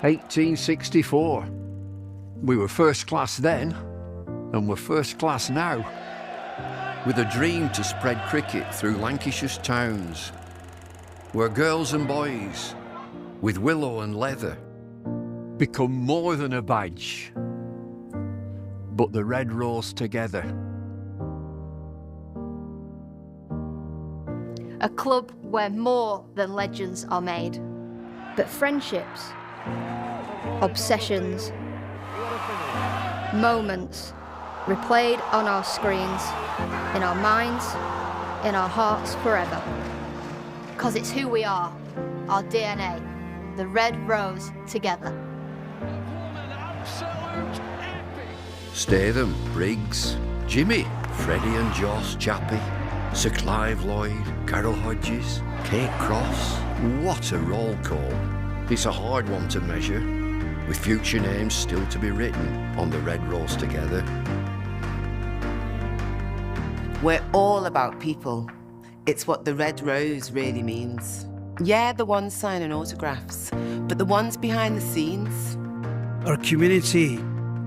1864. We were first class then, and we're first class now. With a dream to spread cricket through Lancashire's towns, where girls and boys, with willow and leather, become more than a badge, but the red rose together. A club where more than legends are made, but friendships, obsessions, moments replayed on our screens, in our minds, in our hearts forever. 'Cause it's who we are, our DNA, the red rose together. Statham, Briggs, Jimmy, Freddie and Joss, Chappie, Sir Clive Lloyd, Carol Hodges, Kate Cross. What a roll call. It's a hard one to measure, with future names still to be written on the red rose together. We're all about people. It's what the red rose really means. Yeah, the ones signing autographs, but the ones behind the scenes. Our community,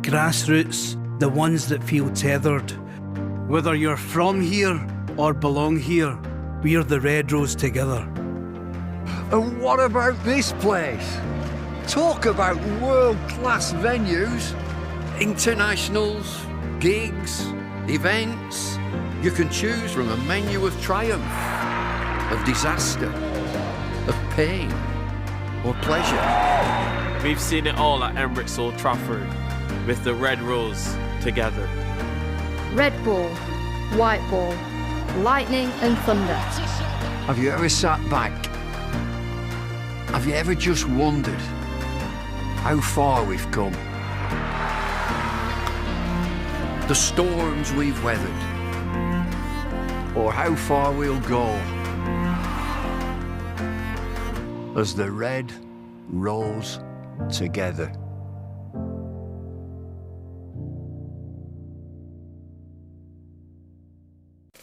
grassroots, the ones that feel tethered. Whether you're from here or belong here, we're the red rose together. And what about this place? Talk about world-class venues, internationals, gigs, events. You can choose from a menu of triumph, of disaster, of pain, or pleasure. We've seen it all at Emirates Old Trafford, with the red rose together. Red ball, white ball, lightning and thunder. Have you ever sat back? Have you ever just wondered how far we've come? The storms we've weathered, or how far we'll go as the red rose together.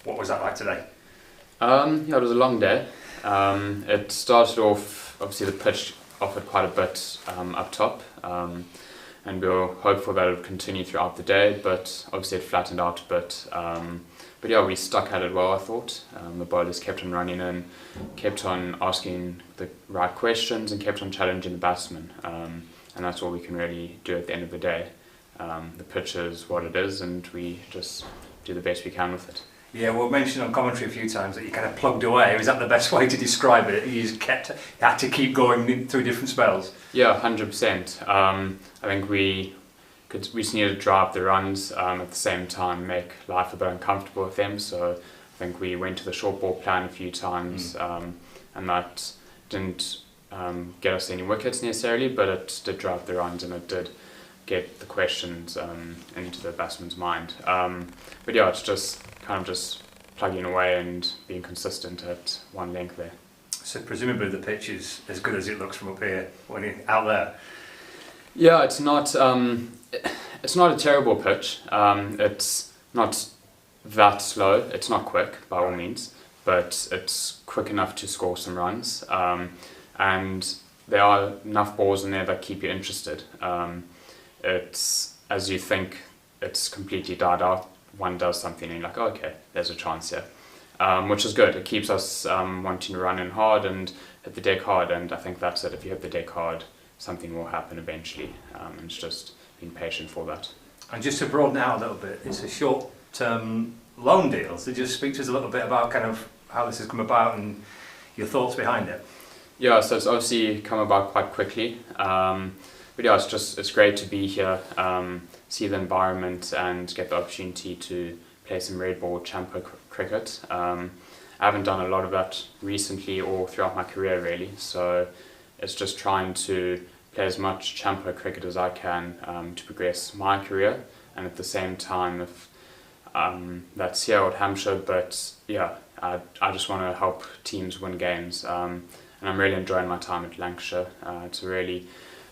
What was that like today? Yeah, it was a long day. It started off, obviously the pitch offered quite a bit up top, and we were hopeful that it would continue throughout the day, but obviously it flattened out a bit. But yeah, we stuck at it well, I thought. The bowlers kept on running in, kept on asking the right questions, and kept on challenging the batsmen. And that's all we can really do at the end of the day. The pitch is what it is, and we just do the best we can with it. Yeah, well, mentioned on commentary a few times that you kind of plugged away. Was that the best way to describe it? You just had to keep going through different spells? Yeah, 100%. I think we just needed to drive the runs, at the same time make life a bit uncomfortable with them. So I think we went to the short ball plan a few times, and that didn't get us any wickets necessarily, but it did drive the runs and it did get the questions into the batsman's mind. But yeah, it's just kind of just plugging away and being consistent at one length there. So presumably the pitch is as good as it looks from up here when you're out there? Yeah, it's not a terrible pitch. It's not that slow. It's not quick by all means, but it's quick enough to score some runs. And there are enough balls in there that keep you interested. It's, as you think it's completely died out, one does something and you're like, oh, okay, there's a chance here. Which is good. It keeps us wanting to run in hard and hit the deck hard, and I think that's it. If you hit the deck hard, something will happen eventually, and it's just being patient for that. And just to broaden out a little bit, it's a short-term loan deal, so just speak to us a little bit about kind of how this has come about and your thoughts behind it. Yeah, so it's obviously come about quite quickly, but yeah, it's great to be here, see the environment and get the opportunity to play some red ball champa cricket. I haven't done a lot of that recently or throughout my career really, so it's just trying to play as much champa cricket as I can to progress my career, and at the same time, if that's here at Hampshire, but yeah, I just want to help teams win games, and I'm really enjoying my time at Lancashire. It's a really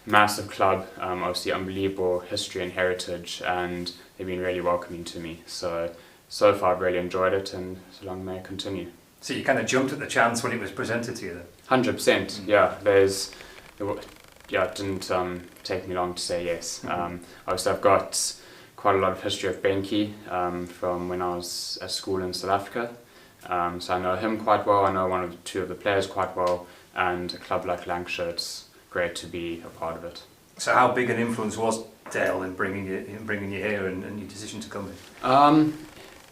massive club, obviously unbelievable history and heritage, and they've been really welcoming to me. So far I've really enjoyed it, and so long may it continue. So you kind of jumped at the chance when it was presented to you then? 100%, yeah. yeah, it didn't take me long to say yes. Obviously, I've got quite a lot of history of Benke from when I was at school in South Africa. So I know him quite well, I know two of the players quite well, and a club like Lancashire, it's great to be a part of it. So how big an influence was Dale in bringing you here and your decision to come here?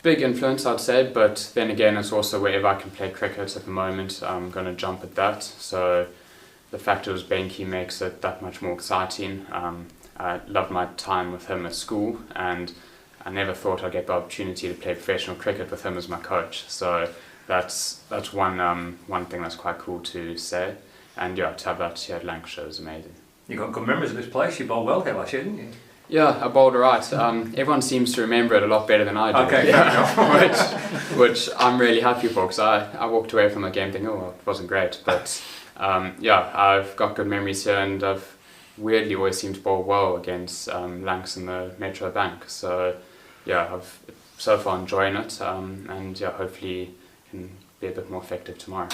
Big influence, I'd say, but then again, it's also wherever I can play cricket at the moment, I'm going to jump at that. So the fact it was Benke makes it that much more exciting. I loved my time with him at school, and I never thought I'd get the opportunity to play professional cricket with him as my coach. So that's one thing that's quite cool to say. And yeah, to have that here at Lancashire is amazing. You got good memories of this place. You bowled well here last year, didn't you? Yeah, I bowled alright. Everyone seems to remember it a lot better than I do. Okay, fair enough. which I'm really happy for, because I walked away from the game thinking, oh, it wasn't great. But yeah, I've got good memories here, and I've weirdly always seemed to bowl well against Lancs in the Metro Bank. So yeah, I've so far enjoying it, and yeah, hopefully can be a bit more effective tomorrow.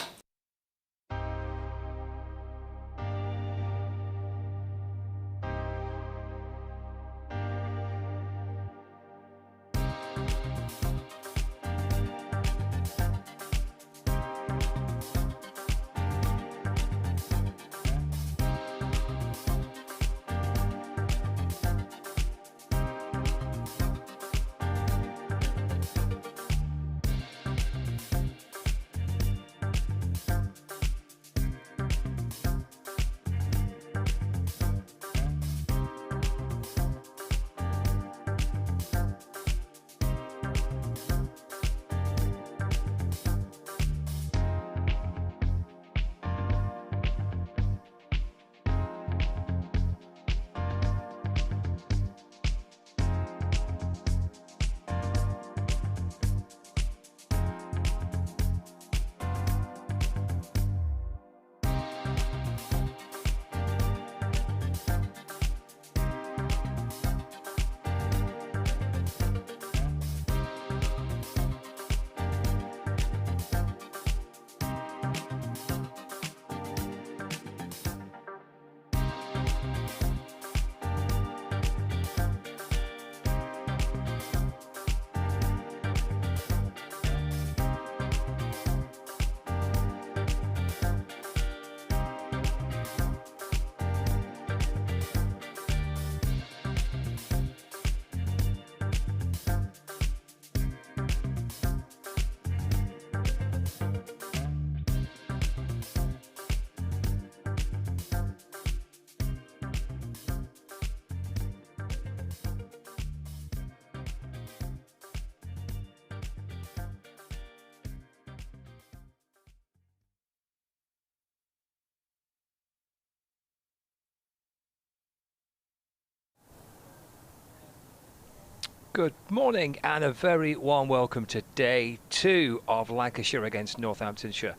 Good morning and a very warm welcome to day 2 of Lancashire against Northamptonshire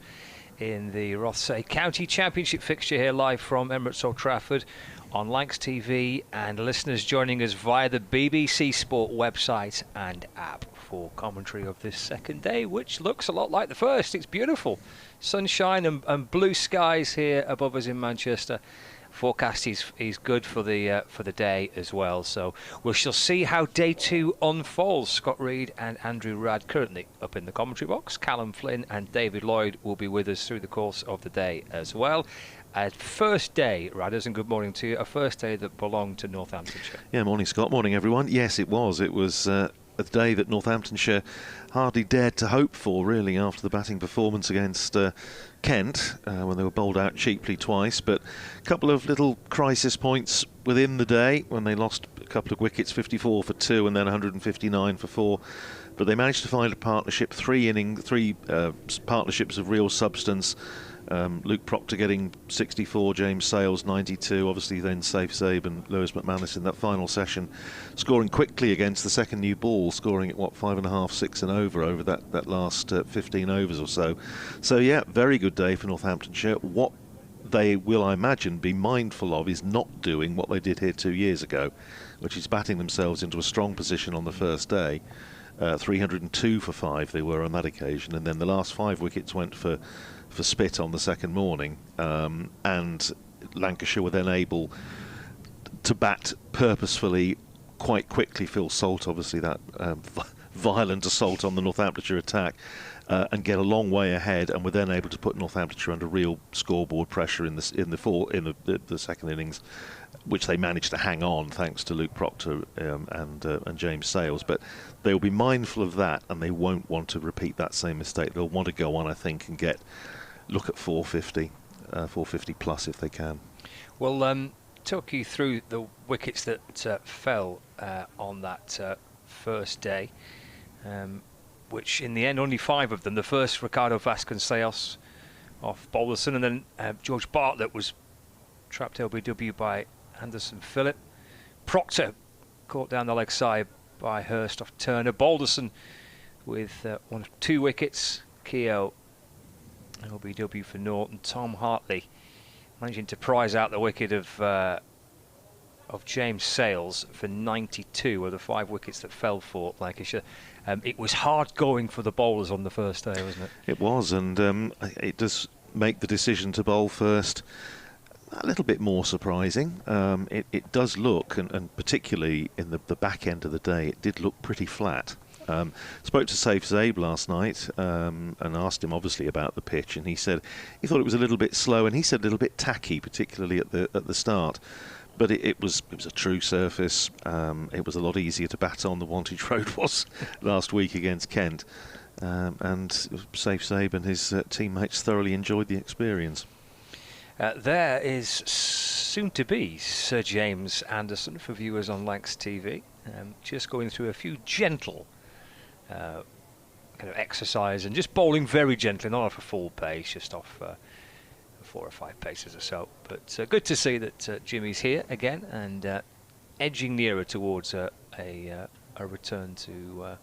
in the Rothesay County Championship fixture here live from Emirates Old Trafford on Lancs TV, and listeners joining us via the BBC Sport website and app for commentary of this second day, which looks a lot like the first. It's beautiful. Sunshine and blue skies here above us in Manchester. Forecast is good for the day as well, so we shall see how day 2 unfolds. Scott Reed and Andrew Radd currently up in the commentary box. Callum Flynn and David Lloyd will be with us through the course of the day as well. A first day, Radders, and good morning to you, a first day that belonged to Northamptonshire. Yeah, morning Scott, morning everyone. Yes, it was a day that Northamptonshire hardly dared to hope for, really, after the batting performance against Kent, when they were bowled out cheaply twice. But a couple of little crisis points within the day when they lost a couple of wickets, 54 for 2 and then 159 for 4. But they managed to find a partnership, three partnerships of real substance. Luke Proctor getting 64, James Sales 92, obviously then Safe Sabe and Lewis McManus in that final session, scoring quickly against the second new ball, scoring at 5.5, 6 and over that last 15 overs or so. So yeah, very good day for Northamptonshire. What they will, I imagine, be mindful of is not doing what they did here 2 years ago, which is batting themselves into a strong position on the first day. 302 for 5 they were on that occasion, and then the last 5 wickets went for spit on the second morning, and Lancashire were then able to bat purposefully quite quickly. Phil Salt, obviously, that violent assault on the Northamptonshire attack, and get a long way ahead, and were then able to put Northamptonshire under real scoreboard pressure in the second innings, which they managed to hang on thanks to Luke Proctor and James Sales. But they will be mindful of that, and they won't want to repeat that same mistake. They'll want to go on, I think, and look at 450 plus if they can. Well, talk you through the wickets that fell on that first day, which in the end only 5 of them. The first, Ricardo Vasconcelos off Balderson, and then George Bartlett was trapped LBW by Anderson Phillip. Proctor caught down the leg side by Hurst off Turner. Balderson with 1 of 2 wickets. Keogh LBW for Norton. Tom Hartley managing to prize out the wicket of James Sales for 92 of the 5 wickets that fell for Lancashire. It was hard going for the bowlers on the first day, wasn't it? It was, and it does make the decision to bowl first a little bit more surprising. It does look, and particularly in the back end of the day, it did look pretty flat. Spoke to Saif Zabe last night and asked him obviously about the pitch, and he said he thought it was a little bit slow, and he said a little bit tacky, particularly at the start. But it was a true surface. It was a lot easier to bat on than Wantage Road was last week against Kent. And Saif Zabe and his teammates thoroughly enjoyed the experience. There is soon to be Sir James Anderson for viewers on Lancs TV. Just going through a few gentle kind of exercise and just bowling very gently, not off a full pace, just off 4 or 5 paces or so. But good to see that Jimmy's here again and edging nearer towards a return to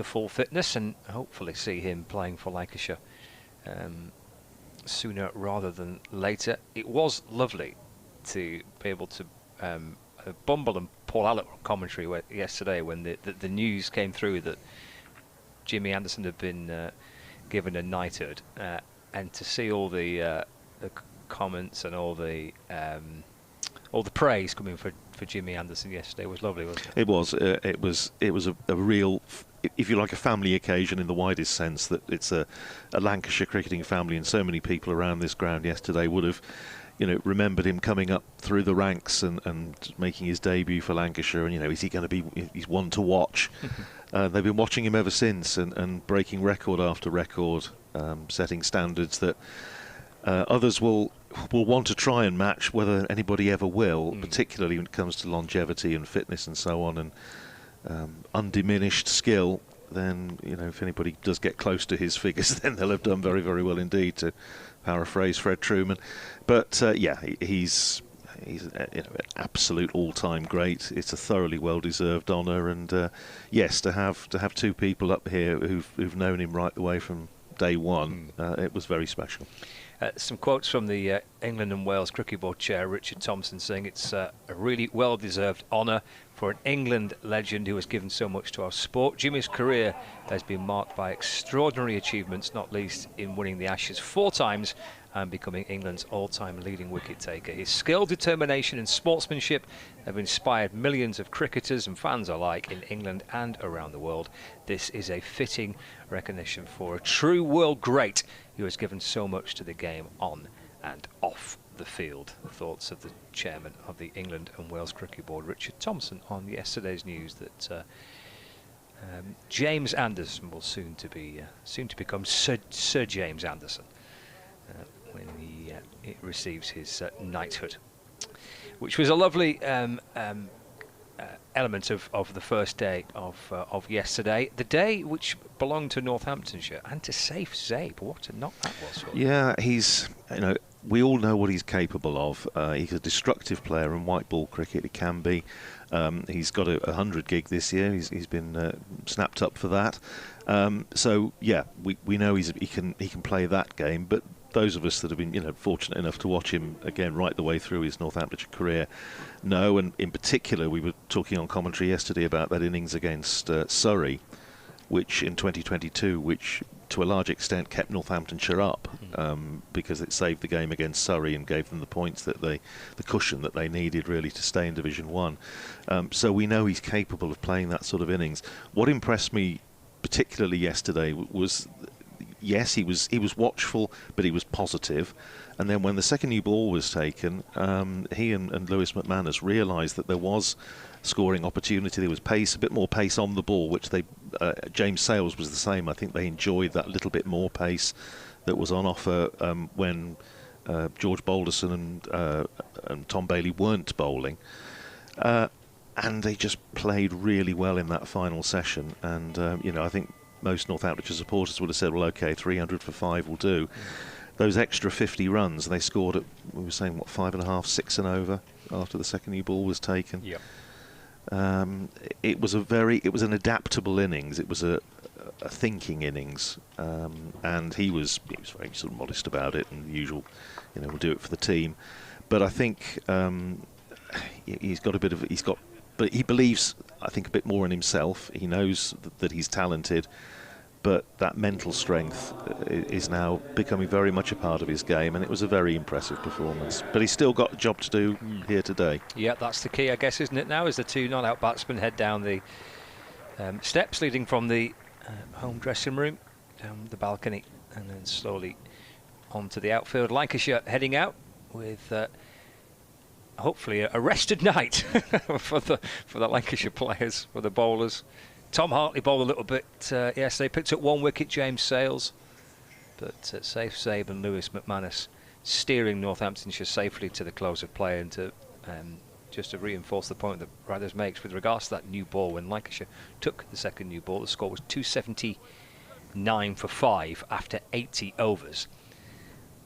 full fitness, and hopefully see him playing for Lancashire sooner rather than later. It was lovely to be able to Bumble and Paul Allett on commentary yesterday when the news came through that Jimmy Anderson had been given a knighthood, and to see all the comments and all the praise coming for Jimmy Anderson yesterday was lovely, wasn't it? It was. It was a real, if you like, a family occasion in the widest sense, that it's a Lancashire cricketing family, and so many people around this ground yesterday would have, remembered him coming up through the ranks and making his debut for Lancashire, and is he going to be? He's one to watch. They've been watching him ever since, and breaking record after record, setting standards that others will want to try and match, whether anybody ever will, particularly when it comes to longevity and fitness and so on, and undiminished skill. Then, if anybody does get close to his figures, then they'll have done very, very well indeed, to paraphrase Fred Truman. But he's an absolute all-time great. It's a thoroughly well-deserved honour, and yes, to have 2 people up here who've known him right the way from day one, it was very special. Some quotes from the England and Wales Cricket Board Chair, Richard Thompson, saying it's a really well-deserved honour for an England legend who has given so much to our sport. Jimmy's career has been marked by extraordinary achievements, not least in winning the Ashes 4 times and becoming England's all-time leading wicket-taker. His skill, determination and sportsmanship have inspired millions of cricketers and fans alike in England and around the world. This is a fitting recognition for a true world great who has given so much to the game on and off the field. The thoughts of the chairman of the England and Wales Cricket Board, Richard Thompson, on yesterday's news that James Anderson will soon to become Sir James Anderson when he receives his knighthood, which was a lovely element of the first day of yesterday, the day which belonged to Northamptonshire and to Saif Zabe. What a knock that was for him. Yeah, he's, we all know what he's capable of. He's a destructive player in white ball cricket. He can be. He's got a 100 gig this year. He's been snapped up for that. So yeah, we know he can play that game. But those of us that have been fortunate enough to watch him again right the way through his Northamptonshire career know, and in particular we were talking on commentary yesterday about that innings against Surrey, which in 2022, which to a large extent kept Northamptonshire up, because it saved the game against Surrey and gave them the points that the cushion that they needed really to stay in Division 1. So we know he's capable of playing that sort of innings. What impressed me particularly yesterday was, yes, he was watchful, but he was positive. And then when the second new ball was taken, he and Lewis McManus realised that there was scoring opportunity. There was pace, a bit more pace on the ball, which James Sales was the same. I think they enjoyed that little bit more pace that was on offer when George Balderson and Tom Bailey weren't bowling. And they just played really well in that final session. And, I think most Northamptonshire supporters would have said, well, OK, 300 for 5 will do. Those extra 50 runs, they scored at, we were saying, what, 5.5, 6 and over after the second new ball was taken. Yep. It was an adaptable innings. It was a thinking innings, and he was very sort of modest about it, and the usual, we'll do it for the team. But I think but he believes, I think, a bit more in himself. He knows that he's talented, but that mental strength is now becoming very much a part of his game, and it was a very impressive performance. But he's still got a job to do here today. Yeah, that's the key, I guess, isn't it now, as the two not-out batsmen head down the steps leading from the home dressing room, down the balcony, and then slowly onto the outfield. Lancashire heading out with hopefully a rested night for the Lancashire players, for the bowlers. Tom Hartley bowled a little bit yesterday, picked up 1 wicket, James Sales, but Safe Sabe and Lewis McManus steering Northamptonshire safely to the close of play. And to just to reinforce the point that Rathers makes with regards to that new ball, when Lancashire took the second new ball, the score was 279 for 5 after 80 overs.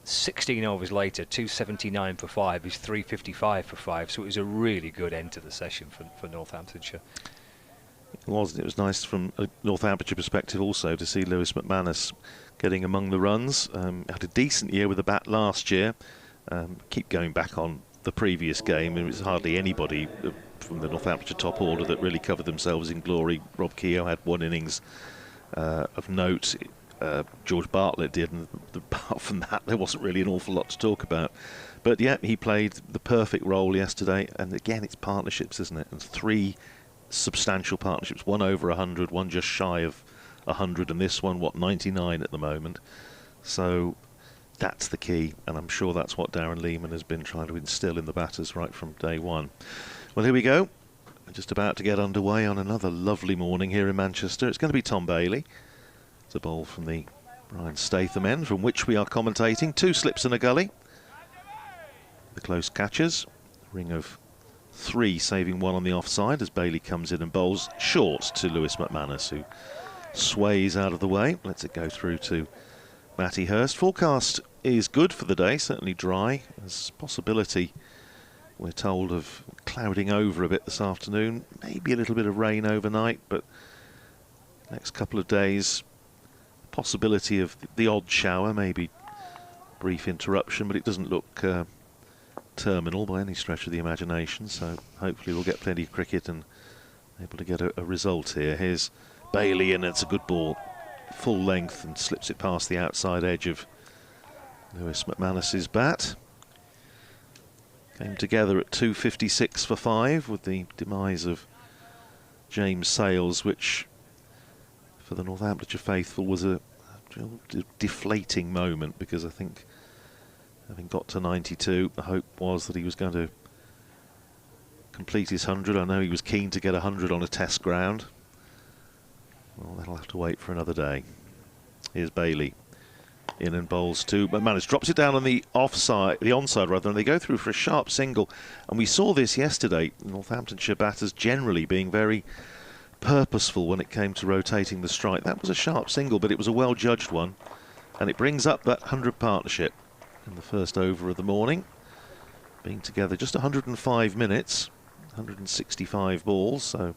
16 overs later, 279 for 5 is 355 for 5, so it was a really good end to the session for Northamptonshire. It was nice from a Northamptonshire perspective also to see Lewis McManus getting among the runs. Had a decent year with the bat last year. Keep going back on the previous game, and it was hardly anybody from the Northamptonshire top order that really covered themselves in glory. Rob Keogh had 1 innings of note. George Bartlett did, and apart from that there wasn't really an awful lot to talk about. But yeah, he played the perfect role yesterday, and again it's partnerships, isn't it? And 3 substantial partnerships, 1 over 100, 1 just shy of 100, and this one, 99 at the moment. So that's the key, and I'm sure that's what Darren Lehman has been trying to instill in the batters right from day one. Well, here we go. We're just about to get underway on another lovely morning here in Manchester. It's going to be Tom Bailey. It's a bowl from the Brian Statham end, from which we are commentating. 2 slips and a gully. The close catchers, ring of 3 saving 1 on the offside as Bailey comes in and bowls short to Lewis McManus, who sways out of the way, lets it go through to Matty Hurst. Forecast is good for the day, certainly dry. There's possibility, we're told, of clouding over a bit this afternoon, maybe a little bit of rain overnight, but next couple of days, possibility of the odd shower, maybe brief interruption, but it doesn't look terminal by any stretch of the imagination, so hopefully we'll get plenty of cricket and able to get a result here. Here's Bailey, and it's a good ball, full length, and slips it past the outside edge of Lewis McManus's bat. Came together at 256 for 5 with the demise of James Sales, which for the Northamptonshire faithful was a deflating moment, because I think, having got to 92, the hope was that he was going to complete his 100. I know he was keen to get 100 on a test ground. Well, that'll have to wait for another day. Here's Bailey in and bowls to McManus, drops it down on the offside, the onside rather, and they go through for a sharp single. And we saw this yesterday, Northamptonshire batters generally being very purposeful when it came to rotating the strike. That was a sharp single, but it was a well judged one, and it brings up that 100 partnership in the first over of the morning, being together just 105 minutes, 165 balls, so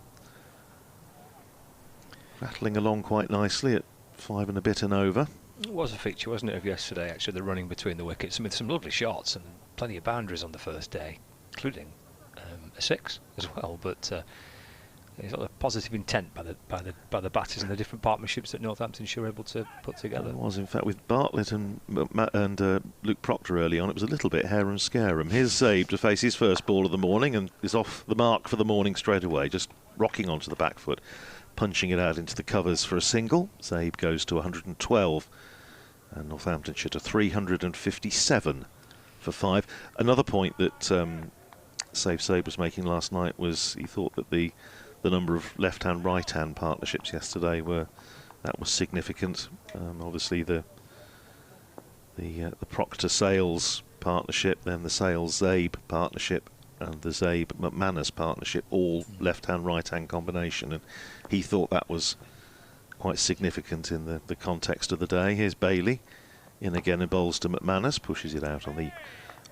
rattling along quite nicely at 5 and a bit and over. It was a feature, wasn't it, of yesterday, actually, the running between the wickets. I mean, some lovely shots and plenty of boundaries on the first day, including a 6 as well, but There's a lot of positive intent by the batters and the different partnerships that Northamptonshire were able to put together. It was, in fact, with Bartlett and Luke Proctor early on, it was a little bit harum scarum. Here's Zabe to face his first ball of the morning and is off the mark for the morning straight away, just rocking onto the back foot, punching it out into the covers for a single. Zabe goes to 112 and Northamptonshire to 357 for 5. Another point that Zabe was making last night was he thought that the number of left-hand, right-hand partnerships yesterday was significant. Obviously, the Proctor Sales partnership, then the Sales Zabe partnership, and the Zabe McManus partnership, all left-hand, right-hand combination, and he thought that was quite significant in the context of the day. Here's Bailey in again and bowls to McManus, pushes it out on the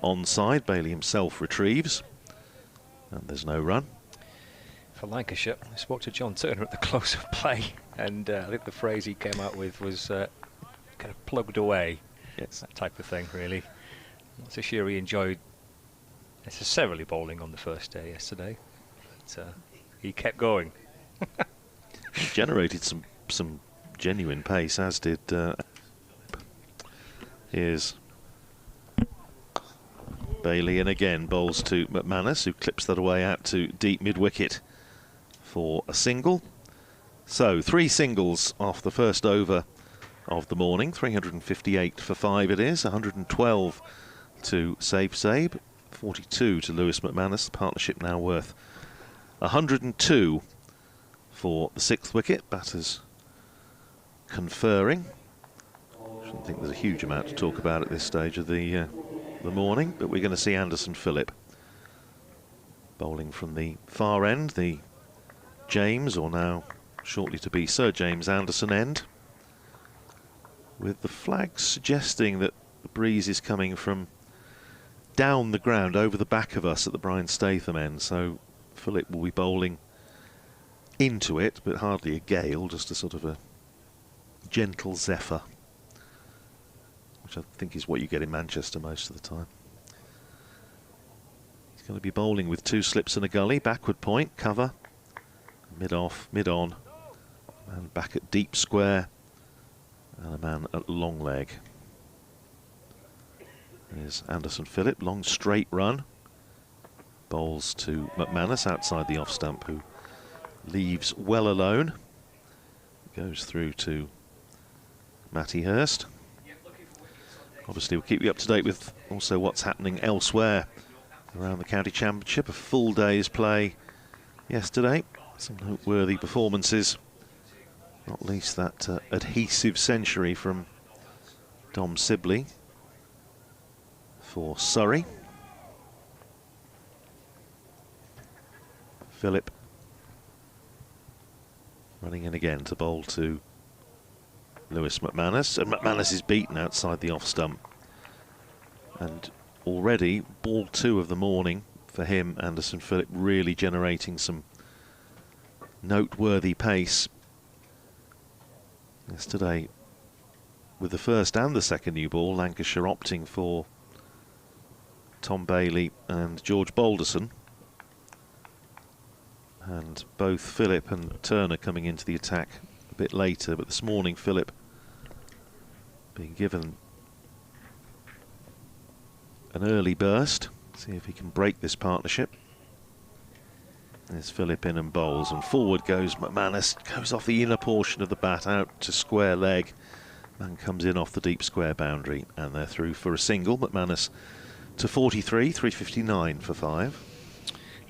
onside. Bailey himself retrieves, and there's no run. For Lancashire, I spoke to John Turner at the close of play, and I think the phrase he came out with was kind of plugged away. Yes. That type of thing, really. Not so sure he enjoyed necessarily bowling on the first day yesterday, but he kept going. He generated some genuine pace, as did. Here's Bailey, and again bowls to McManus, who clips that away out to deep mid-wicket for a single. So 3 singles off the first over of the morning. 358 for 5 it is. 112 to Zabe, 42 to Lewis McManus. The partnership now worth 102 for the 6th wicket. Batters conferring. I don't think there's a huge amount to talk about at this stage of the morning, but we're going to see Anderson Phillip bowling from the far end, the James, or now shortly to be Sir James Anderson end, with the flag suggesting that the breeze is coming from down the ground over the back of us at the Brian Statham end, so Phillip will be bowling into it, but hardly a gale, just a sort of a gentle zephyr, which I think is what you get in Manchester most of the time. He's going to be bowling with 2 slips and a gully, backward point, cover, mid-off, mid-on, and back at deep square, and a man at long leg. There's Anderson Phillip, long straight run, bowls to McManus outside the off stump, who leaves well alone, goes through to Matty Hurst. Obviously we'll keep you up to date with also what's happening elsewhere around the county championship. A full day's play yesterday, some noteworthy performances, not least that adhesive century from Dom Sibley for Surrey. Phillip running in again to bowl to Lewis McManus, and McManus is beaten outside the off stump, and already ball 2 of the morning for him. Anderson Phillip really generating some noteworthy pace yesterday. With the first and the second new ball, Lancashire opting for Tom Bailey and George Balderson, and both Phillip and Turner coming into the attack a bit later, but this morning Phillip being given an early burst. See if he can break this partnership. There's Phillip in and bowls, and forward goes McManus, goes off the inner portion of the bat out to square leg, and comes in off the deep square boundary, and they're through for a single. McManus to 43, 359 for 5.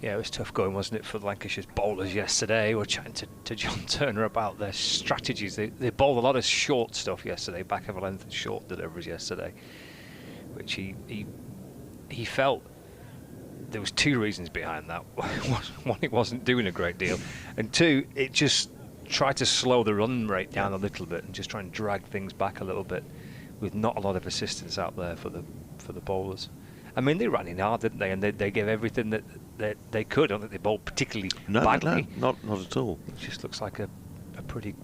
Yeah, it was tough going, wasn't it, for Lancashire's bowlers yesterday. We were chatting to John Turner about their strategies. They bowled a lot of short stuff yesterday, back of a length and short deliveries yesterday, which he felt there was 2 reasons behind that. One, it wasn't doing a great deal, and 2, it just tried to slow the run rate down a little bit and just try and drag things back a little bit, with not a lot of assistance out there for the bowlers. I mean, they ran in hard, didn't they? And they gave everything that they could. I don't think they bowled particularly badly. No, not at all. It just looks like a pretty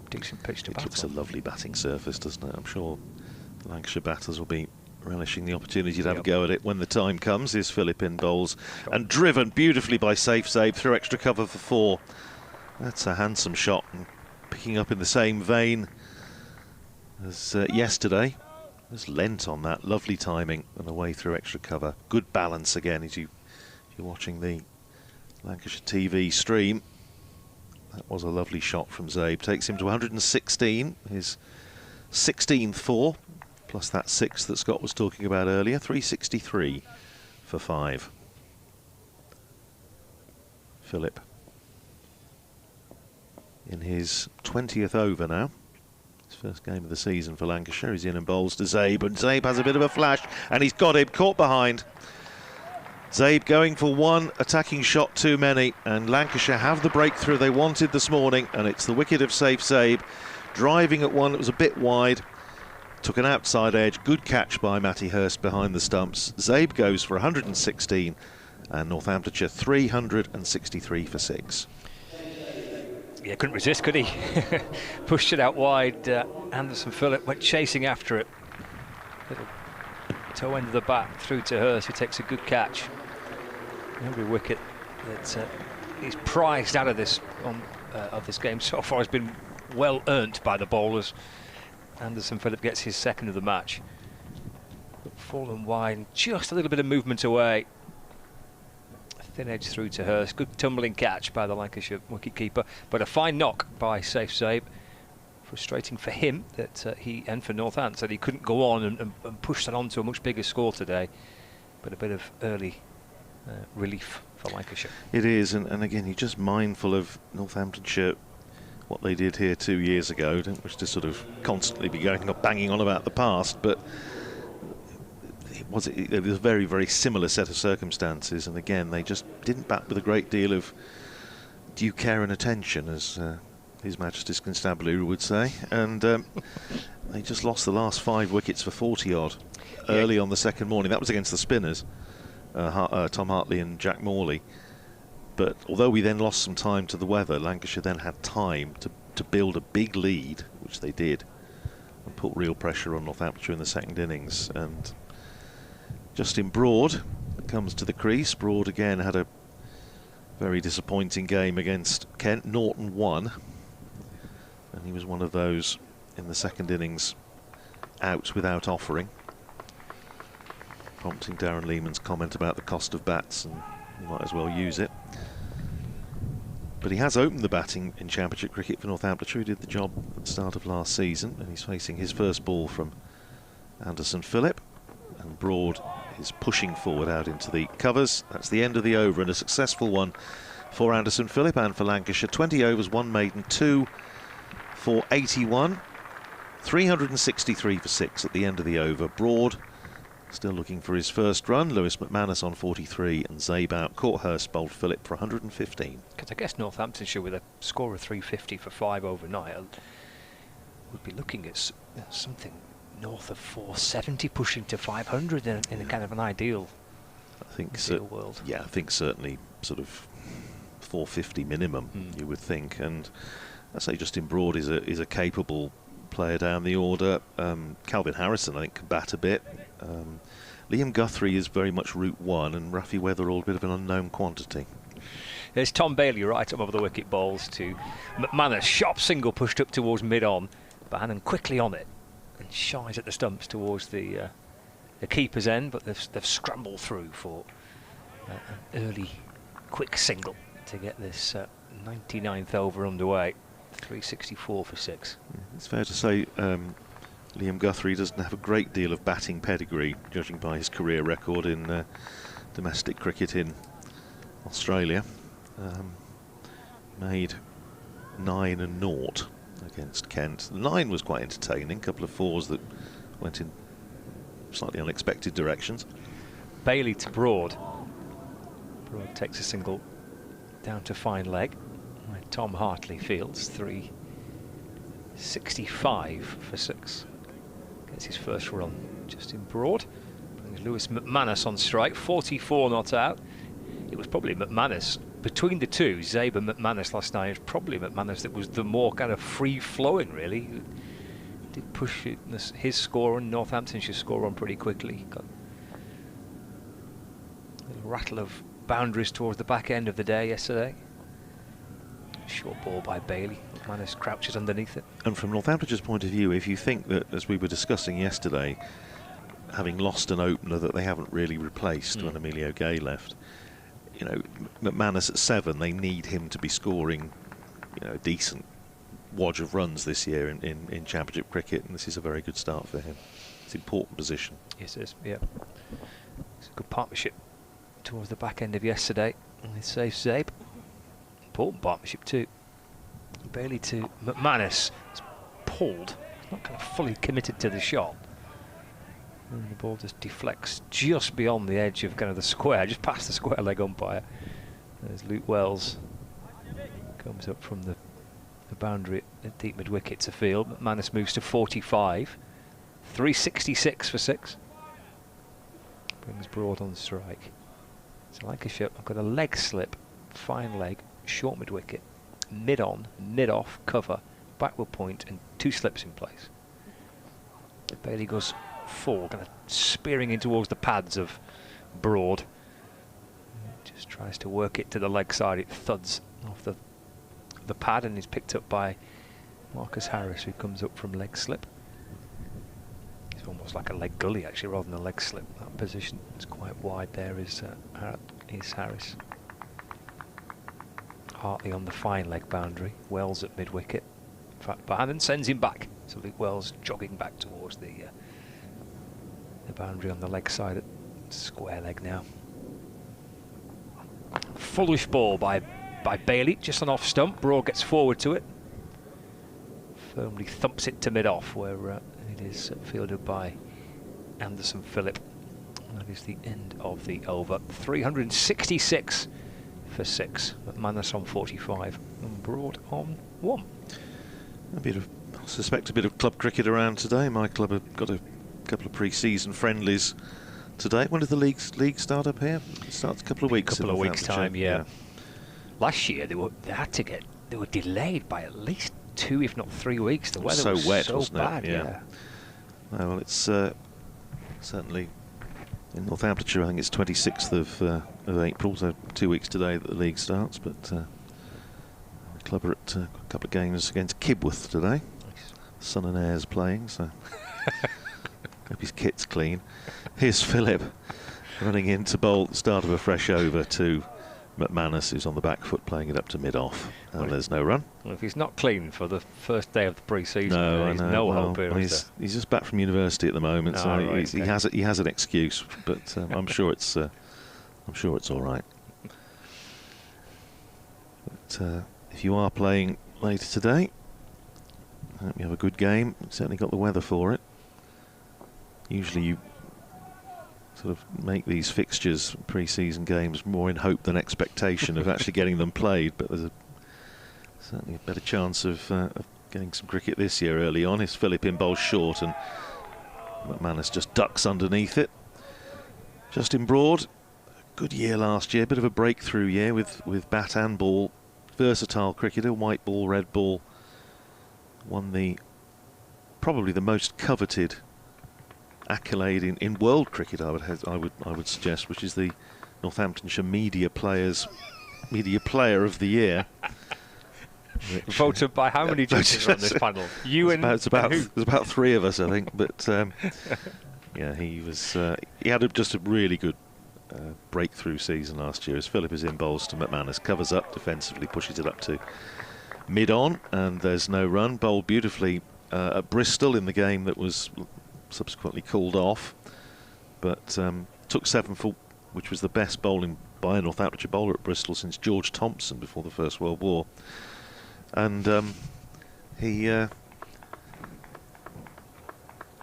decent pitch to bat on. It looks a lovely batting surface, doesn't it? I'm sure the Lancashire batters will be relishing the opportunity to have a go at it when the time comes. Here's Phillip in bowls, and driven beautifully by Zabe through extra cover for 4 That's a handsome shot, and picking up in the same vein as yesterday. There's lent on that, lovely timing and away through extra cover. Good balance again as you're watching the Lancashire TV stream. That was a lovely shot from Zabe. Takes him to 116, his 16th four, plus that 6 that Scott was talking about earlier, 363 for 5. Philip in his 20th over now. His first game of the season for Lancashire. He's in and bowls to Zabe, and Zabe has a bit of a flash, and he's got him caught behind. Zabe going for one attacking shot too many, and Lancashire have the breakthrough they wanted this morning, and it's the wicket of safe Zabe driving at one that was a bit wide, took an outside edge, good catch by Matty Hurst behind the stumps. Zabe goes for 116 and Northamptonshire 363 for 6. Yeah, couldn't resist, could he? Pushed it out wide. Anderson Phillip went chasing after it. Little toe end of the bat through to Hurst, who takes a good catch. Every wicket that he's prized out of this game so far has been well earned by the bowlers. Anderson Phillip gets his second of the match. But fallen wide, just a little bit of movement away. Thin edge through to Hurst. Good tumbling catch by the Lancashire wicketkeeper, but a fine knock by safe Zabe. Frustrating for him that he, and for Northampton, that he couldn't go on and push that on to a much bigger score today. But a bit of early relief for Lancashire. It is, and again, you're just mindful of Northamptonshire, what they did here 2 years ago. Don't wish to sort of constantly be going up banging on about the past, but it was a very, very similar set of circumstances, and again, they just didn't bat with a great deal of due care and attention, as His Majesty's Constabulary would say, and they just lost the last 5 wickets for 40 odd early on the second morning. That was against the spinners, Tom Hartley and Jack Morley. But although we then lost some time to the weather, Lancashire then had time to build a big lead, which they did, and put real pressure on Northamptonshire in the second innings. And Justin Broad comes to the crease. Broad again had a very disappointing game against Kent. Norton won, and he was one of those in the second innings out without offering, prompting Darren Lehman's comment about the cost of bats, and you might as well use it. But he has opened the batting in Championship cricket for Northamptonshire. He did the job at the start of last season, and he's facing his first ball from Anderson Phillip, and Broad is pushing forward out into the covers. That's the end of the over, and a successful one for Anderson Phillip and for Lancashire. 20 overs, 1 maiden, 2 for 81, 363 for 6 at the end of the over. Broad still looking for his first run. Lewis McManus on 43 and Zabe out. Caught Hurst bowled Phillip for 115. Because I guess Northamptonshire, with a score of 350 for 5 overnight, would be looking at something north of 470, pushing to 500 in a kind of an ideal world. Yeah, I think certainly sort of 450 minimum, you would think. And I say Justin Broad is a capable player down the order. Calvin Harrison, I think, can bat a bit. Liam Guthrie is very much route one, and Rafi Weatherall a bit of an unknown quantity. There's Tom Bailey right up over the wicket bowls to McManus. Sharp single pushed up towards mid-on. Bannon quickly on it and shies at the stumps towards the keeper's end, but they've scrambled through for an early quick single to get this 99th over underway. 364 for 6. It's fair to say Liam Guthrie doesn't have a great deal of batting pedigree, judging by his career record in domestic cricket in Australia. Made 9 and 0 against Kent. 9 was quite entertaining, a couple of 4s that went in slightly unexpected directions. Bailey to Broad. Broad takes a single down to fine leg. Tom Hartley fields 365 for 6. Gets his first run. Justin Broad brings Lewis McManus on strike. 44 not out. It was probably McManus between the two, Zabe and McManus last night. It was probably McManus that was the more kind of free-flowing, really. He did push his score and Northamptonshire's score on pretty quickly. Got a little rattle of boundaries towards the back end of the day yesterday. Short ball by Bailey. McManus crouches underneath it. And from Northamptonshire's point of view, if you think that, as we were discussing yesterday, having lost an opener that they haven't really replaced when Emilio Gay left, you know, McManus at 7, they need him to be scoring, you know, a decent wodge of runs this year in Championship cricket, and this is a very good start for him. It's an important position. Yes, it is, yeah. It's a good partnership towards the back end of yesterday. And it saves Zabe. Important partnership too. Bailey to McManus. It's pulled. He's not kind of fully committed to the shot. And the ball just deflects just beyond the edge of kind of the square, just past the square leg umpire. There's Luke Wells. Comes up from the boundary at deep mid-wicket to field. McManus moves to 45. 366 for 6. Brings Broad on strike. So Lancashire, I've got a leg slip, fine leg, short mid-wicket, mid-on, mid-off, cover, backward point and 2 slips in place. Bailey goes full, kind of spearing in towards the pads of Broad. Just tries to work it to the leg side. It thuds off the pad and is picked up by Marcus Harris, who comes up from leg slip. It's almost like a leg gully actually, rather than a leg slip. That position is quite wide. There is Harris. Hartley on the fine leg boundary. Wells at mid wicket. In fact, Bannon sends him back. So Luke Wells jogging back towards the boundary on the leg side at square leg now. Foolish ball by Bailey, just an off stump. Broad gets forward to it. Firmly thumps it to mid-off, where it is fielded by Anderson Phillip. That is the end of the over. 366 for 6. McManus on 45 and Broad on 1. I suspect a bit of club cricket around today. My club have got a couple of pre-season friendlies today. When did the league start up here? It starts a couple of weeks. A couple of weeks' time, yeah. Last year they were delayed by at least 2, if not 3 weeks. The weather was wet, so wasn't bad. it? Yeah. Well, it's certainly in Northamptonshire. I think it's 26th of April, so 2 weeks today that the league starts. But the club are at a couple of games against Kibworth today. Nice. Son and Heir's playing, so hope his kit's clean. Here's Phillip running in to bowl at the start of a fresh over to McManus, who's on the back foot playing it up to mid-off, and there's no run. Well, if he's not clean for the first day of the pre-season, he's no hope here. He's just back from university at the moment, so right, he has an excuse, but I'm sure it's all right. But if you are playing later today, I hope you have a good game. You've certainly got the weather for it. Usually you sort of make these fixtures, pre-season games, more in hope than expectation of actually getting them played, but there's certainly a better chance of getting some cricket this year early on. Is Phillip in bowls short and McManus just ducks underneath it. Justin Broad, good year last year, bit of a breakthrough year with bat and ball. Versatile cricketer, white ball, red ball. Won probably the most coveted accolade in world cricket, I would suggest, which is the Northamptonshire Media Player of the Year. Voted by how many judges on this panel? You and there's about 3 of us, I think. But yeah, he had just a really good breakthrough season last year. As Phillip is in bowls to McManus, covers up defensively, pushes it up to mid-on, and there's no run. Bowled beautifully at Bristol in the game that was subsequently called off, but took 7 for, which was the best bowling by a Northamptonshire bowler at Bristol since George Thompson before the First World War. And none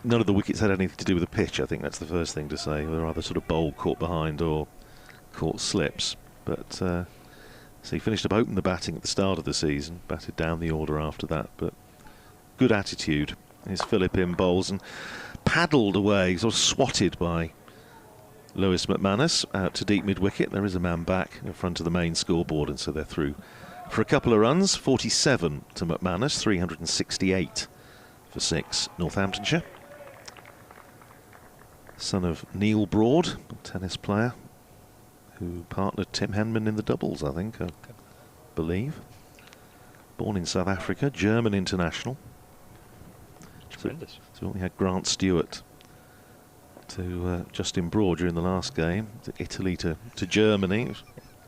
of the wickets had anything to do with the pitch. I think that's the first thing to say. They were either sort of bowled, caught behind, or caught slips. But so he finished up open the batting at the start of the season, batted down the order after that, but good attitude. Here's Phillip in bowls and paddled away, sort of swatted by Lewis McManus out to deep mid-wicket. There is a man back in front of the main scoreboard, and so they're through for a couple of runs. 47 to McManus, 368 for 6, Northamptonshire. Son of Neil Broad, a tennis player, who partnered Tim Henman in the doubles, I think, I believe. born in South Africa, German international. Tremendous. So we had Grant Stewart to Justin Broad during the last game, to Italy to Germany. It was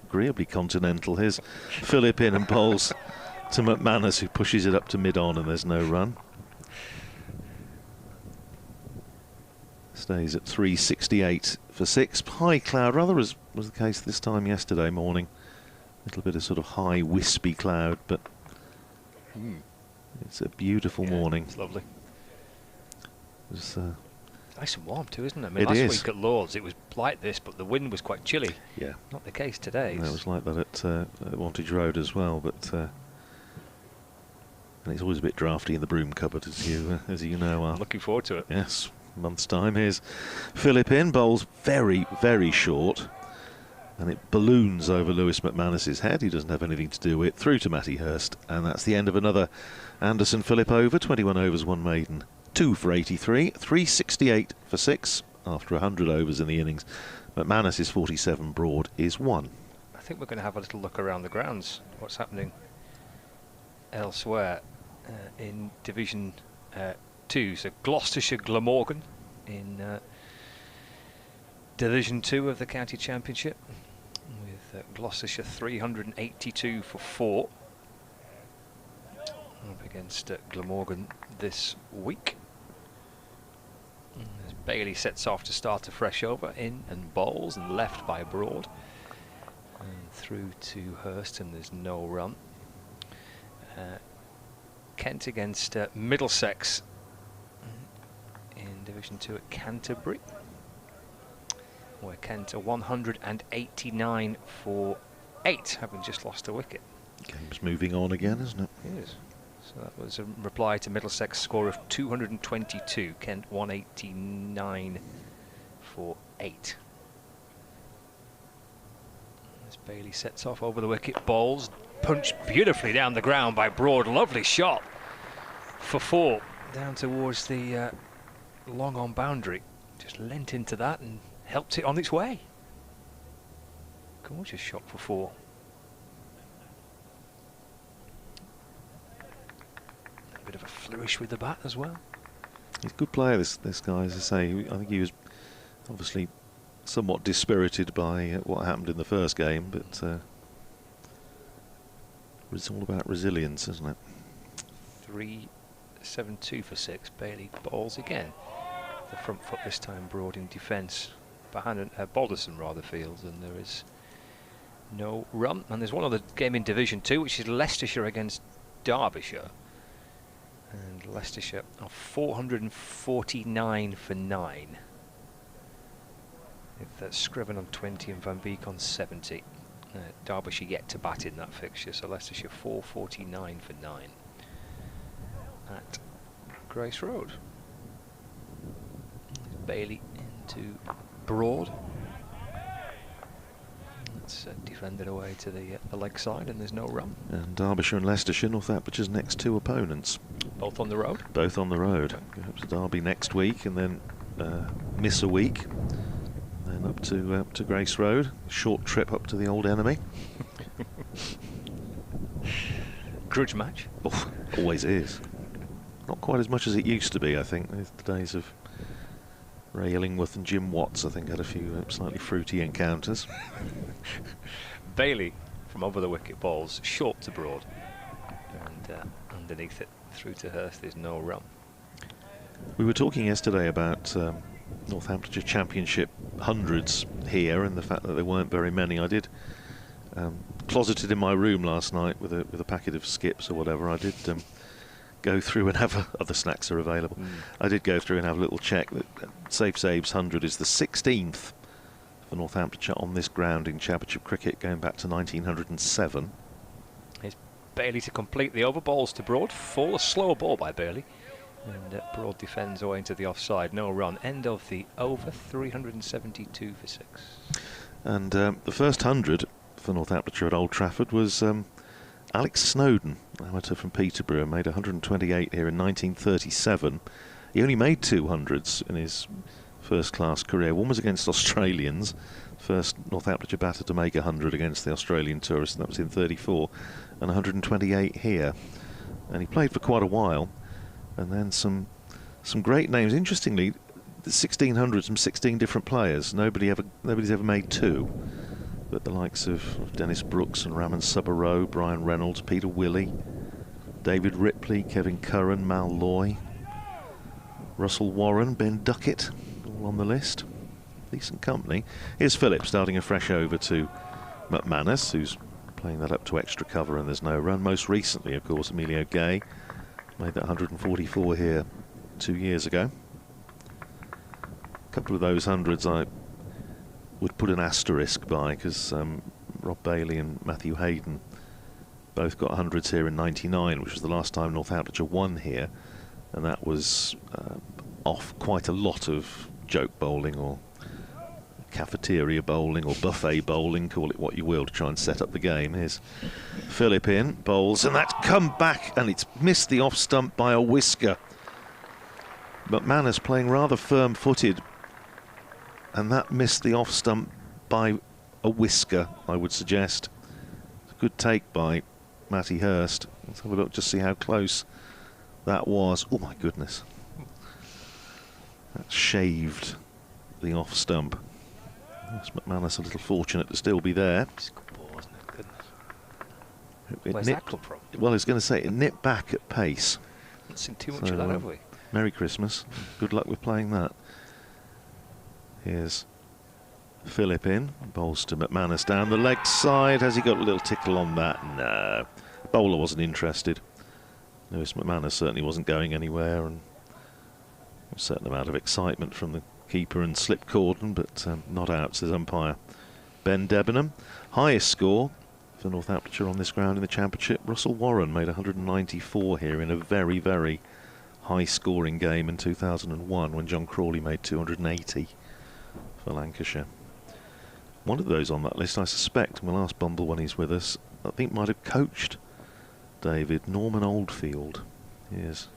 agreeably continental. Here's Philip in and bowls to McManus, who pushes it up to mid-on, and there's no run. Stays at 368 for 6. High cloud, rather as was the case this time yesterday morning. A little bit of sort of high wispy cloud, but it's a beautiful morning. It's lovely. It's, nice and warm too, isn't it? I mean, it last is. week at Lords it was like this, but the wind was quite chilly. Yeah. Not the case today. It was like that at Wantage Road as well, but and it's always a bit drafty in the broom cupboard, as you know. I'm looking forward to it. Yes, a month's time. Here's Philip in, bowls very, very short, and it balloons over Lewis McManus's head. He doesn't have anything to do with it. Through to Matty Hurst, and that's the end of another Anderson Phillip over. 21 overs, 1 maiden, 2 for 83, 368 for 6 after 100 overs in the innings. McManus's 47, Broad is 1. I think we're going to have a little look around the grounds. What's happening elsewhere in Division 2? So Gloucestershire Glamorgan in Division 2 of the County Championship, with Gloucestershire 382 for 4 up against Glamorgan this week. As Bailey sets off to start a fresh over, in and bowls and left by Broad and through to Hurst, and there's no run. Kent against Middlesex in Division 2 at Canterbury, where Kent are 189 for 8, having just lost a wicket. Game's moving on again, isn't it? It is. So that was a reply to Middlesex score of 222. Kent 189 for 8. As Bailey sets off over the wicket, bowls, punched beautifully down the ground by Broad. Lovely shot for 4 down towards the long on boundary. Just leant into that and helped it on its way. Gorgeous shot for 4. A bit of a flourish with the bat as well. He's a good player, this guy, as I say. I think he was obviously somewhat dispirited by what happened in the first game, but it's all about resilience, isn't it? 372 for 6. Bailey bowls again. The front foot this time, Broad in defence. Behind Balderson rather fields, and there is no run. And there's one other game in Division 2, which is Leicestershire against Derbyshire. And Leicestershire are 449 for 9. If that's Scriven on 20 and Van Beek on 70. Derbyshire yet to bat in that fixture, so Leicestershire 449 for 9 at Grace Road. Bailey into Broad. That's defended away to the leg side, and there's no run. And Derbyshire and Leicestershire, Northamptonshire next 2 opponents. Both on the road? Both on the road. Go up to Derby next week, and then miss a week. Then up to Grace Road. Short trip up to the old enemy. Grudge match? Oh, always is. Not quite as much as it used to be, I think. The days of Ray Illingworth and Jim Watts, I think, had a few slightly fruity encounters. Bailey from over the wicket balls, short to Broad, and underneath it through to Hurst. There's no run. We were talking yesterday about Northamptonshire Championship hundreds here, and the fact that there weren't very many. I did closeted in my room last night with a packet of skips or whatever. I did go through and have other snacks are available. I did go through and have a little check. That Safe Saves 100 is the 16th for Northamptonshire on this ground in Championship cricket, going back to 1907. Here's Bailey to complete the over, balls to Broad. A slower ball by Bailey, and Broad defends away into the offside. No run. End of the over. 372 for 6. And the first 100 for Northamptonshire at Old Trafford was Alex Snowden, amateur from Peterborough, made 128 here in 1937. He only made 200s in his first-class career. One was against Australians, first Northamptonshire batter to make 100 against the Australian tourists, and that was in 34, and 128 here. And he played for quite a while, and then some great names. Interestingly, the 1600s from 16 different players. Nobody's ever made 2. But the likes of Dennis Brooks and Raman Subbarao, Brian Reynolds, Peter Willey, David Ripley, Kevin Curran, Mal Loy, Russell Warren, Ben Duckett, all on the list. Decent company. Here's Phillip starting afresh over to McManus, who's playing that up to extra cover, and there's no run. Most recently, of course, Emilio Gay made that 144 here 2 years ago. A couple of those hundreds I would put an asterisk by, because Rob Bailey and Matthew Hayden both got hundreds here in '99, which was the last time Northamptonshire won here, and that was off quite a lot of joke bowling or cafeteria bowling or buffet bowling, call it what you will, to try and set up the game. Here's Phillip in, bowls, and that's come back, and it's missed the off stump by a whisker. McManus playing rather firm-footed, and that missed the off stump by a whisker, I would suggest. It's a good take by Matty Hurst. Let's have a look, just see how close that was. Oh my goodness. That shaved the off stump. Yes, McManus a little fortunate to still be there. It's a good ball, wasn't it? Goodness. It Where's that come from? Well, I was going to say, it nipped back at pace. Haven't seen too much of that, have we? Merry Christmas. Good luck with playing that. Here's Phillip in, bowls to McManus down the leg side. Has he got a little tickle on that? No. Bowler wasn't interested. Lewis McManus certainly wasn't going anywhere, and a certain amount of excitement from the keeper and slip cordon, but not out, says umpire Ben Debenham. Highest score for Northamptonshire on this ground in the Championship. Russell Warren made 194 here in a very, very high-scoring game in 2001 when John Crawley made 280 for Lancashire. One of those on that list, I suspect, and we'll ask Bumble when he's with us, I think might have coached David, Norman Oldfield. Here's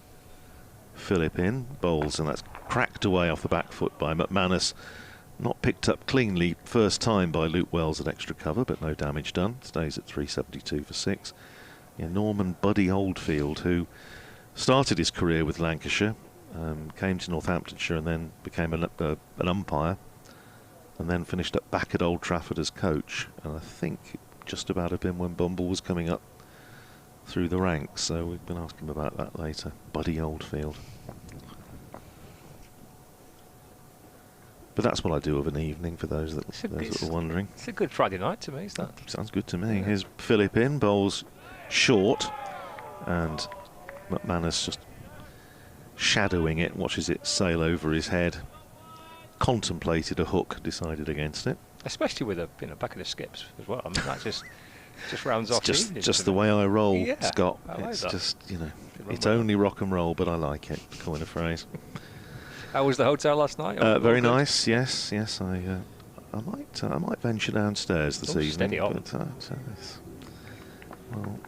Phillip in, bowls, and that's cracked away off the back foot by McManus. Not picked up cleanly first time by Luke Wells at extra cover, but no damage done. Stays at 372 for 6. Yeah, Norman Buddy Oldfield, who started his career with Lancashire, came to Northamptonshire and then became an umpire, and then finished up back at Old Trafford as coach. And I think just about have been when Bumble was coming up through the ranks, so we can ask him about that later. Buddy Oldfield. But that's what I do of an evening, for those that are wondering. It's a good Friday night to me, is that? Sounds good to me. Yeah. Here's Phillip in, bowls short, and McManus just shadowing it, watches it sail over his head. Contemplated a hook, decided against it. Especially with a back of the skips as well. I mean, that just rounds off. Just the way I roll, yeah, Scott. I like it's that. Just, it's only rock and roll, but I like it. Coin a phrase. How was the hotel last night? Very nice. Yes. I might venture downstairs this evening. Steady on. Well,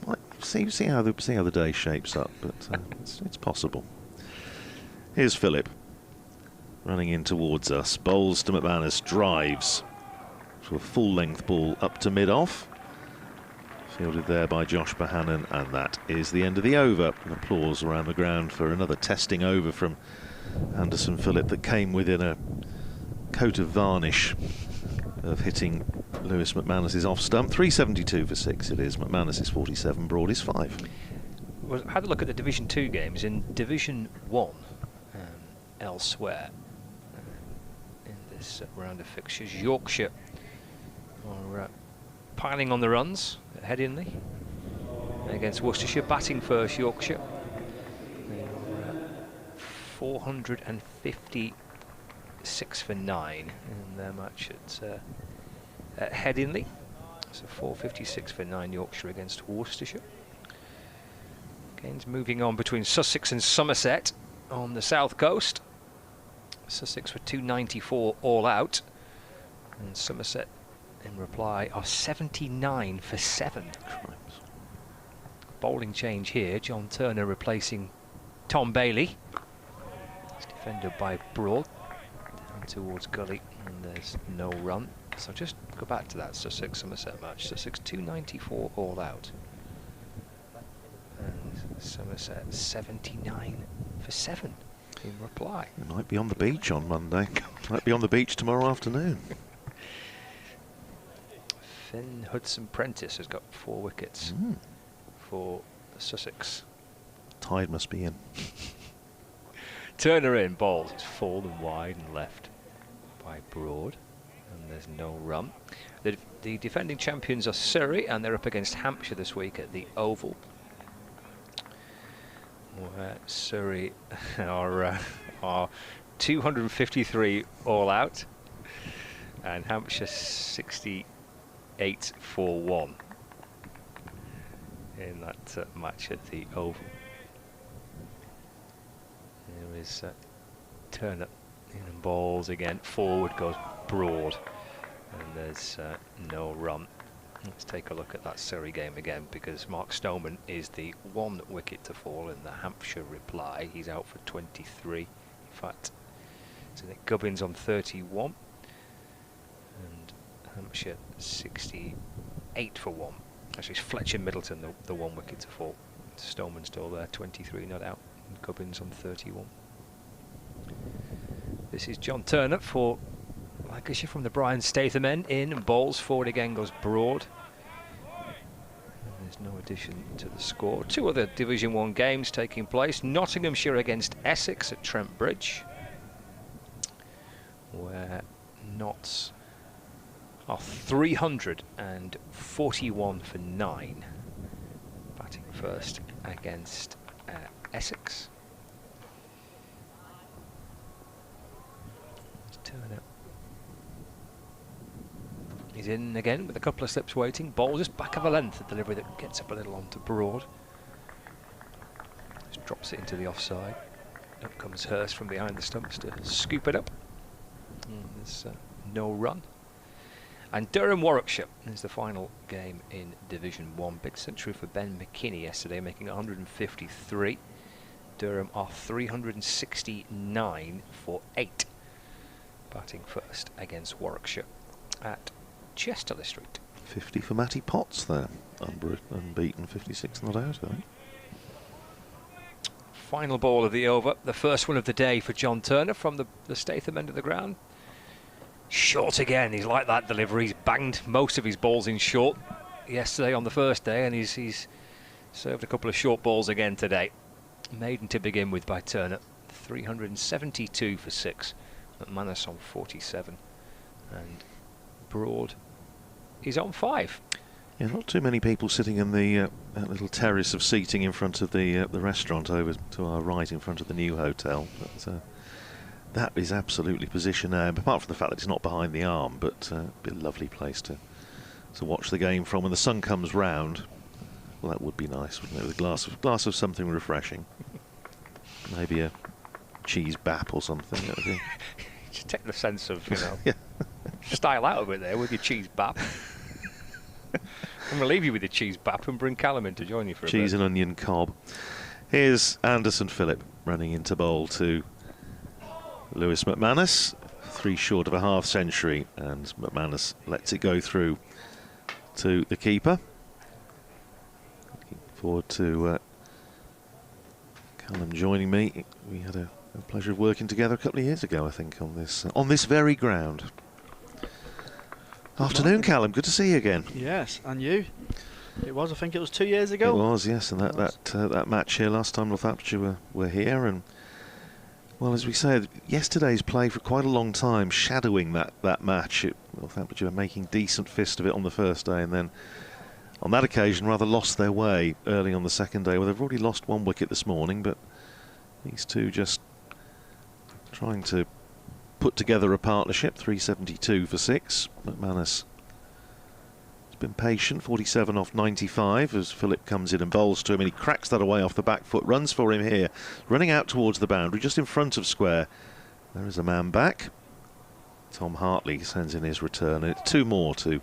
might see how the day shapes up, but it's possible. Here's Phillip running in towards us. Bowls to McManus, drives to a full-length ball up to mid-off. Fielded there by Josh Bohannon, and that is the end of the over. And applause around the ground for another testing over from Anderson Phillip that came within a coat of varnish of hitting Lewis McManus's off stump. 372 for 6 it is. McManus is 47, Broad is 5. Well, I had a look at the Division 2 games. In Division 1 elsewhere in this round of fixtures, Yorkshire are piling on the runs at Headingley against Worcestershire. Batting first, Yorkshire. 456 for 9 in their match at Headingley. So 456 for 9 Yorkshire against Worcestershire. Games moving on between Sussex and Somerset on the south coast. Sussex were 294 all out, and Somerset in reply are 79 for 7. Bowling change here. John Turner replacing Tom Bailey. It's defended by Broad. towards gully, and there's no run. So just go back to that Sussex Somerset match. Sussex 294 all out, and Somerset 79 for 7 in reply. It might be on the beach on Monday. Might be on the beach tomorrow afternoon. Finn Hudson-Prentice has got 4 wickets for Sussex. Tide must be in. Turner in, bowls. It's fallen wide and left by Broad, and there's no run. The defending champions are Surrey, and they're up against Hampshire this week at the Oval, where Surrey are 253 all out, and Hampshire 68 for 1 in that match at the Oval. There is Turner in and bowls again. Forward goes Broad, and there's no run. Let's take a look at that Surrey game again, because Mark Stoneman is the 1 wicket to fall in the Hampshire reply. He's out for 23. In fact, it's Nick Gubbins on 31, and Hampshire 68 for 1. Actually, it's Fletcher Middleton, the 1 wicket to fall. Stoneman still there, 23 not out, and Gubbins on 31. This is John Turner for Lancashire from the Brian Statham Men. In and bowls. Forward again goes Broad. And there's no addition to the score. 2 other Division 1 games taking place. Nottinghamshire against Essex at Trent Bridge, where Notts are 341 for 9, batting first against Essex. Turner. He's in again with a couple of slips waiting. Ball just back of a length, a delivery that gets up a little onto Broad. Just drops it into the offside. Up comes Hurst from behind the stumps to scoop it up. And there's no run. And Durham Warwickshire is the final game in Division 1. Big century for Ben McKinney yesterday, making 153. Durham are 369 for 8. Batting first against Warwickshire at Chesterley Street. 50 for Matty Potts there, unbeaten, 56 not out, I think. Final ball of the over, the first one of the day for John Turner from the Statham end of the ground. Short again, he's like that delivery. He's banged most of his balls in short yesterday on the first day, and he's served a couple of short balls again today. Maiden to begin with by Turner, 372 for 6. McManus on 47, and Broad is on 5. Yeah, not too many people sitting in the that little terrace of seating in front of the restaurant over to our right in front of the new hotel. But that is absolutely position A, apart from the fact that it's not behind the arm, but it'd be a lovely place to watch the game from when the sun comes round. Well, that would be nice, wouldn't it, with a glass of something refreshing. Maybe a cheese bap or something. That would be just take the sense of, yeah. Style out of it there with your cheese bap. I'm going to leave you with your cheese bap and bring Callum in to join you for a bit. Cheese and onion cob. Here's Anderson Phillip running into bowl to Lewis McManus. 3 short of a half century, and McManus lets it go through to the keeper. Looking forward to Callum joining me. We had a pleasure of working together a couple of years ago, I think, on this very ground. Afternoon, Callum. Good to see you again. Yes, and you. It was. I think it was 2 years ago. It was, yes. And that match here last time Northamptonshire were here, and well, as we said, yesterday's play for quite a long time, shadowing that match. Northamptonshire were making decent fist of it on the first day, and then on that occasion rather lost their way early on the second day. Well, they've already lost 1 wicket this morning, but these two just trying to put together a partnership. 372 for 6. McManus has been patient, 47 off 95 as Phillip comes in and bowls to him, and he cracks that away off the back foot, runs for him here, running out towards the boundary just in front of square. There is a man back. Tom Hartley sends in his return, and it's 2 more to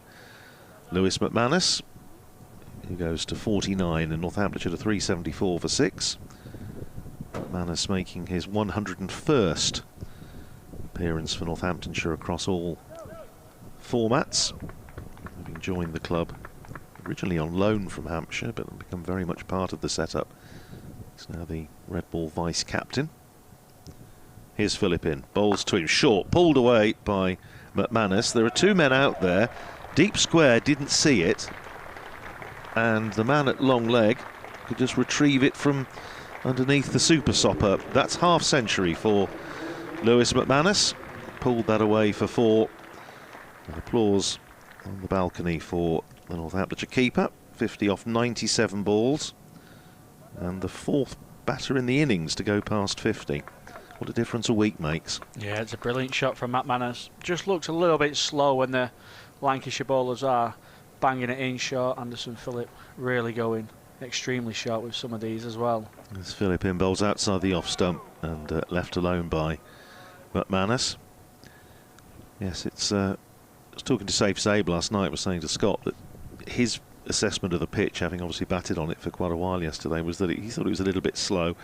Lewis McManus, who goes to 49, and Northamptonshire to 374 for 6. McManus making his 101st appearance for Northamptonshire across all formats, having joined the club originally on loan from Hampshire, but become very much part of the setup. He's now the red ball vice captain. Here's Philip in, bowls to him short, pulled away by McManus. There are two men out there. Deep square didn't see it, and the man at long leg could just retrieve it from underneath the super sopper. That's half century for Lewis McManus. Pulled that away for 4. And applause on the balcony for the Northamptonshire keeper. 50 off 97 balls, and the 4th batter in the innings to go past 50. What a difference a week makes. Yeah, it's a brilliant shot from McManus. Just looks a little bit slow when the Lancashire bowlers are banging it in short. Anderson Phillip really going extremely short with some of these as well. As Philip in bowls outside the off stump and left alone by McManus. Yes, it's. I was talking to Safe Sabe last night. Was saying to Scott that his assessment of the pitch, having obviously batted on it for quite a while yesterday, was that he thought it was a little bit slow,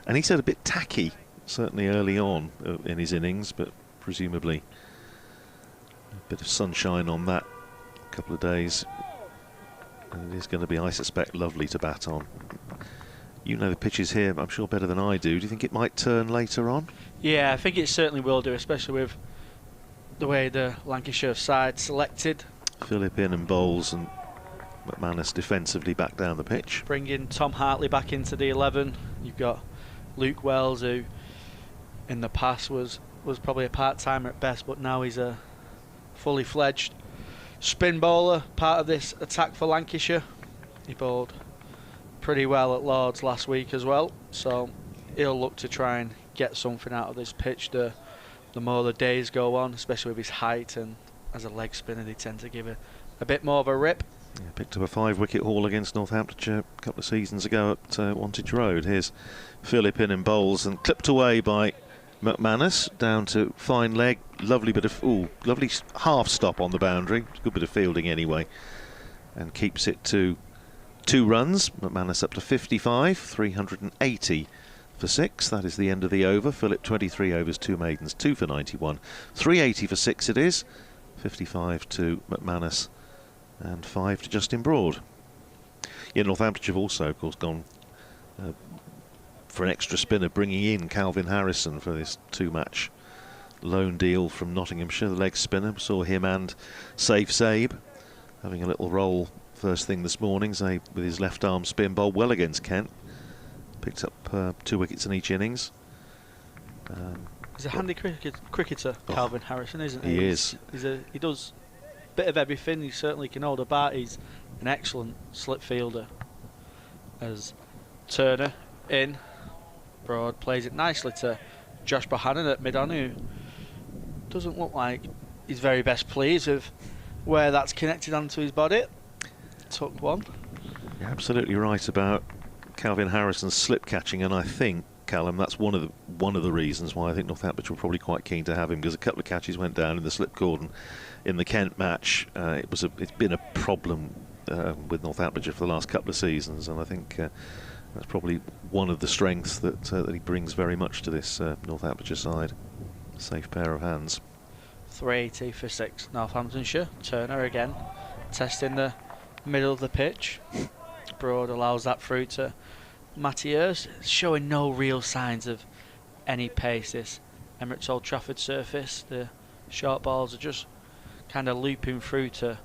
and he said a bit tacky, certainly early on in his innings, but presumably a bit of sunshine on that couple of days, and it is going to be, I suspect, lovely to bat on. You know the pitches here, I'm sure, better than I do. Do you think it might turn later on? Yeah, I think it certainly will do, especially with the way the Lancashire side selected. Philip in and bowls, and McManus defensively back down the pitch. Bringing Tom Hartley back into the 11. You've got Luke Wells, who in the past was probably a part-timer at best, but now he's a fully fledged spin bowler, part of this attack for Lancashire. He bowled pretty well at Lord's last week as well, so he'll look to try and get something out of this pitch the more the days go on, especially with his height, and as a leg spinner they tend to give a bit more of a rip. Yeah, picked up a 5-wicket haul against Northamptonshire a couple of seasons ago at Wantage Road. Here's Philip in and bowls, and clipped away by McManus down to fine leg. Lovely bit of lovely half stop on the boundary. Good bit of fielding anyway, and keeps it to 2 runs. McManus up to 55, 380 for 6. That is the end of the over. Philip 23 overs, 2 maidens, 2 for 91. 380 for 6 it is. 55 to McManus and 5 to Justin Broad. Yeah, Northamptonshire have also, of course, gone for an extra spinner, bringing in Calvin Harrison for this 2-match loan deal from Nottinghamshire. The leg spinner, saw him and Safe Sabe having a little roll first thing this morning. Sabe with his left arm spin bowl well against Kent. Picked up 2 wickets in each innings. He's a handy cricketer, Calvin Harrison, isn't he? He is. He does a bit of everything. He certainly can hold a bat. He's an excellent slip fielder. As Turner in, Broad plays it nicely to Josh Bohannon at mid-on, who doesn't look like he's very best pleased with where that's connected onto his body. Took one. You're absolutely right about Calvin Harrison's slip catching, and I think, Callum, that's one of the reasons why I think Northamptonshire were probably quite keen to have him, because a couple of catches went down in the slip cordon in the Kent match. It's been a problem with Northamptonshire for the last couple of seasons, and I think that's probably one of the strengths that he brings very much to this Northamptonshire side. Safe pair of hands. 380 for 6 Northamptonshire. Turner again testing the middle of the pitch. Broad allows that through to Mathieu, showing no real signs of any pace. This Emirates Old Trafford surface, the short balls are just kind of looping through to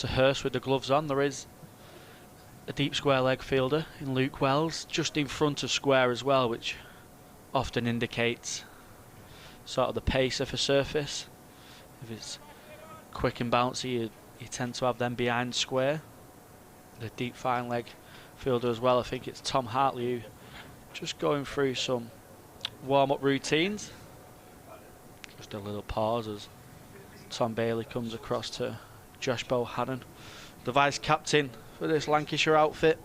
Hurst with the gloves on. There is a deep square leg fielder in Luke Wells just in front of square as well, which often indicates sort of the pace of a surface. If it's quick and bouncy, you tend to have them behind square. The deep fine leg fielder as well, I think it's Tom Hartley, who just going through some warm-up routines. Just a little pause as Tom Bailey comes across to Josh Bohannon, the vice captain for this Lancashire outfit.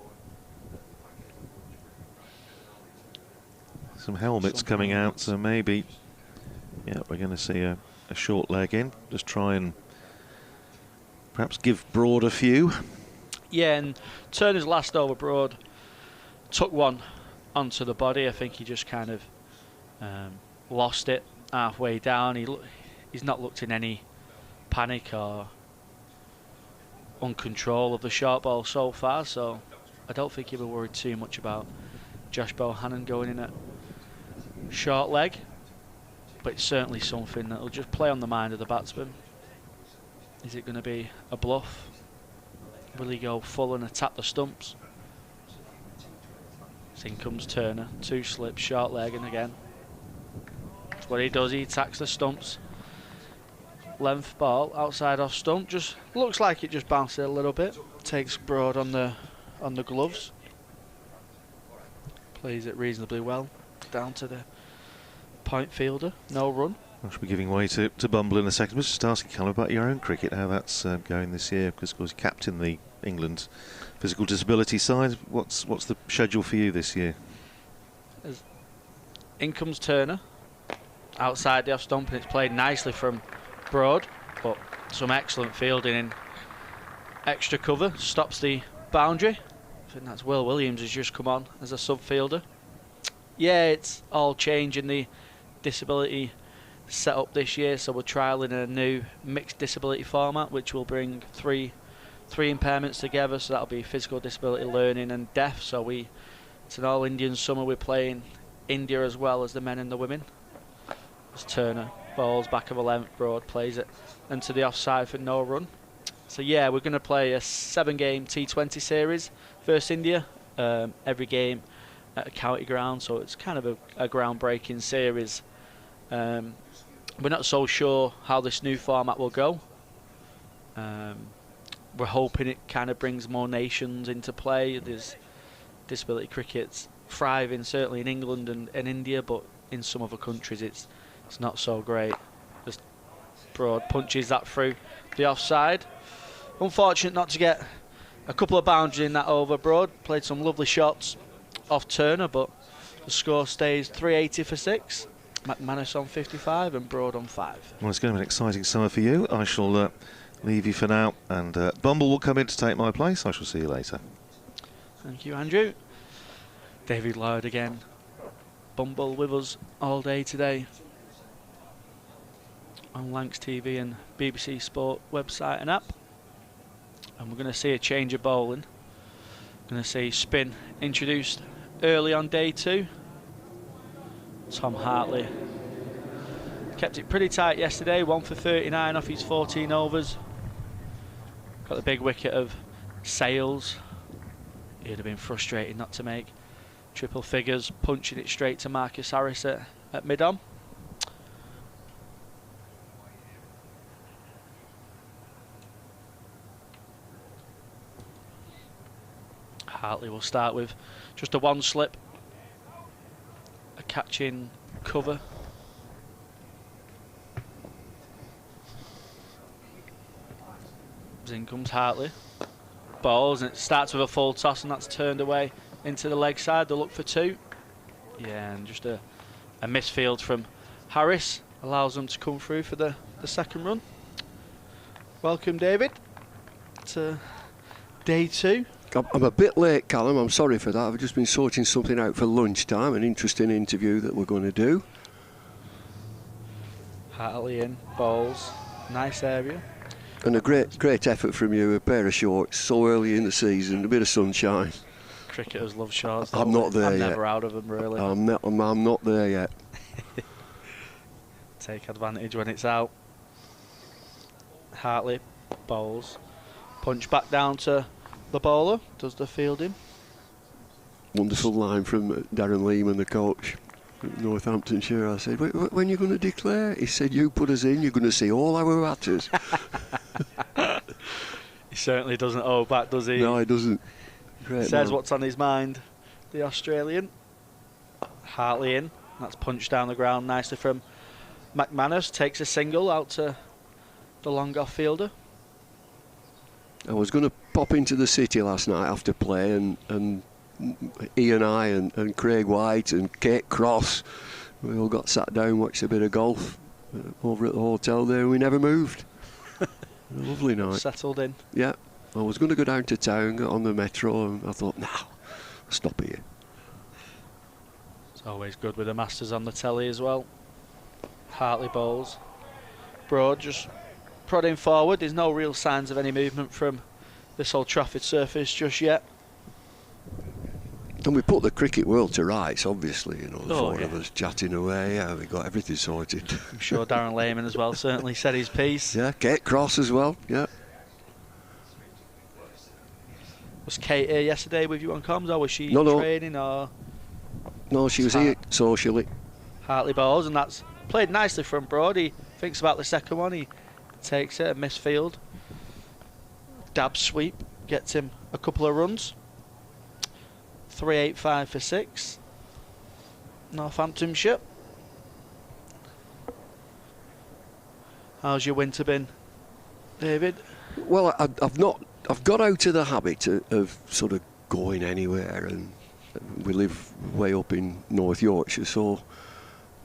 Some helmets coming out, so maybe, yeah, we're going to see a short leg in. Just try and perhaps give Broad a few. Yeah, and Turner's last over, Broad took one onto the body. I think he just kind of lost it halfway down. He's not looked in any panic or uncontrol of the short ball so far, so I don't think he'll be worried too much about Josh Bohannon going in at short leg, but it's certainly something that'll just play on the mind of the batsman. Is it going to be a bluff? Will he go full and attack the stumps? So in comes Turner, 2 slips, short leg, and again. That's what he does, he attacks the stumps. Length ball, outside off stump, just looks like it just bounced it a little bit. Takes Broad on the gloves. Plays it reasonably well, down to the point fielder, no run. I should be giving way to Bumble in a second. I was just asking Callum about your own cricket, how that's going this year, because of course you captain the England physical disability side. What's the schedule for you this year? In comes Turner, outside the off stump, and it's played nicely from Broad, but some excellent fielding in extra cover, stops the boundary. I think that's Will Williams has just come on as a sub fielder. Yeah, it's all changing the disability set up this year, so we're trialling a new mixed disability format which will bring three impairments together, so that'll be physical disability, learning and deaf. So it's an all Indian summer. We're playing India as well as the men and the women. As Turner bowls back of a length, Broad plays it into the offside for no run. So yeah, we're going to play a 7-game T20 series versus India, every game at a county ground, so it's kind of a groundbreaking series. We're not so sure how this new format will go. We're hoping it kind of brings more nations into play. There's disability cricket's thriving, certainly in England and India, but in some other countries it's not so great. Just Broad punches that through the offside. Unfortunate not to get a couple of boundaries in that over. Broad played some lovely shots off Turner, but the score stays 380 for 6. McManus on 55 and Broad on 5. Well, it's going to be an exciting summer for you. I shall leave you for now, and Bumble will come in to take my place. I shall see you later. Thank you, Andrew. David Lloyd again. Bumble with us all day today on Lancs TV and BBC Sport website and app. And we're going to see a change of bowling. Going to see spin introduced early on day 2. Tom Hartley kept it pretty tight yesterday, 1 for 39 off his 14 overs. Got the big wicket of Sales. He'd have been frustrated not to make triple figures, punching it straight to Marcus Harris at mid-on. Hartley will start with just a 1 slip, a catch in cover. In comes Hartley, balls, and it starts with a full toss, and that's turned away into the leg side. They'll look for 2. Yeah, and just a misfield from Harris allows them to come through for the second run. Welcome, David, to day 2. I'm a bit late, Callum, I'm sorry for that. I've just been sorting something out for lunchtime, an interesting interview that we're going to do. Hartley in, balls, nice area. And a great effort from you, a pair of shorts, so early in the season, a bit of sunshine. Cricketers love shorts. I'm not there yet. I'm never out of them, really. I'm not there yet. Take advantage when it's out. Hartley bowls, punch back down to the bowler, does the fielding. Wonderful line from Darren Lehman, the coach at Northamptonshire. I said, when are you going to declare? He said, you put us in, you're going to see all our batters. He certainly doesn't owe back, does he? No, he doesn't. Great Says man. what's on his mind, the Australian. Hartley in, that's punched down the ground nicely from McManus, takes a single out to the long off fielder. I was going to pop into the city last night after play, and Ian I and Craig White and Kate Cross, we all got sat down, watched a bit of golf over at the hotel there, and we never moved. A lovely night. Settled in. Yeah. I was going to go down to town, get on the metro, and I thought, no, I'll stop here. It's always good with the Masters on the telly as well. Hartley bowls. Broad just prodding forward. There's no real signs of any movement from this Old Trafford surface just yet. And we put the cricket world to rights, obviously, you know, the Oh, four yeah. of us chatting away. Yeah, we got everything sorted. I'm sure Darren Lehman as well certainly said his piece. Yeah, Kate Cross as well. Yeah. Was Kate here yesterday with you on comms, or was she No. training, or No, she was here socially. Hartley balls? And that's played nicely from Broad. He thinks about the second one. He takes it, a missed field. Dab sweep gets him a couple of runs. 385 for 6. Northamptonshire. How's your winter been, David? Well, I've got out of the habit of sort of going anywhere, and we live way up in North Yorkshire, so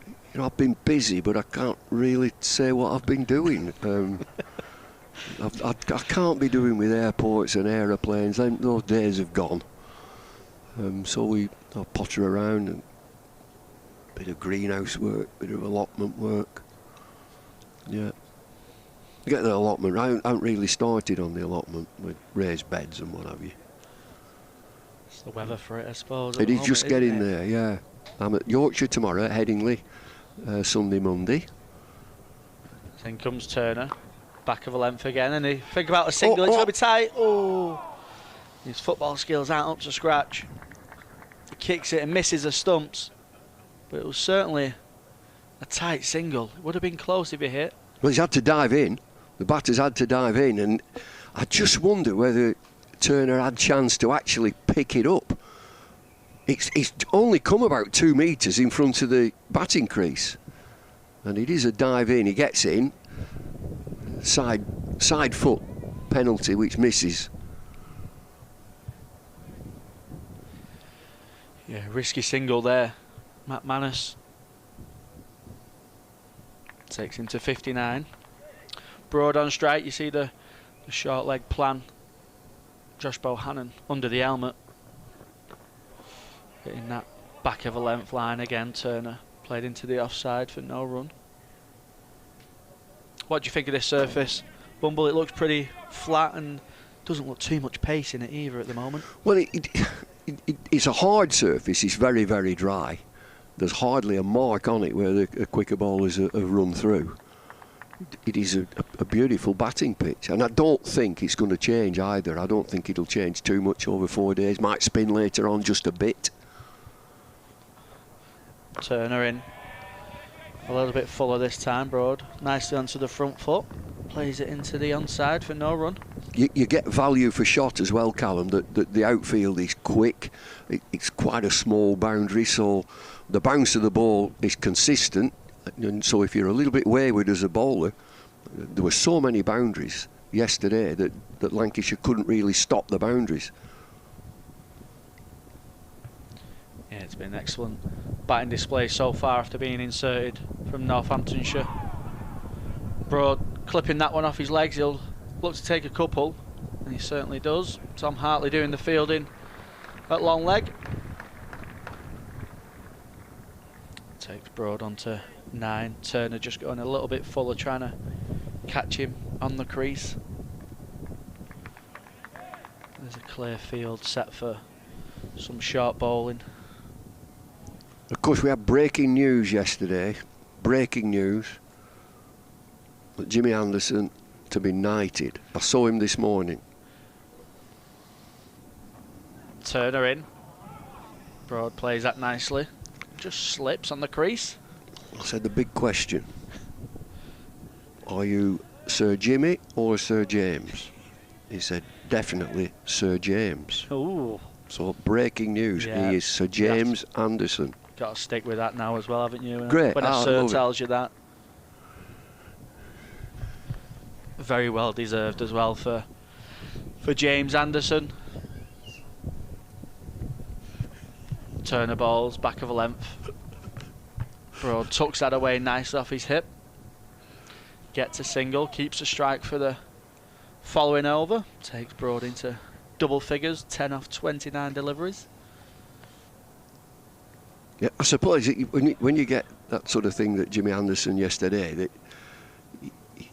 you know I've been busy, but I can't really say what I've been doing. I can't be doing with airports and aeroplanes. Those days have gone. So we potter around, and a bit of greenhouse work, bit of allotment work. Yeah. Get the allotment. I haven't really started on the allotment with raised beds and what have you. It's the weather for it, I suppose. It is just getting there, yeah. I'm at Yorkshire tomorrow, at Headingley, Sunday, Monday. Then comes Turner, back of a length again, and he think about a single. It's going to be tight. Oh, his football skills aren't up to scratch. He kicks it and misses the stumps, but it was certainly a tight single. It would have been close if he hit. Well, he's had to dive in. The batter's had to dive in, and I just wonder whether Turner had chance to actually pick it up. It's only come about 2 metres in front of the batting crease, and it is a dive in. He gets in, side foot penalty, which misses. Yeah, risky single there. McManus takes him to 59. Broad on strike. You see the short leg plan. Josh Bohannon under the helmet. Hitting that back of a length line again. Turner played into the offside for no run. What do you think of this surface, Bumble? It looks pretty flat and doesn't look too much pace in it either at the moment. Well, it's a hard surface. It's very, very dry. There's hardly a mark on it where the quicker bowlers have run through. It is a beautiful batting pitch, and I don't think it's going to change either. I don't think it'll change too much over 4 days. Might spin later on just a bit. Turner in a little bit fuller this time. Broad nicely onto the front foot, plays it into the onside for no run. You get value for shot as well, Callum. That the outfield is quick. It's quite a small boundary, so the bounce of the ball is consistent. And so if you're a little bit wayward as a bowler, there were so many boundaries yesterday that Lancashire couldn't really stop the boundaries. Yeah, it's been an excellent batting display so far after being inserted from Northamptonshire. Broad clipping that one off his legs. He'll look to take a couple, and he certainly does. Tom Hartley doing the fielding at long leg. Takes Broad onto 9. Turner just going a little bit fuller, trying to catch him on the crease. There's a clear field set for some short bowling. Of course, we had breaking news yesterday. Breaking news that Jimmy Anderson to be knighted. I saw him this morning. Turner in. Broad plays that nicely. Just slips on the crease. I said the big question. Are you Sir Jimmy or Sir James? He said definitely Sir James. Ooh. So breaking news, Yeah. he is Sir James Anderson. Got to stick with that now as well, haven't you? Great. When I a sir love it. tells you that. Very well deserved as well for James Anderson. Turner balls, back of a length. Broad tucks that away nice off his hip. Gets a single, keeps a strike for the following over. Takes Broad into double figures, 10 off 29 deliveries. Yeah, I suppose when you get that sort of thing that Jimmy Anderson yesterday, that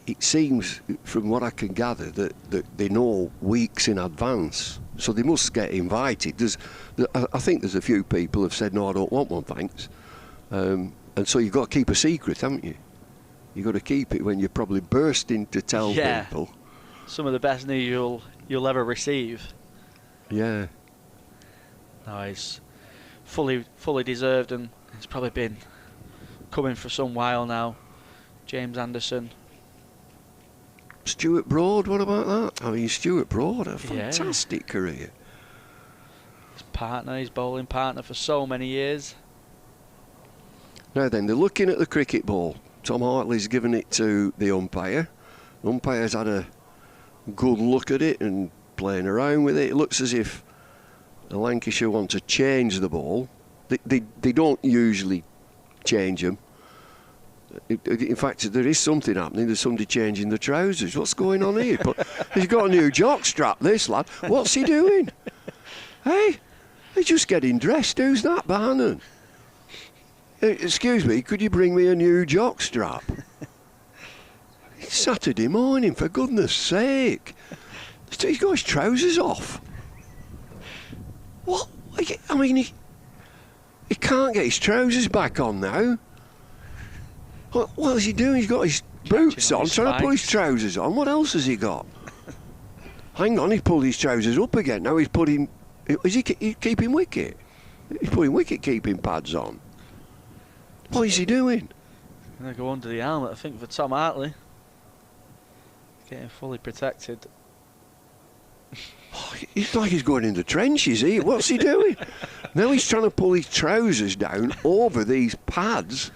it seems, from what I can gather, that they know weeks in advance, so they must get invited. I think there's a few people have said, no, I don't want one, thanks. And so you've got to keep a secret, haven't you? You've got to keep it when you're probably bursting to tell people. Some of the best news you'll ever receive. Yeah. No, it's fully deserved, and it's probably been coming for some while now. James Anderson. Stuart Broad, what about that? I mean, Stuart Broad, a fantastic career. His bowling partner for so many years. Now then, they're looking at the cricket ball. Tom Hartley's given it to the umpire. The umpire's had a good look at it and playing around with it. It looks as if the Lancashire want to change the ball. They don't usually change them. In fact, there is something happening. There's somebody changing the trousers. What's going on here? But he's got a new jock strap, this lad. What's he doing? Hey, he's just getting dressed. Who's that, Barnan? Excuse me, could you bring me a new jock strap? It's Saturday morning, for goodness sake. He's got his trousers off. What? I mean, he can't get his trousers back on now. What is he doing? He's got his boots on, trying to put his trousers on. What else has he got? Hang on, he's pulled his trousers up again. Now he's putting... Is he keeping wicket? He's putting wicket-keeping pads on. What is he doing? He's going to go under the helmet, I think, for Tom Hartley. Getting fully protected. Oh, it's like he's going in the trenches here. What's he doing? Now he's trying to pull his trousers down over these pads,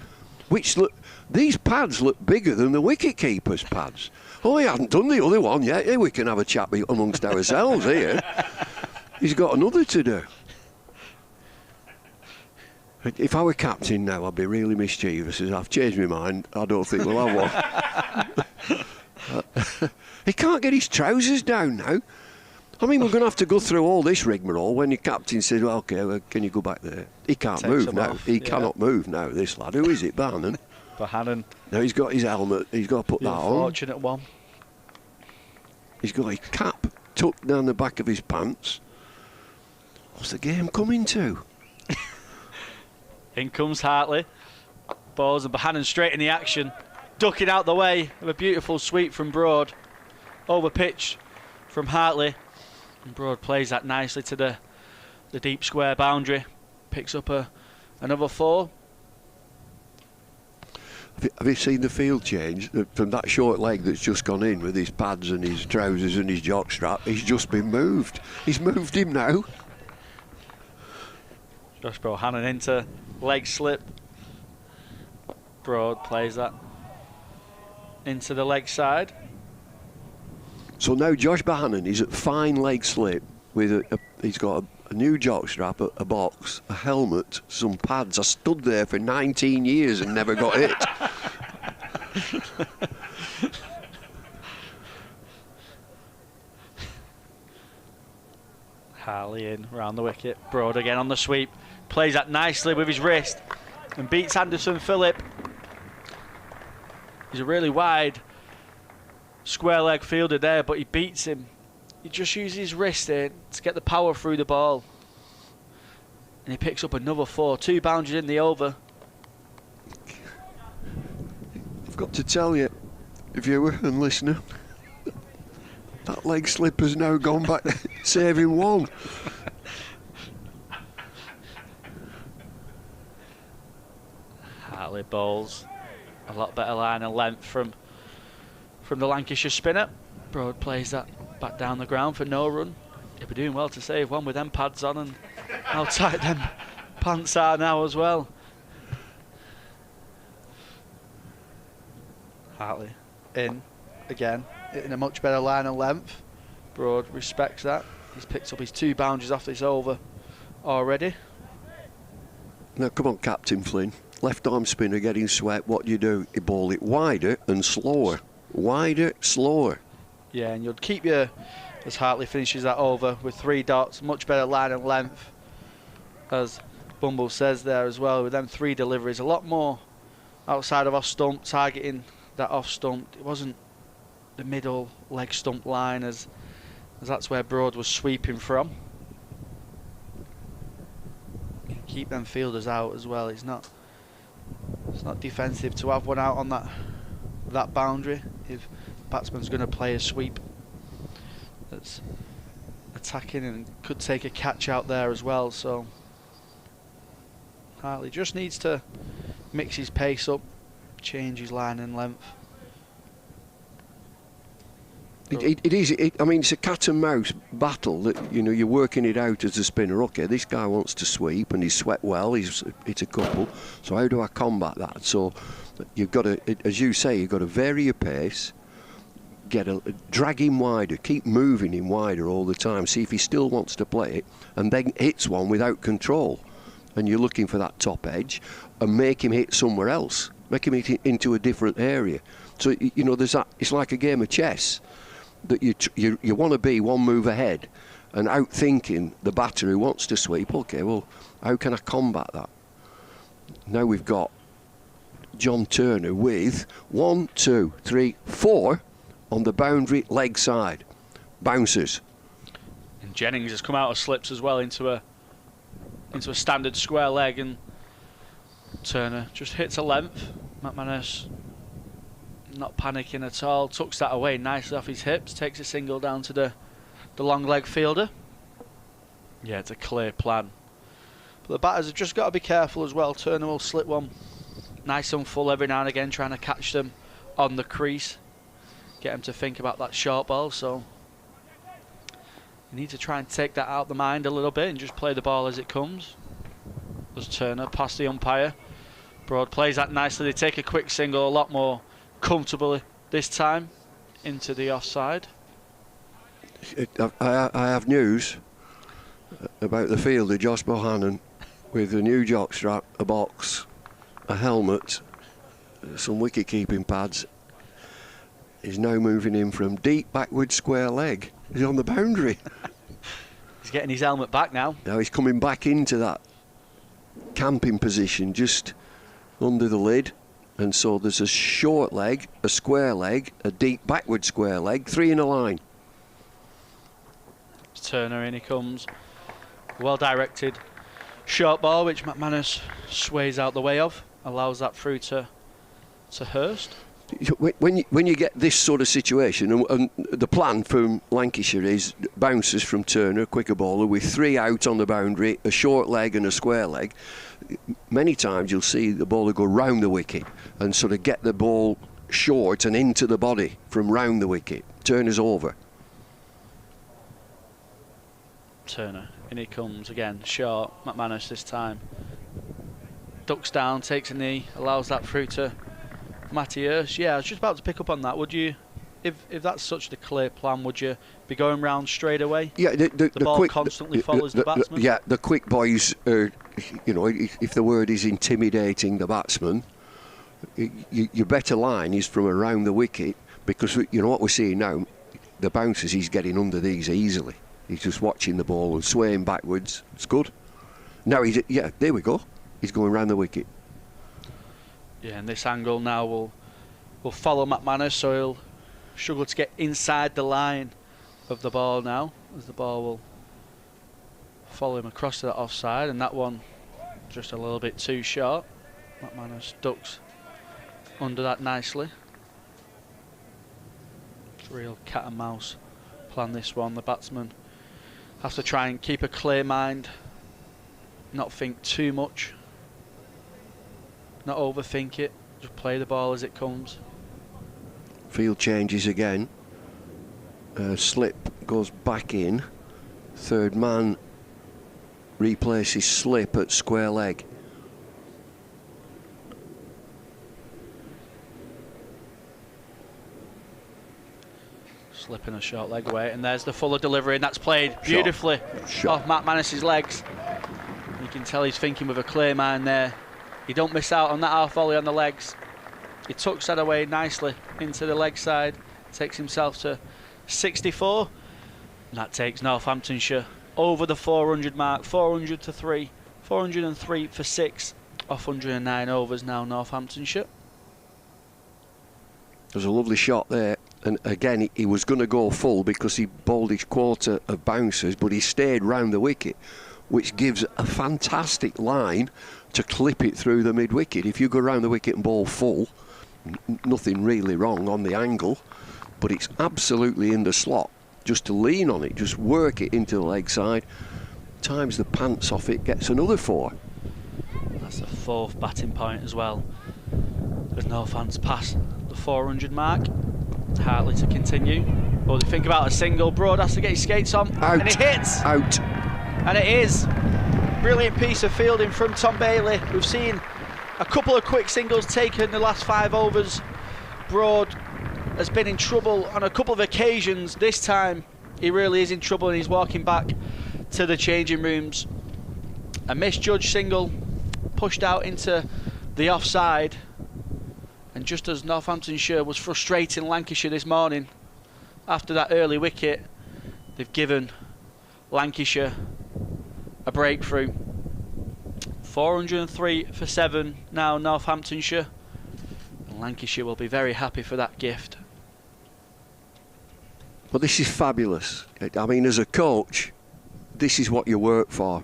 which look... These pads look bigger than the wicket-keeper's pads. Oh, he hasn't done the other one yet. Here we can have a chat amongst ourselves here. He's got another to do. If I were captain now, I'd be really mischievous. I've changed my mind. I don't think we'll have one. He can't get his trousers down now. I mean, we're going to have to go through all this rigmarole when your captain says, well, OK, well, can you go back there? He can't move now. He cannot move now, this lad. Who is it, Barnan? Bohannon. Now he's got his helmet. He's got to put that on. Unfortunate one. He's got his cap tucked down the back of his pants. What's the game coming to? In comes Hartley. Balls and Bohannon straight in the action. Ducking out the way of a beautiful sweep from Broad. Over pitch from Hartley. And Broad plays that nicely to the deep square boundary. Picks up another 4. Have you seen the field change from that short leg that's just gone in with his pads and his trousers and his jockstrap? He's just been moved. He's moved him now. Josh Bohannon into leg slip. Broad plays that into the leg side. So now Josh Bohannon is at fine leg slip with he's got a new jockstrap, a box, a helmet, some pads. I stood there for 19 years and never got hit. Harley in round the wicket. Broad again on the sweep. Plays that nicely with his wrist and beats Anderson Phillip. He's a really wide square leg fielder there, but he beats him. He just uses his wrist there to get the power through the ball. And he picks up another 4. 2 boundaries in the over. I've got to tell you, viewer and listener, that leg slip has now gone back, saving 1. Hartley bowls a lot better line and length from the Lancashire spinner. Broad plays that back down the ground for no run. He'll be doing well to save 1 with them pads on, and how tight them pants are now as well. Hartley in again, in a much better line and length. Broad respects that. He's picked up his 2 boundaries off this over already. Now come on, Captain Flynn. Left arm spinner getting swept. What do? You ball it wider and slower. Wider, slower. Yeah, and you'll keep your, as Hartley finishes that over with 3 dots, much better line and length, as Bumble says there as well, with them 3 deliveries, a lot more outside of off stump, targeting that off stump. It wasn't the middle leg stump line as that's where Broad was sweeping from. Keep them fielders out as well. It's not defensive to have one out on that boundary if batsman's going to play a sweep that's attacking and could take a catch out there as well. So Hartley just needs to mix his pace up, change his line and length. It is. I mean, it's a cat and mouse battle that you're working it out as a spinner. Okay, this guy wants to sweep and he's swept well. He's hit a couple. So how do I combat that? So you've got to, as you say, you've got to vary your pace, drag him wider, keep moving him wider all the time. See if he still wants to play it, and then hits one without control. And you're looking for that top edge, and make him hit somewhere else. Make him hit into a different area. So there's that. It's like a game of chess. That you want to be one move ahead and outthinking the batter who wants to sweep. Okay, well, how can I combat that? Now we've got John Turner with 1, 2, 3, 4 on the boundary leg side. Bouncers. And Jennings has come out of slips as well into a standard square leg, and Turner just hits a length. McManus not panicking at all, tucks that away nicely off his hips, takes a single down to the long leg fielder. Yeah, it's a clear plan. But the batters have just got to be careful as well. Turner will slip one nice and full every now and again, trying to catch them on the crease, get them to think about that short ball. So you need to try and take that out of the mind a little bit and just play the ball as it comes. Does Turner past the umpire. Broad plays that nicely. They take a quick single, a lot more comfortably this time into the offside. I have news about the fielder, Josh Bohannon, with a new jockstrap, a box, a helmet, some wicket keeping pads. He's now moving in from deep backward square leg. He's on the boundary. He's getting his helmet back now. Now he's coming back into that camping position just under the lid. And so there's a short leg, a square leg, a deep backward square leg, 3 in a line. Turner in he comes. Well directed short ball, which McManus sways out the way of, allows that through to Hurst. When you get this sort of situation, and the plan from Lancashire is bounces from Turner, quicker bowler, with 3 out on the boundary, a short leg and a square leg. Many times you'll see the bowler go round the wicket and sort of get the ball short and into the body from round the wicket. Turner's over. Turner, in he comes again, short. McManus this time ducks down, takes a knee, allows that through to Matty Hurst. Yeah, I was just about to pick up on that. Would you, if that's such the clear plan, would you be going round straight away? Yeah, the ball quick, constantly follows the batsman. Yeah, the quick boys are, if the word is intimidating the batsman, your better line is from around the wicket, because what we're seeing now, the bouncers, he's getting under these easily. He's just watching the ball and swaying backwards. It's good. Now there we go. He's going round the wicket. Yeah, and this angle now will follow McManus, so he'll struggle to get inside the line of the ball now, as the ball will follow him across to that offside, and that one just a little bit too short. McManus ducks under that nicely. It's a real cat and mouse plan, this one. The batsman has to try and keep a clear mind, not think too much, not overthink it, just play the ball as it comes. Field changes again. Slip goes back in. Third man replaces Slip at square leg. Slipping a short leg away, and there's the fuller delivery, and that's played beautifully off McManus's legs. You can tell he's thinking with a clear mind there. You don't miss out on that half volley on the legs. He tucks that away nicely into the leg side, takes himself to 64, and that takes Northamptonshire over the 400 mark. 400 to 3, 403 for 6 off 109 overs now, Northamptonshire. There's a lovely shot there, and again he was going to go full because he bowled his quarter of bouncers, but he stayed round the wicket, which gives a fantastic line to clip it through the mid-wicket. If you go round the wicket and bowl full, nothing really wrong on the angle, but it's absolutely in the slot. Just to lean on it, just work it into the leg side, times the pants off it, gets another 4. That's the 4th batting point as well, as Northants pass the 400 mark. Hartley to continue. Oh, they think about a single. Broad has to get his skates on. Out. And it hits. Out. And it is. Brilliant piece of fielding from Tom Bailey. We've seen a couple of quick singles taken in the last 5 overs. Broad has been in trouble on a couple of occasions. This time he really is in trouble, and he's walking back to the changing rooms. A misjudged single pushed out into the offside, and just as Northamptonshire was frustrating Lancashire this morning after that early wicket, they've given Lancashire a breakthrough. 403 for 7 now, Northamptonshire, and Lancashire will be very happy for that gift. But this is fabulous. I mean, as a coach, this is what you work for.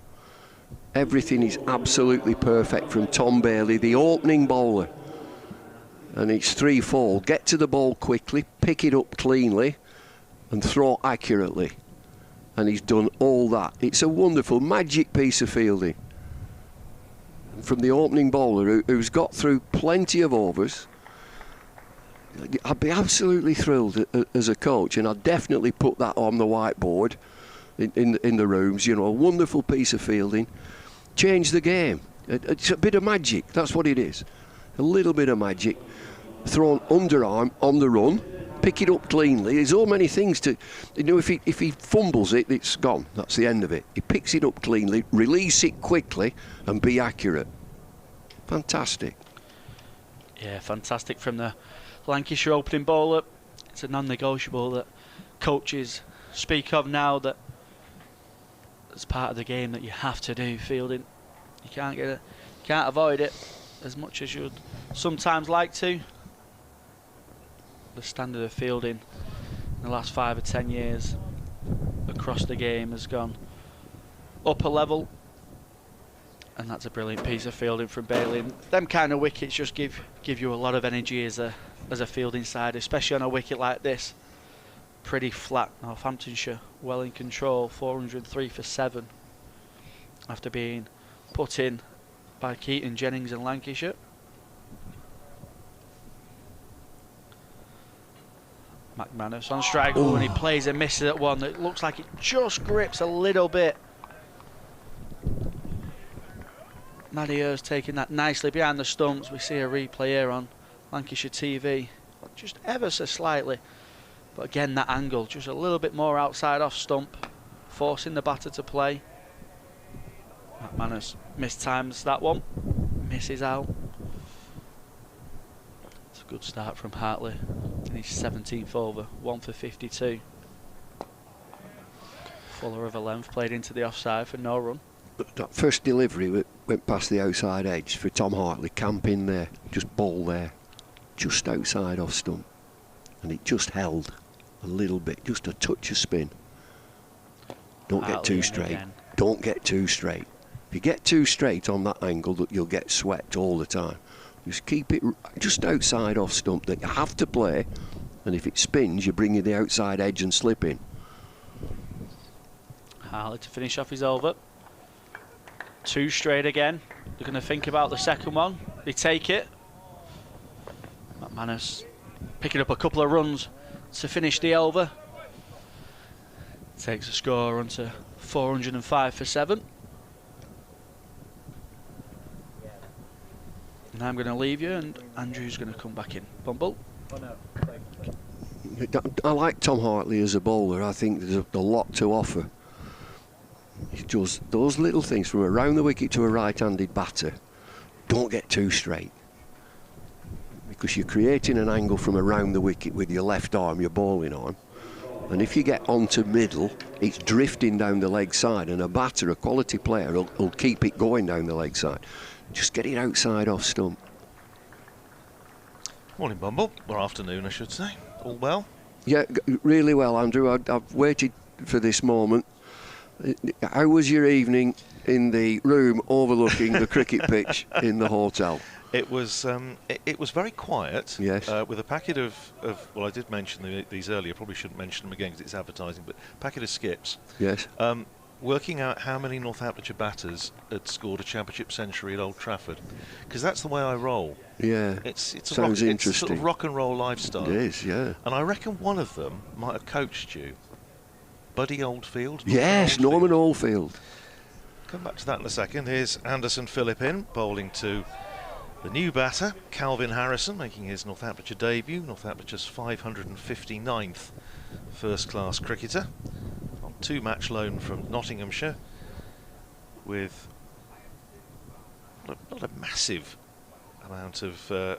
Everything is absolutely perfect from Tom Bailey, the opening bowler. And it's 3-4. Get to the ball quickly, pick it up cleanly, and throw accurately. And he's done all that. It's a wonderful, magic piece of fielding from the opening bowler, who's got through plenty of overs. I'd be absolutely thrilled as a coach, and I'd definitely put that on the whiteboard in the rooms. You know, a wonderful piece of fielding. Change the game. It's a bit of magic. That's what it is. A little bit of magic. Thrown underarm on the run. Pick it up cleanly. There's so many things to, you know, if he fumbles it, it's gone. That's the end of it. He picks it up cleanly, release it quickly, and be accurate. Fantastic. Yeah, fantastic from the Lancashire opening bowler. It's a non-negotiable that coaches speak of now, that it's part of the game that you have to do, fielding. You can't avoid it as much as you'd sometimes like to. The standard of fielding in the last 5 or 10 years across the game has gone up a level, and that's a brilliant piece of fielding from Bailey. And them kind of wickets just give you a lot of energy as a fielding side, especially on a wicket like this. Pretty flat. Northamptonshire well in control. 403 for 7 after being put in by Keaton, Jennings and Lancashire. McManus on strike. Ooh, and he plays and misses at one. It looks like it just grips a little bit. Madier's taking that nicely behind the stumps. We see a replay here on Lancashire TV, just ever so slightly, but again that angle just a little bit more outside off stump, forcing the batter to play. McManus mistimes that one, misses out. It's a good start from Hartley in his 17th over, 1 for 52. Fuller of a length, played into the offside for no run. That first delivery went past the outside edge for Tom Hartley, camp in there, just ball there, just outside off stump, and it just held a little bit, just a touch of spin. Don't get too straight. Don't get too straight. If you get too straight on that angle, you'll get swept all the time. Just keep it just outside off stump that you have to play, and if it spins, you bring in the outside edge and slip in. Hartley to finish off his over. 2 straight again. They're going to think about the second one. They take it. McManus picking up a couple of runs to finish the over. Takes a score onto 405 for 7. And I'm going to leave you, and Andrew's going to come back in. Bumble. I like Tom Hartley as a bowler. I think there's a lot to offer. He does those little things from around the wicket to a right-handed batter. Don't get too straight, because you're creating an angle from around the wicket with your left arm, your bowling arm, and if you get onto middle, it's drifting down the leg side, and a batter, a quality player, will keep it going down the leg side. Just get it outside off stump. Morning, Bumble. Or afternoon, I should say. All well? Yeah, really well, Andrew. I've waited for this moment. How was your evening in the room overlooking the cricket pitch in the hotel? It was very quiet. Yes. With a packet of well, I did mention these earlier. Probably shouldn't mention them again because it's advertising. But packet of skips. Yes. Working out how many Northamptonshire batters had scored a championship century at Old Trafford, because that's the way I roll. Yeah. It's sounds interesting. It's sort of rock and roll lifestyle. It is, yeah. And I reckon one of them might have coached you. Buddy Oldfield. Yes, Norman Oldfield. Come back to that in a second. Here's Anderson Phillip in, bowling to the new batter, Calvin Harrison, making his Northamptonshire debut. Northamptonshire's 559th first-class cricketer. On 2-match loan from Nottinghamshire, with not a massive amount of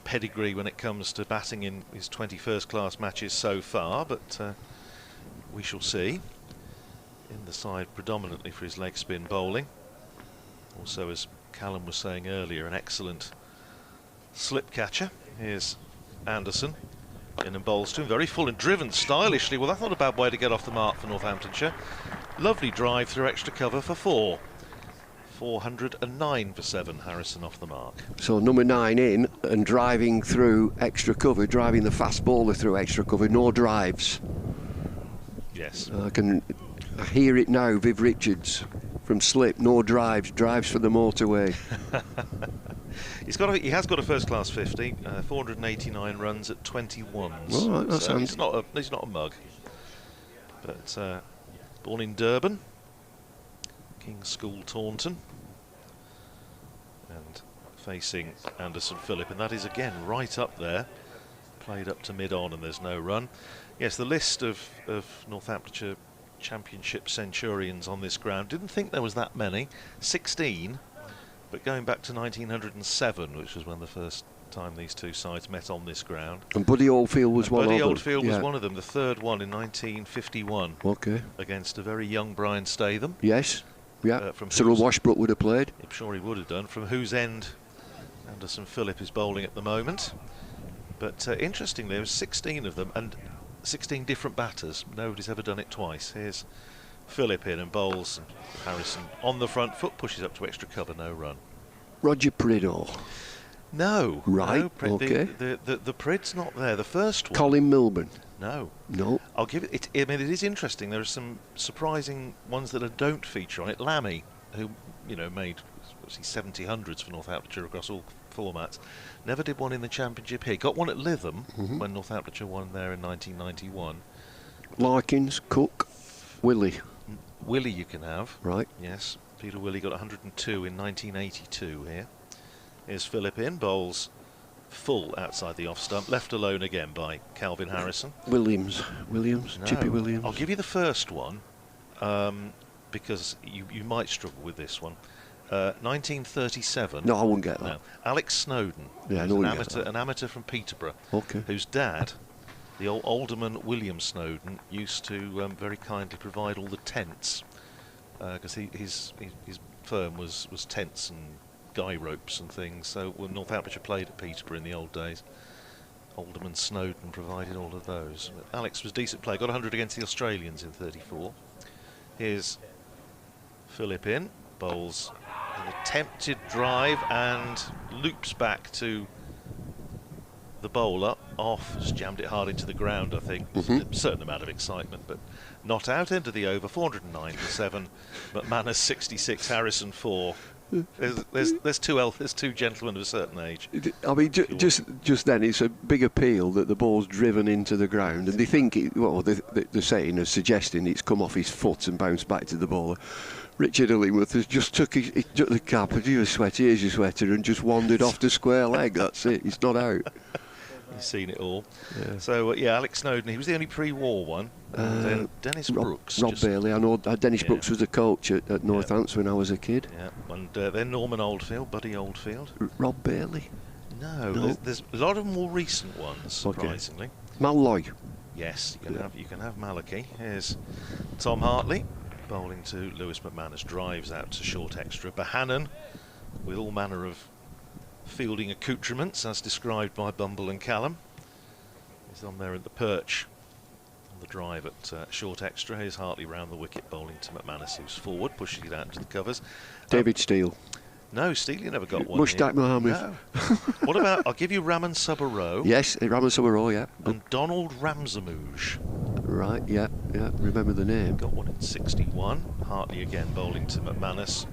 pedigree when it comes to batting in his 20 first-class matches so far, but we shall see. In the side predominantly for his leg spin bowling. Also, as Callum was saying earlier, an excellent slip catcher. Here's Anderson in and bowls to him, very full and driven stylishly. Well, that's not a bad way to get off the mark for Northamptonshire. Lovely drive through extra cover for 4. 409 for 7, Harrison off the mark. So number 9 in and driving through extra cover, driving the fast bowler through extra cover, no drives. Yes. I hear it now, Viv Richards from slip, no drives, drives for the motorway. He has got a first-class 50, 489 runs at 21s. Oh, right, that's so he's not a mug. But born in Durban, King's School, Taunton, and facing Anderson Phillip, and that is again right up there. Played up to mid-on, and there's no run. Yes, the list of Northamptonshire Championship centurions on this ground. Didn't think there was that many. 16, but going back to 1907, which was when the first time these two sides met on this ground. And Buddy Oldfield was one of them. Buddy Oldfield was one of them, the third one in 1951. Okay. Against a very young Brian Statham. Yes. Yeah. Cyril Washbrook would have played. I'm sure he would have done. From whose end Anderson Phillip is bowling at the moment. But interestingly, there were 16 of them, and 16 different batters. Nobody's ever done it twice. Here's Phillip in and bowls. And Harrison on the front foot, pushes up to extra cover, no run. Roger Prideaux. No. Right, no, okay. The Prid's not there. The first one. Colin Milburn. No. No. I'll give it. I mean, it is interesting. There are some surprising ones that don't feature on it. Lammy, who made 70 hundreds for Northamptonshire across all formats, never did one in the Championship here. Got one at Lytham when Northamptonshire won there in 1991. Larkins, Cook, Willie. Willie you can have. Right. Yes. Peter Willie got 102 in 1982 here. Here's Phillip in, bowls full outside the off stump, left alone again by Calvin Harrison. Williams, No, Chippy Williams. I'll give you the first one because you might struggle with this one. 1937. No, I wouldn't get that. No. Alex Snowden, yeah, no, an amateur from Peterborough, whose dad, the old Alderman William Snowden, used to very kindly provide all the tents because his firm was tents and guy ropes and things. So when Northamptonshire played at Peterborough in the old days, Alderman Snowden provided all of those. But Alex was decent player, got 100 against the Australians in 34. Here's Phillip in, bowls an attempted drive and loops back to the bowler off, just jammed it hard into the ground, I think. A certain amount of excitement, but not out. End of the over, 409 for 7. McManus 66, Harrison 4. There's two gentlemen of a certain age. I mean, just then, it's a big appeal that the ball's driven into the ground, and they think they're saying or suggesting it's come off his foot and bounced back to the bowler. Richard Illingworth has just took the cap, and here's your sweater, and just wandered off the square leg. That's it. He's not out. You've seen it all. Yeah. So Alex Snowden, he was the only pre-war one. And then Dennis Brooks. Rob Bailey. I know Dennis Brooks was the coach at Northampton when I was a kid. Yeah, and then Norman Oldfield, Buddy Oldfield. Rob Bailey. No. There's a lot of more recent ones, surprisingly. Okay. Malloy. Yes, you can have Malachy. Here's Tom Hartley bowling to Lewis McManus, drives out to short extra. Bohannon with all manner of fielding accoutrements as described by Bumble and Callum. He's on there at the perch on the drive at short extra. Here's Hartley round the wicket, bowling to McManus, who's forward, pushing it out into the covers. David Steele. No, Steele never got one. Mushtaq Mohammed. No. What about, I'll give you Raman Subbarao. Yes, Raman Subbarao, yeah. And Donald Ramsamouge. Right, yeah, remember the name. Got one in 61. Hartley again bowling to McManus.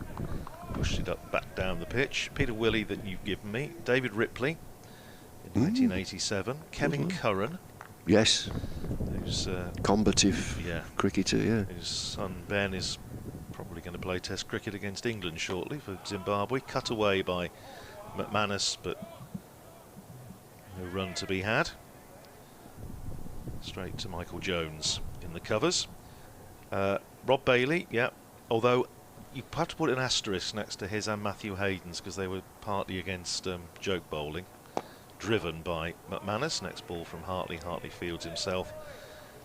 Pushed it up, back down the pitch. Peter Willey that you've given me. David Ripley in 1987. Kevin Curran. Yes. Who's combative cricketer, yeah. His son Ben is probably going to play Test cricket against England shortly for Zimbabwe. Cut away by McManus, but no run to be had. Straight to Michael Jones in the covers. Rob Bailey, yeah, although you have to put an asterisk next to his and Matthew Hayden's because they were partly against joke bowling. Driven by McManus. Next ball from Hartley. Hartley fields himself.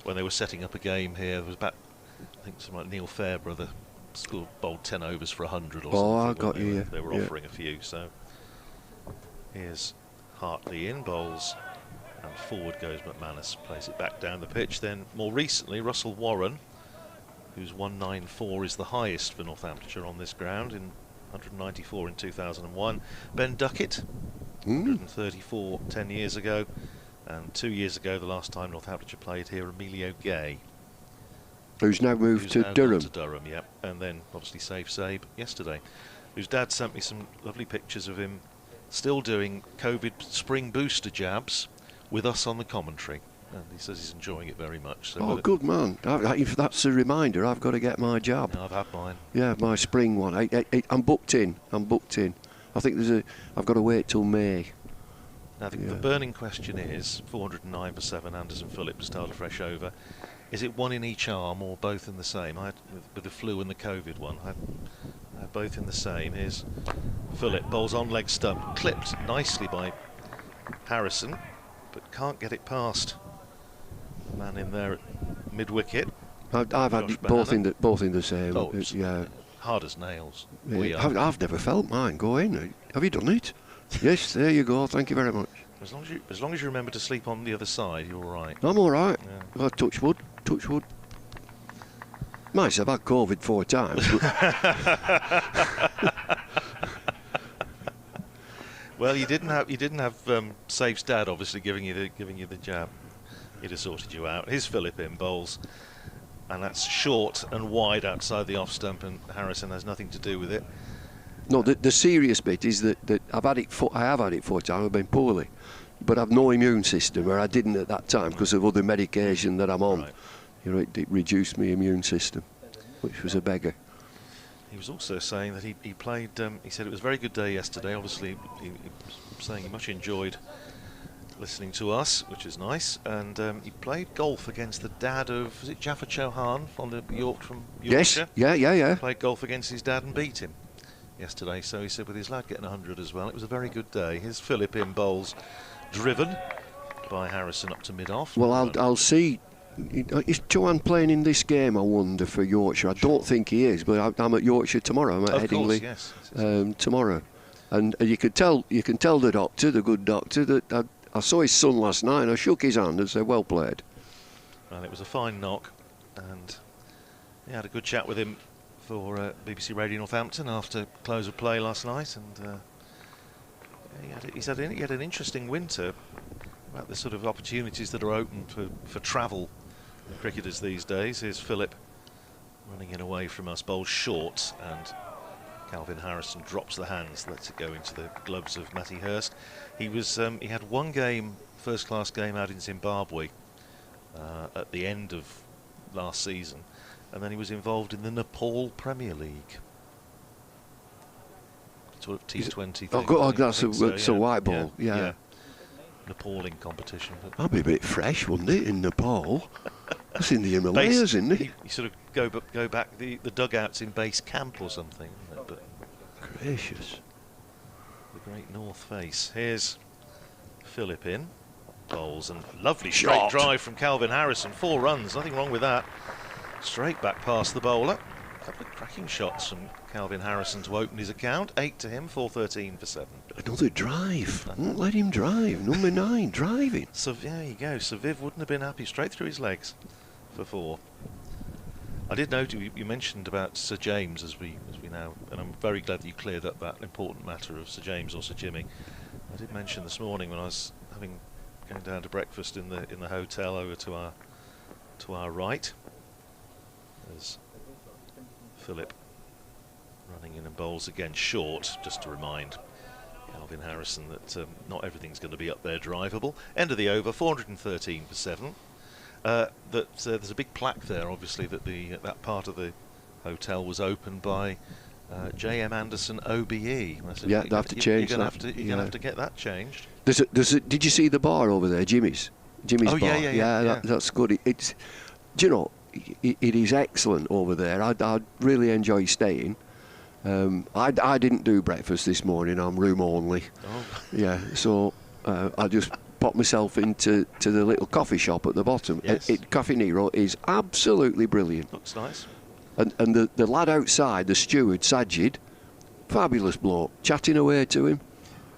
When they were setting up a game here, there was about, I think, something like Neil Fairbrother scored, bowled 10 overs for 100 or something. Oh, I got you. They were offering a few. So here's Hartley in, bowls, and forward goes McManus. Plays it back down the pitch. Then more recently, Russell Warren, whose 194 is the highest for Northamptonshire on this ground, in 194 in 2001. Ben Duckett, 134 10 years ago, and 2 years ago, the last time Northamptonshire played here, Emilio Gay, who's now moved to Durham. To Durham, yeah, and then obviously Save Sabe yesterday, whose dad sent me some lovely pictures of him still doing COVID spring booster jabs with us on the commentary. And he says he's enjoying it very much. So good man. If that's a reminder, I've got to get my jab. I've had mine. Yeah, my spring one. I'm booked in. I think I've got to wait till May. Now the burning question is 409 for 7. Anderson Phillips started fresh over. Is it one in each arm or both in the same? I had with the flu and the COVID one. I had both in the same. Here's Phillip, bowls on leg stump, clipped nicely by Harrison, but can't get it past. Man in there at mid wicket. I've had both in the same. Oh, yeah, hard as nails. Yeah. I've never felt mine go in. Have you done it? Yes, there you go. Thank you very much. As long as you remember to sleep on the other side, you're all right. I'm all right. Yeah. Well, touch wood. Might have had COVID 4 times. Well, you didn't have Safe's dad obviously giving you the jab. He'd have sorted you out. Here's Phillip in, bowls, and that's short and wide outside the off stump, and Harrison has nothing to do with it. No, the serious bit is that I have had it 4 times. I've been poorly, but I've no immune system, or I didn't at that time because of other medication that I'm on. Right. You know, it reduced my immune system, which was a beggar. He was also saying that he played. He said it was a very good day yesterday. Obviously, he was saying he much enjoyed listening to us, which is nice. And he played golf against the dad of, was it Jaffa Chauhan from Yorkshire? Yes, yeah. Played golf against his dad and beat him yesterday. So he said with his lad getting 100 as well, it was a very good day. Here's Phillip in, bowls, driven by Harrison up to mid-off. Well, I'll see. Is Chauhan playing in this game, I wonder, for Yorkshire? I don't think he is, but I'm at Yorkshire tomorrow. I'm at Headingley tomorrow. And you can tell the doctor, the good doctor, that I saw his son last night and I shook his hand and said, well played. Well, it was a fine knock, and he had a good chat with him for BBC Radio Northampton after close of play last night, and he had an interesting winter about the sort of opportunities that are open for travel for cricketers these days. Here's Phillip running in away from us, bowls short, and Calvin Harrison drops the hands, lets it go into the gloves of Matty Hurst. He had one game, first-class game out in Zimbabwe at the end of last season, and then he was involved in the Nepal Premier League. Sort of T20 thing. That's a white ball, yeah. Nepalling competition. That'd be a bit fresh, wouldn't it, in Nepal? That's in the Himalayas, isn't it? You sort of go back the dugouts in base camp or something, isn't it? But gracious. The great north face. Here's Phillip in, bowls, and lovely straight drive from Calvin Harrison. 4 runs, nothing wrong with that. Straight back past the bowler. A couple of cracking shots from Calvin Harrison to open his account. 8 to him, 4-13 for 7. Another drive. Won't let him drive. Number 9, driving. So there you go. So Viv wouldn't have been happy. Straight through his legs for 4. I did note you mentioned about Sir James as we now, and I'm very glad that you cleared up that important matter of Sir James or Sir Jimmy. I did mention this morning when I was going down to breakfast in the hotel over to our right. There's Philip running in and bowls again short, just to remind Calvin Harrison that not everything's going to be up there drivable. End of the over, 413 for 7. There's a big plaque there, obviously, that that part of the hotel was opened by J.M. Anderson OBE. Said, yeah, they have to change you're that. You're going to have to get that changed. Did you see the bar over there, Jimmy's? Jimmy's bar. Yeah. That's good. It's, do you know, it is excellent over there. I'd really enjoy staying. I didn't do breakfast this morning. I'm room only. Oh. Yeah, so I just popped myself into the little coffee shop at the bottom. Yes. Cafe Nero is absolutely brilliant. Looks nice. And the lad outside, the steward, Sajid, fabulous bloke, chatting away to him.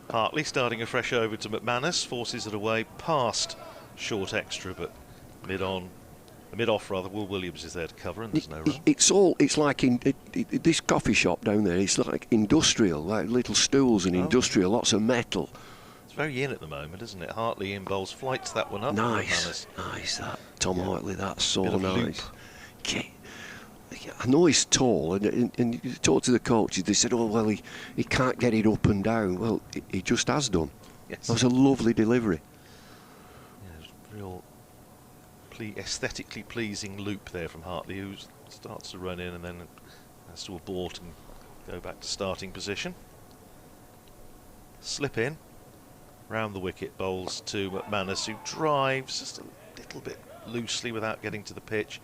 Hartley starting a fresh over to McManus, forces it away past short extra, but mid-off rather. Will Williams is there to cover, and there's no run. It's like this coffee shop down there. It's like industrial, like little stools and industrial, lots of metal. It's very in at the moment, isn't it? Hartley in bowls, flights that one up. Nice. That Tom Hartley. That's so nice. I know he's tall, and you talk to the coaches. They said, "Oh well, he can't get it up and down." Well, he just has done. Yes. That was a lovely delivery. Yeah, real aesthetically pleasing loop there from Hartley, who starts to run in and then has to abort and go back to starting position. Slip in, round the wicket, bowls to McManus, who drives just a little bit loosely without getting to the pitch.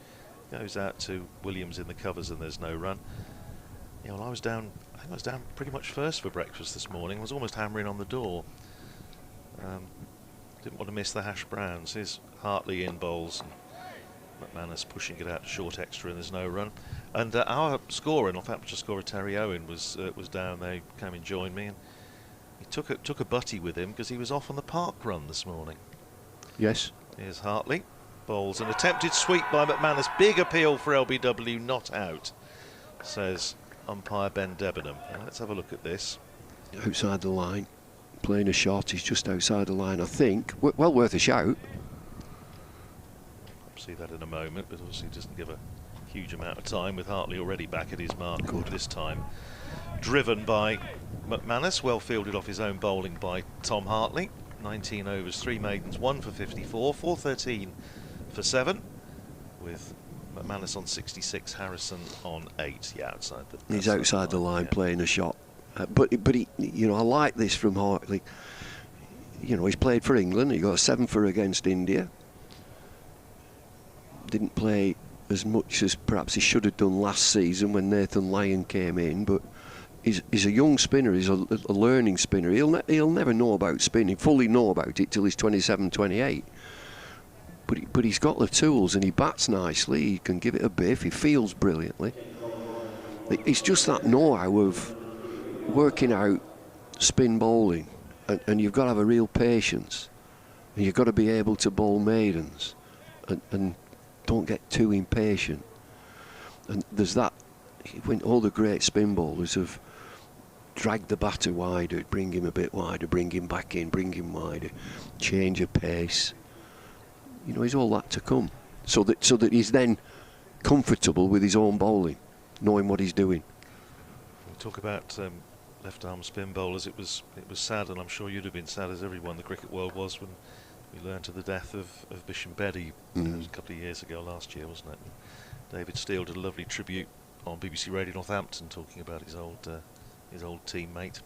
Goes out to Williams in the covers, and there's no run. Yeah, well, I think I was down pretty much first for breakfast this morning. I was almost hammering on the door. Didn't want to miss the hash browns. Here's Hartley in bowls, and McManus pushing it out to short extra, and there's no run. And our scorer, Northamptonshire scorer Terry Owen, was down there. He came and joined me, and he took a butty with him because he was off on the park run this morning. Yes. Here's Hartley. Bowls, an attempted sweep by McManus. Big appeal for LBW, not out, says umpire Ben Debenham. Now let's have a look at this. Outside the line, playing a shot. He's just outside the line, I think. Well worth a shout. I'll see that in a moment, but obviously doesn't give a huge amount of time, with Hartley already back at his mark. Good. This time driven by McManus, well fielded off his own bowling by Tom Hartley. 19 overs, 3 maidens, 1 for 54, 413 for 7, with McManus on 66, Harrison on 8. Yeah, outside the. He's outside the line, playing a shot. But he, I like this from Hartley. He's played for England. He got a 7 against India. Didn't play as much as perhaps he should have done last season when Nathan Lyon came in, but he's a young spinner. He's a learning spinner. He'll never know about spinning, fully know about it till he's 27, 28. But he's got the tools, and he bats nicely. He can give it a biff. He fields brilliantly. It's just that know-how of working out spin bowling, and you've got to have a real patience, and you've got to be able to bowl maidens, and don't get too impatient. And there's that. When all the great spin bowlers have dragged the batter wider, bring him a bit wider, bring him back in, bring him wider, change of pace. He's all that to come, so that he's then comfortable with his own bowling, knowing what he's doing. We talk about left arm spin bowlers. It was sad, and I'm sure you'd have been sad as everyone in the cricket world was when we learned of the death of Bisham Bedi. It was a couple of years ago, last year, wasn't it? David Steele did a lovely tribute on BBC Radio Northampton, talking about his old teammate.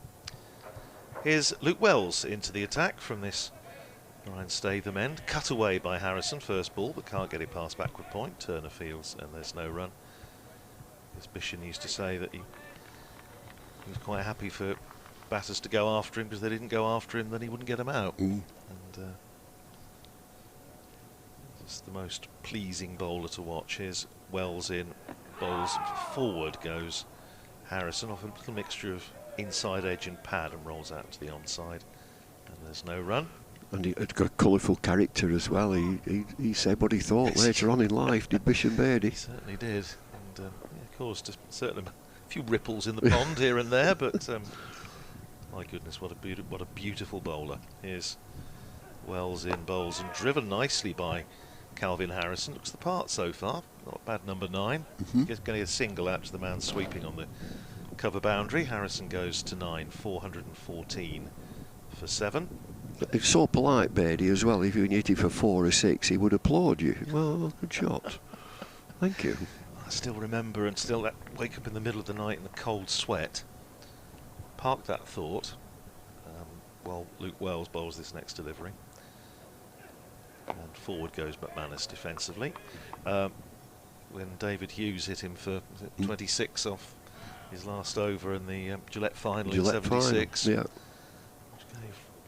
Here's Luke Wells into the attack from this Brian Statham end. Cut away by Harrison, first ball, but can't get it past backward point. Turner fields, and there's no run. As Bisham used to say that he was quite happy for batters to go after him, because they didn't go after him, then he wouldn't get them out. And it's the most pleasing bowler to watch. Here's Wells in, bowls forward goes Harrison, off a little mixture of inside edge and pad, and rolls out to the onside. And there's no run. And he had got a colourful character as well. He said what he thought later on in life, did Bishop Beatty. He certainly did. And yeah, caused a few ripples in the pond here and there, but my goodness, what a beautiful bowler. Here's Wells in, bowls and driven nicely by Calvin Harrison. Looks the part so far. Not bad, number 9. Just going to get a single out to the man sweeping on the cover boundary. Harrison goes to 9, 414 for 7. It's so polite, Beatty, as well. If you hit it for 4 or 6, he would applaud you. Well, good shot. Thank you. I still remember, and still wake up in the middle of the night in the cold sweat. Park that thought while Luke Wells bowls this next delivery. And forward goes McManus defensively. When David Hughes hit him for 26 off his last over in the Gillette final in 76. Yeah.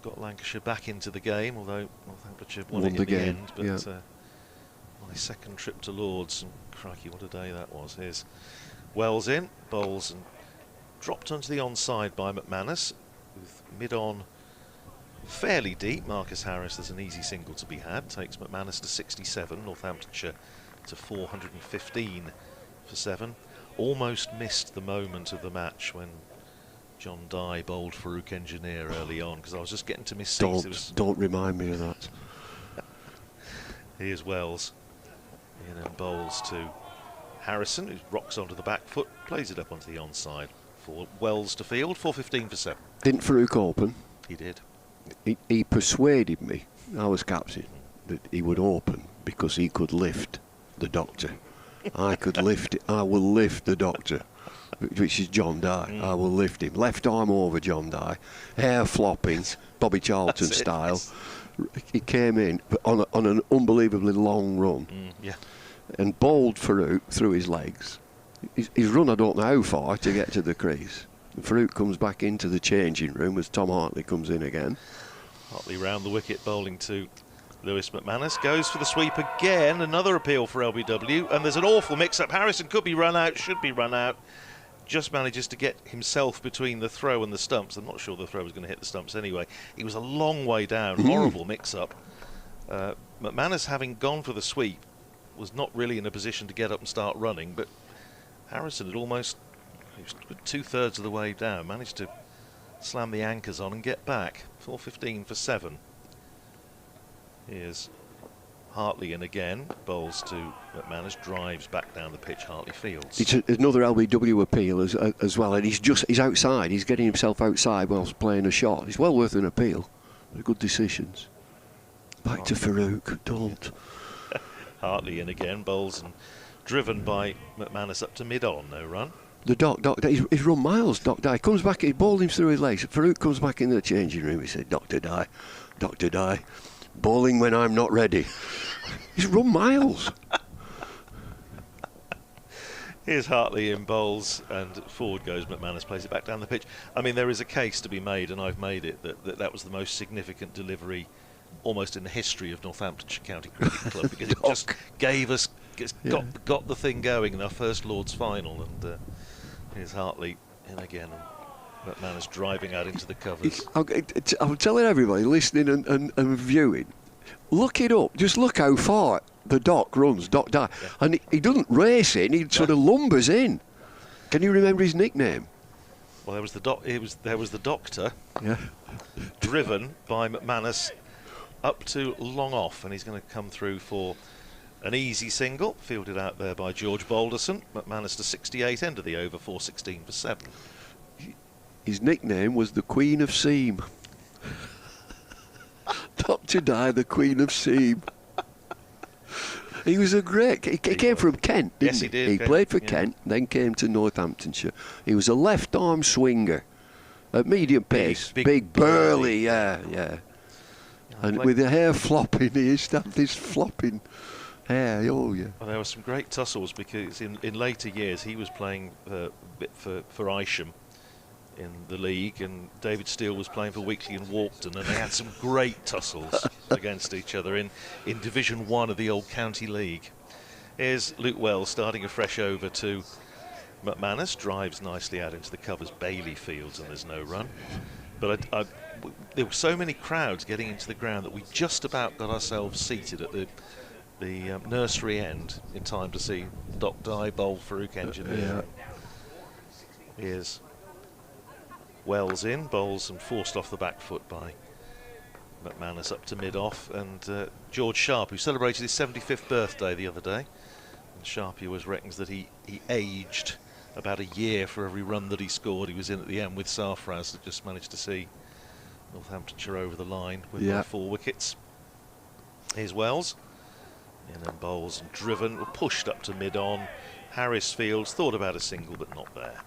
Got Lancashire back into the game, although Northamptonshire won it in the end. But my second trip to Lords, and crikey, what a day that was. Here's Wells in, bowls and dropped onto the onside by McManus, with mid-on fairly deep. Marcus Harris, there's an easy single to be had, takes McManus to 67, Northamptonshire to 415 for 7. Almost missed the moment of the match when John Dye bowled Farouk Engineer early on, because I was just getting to miss seats. Don't remind me of that. Here's Wells in and bowls to Harrison, who rocks onto the back foot, plays it up onto the onside for Wells to field. 415 for 7. Didn't Farouk open? He did. He persuaded me, I was captain, that he would open because he could lift the doctor. I could lift it. I will lift the doctor, which is John Dye. I will lift him. Left arm over John Dye, hair flopping, Bobby Charlton style. He came in on an unbelievably long run and bowled Farouk through his legs. He's run I don't know how far to get to the crease. Farouk comes back into the changing room as Tom Hartley comes in again. Hartley round the wicket, bowling to Lewis McManus, goes for the sweep again. Another appeal for LBW, and there's an awful mix-up. Harrison could be run out, should be run out. Just manages to get himself between the throw and the stumps. I'm not sure the throw was going to hit the stumps anyway. He was a long way down. Horrible mix-up. McManus, having gone for the sweep, was not really in a position to get up and start running, but Harrison had almost, he was 2/3 of the way down, managed to slam the anchors on and get back. 415 for 7. Here's Hartley in again, bowls to McManus, drives back down the pitch, Hartley fields. It's another LBW appeal as well, and he's outside, he's getting himself outside whilst playing a shot. It's well worth an appeal. They're good decisions. Back to Farouk, don't. Hartley in again, bowls and driven by McManus up to mid-on, no run. The Doc, he's run miles, Doc Dye. Comes back, he bowled him through his legs. Farouk comes back in the changing room, he said, Dr. Dye, bowling when I'm not ready. He's run miles. Here's Hartley in bowls, and forward goes McManus, plays it back down the pitch. I mean, there is a case to be made, and I've made it, that was the most significant delivery almost in the history of Northamptonshire County Cricket Club, because it just gave us, got the thing going in our first Lord's final. And here's Hartley in again, and McManus driving out into the covers. I'm telling everybody listening and viewing, look it up. Just look how far the Doc runs, Doc Dye. And he doesn't race in, he sort of lumbers in. Can you remember his nickname? Well, there was the Doctor, driven by McManus up to long off, and he's going to come through for an easy single, fielded out there by George Balderson. McManus to 68, end of the over, 416 for 7. His nickname was the Queen of Seam. Dr. Dye, the Queen of Seam. He was a great... He came from Kent, didn't he? Yes, he did. He played for Kent, then came to Northamptonshire. He was a left-arm swinger at medium pace. Big burly, yeah. And with the hair flopping, he used to have this flopping hair, Well, there were some great tussles, because in later years he was playing for Isham in the league, and David Steele was playing for Weekly and Walkden, and they had some great tussles against each other in Division 1 of the old county league. Here's Luke Wells starting a fresh over to McManus, drives nicely out into the covers. Bailey fields and there's no run. But there were so many crowds getting into the ground that we just about got ourselves seated at the nursery end in time to see Doc Dye bowl Farouk Engineer. Here's Wells in, bowls and forced off the back foot by McManus up to mid-off, and George Sharp, who celebrated his 75th birthday the other day. And Sharpie always reckons that he aged about a year for every run that he scored. He was in at the end with Sarfraz, that just managed to see Northamptonshire over the line with their 4 wickets. Here's Wells. In and bowls and driven, pushed up to mid-on. Harris fields, thought about a single but not there.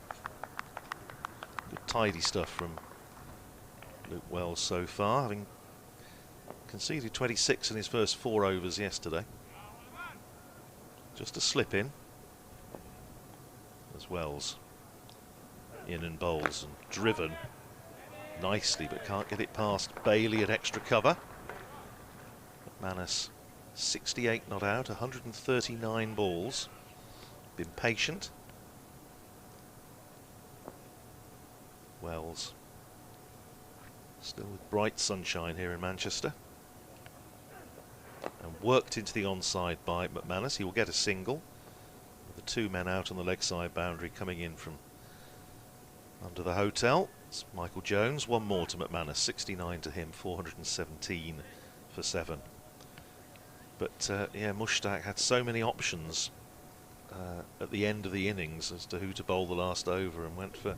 Good tidy stuff from Luke Wells so far, having conceded 26 in his first 4 overs yesterday. Just a slip in as Wells in and bowls and driven nicely but can't get it past Bailey at extra cover. McManus 68 not out, 139 balls. Been patient. Wells still with bright sunshine here in Manchester. And worked into the onside by McManus. He will get a single. With the 2 men out on the leg side boundary coming in from under the hotel. It's Michael Jones. 1 more to McManus. 69 to him. 417 for 7. But yeah, Mushtaq had so many options at the end of the innings as to who to bowl the last over, and went for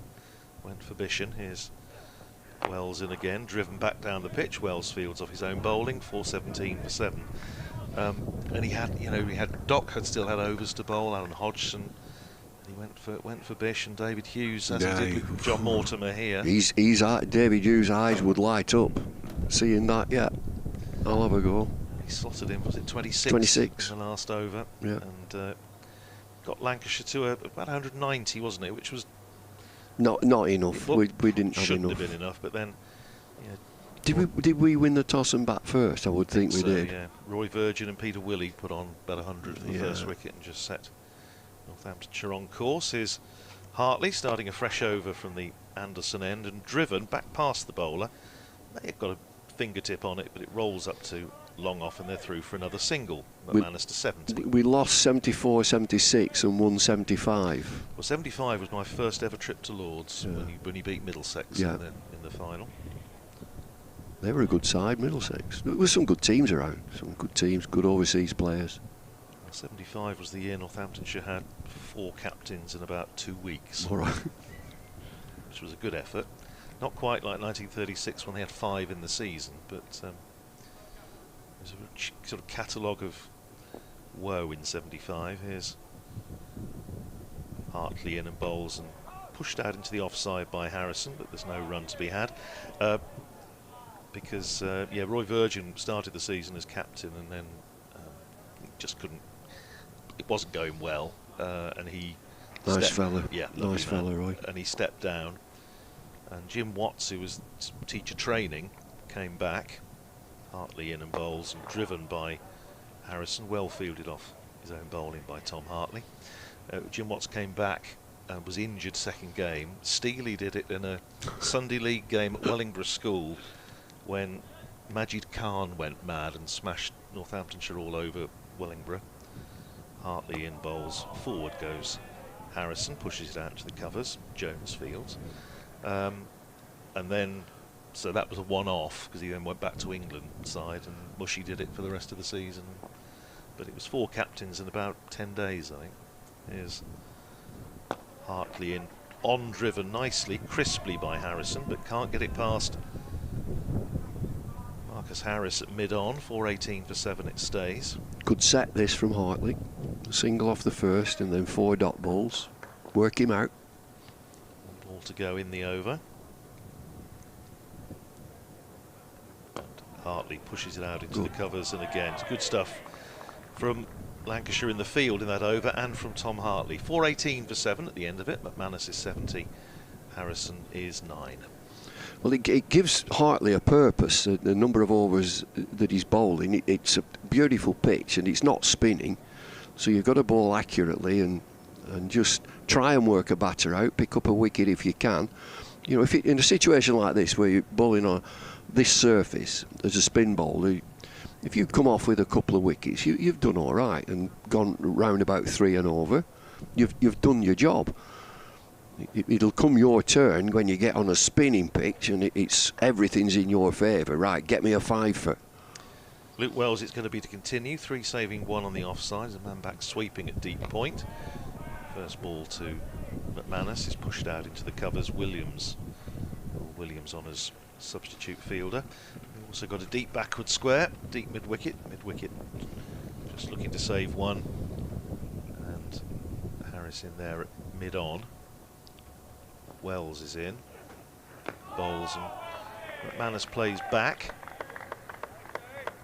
Bishan. Here's Wells in again, driven back down the pitch. Wells fields off his own bowling, 417 for 7. And he had Doc had still had overs to bowl. Alan Hodgson. He went for Bish and David Hughes, as he did with John Mortimer here. David Hughes' eyes would light up seeing that. Yeah, I'll have a go. He slotted in, was it 26? 26 in the last over. Yeah. And got Lancashire to about 190, wasn't it? Which was not enough. Well, we didn't have shouldn't enough. have been enough, but then. Yeah. Did we win the toss and bat first? I would think we did. Yeah. Roy Virgin and Peter Willey put on about 100 for the first wicket and just set Northamptonshire on course. Here's Hartley starting a fresh over from the Anderson end and driven back past the bowler. May have got a fingertip on it, but it rolls up to long off and they're through for another single. McManus to 70. We lost 74, 76 and won 75. Well, 75 was my first ever trip to Lords when he beat Middlesex in the final. They were a good side, Middlesex. There were some good teams around, some good teams, good overseas players. 75 was the year Northamptonshire had 4 captains in about 2 weeks. All right. Which was a good effort. Not quite like 1936 when they had 5 in the season, but there's a sort of catalogue of woe in 75. Here's Hartley in and bowls and pushed out into the offside by Harrison, but there's no run to be had. Because Roy Virgin started the season as captain and then he just couldn't. It wasn't going well, and he. Nice fella. Yeah, nice fella, Roy. And he stepped down. And Jim Watts, who was teacher training, came back. Hartley in and bowls and driven by Harrison, well fielded off his own bowling by Tom Hartley. Jim Watts came back and was injured second game. Steely did it in a Sunday League game at Wellingborough School when Majid Khan went mad and smashed Northamptonshire all over Wellingborough. Hartley in bowls, forward goes Harrison, pushes it out to the covers, Jones fields. And then, so that was a one-off because he then went back to England side and Mushy did it for the rest of the season. But it was 4 captains in about 10 days, I think. Here's Hartley in, on driven nicely, crisply by Harrison, but can't get it past Marcus Harris at mid-on. 418 for 7 it stays. Good set this from Hartley. A single off the first and then 4 dot balls. Work him out. 1 ball to go in the over. Hartley pushes it out into the covers, and again, it's good stuff from Lancashire in the field in that over and from Tom Hartley. 418 for 7 at the end of it. McManus is 70, Harrison is 9. Well, it gives Hartley a purpose, the number of overs that he's bowling. It's a beautiful pitch and it's not spinning, So you've got to bowl accurately and just try and work a batter out, pick up a wicket if you can. You know, if in a situation like this where you're bowling on this surface as a spin bowler, if you come off with a couple of wickets, you've done all right and gone round about 3 and over. You've done your job. It'll come your turn when you get on a spinning pitch and it's everything's in your favour. Right, get me a 5 for. Luke Wells, it's going to be to continue. 3 saving, 1 on the offside. A man back sweeping at deep point. First ball to McManus is pushed out into the covers. Williams on as substitute fielder. We've also got a deep backward square, deep mid-wicket. Just looking to save 1. And Harris in there at mid-on. Wells is in. Bowls and McManus plays back.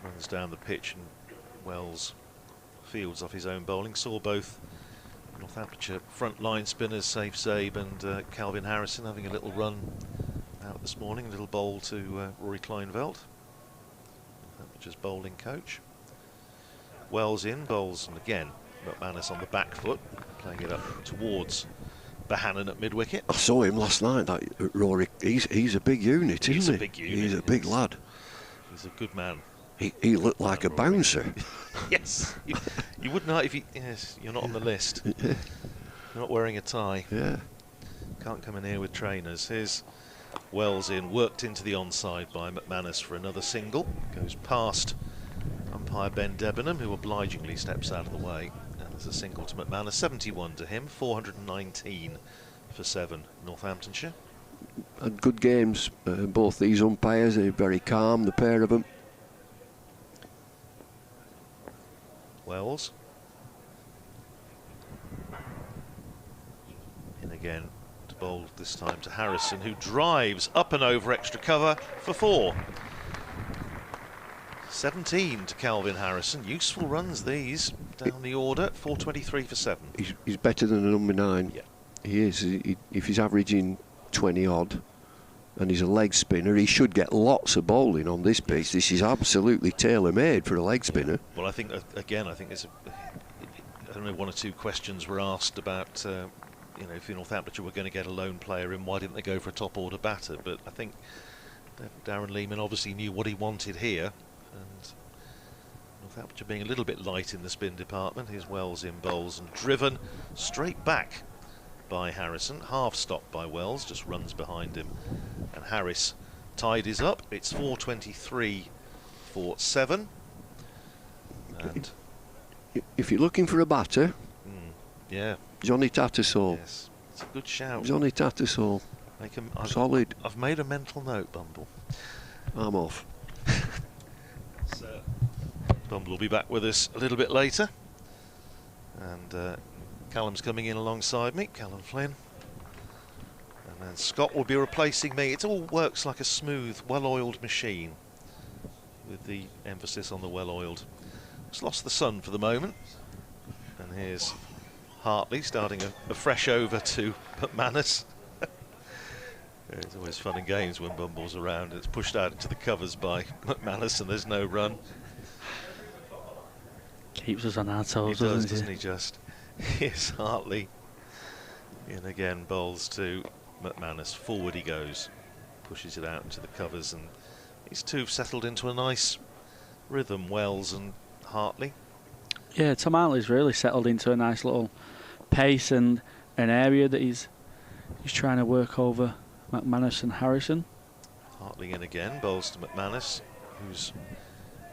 Runs down the pitch and Wells fields off his own bowling. Saw both Northamptonshire front line spinners, Saif Zaib and Calvin Harrison, having a little run out this morning. A little bowl to Rory Kleinveld, Northamptonshire bowling coach. Wells in, bowls, and again McManus on the back foot, playing it up towards Bohannon at mid-wicket. I saw him last night, that Rory. He's a big unit, isn't he? He's a big unit. He's a big lad. He's a good man. He looked like a bouncer. Yes, you would not if you're not on the list. You're not wearing a tie. Yeah. Can't come in here with trainers. Here's Wells in, worked into the onside by McManus for another single. Goes past umpire Ben Debenham, who obligingly steps out of the way. And there's a single to McManus, 71 to him, 419 for 7, Northamptonshire. Had good games, both these umpires. They're very calm, the pair of them. Wells. In again to bowl, this time to Harrison, who drives up and over extra cover for 4. 17 to Calvin Harrison. Useful runs these down the order. 423 for 7. He's better than a number 9. Yeah. He is. If he's averaging 20 odd and he's a leg spinner, he should get lots of bowling on this pitch. This is absolutely tailor-made for a leg spinner. Well, I think again, there's I don't know, 1 or 2 questions were asked about you know, if Northamptonshire were going to get a lone player in, why didn't they go for a top order batter? But I think Darren Lehman obviously knew what he wanted here, and Northamptonshire being a little bit light in the spin department. Here's Wells in, bowls and driven straight back by Harrison, half stopped by Wells, just runs behind him, and Harris tidies up. It's 423 for 7. And if you're looking for a batter, yeah, Johnny Tattersall. Yes, it's a good shout. Johnny Tattersall. Solid. I've made a mental note, Bumble. I'm off. So Bumble will be back with us a little bit later, and Callum's coming in alongside me, Callum Flynn, and then Scott will be replacing me. It all works like a smooth, well-oiled machine, with the emphasis on the well-oiled. Just lost the sun for the moment, and here's Hartley starting a fresh over to McManus. It's always fun and games when Bumble's around. It's pushed out into the covers by McManus and there's no run. Keeps us on our toes, doesn't he just? Here's Hartley in again, bowls to McManus. Forward he goes, pushes it out into the covers, and these two have settled into a nice rhythm, Wells and Hartley. Yeah, Tom Hartley's really settled into a nice little pace and an area that he's trying to work over McManus and Harrison. Hartley in again, bowls to McManus, whose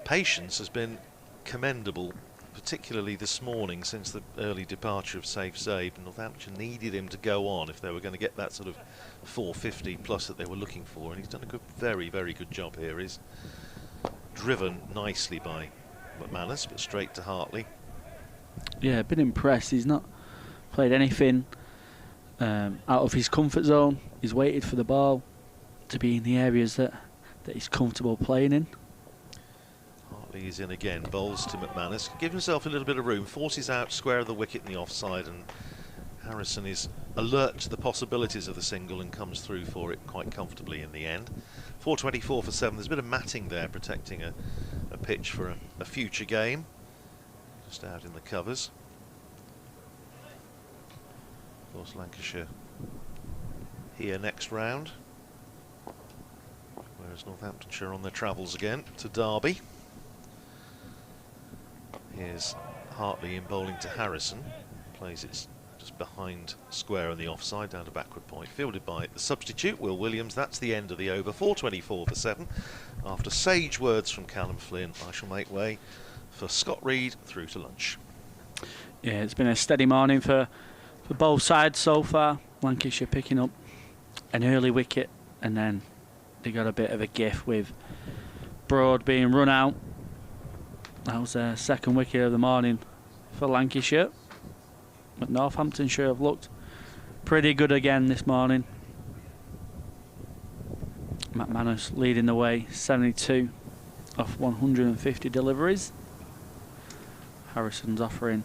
patience has been commendable, particularly this morning since the early departure of Saif Zaib. Northamptonshire needed him to go on if they were going to get that sort of 450 plus that they were looking for, and he's done a very, very good job here. He's driven nicely by McManus, but straight to Hartley. Yeah, been impressed. He's not played anything out of his comfort zone. He's waited for the ball to be in the areas that he's comfortable playing in. Hartley is in again, bowls to McManus, gives himself a little bit of room, forces out square of the wicket in the offside, and Harrison is alert to the possibilities of the single and comes through for it quite comfortably in the end. 424 for 7. There's a bit of matting there protecting a pitch for a future game. Just out in the covers. course, Lancashire here next round, whereas Northamptonshire on their travels again to Derby. Here's Hartley in bowling to Harrison, plays it just behind square on the offside down to backward point, fielded by the substitute Will Williams. That's the end of the over. 4:24 for 7. After sage words from Callum Flynn, I shall make way for Scott Reed through to lunch. Yeah, it's been a steady morning for both sides so far. Lancashire picking up an early wicket, and then they got a bit of a gift with Broad being run out. That was their second wicket of the morning for Lancashire. But Northamptonshire have looked pretty good again this morning. McManus leading the way, 72 off 150 deliveries. Harrison's offering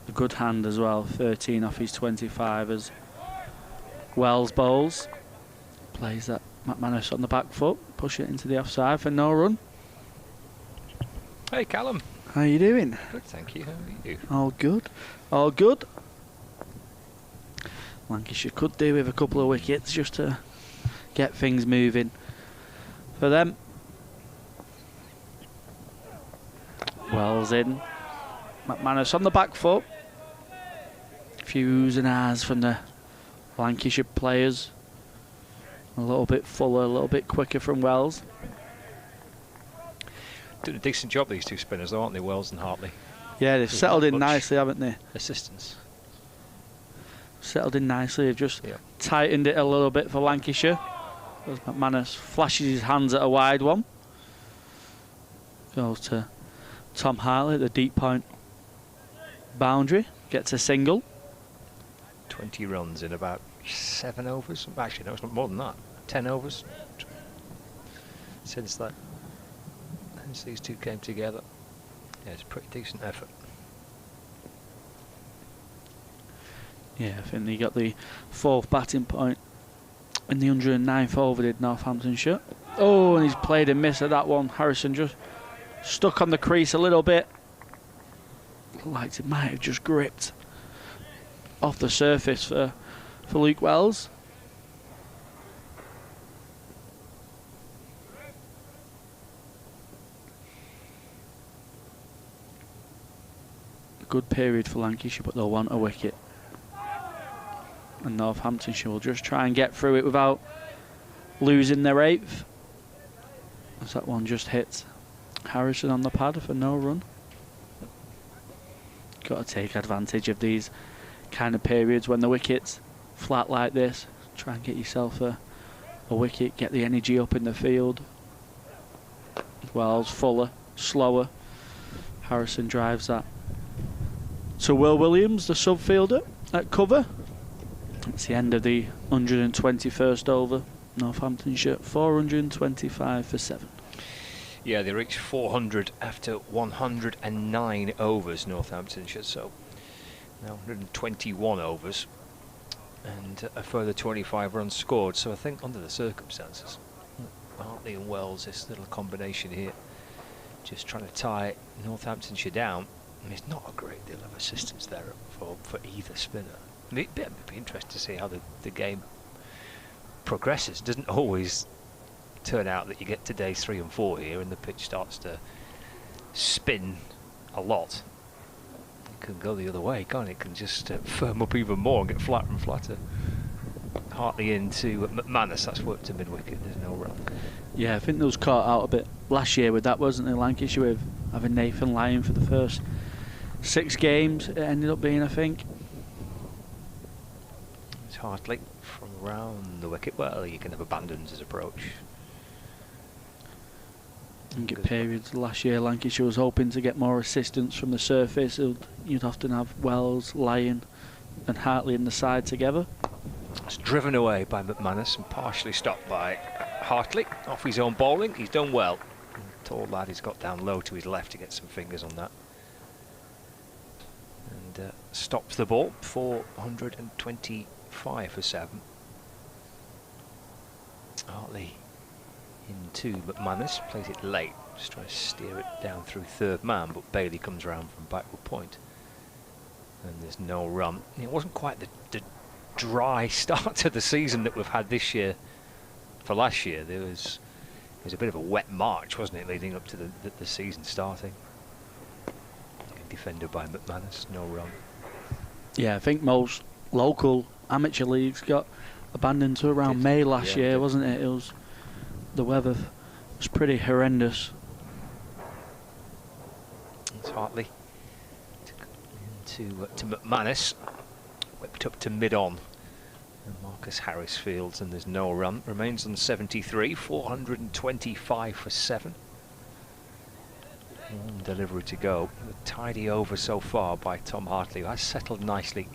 a good hand as well, 13 off his 25 as Wells bowls. Plays that McManus on the back foot, push it into the offside for no run. Hey Callum. How you doing? Good, thank you. How are you? All good. All good. Lancashire could do with a couple of wickets just to get things moving for them. Wells in. McManus on the back foot. A few oohs and ahs from the Lancashire players. A little bit fuller, a little bit quicker from Wells. Doing a decent job, these two spinners, though, aren't they, Wells and Hartley? Yeah, they've settled in nicely, haven't they? Assistance. Settled in nicely. They've just tightened it a little bit for Lancashire. As McManus flashes his hands at a wide one. Goes to Tom Hartley at the deep point boundary. Gets a single. 20 runs in about 7 overs. Actually, no, it's not more than that. 10 overs. Since these two came together. Yeah, it's a pretty decent effort. Yeah, I think they got the 4th batting point in the 109th over, did Northamptonshire. Oh, and he's played a miss at that one. Harrison just stuck on the crease a little bit. Like it might have just gripped off the surface for Luke Wells. A good period for Lancashire, but they'll want a wicket. And Northamptonshire will just try and get through it without losing their 8th. As that one just hit Harrison on the pad for no run. Got to take advantage of these kind of periods when the wicket's flat like this. Try and get yourself a wicket, get the energy up in the field. Wells fuller, slower. Harrison drives that to Will Williams, the subfielder, at cover. That's the end of the 121st over. Northamptonshire 425 for 7. Yeah, they reached 400 after 109 overs, Northamptonshire, so now 121 overs and a further 25 runs scored. So I think under the circumstances, Hartley and Wells, this little combination here, just trying to tie Northamptonshire down. I mean, there's not a great deal of assistance there for either spinner. It'd be interesting to see how the game progresses. It doesn't always turn out that you get to days 3 and 4 here and the pitch starts to spin a lot. It can go the other way, can't it? It can just firm up even more and get flatter and flatter. Hartley into McManus, that's worked to mid-wicket, there's no run. Yeah, I think they was caught out a bit last year with that, wasn't it? Lancashire with having Nathan Lyon for the first 6 games, it ended up being, I think. It's Hartley from around the wicket. Well, you can have abandoned his approach. I think at periods last year Lancashire was hoping to get more assistance from the surface. You'd often have Wells, Lyon and Hartley in the side together. It's driven away by McManus and partially stopped by Hartley off his own bowling. He's done well. Tall lad, he's got down low to his left to get some fingers on that. And stops the ball for 125 for 7. Hartley into McManus, plays it late, just trying to steer it down through 3rd man, but Bailey comes round from backward point. And there's no run. It wasn't quite the dry start to the season that we've had this year for last year. It was a bit of a wet March, wasn't it, leading up to the season starting. Defended by McManus, no run. Yeah, I think most local amateur leagues got abandoned to around May last year, wasn't it? It was, the weather was pretty horrendous. It's Hartley to McManus, whipped up to mid-on. And Marcus Harris fields, and there's no run. Remains on 73, 425 for 7. One delivery to go. A tidy over so far by Tom Hartley, who has settled nicely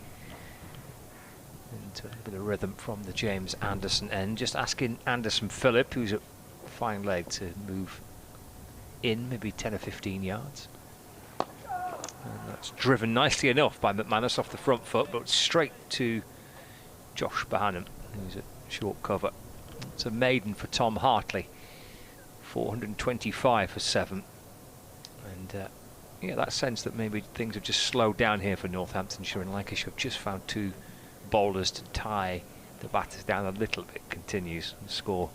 into a bit of rhythm from the James Anderson end. Just asking Anderson Phillip, who's a fine leg, to move in maybe 10 or 15 yards. And that's driven nicely enough by McManus off the front foot, but straight to Josh Bohannon, who's at short cover. It's a maiden for Tom Hartley, 425 for 7. And yeah, that sense that maybe things have just slowed down here for Northamptonshire and Lancashire. Have just found 2 bowlers to tie the batters down a little bit continues. The score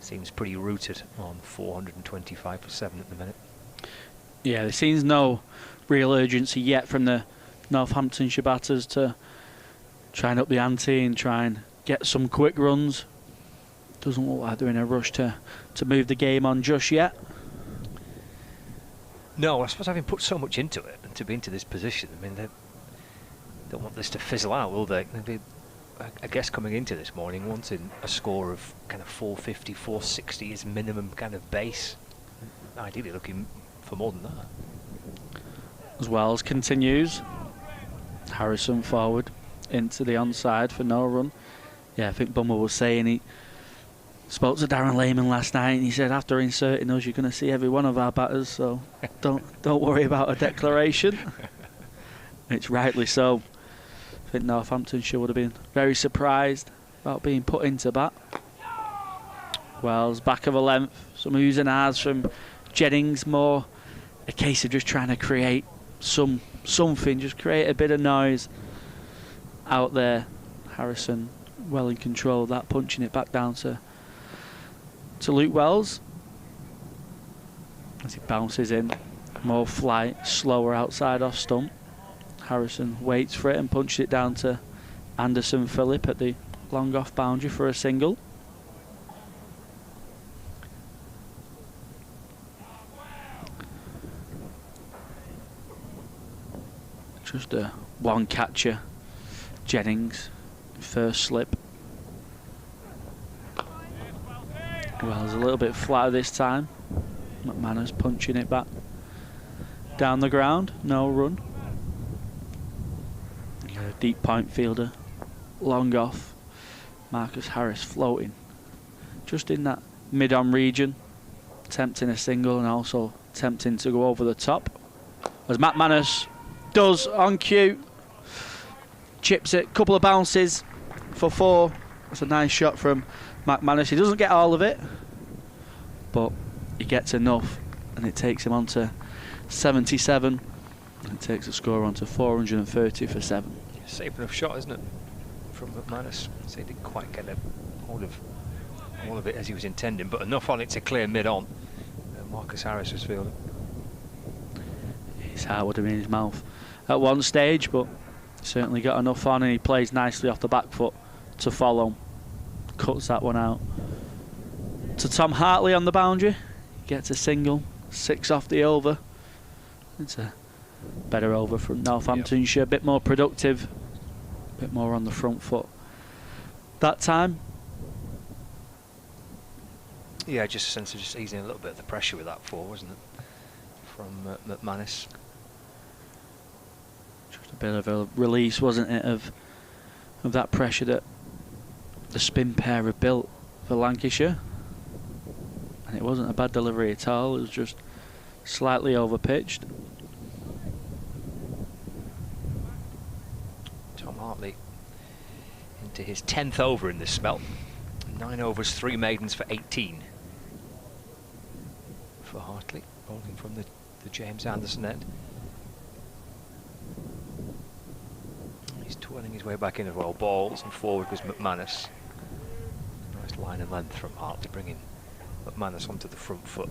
seems pretty rooted on 425 for 7 at the minute. Yeah, there seems no real urgency yet from the Northamptonshire batters to try and up the ante and try and get some quick runs. Doesn't look like they're in a rush to move the game on just yet. No, I suppose having put so much into it and to be into this position, I mean, they don't want this to fizzle out, will they? They'd be, I guess, coming into this morning wanting a score of kind of 450, 460 as minimum kind of base. Ideally looking for more than that. As Wells continues. Harrison forward into the onside for no run. Yeah, I think Bummer was saying he spoke to Darren Lehman last night and he said after inserting us you're going to see every one of our batters, so don't worry about a declaration. It's rightly so. I think Northamptonshire would have been very surprised about being put into bat. Wells back of a length, some oohs and ahs from Jennings, more a case of just trying to create something, just create a bit of noise out there. Harrison well in control of that, punching it back down to Luke Wells as he bounces in. More flight, slower outside off stump. Harrison waits for it and punches it down to Anderson Phillip at the long off boundary for a single. Just a one catcher. Jennings, first slip. Wells a little bit flatter this time. McManus punching it back down the ground, no run. A deep point fielder, long off. Marcus Harris floating just in that mid-on region, tempting a single and also tempting to go over the top. As McManus does on cue, chips it, couple of bounces for 4. That's a nice shot from McManus. He doesn't get all of it, but he gets enough, and it takes him on to 77. It takes the score on to 430 for 7. Safe enough shot, isn't it, from McManus? So he didn't quite get a hold of all of it as he was intending, but enough on it to clear mid-on. Marcus Harris was fielding. His heart would have been in his mouth at one stage, but certainly got enough on, and he plays nicely off the back foot to follow. Cuts that one out to Tom Hartley on the boundary. Gets a single, 6 off the over. It's a better over from Northamptonshire, a bit more productive, a bit more on the front foot that time. Yeah, just a sense of just easing a little bit of the pressure with that 4, wasn't it, from McManus. Just a bit of a release, wasn't it, of that pressure that the spin pair have built for Lancashire. And it wasn't a bad delivery at all, it was just slightly over-pitched. Tom Hartley into his 10th over in this spell. 9 overs, 3 maidens for 18 for Hartley, bowling from the James Anderson end. He's twirling his way back in as well. Balls and forward was McManus. Nice line and length from Hartley, bringing McManus onto the front foot.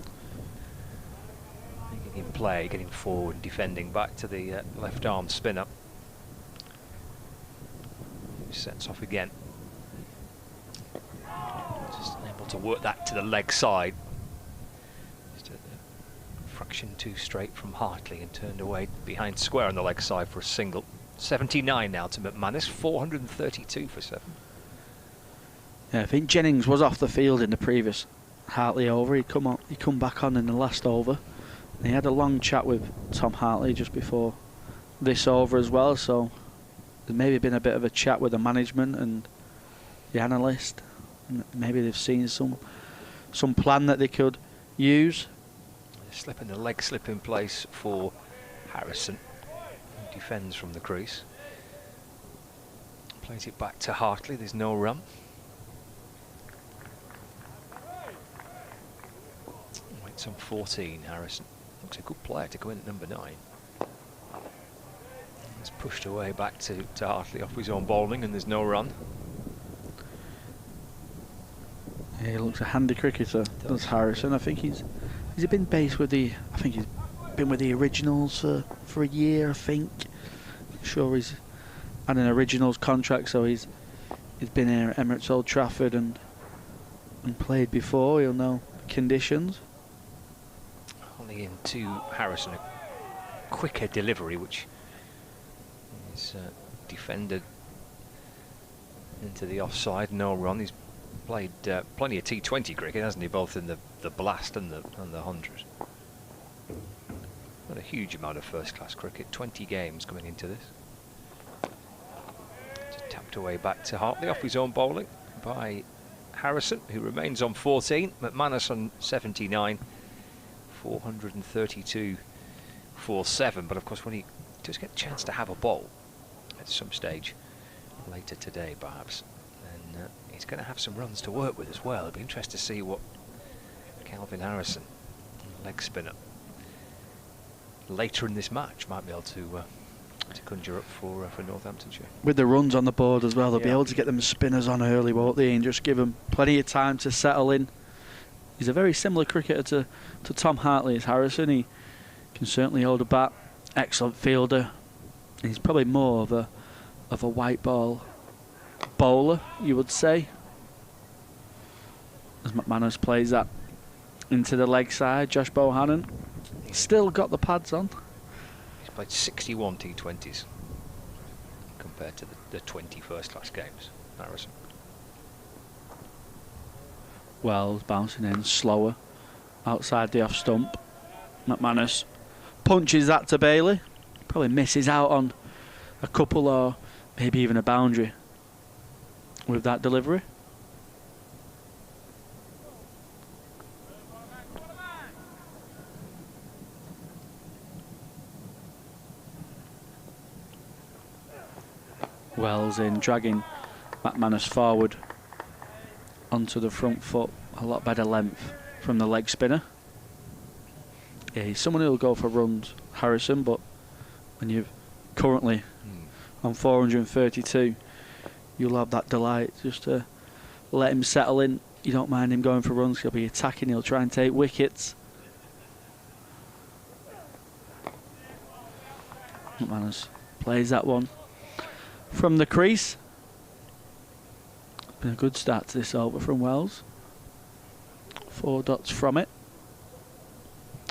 Making him play, getting forward, defending back to the left arm spinner. Sets off again. Just able to work that to the leg side. Just a fraction too straight from Hartley and turned away behind square on the leg side for a single. 79 now to McManus, 432 for 7. Yeah, I think Jennings was off the field in the previous Hartley over. He come back on in the last over. And he had a long chat with Tom Hartley just before this over as well, so there's maybe been a bit of a chat with the management and the analyst. Maybe they've seen some plan that they could use. Slipping the leg slip in place for Harrison, who defends from the crease. Plays it back to Hartley, there's no run. Waits on 14, Harrison. Looks a good player to go in at number 9. It's pushed away back to Hartley off his own bowling, and there's no run. Yeah, he looks a handy cricketer, does Harrison. I think has he been based with the, I think he's been with the Originals for a year, I think. I'm sure he's had an Originals contract, so he's been here at Emirates Old Trafford and played before. He'll know conditions. Only into Harrison, a quicker delivery, which is defended into the offside. No run. He's played plenty of T20 cricket, hasn't he, both in the Blast and the 100. Not a huge amount of first-class cricket. 20 games coming into this. Just tapped away back to Hartley off his own bowling by Harrison, who remains on 14. McManus on 79. 432 for 7. But of course, when he does get a chance to have a bowl at some stage later today, perhaps, then he's going to have some runs to work with as well. It'll be interesting to see what Calvin Harrison, leg spinner, later in this match might be able to conjure up for Northamptonshire. With the runs on the board as well, they'll be able to get them spinners on early, won't they, and just give them plenty of time to settle in. He's a very similar cricketer to Tom Hartley as Harrison. He can certainly hold a bat, excellent fielder. He's probably more of a white ball bowler, you would say. As McManus plays that into the leg side, Josh Bohannon still got the pads on. He's played 61 T20s compared to the 20 first-class games, Harrison. Wells bouncing in slower outside the off stump. McManus punches that to Bailey. Probably misses out on a couple or maybe even a boundary with that delivery. Wells in, dragging McManus forward onto the front foot, a lot better length from the leg spinner. Yeah, he's someone who'll go for runs, Harrison, but when you're currently on 432, you'll have that delight just to let him settle in. You don't mind him going for runs, he'll be attacking, he'll try and take wickets. McManus plays that one from the crease. Been a good start to this over from Wells. 4 dots from it.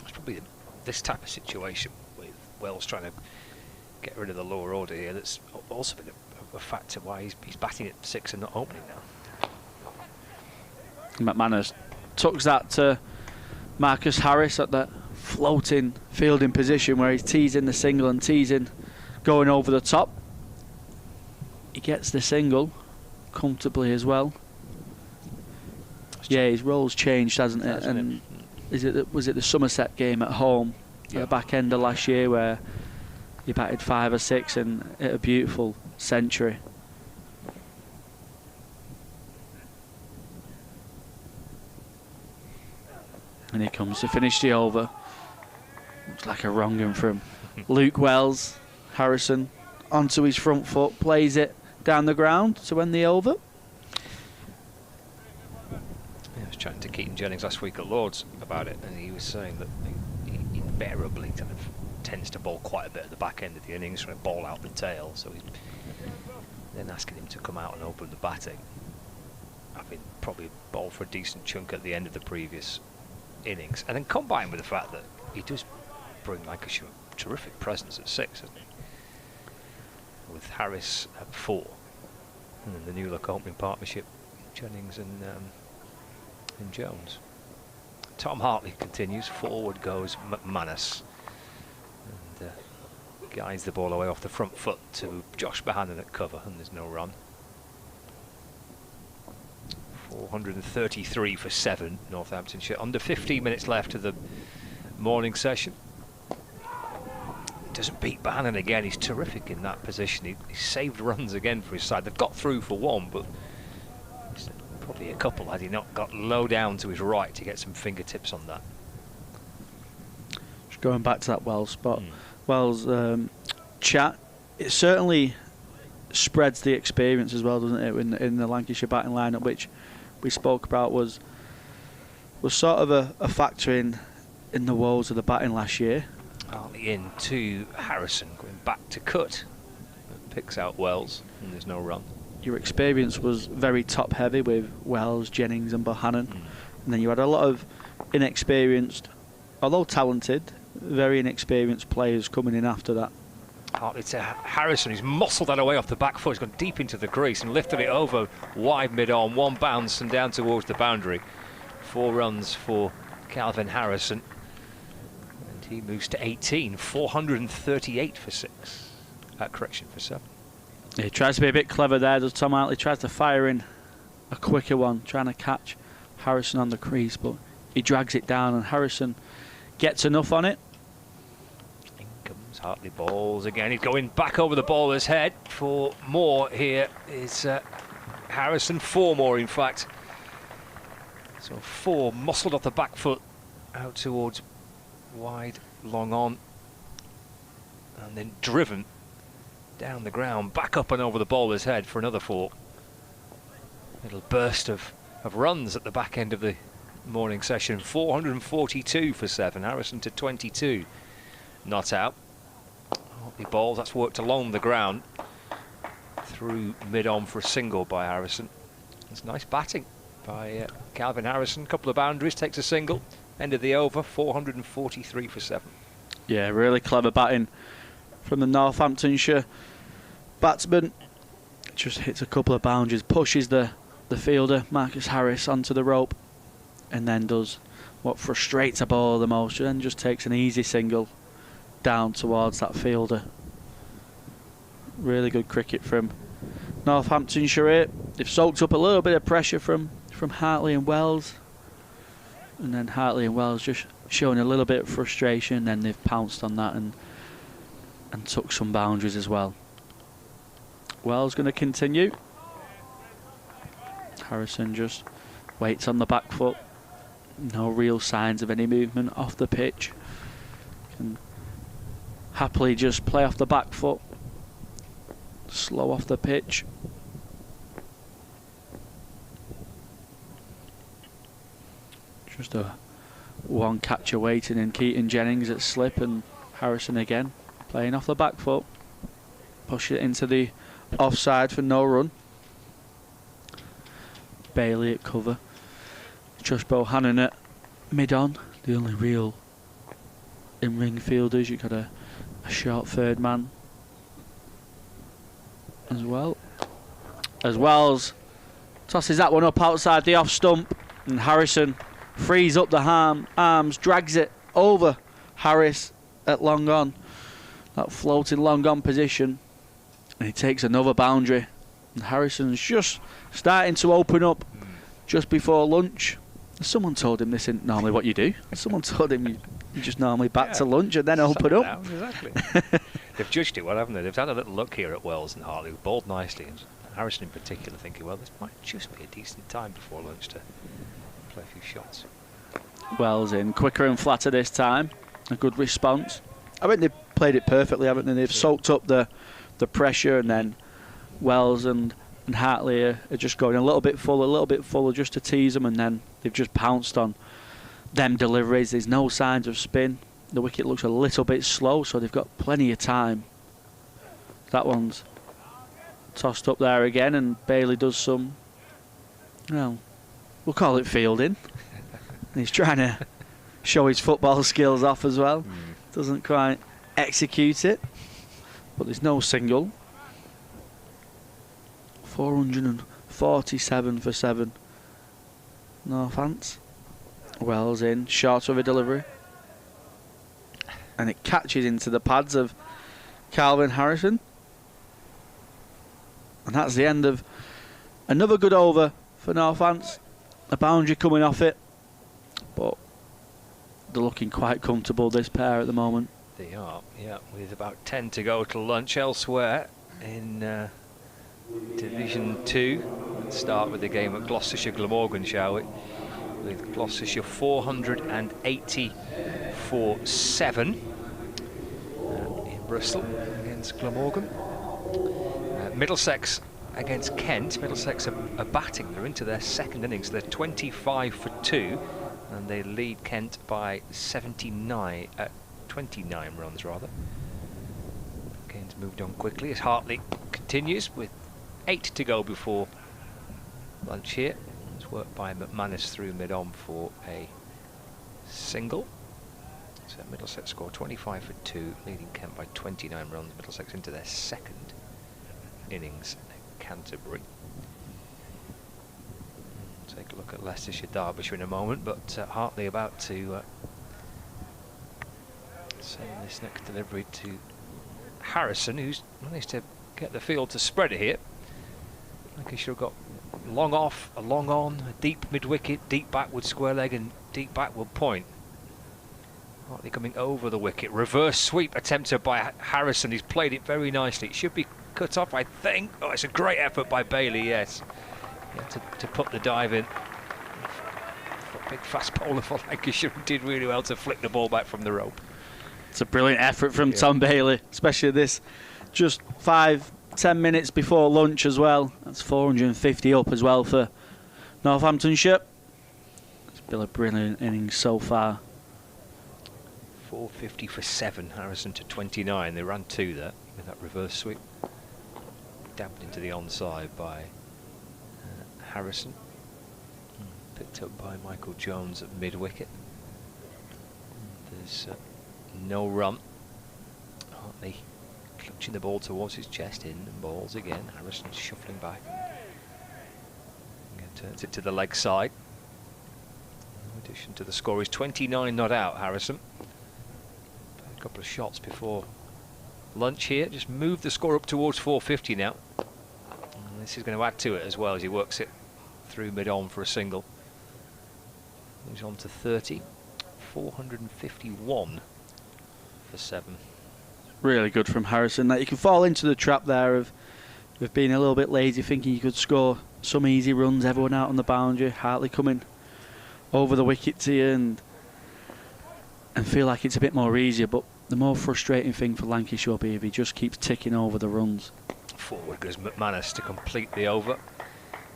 It's probably this type of situation with Wells trying to get rid of the lower order here that's also been a factor why he's batting at 6 and not opening now. McManus tucks that to Marcus Harris at that floating fielding position where he's teasing the single and teasing going over the top. He gets the single comfortably as well. Yeah, his role's changed, hasn't it? And was it the Somerset game at home at the back end of last year where he batted 5 or 6 and hit a beautiful century? And he comes to finish the over. Looks like a wrong one from Luke Wells. Harrison onto his front foot, plays it down the ground to end the over. I was chatting to Keaton Jennings last week at Lords about it, and he was saying that he invariably kind of tends to bowl quite a bit at the back end of the innings, trying to bowl out the tail, so he's then asking him to come out and open the batting. Having probably bowled for a decent chunk at the end of the previous innings, and then combined with the fact that he does bring Lancashire a terrific presence at 6, doesn't he? With Harris at 4, and then the new look opening partnership, Jennings and Jones. Tom Hartley continues. Forward goes McManus, and guides the ball away off the front foot to Josh Bohannon at cover, and there's no run. 433 for 7, Northamptonshire. Under 15 minutes left of the morning session. Doesn't beat Bohannon again. He's terrific in that position. He saved runs again for his side. They've got through for 1, but probably a couple had he not got low down to his right to get some fingertips on that. Just going back to that Wells spot. Wells chat, it certainly spreads the experience as well, doesn't it, in the Lancashire batting lineup, which we spoke about was sort of a factor in the woes of the batting last year. Hartley in to Harrison, going back to cut. Picks out Wells, and there's no run. Your experience was very top heavy with Wells, Jennings and Bohannon, and then you had a lot of inexperienced, although talented, very inexperienced players coming in after that. Hartley to Harrison, who's muscled that away off the back foot. He's gone deep into the crease and lifted it over wide mid-on, 1 bounce and down towards the boundary. 4 runs for Calvin Harrison, and he moves to 18. 438 for 6. Correction, for 7. He tries to be a bit clever there, does Tom Hartley. Tries to fire in a quicker one, trying to catch Harrison on the crease, but he drags it down and Harrison gets enough on it. In comes Hartley, balls again. He's going back over the bowler's head for more. Here is Harrison, 4 more in fact. So 4 muscled off the back foot out towards wide, long on, and then driven down the ground, back up and over the bowler's head for another 4. Little burst of runs at the back end of the morning session. 442 for 7. Harrison to 22. Not out. Hartley balls, that's worked along the ground. Through mid-on for a single by Harrison. It's nice batting by Calvin Harrison. Couple of boundaries, takes a single. End of the over, 443 for 7. Yeah, really clever batting from the Northamptonshire batsman. Just hits a couple of boundaries, pushes the fielder Marcus Harris onto the rope, and then does what frustrates a bowler the most, and then just takes an easy single down towards that fielder. Really good cricket from Northamptonshire here. They've soaked up a little bit of pressure from Hartley and Wells, and then Hartley and Wells just showing a little bit of frustration, then they've pounced on that and took some boundaries as well. Wells going to continue. Harrison just waits on the back foot. No real signs of any movement off the pitch. Can happily just play off the back foot. Slow off the pitch. Just a 1 catcher waiting in Keaton Jennings at slip, and Harrison again playing off the back foot. Push it into the offside for no run. Bailey at cover. Josh Bohannon at mid-on. The only real in-ring fielders. You've got a short third man as well. As Wells tosses that one up outside the off stump, and Harrison frees up the arms, drags it over Harris at long on. That floating long on position, and he takes another boundary, and Harrison's just starting to open up just before lunch. Someone told him this isn't normally what you do. Someone told him you just normally bat to lunch and then open up. Down, exactly. They've judged it well, haven't they? They've had a little look here at Wells and Hartley, who bowled nicely, and Harrison in particular thinking, well, this might just be a decent time before lunch to play a few shots. Wells in quicker and flatter this time. A good response. I think they've played it perfectly, haven't they? They've soaked up the the pressure, and then Wells and Hartley are just going a little bit fuller just to tease them, and then they've just pounced on them deliveries. There's no signs of spin. The wicket looks a little bit slow, so they've got plenty of time. That one's tossed up there again, and Bailey does some, well, we'll call it fielding. He's trying to show his football skills off as well. Doesn't quite execute it, but there's no single. 447 for 7. Northants. Wells in, short of a delivery. And it catches into the pads of Calvin Harrison. And that's the end of another good over for Northants. A boundary coming off it. But they're looking quite comfortable, this pair, at the moment. They are, yeah, with about 10 to go to lunch elsewhere in Division 2. Let's start with the game at Gloucestershire Glamorgan, shall we? With Gloucestershire 480 for 7 in Bristol against Glamorgan. Middlesex against Kent. Middlesex are batting. They're into their second innings. They're 25 for 2, and they lead Kent by 29 runs rather. Game's moved on quickly as Hartley continues with 8 to go before lunch here. It's worked by McManus through mid-on for a single. So Middlesex score 25 for 2, leading Kent by 29 runs. Middlesex into their second innings at Canterbury. Take a look at Leicestershire Derbyshire in a moment, but Hartley about to send this next delivery to Harrison, who's managed to get the field to spread it here. Lancashire got long off, a long on, a deep mid-wicket, deep backward square leg and deep backward point. Hartley coming over the wicket. Reverse sweep attempted by Harrison. He's played it very nicely. It should be cut off, I think. Oh, it's a great effort by Bailey, yes. To put the dive in. Big fast bowler for Lancashire, did really well to flick the ball back from the rope. It's a brilliant effort from Tom Bailey, especially this just 5-10 minutes before lunch as well. That's 450 up as well for Northamptonshire. It's been a brilliant innings so far. 450 for 7, Harrison to 29. They ran 2 there with that reverse sweep. Dabbed into the onside by Harrison. Picked up by Michael Jones at mid-wicket. There's no run. Hartley clutching the ball towards his chest, in and balls again. Harrison shuffling back. And turns it to the leg side. In addition to the score, he's 29 not out, Harrison. A couple of shots before lunch here. Just moved the score up towards 450 now. And this is going to add to it as well as he works it through mid-on for a single. Moves on to 30. 451 for 7. Really good from Harrison. That you can fall into the trap there of being a little bit lazy, thinking you could score some easy runs, everyone out on the boundary. Hartley coming over the wicket to you and feel like it's a bit more easier, but the more frustrating thing for Lancashire will be if he just keeps ticking over the runs. Forward goes McManus to complete the over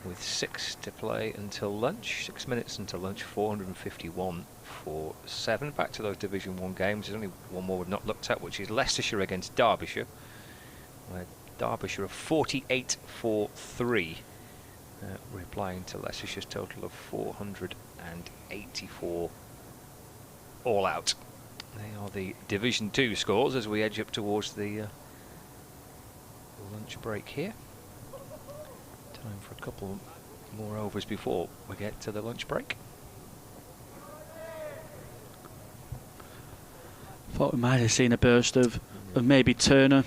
with 6 to play until lunch. 6 minutes until lunch. 451 for 7. Back to those Division 1 games. There's only one more we've not looked at, which is Leicestershire against Derbyshire, where Derbyshire are 48 for 3, replying to Leicestershire's total of 484 all out. They are the Division 2 scores as we edge up towards the lunch break here. Time for a couple more overs before we get to the lunch break. Thought we might have seen a burst of maybe Turner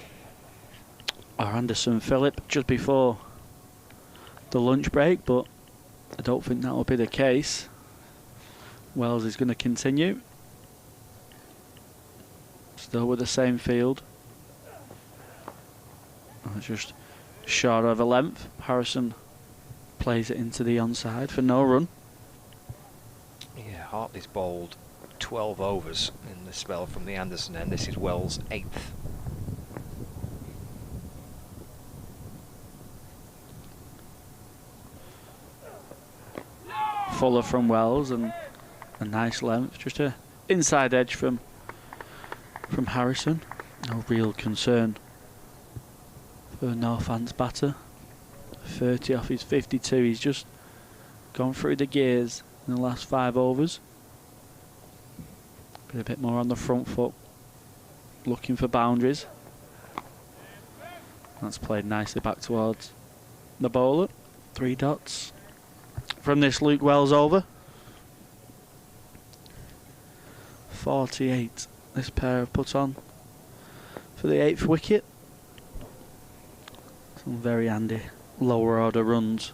or Anderson Phillip just before the lunch break, but I don't think that will be the case. Wells is going to continue. Still with the same field. It's just short of a length. Harrison plays it into the onside for no run. Yeah, Hartley's bowled 12 overs in the spell from the Anderson end. This is Wells' 8th. Fuller from Wells, and a nice length. Just a inside edge from Harrison. No real concern for Northant's batter. 30 off his 52. He's just gone through the gears in the last 5 overs. Been a bit more on the front foot, looking for boundaries. That's played nicely back towards the bowler. 3 dots from this Luke Wells over. 48 this pair have put on for the 8th wicket. Some very handy lower order runs.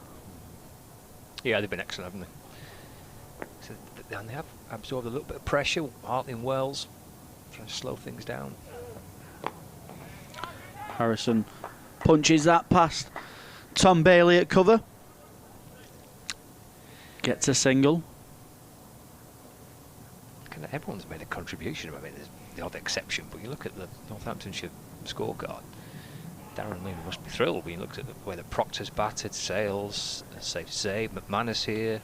Yeah, they've been excellent, haven't they? So, and they have absorbed a little bit of pressure. Hartley and Wells trying to slow things down. Harrison punches that past Tom Bailey at cover. Gets a single. Everyone's made a contribution. I mean, there's the odd exception, but you look at the Northamptonshire scorecard. Darren Lynn must be thrilled when you look at the way the Proctor's batted, Sales, safe to say, McManus here.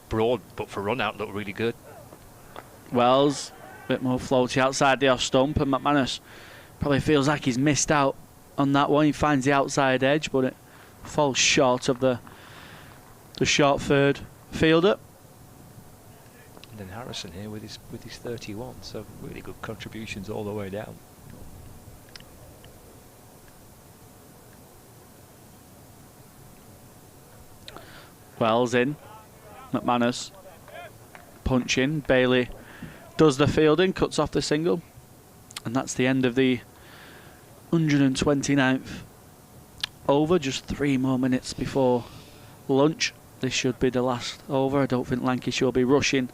Broad, but for run out, looked really good. Wells, a bit more floaty outside the off stump, and McManus probably feels like he's missed out on that one. He finds the outside edge, but it falls short of the short third fielder. And then Harrison here with his 31, so really good contributions all the way down. Wells in, McManus punching, Bailey does the fielding, cuts off the single, and that's the end of the 129th over. Just 3 more minutes before lunch. This should be the last over. I don't think Lancashire will be rushing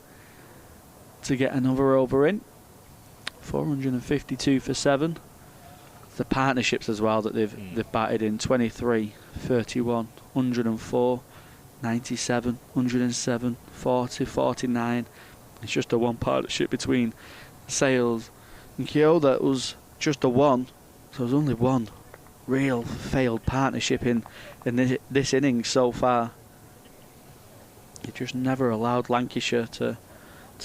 to get another over in. 452 for 7. The partnerships as well that they've batted in: 23, 31, 104, 97, 107, 40, 49. It's just a 1 partnership between Sales and Keogh. That was just a 1. So there's only 1 real failed partnership in this innings so far. It just never allowed Lancashire to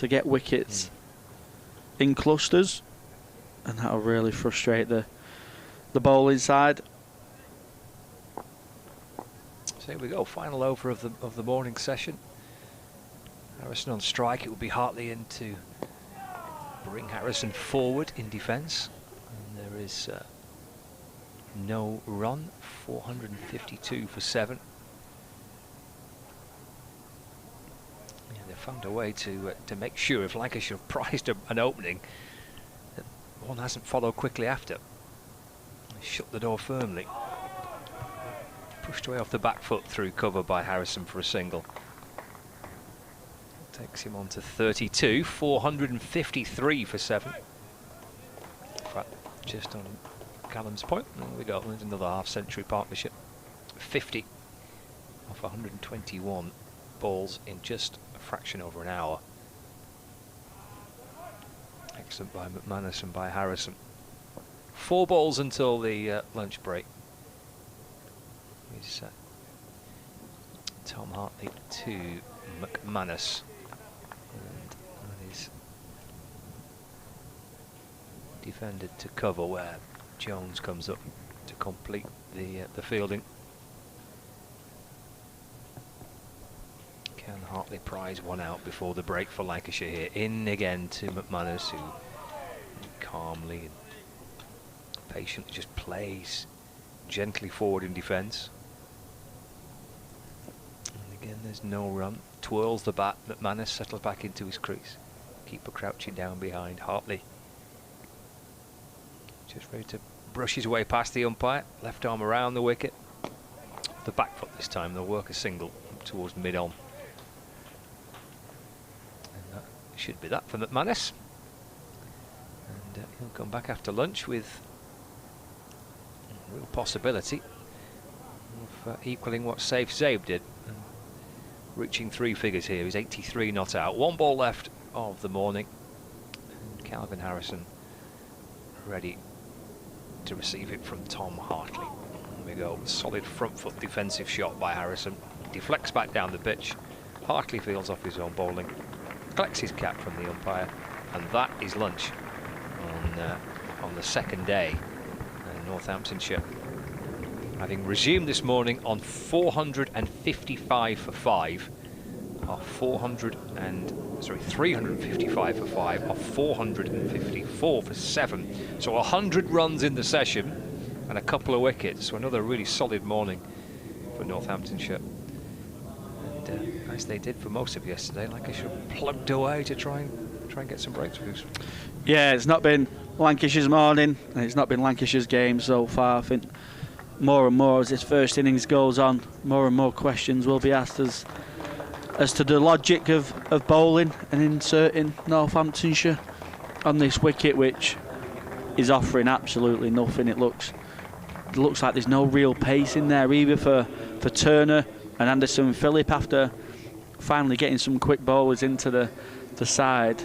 get wickets in clusters, and that'll really frustrate the bowling side. So here we go, final over of the morning session. Harrison on strike. It will be Hartley in to bring Harrison forward in defence. And there is no run. 452 for 7. Yeah, they found a way to make sure if Lancashire have prized an opening, that one hasn't followed quickly after. They shut the door firmly. Pushed away off the back foot through cover by Harrison for a single. Takes him on to 32, 453 for 7. In fact, just on Callum's point, there we go, there's another half-century partnership. 50 off 121 balls in just a fraction over an hour. Excellent by McManus and by Harrison. 4 balls until the lunch break. Is Tom Hartley to McManus, and that is defended to cover where Jones comes up to complete the fielding. Can Hartley prize one out before the break for Lancashire here? In again to McManus, who calmly and patiently just plays gently forward in defence. Again, there's no run. Twirls the bat. McManus settles back into his crease. Keeper crouching down behind. Hartley just ready to brush his way past the umpire. Left arm around the wicket. The back foot this time. They'll work a single towards mid-on. And that should be that for McManus. And he'll come back after lunch with a real possibility of equaling what Safe Zabe did. Reaching 3 figures here. He's 83 not out. 1 ball left of the morning. And Calvin Harrison ready to receive it from Tom Hartley. There we go. Solid front foot defensive shot by Harrison. Deflects back down the pitch. partly fields off his own bowling, collects his cap from the umpire, and that is lunch on the second day. Northamptonshire, having resumed this morning on 455 for 5, off 355 for 5, off 454 for 7. So 100 runs in the session and a couple of wickets. So another really solid morning for Northamptonshire. And as they did for most of yesterday, Lancashire plugged away to try and get some breakthroughs. Yeah, it's not been Lancashire's morning, and it's not been Lancashire's game so far. I think more and more as this first innings goes on, more and more questions will be asked as to the logic of bowling and inserting Northamptonshire on this wicket, which is offering absolutely nothing. It looks like there's no real pace in there either for Turner and Anderson Phillip after finally getting some quick bowlers into the side.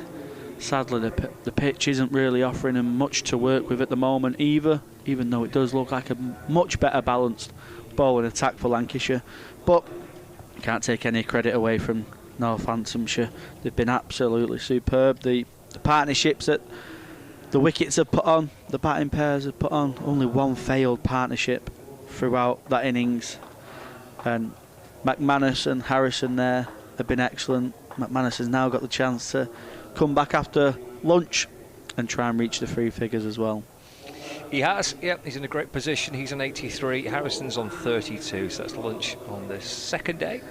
Sadly, the pitch isn't really offering them much to work with at the moment either, even though it does look like a much better balanced bowling attack for Lancashire. But you can't take any credit away from Northamptonshire. They've been absolutely superb. The partnerships that the wickets have put on, the batting pairs have put on, only one failed partnership throughout that innings. And McManus and Harrison there have been excellent. McManus has now got the chance to come back after lunch and try and reach the 3 figures as well. He has, yeah, he's in a great position. He's on 83, Harrison's on 32, so that's lunch on the second day.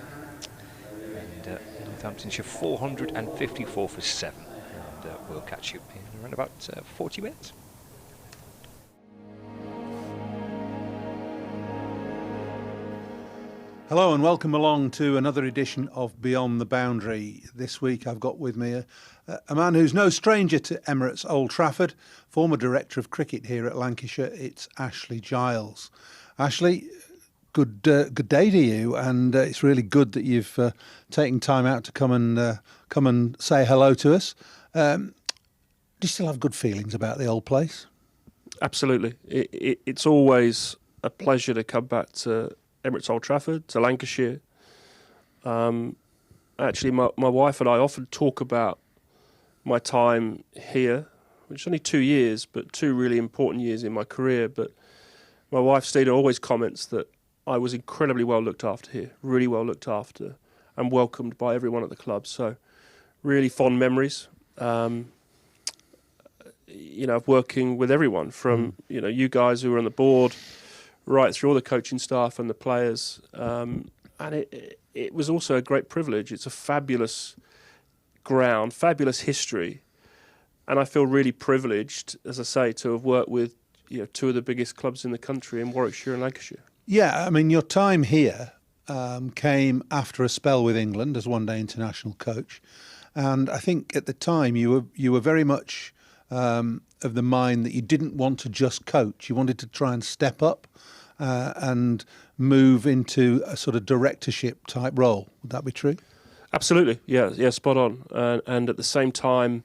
And Northamptonshire 454 for 7. And we'll catch you in around about 40 minutes. Hello and welcome along to another edition of Beyond the Boundary. This week I've got with me a man who's no stranger to Emirates Old Trafford, former Director of Cricket here at Lancashire. It's Ashley Giles. Ashley, good day to you, and it's really good that you've taken time out to come and say hello to us. Do you still have good feelings about the old place? Absolutely. It's always a pleasure to come back to Emirates Old Trafford, to Lancashire. Actually, my wife and I often talk about my time here, which is only 2 years, but 2 really important years in my career. But my wife, Stina, always comments that I was incredibly well looked after here, really well looked after and welcomed by everyone at the club. So really fond memories, of working with everyone from, you guys who were on the board, right through all the coaching staff and the players. And it was also a great privilege. It's a fabulous ground, fabulous history. And I feel really privileged, as I say, to have worked with 2 of the biggest clubs in the country in Warwickshire and Lancashire. Yeah, I mean, your time here came after a spell with England as one-day international coach. And I think at the time you were very much of the mind that you didn't want to just coach. You wanted to try and step up and move into a sort of directorship type role. Would that be true? Absolutely, yeah, spot on. And at the same time,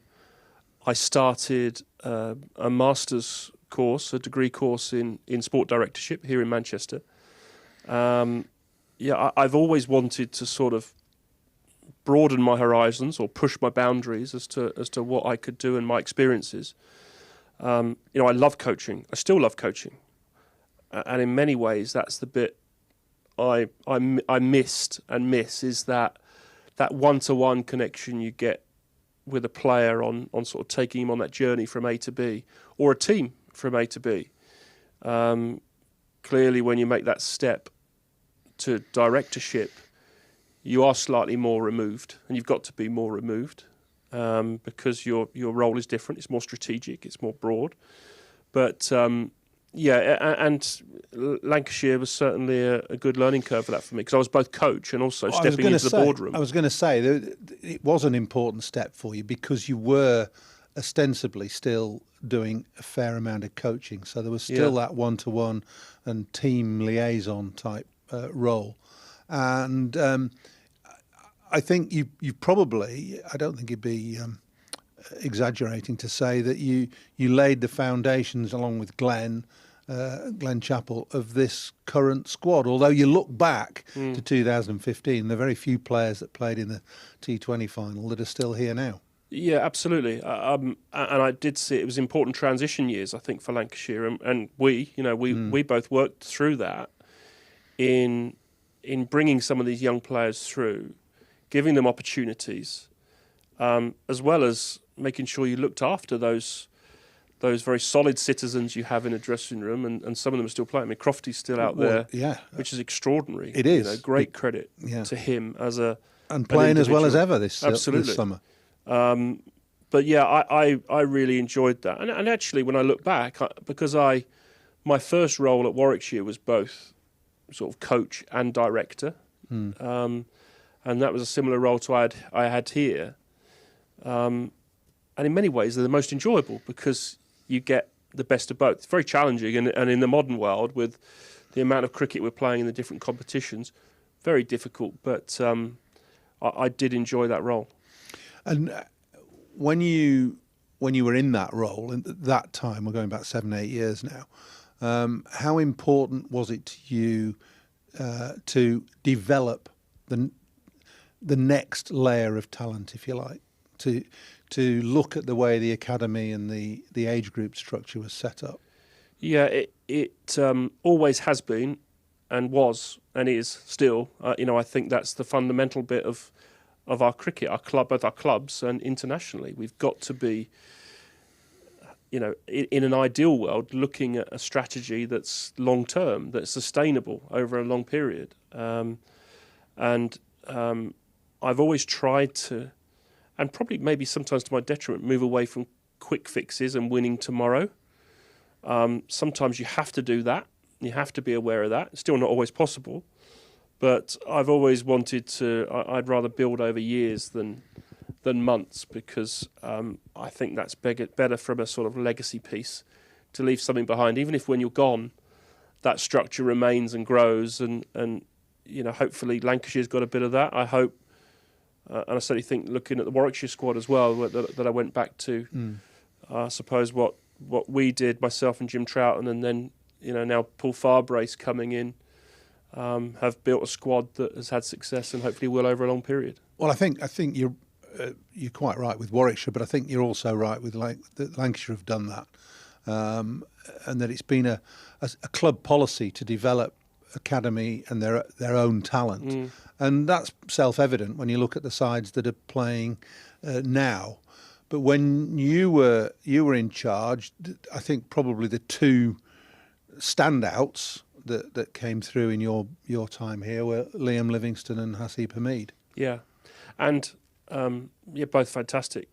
I started a master's course, a degree course in sport directorship here in Manchester. I've always wanted to sort of broaden my horizons or push my boundaries as to what I could do and my experiences. I love coaching. I still love coaching. And in many ways, that's the bit I missed and miss, is that one-to-one connection you get with a player on sort of taking him on that journey from A to B, or a team from A to B. Clearly, when you make that step to directorship, you are slightly more removed, and you've got to be more removed because your role is different. It's more strategic. It's more broad. But and Lancashire was certainly a good learning curve for that for me, because I was both coach and also stepping into the boardroom. I was going to say that it was an important step for you because you were ostensibly still doing a fair amount of coaching. So there was still that one-to-one and team liaison type role. And I think you probably, I don't think it'd be exaggerating to say that you laid the foundations along with Glenn Glen Chappell, of this current squad. Although you look back to 2015, there are very few players that played in the T20 final that are still here now. Yeah, absolutely. And I did see it was important transition years, I think, for Lancashire, and we both worked through that in bringing some of these young players through, giving them opportunities, as well as making sure you looked after those very solid citizens you have in a dressing room, and some of them are still playing. I mean, Crofty's still out there, which is extraordinary. It is. Great credit to him as and playing as well as ever this summer. But yeah, I really enjoyed that, and actually when I look back, because my first role at Warwickshire was both sort of coach and director, and that was a similar role to I had here, and in many ways they're the most enjoyable because you get the best of both. It's very challenging, and in the modern world with the amount of cricket we're playing in the different competitions, very difficult. But I did enjoy that role. And when you were in that role at that time, we're going back 7-8 years now, how important was it to you to develop the next layer of talent, if you like, to look at the way the academy and the age group structure was set up? Yeah, it always has been, and was, and is still. I think that's the fundamental bit of our cricket, both our clubs and internationally. We've got to be, in an ideal world, looking at a strategy that's long term, that's sustainable over a long period. And I've always tried to, and probably maybe sometimes to my detriment, move away from quick fixes and winning tomorrow. Sometimes you have to do that. You have to be aware of that. It's still not always possible. But I've always wanted to, I'd rather build over years than months, because I think that's better from a sort of legacy piece, to leave something behind. Even if when you're gone, that structure remains and grows. And hopefully Lancashire's got a bit of that. I hope, and I certainly think looking at the Warwickshire squad as well, that I went back to, I suppose what we did, myself and Jim Troughton, and then now Paul Farbrace coming in, have built a squad that has had success and hopefully will over a long period. Well, I think you're quite right with Warwickshire, but I think you're also right with that Lancashire have done that, and that it's been a club policy to develop academy and their own talent, and that's self-evident when you look at the sides that are playing now. But when you were in charge, I think probably the two standouts that came through in your time here were Liam Livingston and Hasib Hamid. Yeah, and both fantastic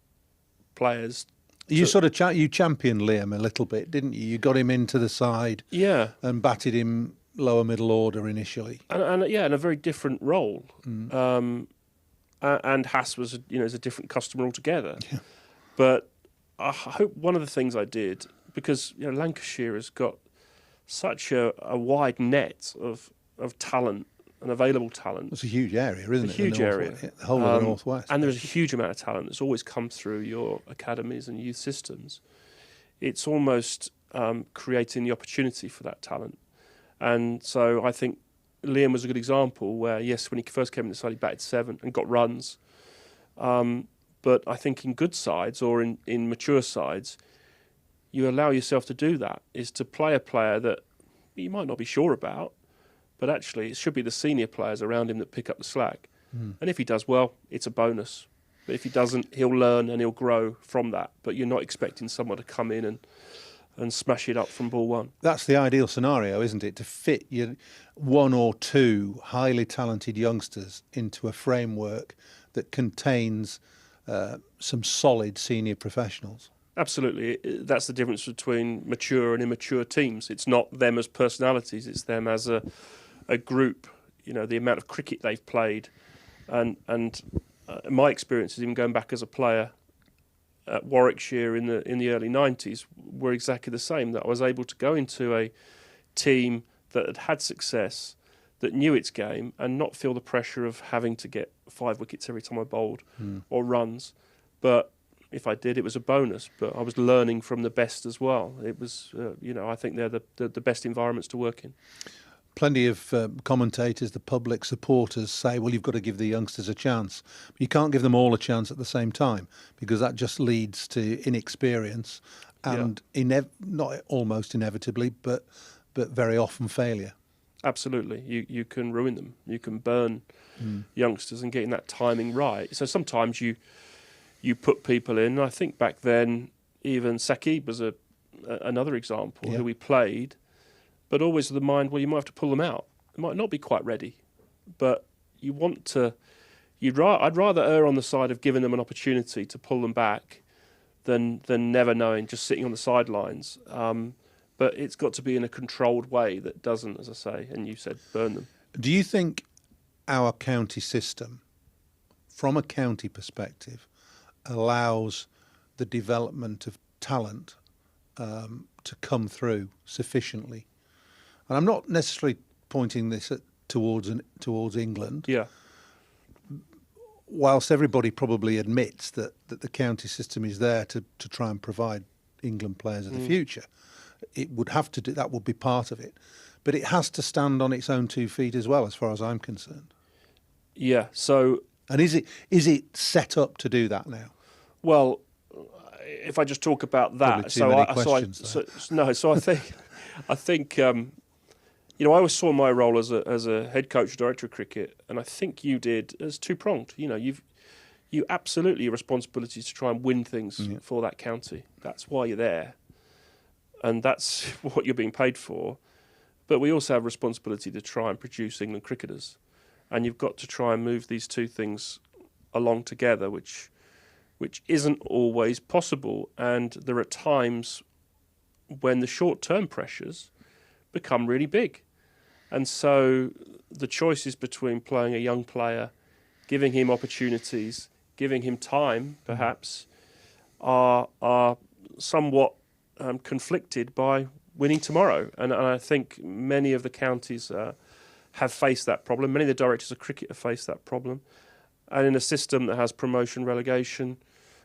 players. You you championed Liam a little bit, didn't you? You got him into the side, and batted him lower middle order initially, and in a very different role. And Hass was is a different customer altogether. Yeah. But I hope one of the things I did, because Lancashire has got such a wide net of talent and available talent. It's a huge area, isn't it? A huge area. The whole of the Northwest. And there's a huge amount of talent that's always come through your academies and youth systems. It's almost creating the opportunity for that talent. And so I think Liam was a good example where, yes, when he first came in the side, he batted 7 and got runs. But I think in good sides or in mature sides, you allow yourself to do that, is to play a player that you might not be sure about, but actually it should be the senior players around him that pick up the slack. And if he does well, it's a bonus. But if he doesn't, he'll learn and he'll grow from that. But you're not expecting someone to come in and smash it up from ball one. That's the ideal scenario, isn't it? To fit your 1 or 2 highly talented youngsters into a framework that contains some solid senior professionals. Absolutely. That's the difference between mature and immature teams. It's not them as personalities, it's them as a group, the amount of cricket they've played. And my experiences, even going back as a player at Warwickshire in the early 90s, were exactly the same, that I was able to go into a team that had success, that knew its game, and not feel the pressure of having to get 5 wickets every time I bowled or runs, but if I did, it was a bonus. But I was learning from the best as well. It was, I think they're the best environments to work in. Plenty of commentators, the public, supporters say, well, you've got to give the youngsters a chance. But you can't give them all a chance at the same time, because that just leads to inexperience and not almost inevitably, but very often failure. Absolutely. You can ruin them. You can burn youngsters, and getting that timing right. So sometimes you put people in. I think back then, even Saqib was another example who we played, but always with the mind, well, you might have to pull them out. It might not be quite ready, but you want to. I'd rather err on the side of giving them an opportunity to pull them back than never knowing, just sitting on the sidelines. But it's got to be in a controlled way that doesn't, as I say, and you said, burn them. Do you think our county system, from a county perspective, allows the development of talent to come through sufficiently? And I'm not necessarily pointing this towards England. Yeah. Whilst everybody probably admits that the county system is there to try and provide England players of the future, it would have to do that. Would be part of it, but it has to stand on its own 2 feet as well, as far as I'm concerned. Yeah. So, and is it set up to do that now? Well, if I just talk about that, I think I always saw my role as a head coach, director of cricket, and I think you did as two-pronged. You absolutely your responsibility to try and win things for that county. That's why you're there, and that's what you're being paid for. But we also have a responsibility to try and produce England cricketers, and you've got to try and move these two things along together, which isn't always possible. And there are times when the short-term pressures become really big. And so the choices between playing a young player, giving him opportunities, giving him time, perhaps, are somewhat conflicted by winning tomorrow. And I think many of the counties have faced that problem. Many of the directors of cricket have faced that problem. And in a system that has promotion, relegation,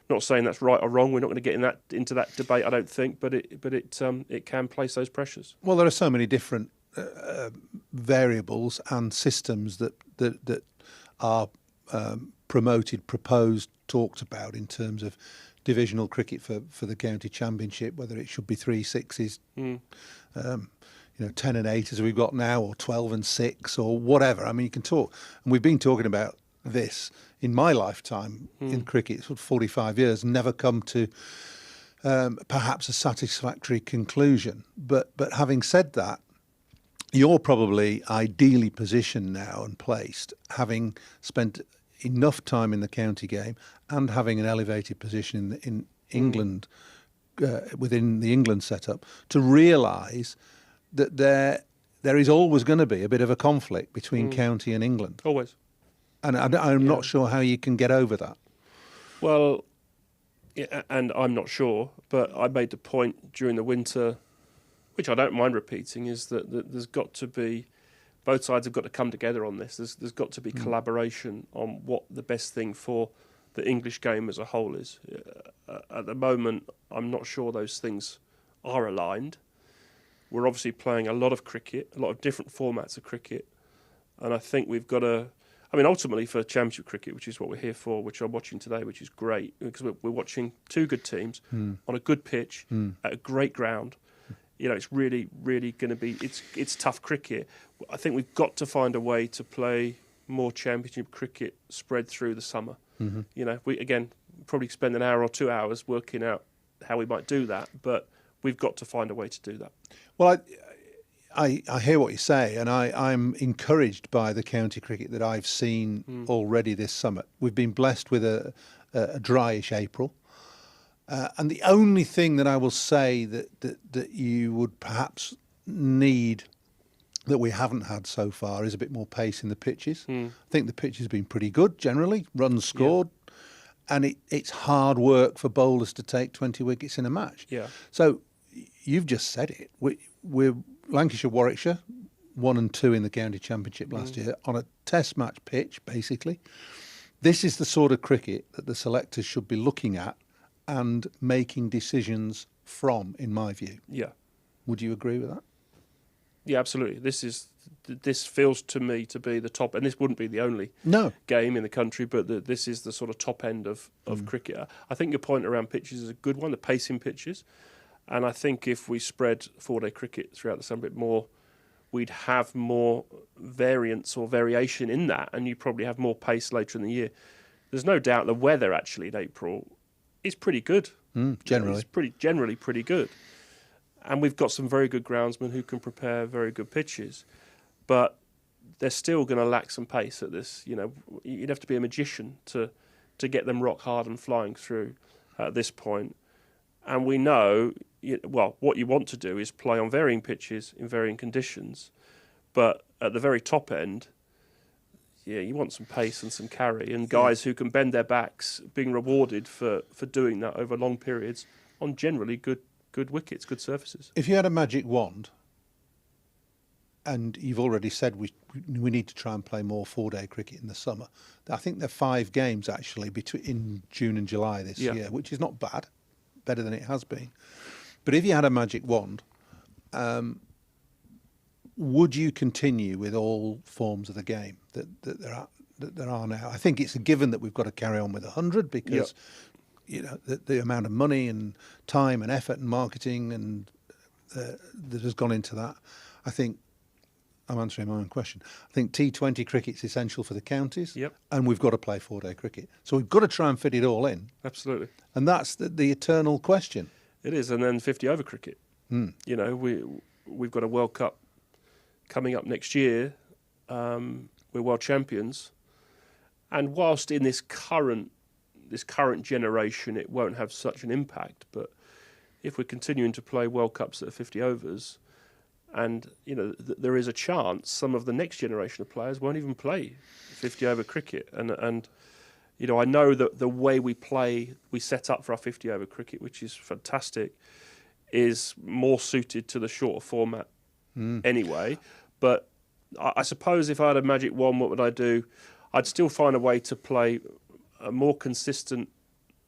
not saying that's right or wrong, we're not going to get into that debate, I don't think, but it can place those pressures. Well, there are so many different variables and systems that are promoted, proposed, talked about in terms of divisional cricket for the county championship, whether it should be 3 6s, 10 and 8 as we've got now, or 12 and 6, or whatever. I mean, you can talk, and we've been talking about this in my lifetime in cricket, sort of 45 years, never come to perhaps a satisfactory conclusion. But having said that, you're probably ideally positioned now and placed, having spent enough time in the county game and having an elevated position in England, within the England setup, to realise that there is always going to be a bit of a conflict between county and England. Always. And I'm not sure how you can get over that. Well, and I'm not sure, but I made the point during the winter, which I don't mind repeating, is that there's got to be, both sides have got to come together on this. There's got to be collaboration on what the best thing for the English game as a whole is. At the moment, I'm not sure those things are aligned. We're obviously playing a lot of cricket, a lot of different formats of cricket, and I think we've got to... I mean, ultimately for Championship cricket, which is what we're here for, which I'm watching today, which is great, because we're watching two good teams on a good pitch at a great ground. It's really, really going to be... It's tough cricket. I think we've got to find a way to play more Championship cricket spread through the summer. We, again, probably spend an hour or 2 hours working out how we might do that, but we've got to find a way to do that. Well, I hear what you say, and I'm encouraged by the county cricket that I've seen already this summer. We've been blessed with a dryish April, and the only thing that I will say that you would perhaps need that we haven't had so far is a bit more pace in the pitches. I think the pitch has been pretty good generally, runs scored, and it's hard work for bowlers to take 20 wickets in a match. Yeah. So you've just said it. We're Lancashire, Warwickshire, 1 and 2 in the county championship last year on a test match pitch, basically. This is the sort of cricket that the selectors should be looking at and making decisions from, in my view. Yeah. Would you agree with that? Yeah, absolutely. This feels to me to be the top, and this wouldn't be the only game in the country, but this is the sort of top end of cricket. I think your point around pitches is a good one, the pacing pitches, and I think if we spread 4-day cricket throughout the summer a bit more, we'd have more variance or variation in that, and you probably have more pace later in the year. There's no doubt the weather actually in April is pretty good. Generally. It's generally pretty good. And we've got some very good groundsmen who can prepare very good pitches. But they're still going to lack some pace at this. You know, you'd have to be a magician to get them rock hard and flying through at this point. And we know, what you want to do is play on varying pitches in varying conditions. But at the very top end, you want some pace and some carry, and guys who can bend their backs being rewarded for doing that over long periods on generally good wickets, good surfaces. If you had a magic wand, and you've already said we need to try and play more 4-day cricket in the summer. I think there are 5 games actually in June and July this year, which is not bad, better than it has been. But if you had a magic wand, would you continue with all forms of the game that there are now? I think it's a given that we've got to carry on with 100 because the amount of money and time and effort and marketing and that has gone into that. I think I'm answering my own question. I think T20 cricket's essential for the counties, and we've got to play 4-day cricket. So we've got to try and fit it all in. Absolutely. And that's the eternal question. It is, and then 50-over cricket. You know, we've got a World Cup coming up next year. We're world champions, and whilst in this current generation it won't have such an impact, but if we're continuing to play World Cups that are 50 overs, and there is a chance some of the next generation of players won't even play 50-over cricket, and I know that the way we set up for our 50-over cricket, which is fantastic, is more suited to the shorter format anyway. But I suppose if I had a magic wand, what would I do? I'd still find a way to play a more consistent,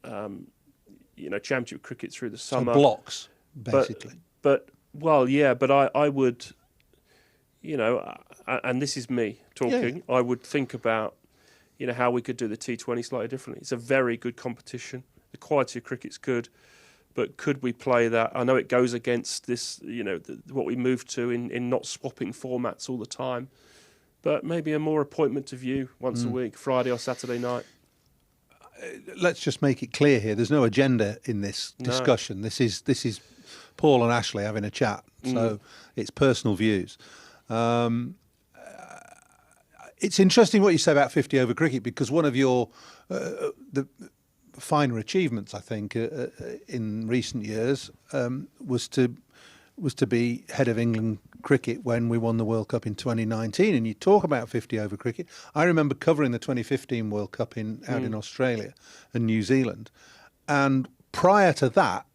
championship cricket through the summer. So blocks, basically. But I would, and this is me talking, I would think about, how we could do the T20 slightly differently. It's a very good competition. The quality of cricket's good. But could we play that? I know it goes against this, what we moved to in not swapping formats all the time. But maybe a more appointment to view once a week, Friday or Saturday night. Let's just make it clear here. There's no agenda in this discussion. This is Paul and Ashley having a chat. So it's personal views. It's interesting what you say about 50-over cricket, because one of your the finer achievements, I think, in recent years was to be head of England cricket when we won the World Cup in 2019. And you talk about 50-over cricket. I remember covering the 2015 World Cup out in Australia and New Zealand. And prior to that,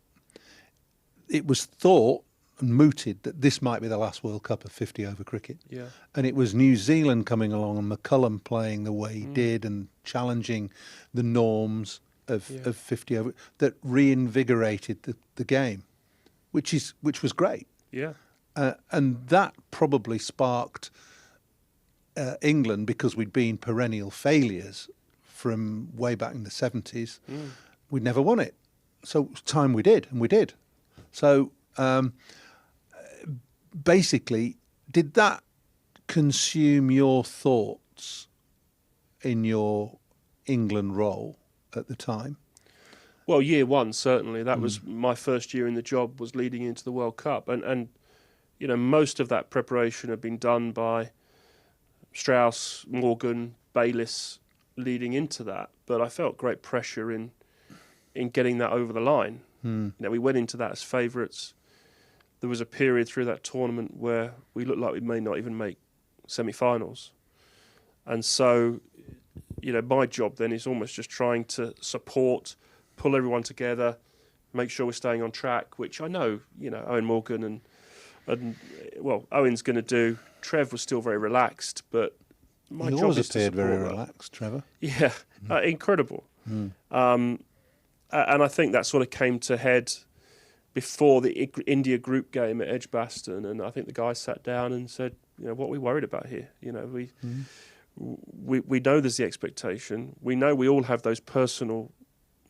it was thought and mooted that this might be the last World Cup of 50-over cricket. Yeah. And it was New Zealand coming along and McCullum playing the way he did and challenging the norms of 50-over that reinvigorated the game, which was great. Yeah. And that probably sparked England, because we'd been perennial failures from way back in the 70s. We'd never won it. So it was time we did, and we did. So basically, did that consume your thoughts in your England role at the time? Well, year one, certainly. That was my first year in the job, was leading into the World Cup. And most of that preparation had been done by Strauss, Morgan, Bayliss leading into that. But I felt great pressure in getting that over the line. We went into that as favourites. There was a period through that tournament where we looked like we may not even make semi-finals. And so, my job then is almost just trying to support, pull everyone together, make sure we're staying on track, which I know, Owen Morgan and Owen's going to do. Trev was still very relaxed, but my job is to support appeared very that. relaxed, Trevor. Yeah, incredible. And I think that sort of came to head before the India group game at Edgbaston, and I think the guys sat down and said, what are we worried about here? We know there's the expectation. We know we all have those personal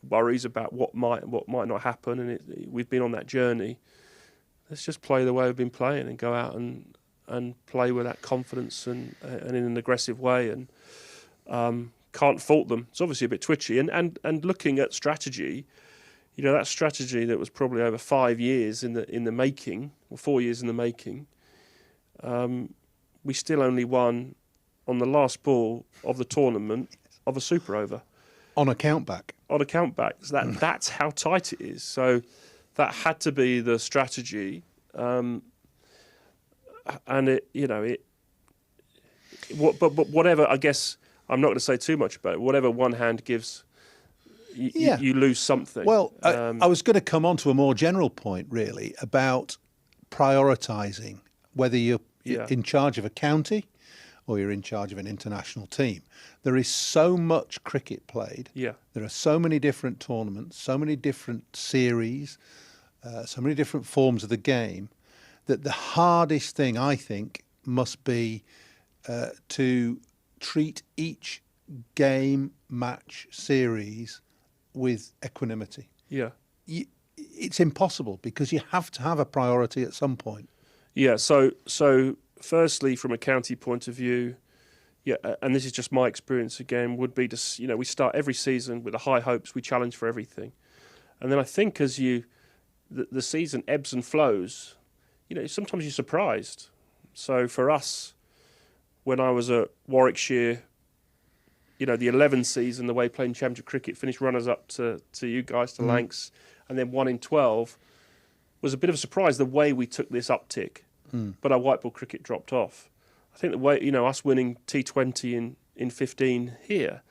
worries about what might not happen, and we've been on that journey. Let's just play the way we've been playing and go out and play with that confidence and in an aggressive way, and can't fault them. It's obviously a bit twitchy, and looking at strategy, that strategy that was probably over 5 years in the making, or 4 years in the making, we still only won on the last ball of the tournament of a super over. On a countback. On a countback. So that's how tight it is. So that had to be the strategy. And but whatever, I guess, I'm not going to say too much about it. Whatever one hand gives, you lose something. Well, I was going to come on to a more general point, really, about prioritising, whether you're in charge of a county or you're in charge of an international team. There is so much cricket played. Yeah. There are so many different tournaments, so many different series, so many different forms of the game, that the hardest thing, I think, must be to treat each game, match, series with equanimity. Yeah. It's impossible because you have to have a priority at some point. Yeah, so firstly, from a county point of view, and this is just my experience again, would be to, we start every season with the high hopes, we challenge for everything. And then I think as the season ebbs and flows, sometimes you're surprised. So for us, when I was at Warwickshire, the 11 season, the way playing championship cricket, finished runners-up to you guys, to Lancs, and then 1 in 12, was a bit of a surprise the way we took this uptick. But our white ball cricket dropped off. I think the way, us winning T20 in 15 here,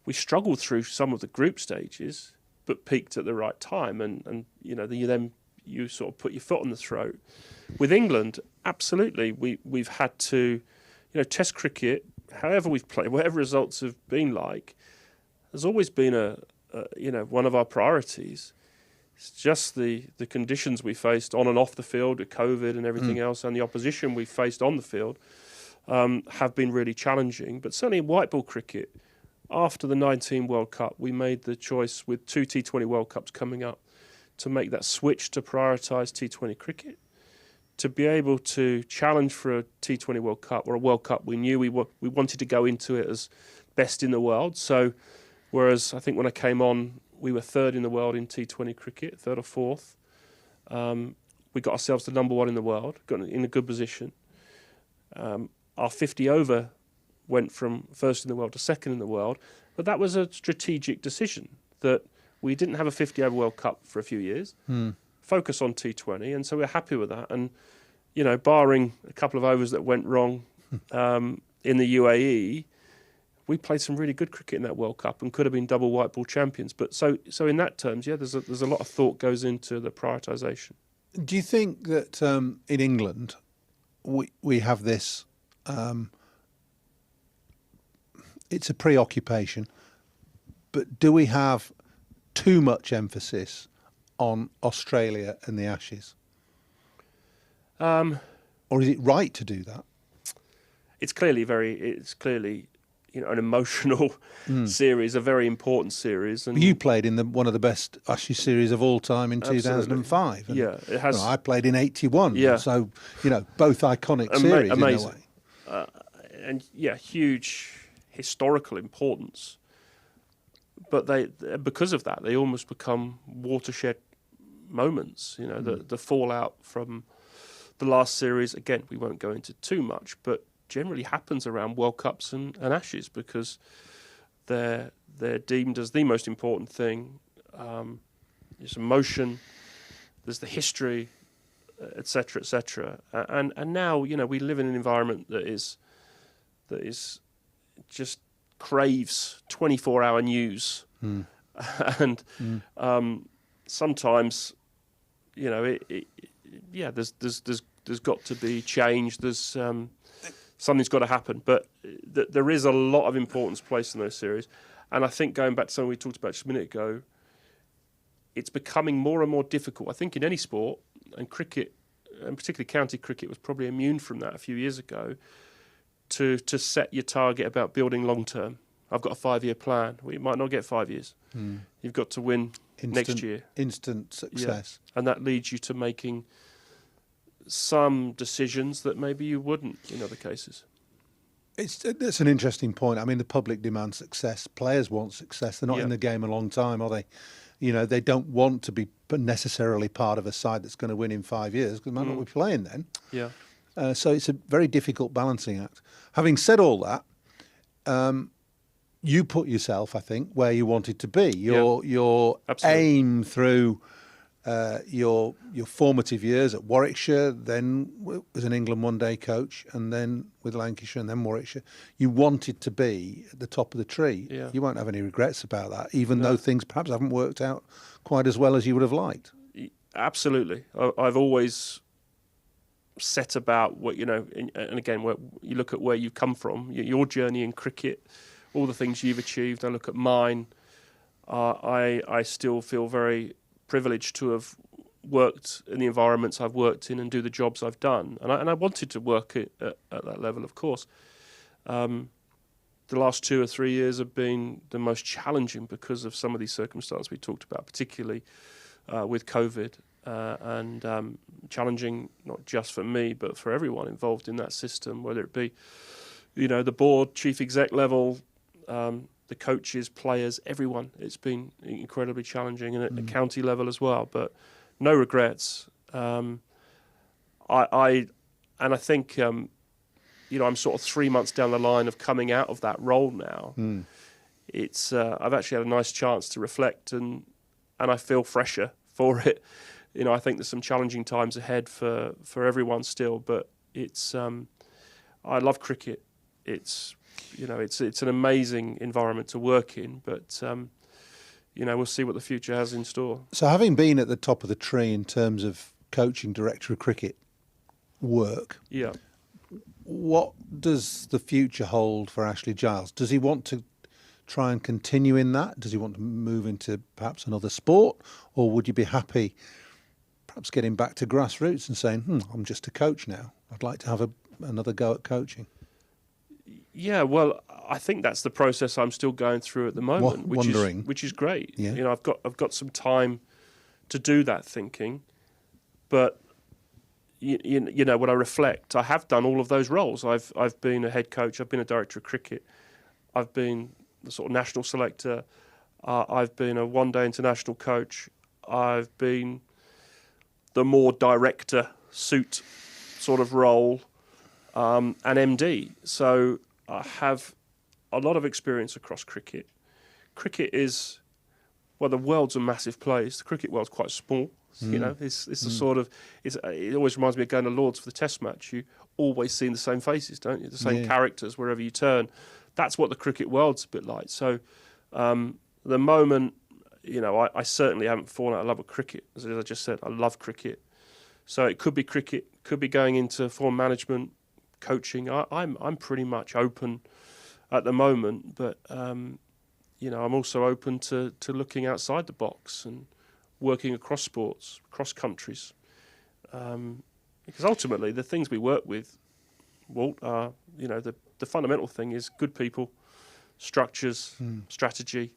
we struggled through some of the group stages, but peaked at the right time. And you sort of put your foot on the throat. With England, absolutely, we've had to, Test cricket, however we've played, whatever results have been like, has always been one of our priorities. It's just the conditions we faced on and off the field with COVID and everything else, and the opposition we faced on the field have been really challenging. But certainly in white ball cricket, after the 19 World Cup, we made the choice with 2 T20 World Cups coming up to make that switch to prioritise T20 cricket, to be able to challenge for a T20 World Cup or a World Cup. We knew we wanted to go into it as best in the world. So whereas I think when I came on, we were 3rd in the world in T20 cricket, 3rd or 4th. We got ourselves to number 1 in the world, got in a good position. Our 50 over went from 1st in the world to 2nd in the world, but that was a strategic decision that we didn't have a 50 over World Cup for a few years, focus on T20, and so we're happy with that. And, barring a couple of overs that went wrong in the UAE, we played some really good cricket in that World Cup and could have been double white ball champions. But so in that terms, there's a lot of thought goes into the prioritisation. Do you think that in England we have this? It's a preoccupation, but do we have too much emphasis on Australia and the Ashes? Or is it right to do that? It's clearly an emotional series, a very important series. And you played in one of the best Ashes series of all time in 2005. And, it has. I played in 81. Yeah. So, both iconic series amazing. in a way. And huge historical importance. But because of that, they almost become watershed moments. The fallout from the last series, again, we won't go into too much, but generally happens around World Cups and Ashes because they're deemed as the most important thing. There's emotion, there's the history, etc., etc. And now we live in an environment that is just craves 24-hour news, and sometimes there's got to be change. There's something's got to happen, but there is a lot of importance placed in those series. And I think going back to something we talked about just a minute ago, it's becoming more and more difficult. I think in any sport, and cricket, and particularly county cricket, was probably immune from that a few years ago, to set your target about building long term. I've got a 5-year plan. Well, you might not get 5 years. You've got to win next year. Instant success. Yeah. And that leads you to making some decisions that maybe you wouldn't in other cases. It's an interesting point. I mean, the public demands success. Players want success. They're not in the game a long time, are they? You know, they don't want to be necessarily part of a side that's going to win in 5 years, because they might not be playing then. Yeah. So it's a very difficult balancing act. Having said all that, you put yourself, I think, where you wanted to be. Your aim through your formative years at Warwickshire, then as an England one-day coach, and then with Lancashire and then Warwickshire, you wanted to be at the top of the tree. Yeah. You won't have any regrets about that, even though things perhaps haven't worked out quite as well as you would have liked. Absolutely. I've always set about what, you know, and again, where you look at where you've come from, your journey in cricket, all the things you've achieved. I look at mine. I still feel very privileged to have worked in the environments I've worked in and do the jobs I've done. And I wanted to work at that level, of course. The last 2 or 3 years have been the most challenging because of some of these circumstances we talked about, particularly with COVID, and challenging not just for me, but for everyone involved in that system, whether it be, you know, the board, chief exec level, the coaches, players, everyone. It's been incredibly challenging, and at the county level as well. But no regrets. I think you know, I'm sort of 3 months down the line of coming out of that role now. It's I've actually had a nice chance to reflect, and I feel fresher for it. You know, I think there's some challenging times ahead for everyone still, but it's I love cricket. It's, you know, it's an amazing environment to work in, but you know, we'll see what the future has in store. So, having been at the top of the tree in terms of coaching director of cricket work, yeah, what does the future hold for Ashley Giles? Does he want to try and continue in that? Does he want to move into perhaps another sport, or would you be happy perhaps getting back to grassroots and saying, I'm just a coach now, I'd like to have another go at coaching? Yeah, well, I think that's the process I'm still going through at the moment, which is great. Yeah. You know, I've got some time to do that thinking, but you know, when I reflect, I have done all of those roles. I've been a head coach, I've been a director of cricket, I've been the sort of national selector, I've been a one-day international coach, I've been the more director suit sort of role, and MD. So I have a lot of experience across cricket. Cricket is, well, the world's a massive place. The cricket world's quite small. You know, it's the sort of, it always reminds me of going to Lord's for the Test match. You always see the same faces, don't you? The same characters wherever you turn. That's what the cricket world's a bit like. So the moment, you know, I certainly haven't fallen out of love with cricket. As I just said, I love cricket. So it could be cricket, could be going into form management, coaching. I'm pretty much open at the moment, but you know, I'm also open to looking outside the box and working across sports, across countries, because ultimately the things we work with, Walt, are, you know, the fundamental thing is good people, structures, strategy.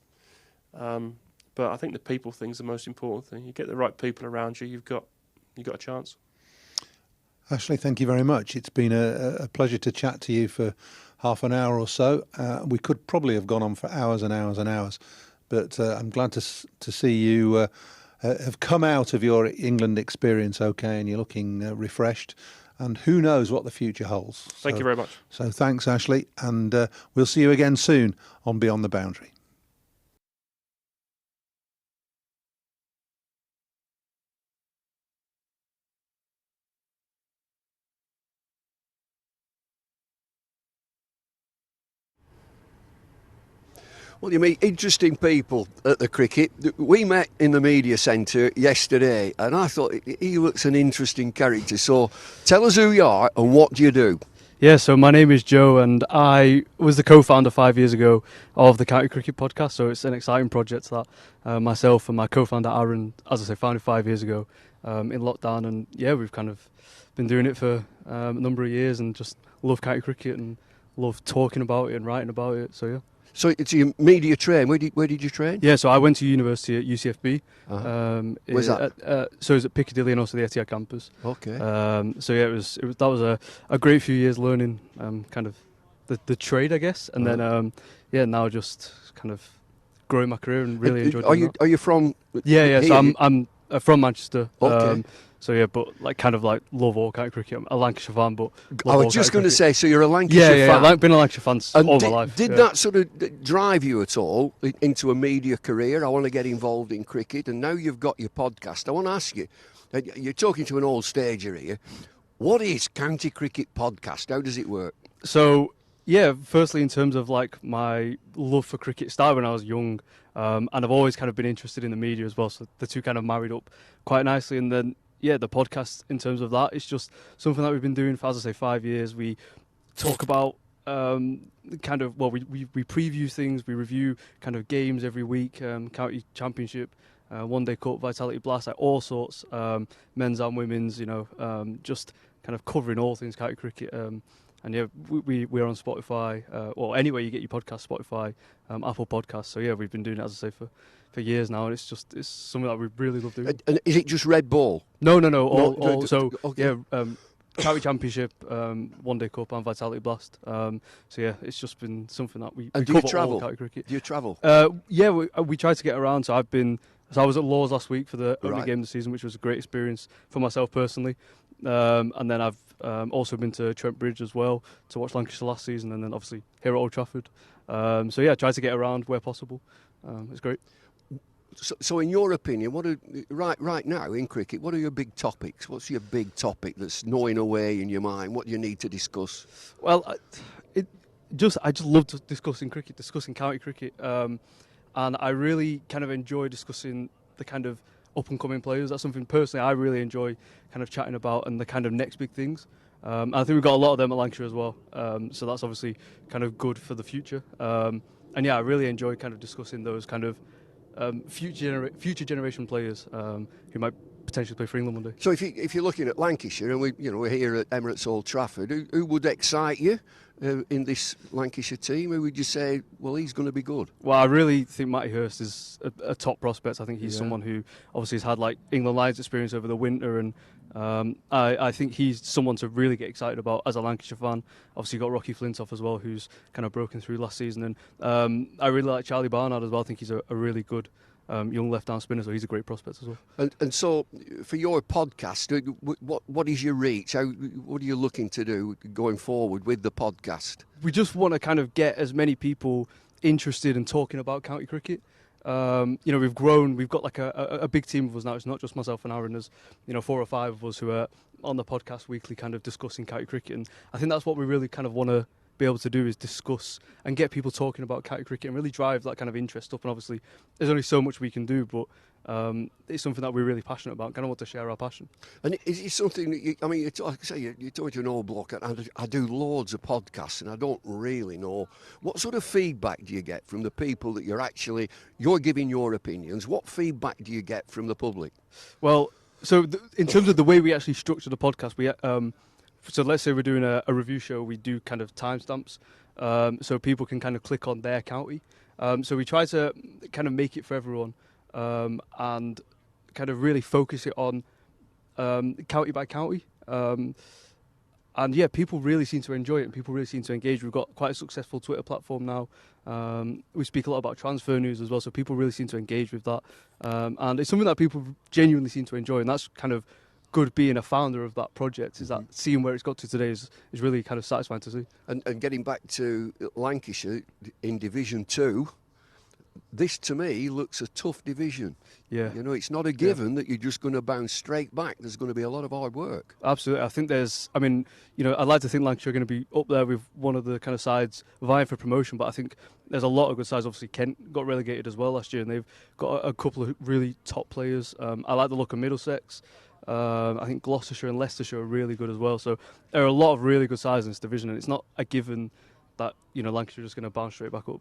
But I think the people thing's the most important thing. You get the right people around you, you've got a chance. Ashley, thank you very much. It's been a pleasure to chat to you for half an hour or so. We could probably have gone on for hours and hours and hours, but I'm glad to see you have come out of your England experience okay, and you're looking refreshed. And who knows what the future holds. Thank you very much. So thanks, Ashley, and we'll see you again soon on Beyond the Boundary. Well, you meet interesting people at the cricket. We met in the media centre yesterday, and I thought he looks an interesting character. So tell us who you are and what do you do? Yeah, so my name is Joe, and I was the co-founder 5 years ago of the County Cricket Podcast. So it's an exciting project that myself and my co-founder Aaron, as I say, founded 5 years ago in lockdown. And yeah, we've kind of been doing it for a number of years, and just love county cricket and love talking about it and writing about it. So yeah. So it's your media train. Where did you train? Yeah, so I went to university at UCFB. Where's that? So it was at Piccadilly and also the Etihad campus. Okay. So yeah, that was a great few years learning kind of the trade, I guess, and then now just kind of growing my career and really enjoyed. Are you from? Yeah. Here? So I'm from Manchester. Okay. So yeah, but love all county cricket. I'm a Lancashire fan, but I was just going to say, so you're a Lancashire fan? Yeah, I've been a Lancashire fan all my life. Did that sort of drive you at all into a media career? I want to get involved in cricket, and now you've got your podcast. I want to ask you, you're talking to an old stager here. What is County Cricket Podcast? How does it work? So yeah, firstly, in terms of like my love for cricket, started when I was young, and I've always kind of been interested in the media as well. So the two kind of married up quite nicely, and then. Yeah, the podcast in terms of that, it's just something that we've been doing for, as I say, 5 years. We talk about we preview things, we review kind of games every week, County Championship, One Day Cup, Vitality Blast, like all sorts, men's and women's, just kind of covering all things county cricket. And yeah, we're on Spotify, or anywhere you get your podcast, Spotify, Apple Podcasts. So yeah, we've been doing it, as I say, for years now, and it's something that we really love doing. And is it just red ball? No. County Championship, One Day Cup, and Vitality Blast. So yeah, it's just been something that we do cover you travel? All county cricket. Do you travel? Yeah, we try to get around. So I was at Lord's last week for the opening game of the season, which was a great experience for myself personally. And then I've also been to Trent Bridge as well to watch Lancashire last season, and then obviously here at Old Trafford. So yeah, try to get around where possible. It's great. So in your opinion, right now in cricket, what are your big topics? What's your big topic that's gnawing away in your mind? What do you need to discuss? Well, I just love discussing county cricket, and I really kind of enjoy discussing the kind of up and coming players. That's something personally I really enjoy kind of chatting about, and the kind of next big things. I think we've got a lot of them at Lancashire as well, so that's obviously kind of good for the future. And yeah, I really enjoy kind of discussing those kind of future generation players who might potentially play for England one day. So if you're looking at Lancashire, and we're here at Emirates Old Trafford, who would excite you in this Lancashire team? Who would you say, well, he's going to be good? Well, I really think Matty Hurst is a top prospect. I think he's someone who obviously has had like England Lions experience over the winter, and I think he's someone to really get excited about as a Lancashire fan. Obviously, you've got Rocky Flintoff as well, who's kind of broken through last season, and I really like Charlie Barnard as well. I think he's a really good young left-arm spinner, so he's a great prospect as well. And so, for your podcast, what is your reach? What are you looking to do going forward with the podcast? We just want to kind of get as many people interested in talking about county cricket. We've grown. We've got like a big team of us now. It's not just myself and Aaron. There's 4 or 5 of us who are on the podcast weekly, kind of discussing county cricket. And I think that's what we really kind of want to be able to do, is discuss and get people talking about county cricket and really drive that kind of interest up. And obviously, there's only so much we can do, but it's something that we're really passionate about. Kind of want to share our passion. And is it something that like I say, you're talking to an old bloke, and I do loads of podcasts, and I don't really know what sort of feedback do you get from the people that you're giving your opinions. What feedback do you get from the public? Well, so in terms of the way we actually structure the podcast, we so let's say we're doing a review show, we do kind of timestamps, so people can kind of click on their county. So we try to kind of make it for everyone, and kind of really focus it on county by county. And yeah, people really seem to enjoy it, and people really seem to engage. We've got quite a successful Twitter platform now. We speak a lot about transfer news as well, so people really seem to engage with that. And it's something that people genuinely seem to enjoy, and that's kind of good being a founder of that project, is that seeing where it's got to today is really kind of satisfying to see. And getting back to Lancashire in Division 2, this to me looks a tough division. Yeah. It's not a given that you're just going to bounce straight back. There's going to be a lot of hard work. Absolutely. I think I'd like to think Lancashire are going to be up there with one of the kind of sides vying for promotion, but I think there's a lot of good sides. Obviously, Kent got relegated as well last year, and they've got a couple of really top players. I like the look of Middlesex. I think Gloucestershire and Leicestershire are really good as well. So there are a lot of really good sides in this division, and it's not a given that Lancashire are just going to bounce straight back up.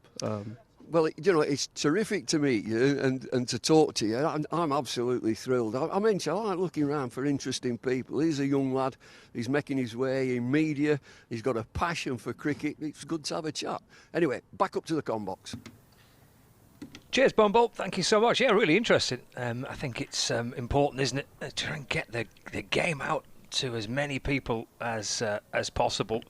Well, it's terrific to meet you and to talk to you. I'm absolutely thrilled. I mentioned I like looking around for interesting people. He's a young lad. He's making his way in media. He's got a passion for cricket. It's good to have a chat. Anyway, back up to the comm box. Cheers, Bumble. Thank you so much. Yeah, really interesting. I think it's important, isn't it, to try and get the game out to as many people as possible,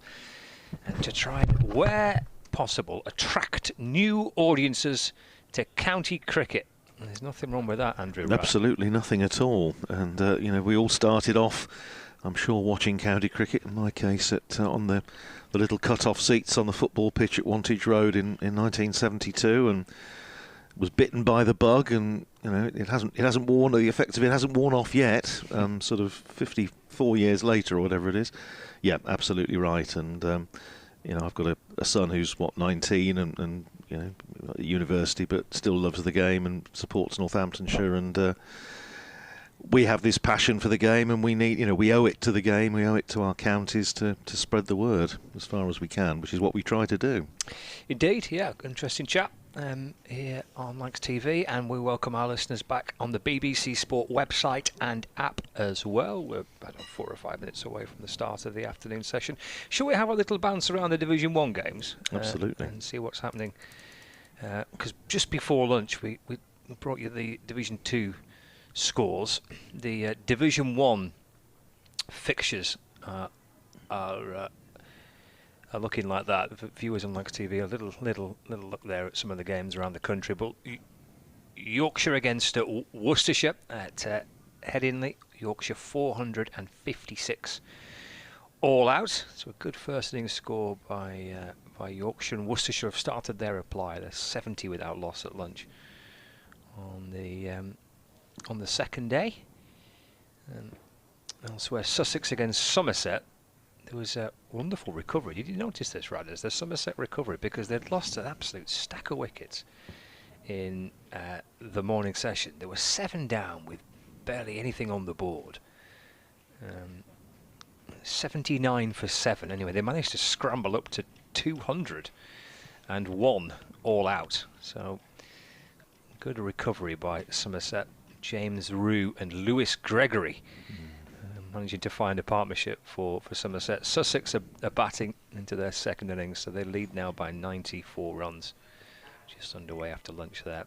and to try and, where possible, attract new audiences to county cricket. There's nothing wrong with that, Andrew. Right? Absolutely nothing at all. And we all started off, I'm sure, watching county cricket. In my case, on the little cut-off seats on the football pitch at Wantage Road in 1972, and was bitten by the bug, and it hasn't worn, the effect of it hasn't worn off yet. Sort of 54 years later or whatever it is. Yeah, absolutely right. And I've got a son who's 19 and at university, but still loves the game and supports Northamptonshire, and we have this passion for the game, and we need, we owe it to the game, we owe it to our counties to spread the word as far as we can, which is what we try to do. Indeed, yeah, interesting chat here on Lancs TV, and we welcome our listeners back on the BBC Sport website and app as well. We're about 4 or 5 minutes away from the start of the afternoon session. Shall we have a little bounce around the Division 1 games? Absolutely. And see what's happening. Because just before lunch, we brought you the Division 2 scores. The Division 1 fixtures are looking like that. For viewers on Lancs TV, a little look there at some of the games around the country. But Yorkshire against Worcestershire at Headingley. Yorkshire 456 all out. So a good first innings score by Yorkshire, and Worcestershire have started their reply. They're 70 without loss at lunch on the second day. And elsewhere, Sussex against Somerset. There was a wonderful recovery. Did you notice this, Radders? The Somerset recovery, because they'd lost an absolute stack of wickets in the morning session. They were 7 down with barely anything on the board. 79 for 7. Anyway, they managed to scramble up to 201 all out. So good recovery by Somerset. James Rue and Lewis Gregory managing to find a partnership for Somerset. Sussex are batting into their second innings, so they lead now by 94 runs. Just underway after lunch there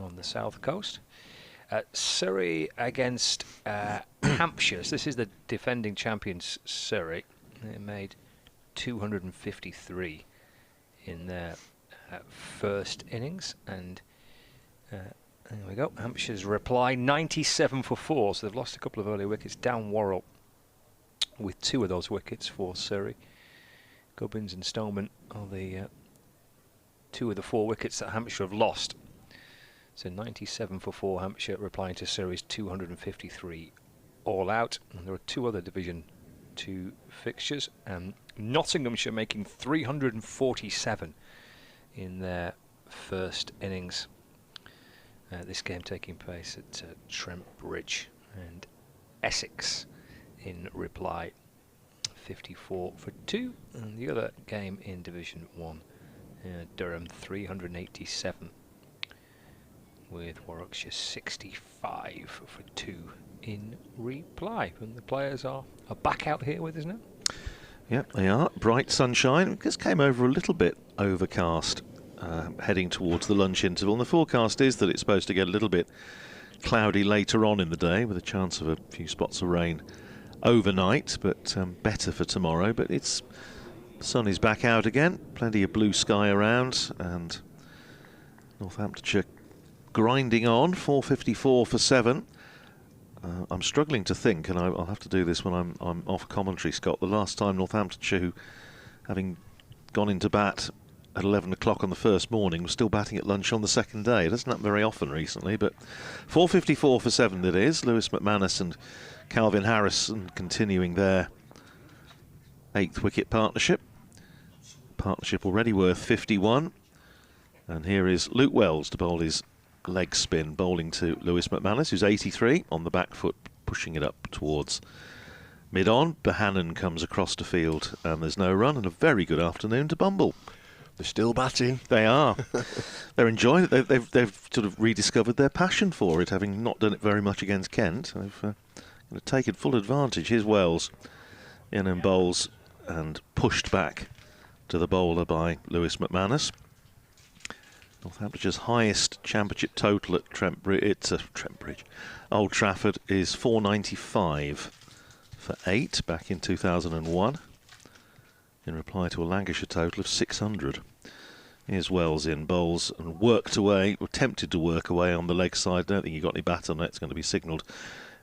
on the south coast. Surrey against Hampshire. So this is the defending champions, Surrey. They made 253 in their first innings, and there we go. Hampshire's reply, 97 for 4, so they've lost a couple of early wickets. Down Worrell with 2 of those wickets for Surrey. Gubbins and Stoneman are the 2 of the 4 wickets that Hampshire have lost. So 97 for 4 Hampshire, replying to Surrey's 253 all out. And there are 2 other Division 2 fixtures. Nottinghamshire making 347 in their first innings. This game taking place at Trent Bridge, and Essex in reply 54 for 2, and the other game in Division 1, Durham 387 with Warwickshire 65 for 2 in reply, and the players are back out here with us now. Yep, they are. Bright sunshine. This came over a little bit overcast heading towards the lunch interval, and the forecast is that it's supposed to get a little bit cloudy later on in the day with a chance of a few spots of rain overnight, but better for tomorrow. But the sun is back out again, plenty of blue sky around, and Northamptonshire grinding on, 454 for 7. I'm struggling to think, and I'll have to do this when I'm off commentary, Scott. The last time Northamptonshire, who, having gone into bat at 11 o'clock on the first morning, was still batting at lunch on the second day. It doesn't happen very often recently, but 454 for 7 it is. Lewis McManus and Calvin Harrison continuing their 8th wicket partnership. Partnership already worth 51. And here is Luke Wells to bowl his leg spin, bowling to Lewis McManus, who's 83 on the back foot pushing it up towards mid-on. Bohannon comes across the field and there's no run, and a very good afternoon to Bumble. They're still batting. They are. They're enjoying it. They've sort of rediscovered their passion for it, having not done it very much against Kent. They've taken full advantage. Here's Wells in and bowls, and pushed back to the bowler by Lewis McManus. Northamptonshire highest championship total at Old Trafford is 495 for 8 back in 2001, in reply to a Lancashire total of 600. Here's Wells in, bowls and worked away, or attempted to work away on the leg side. Don't think he got any bat on it. It's going to be signalled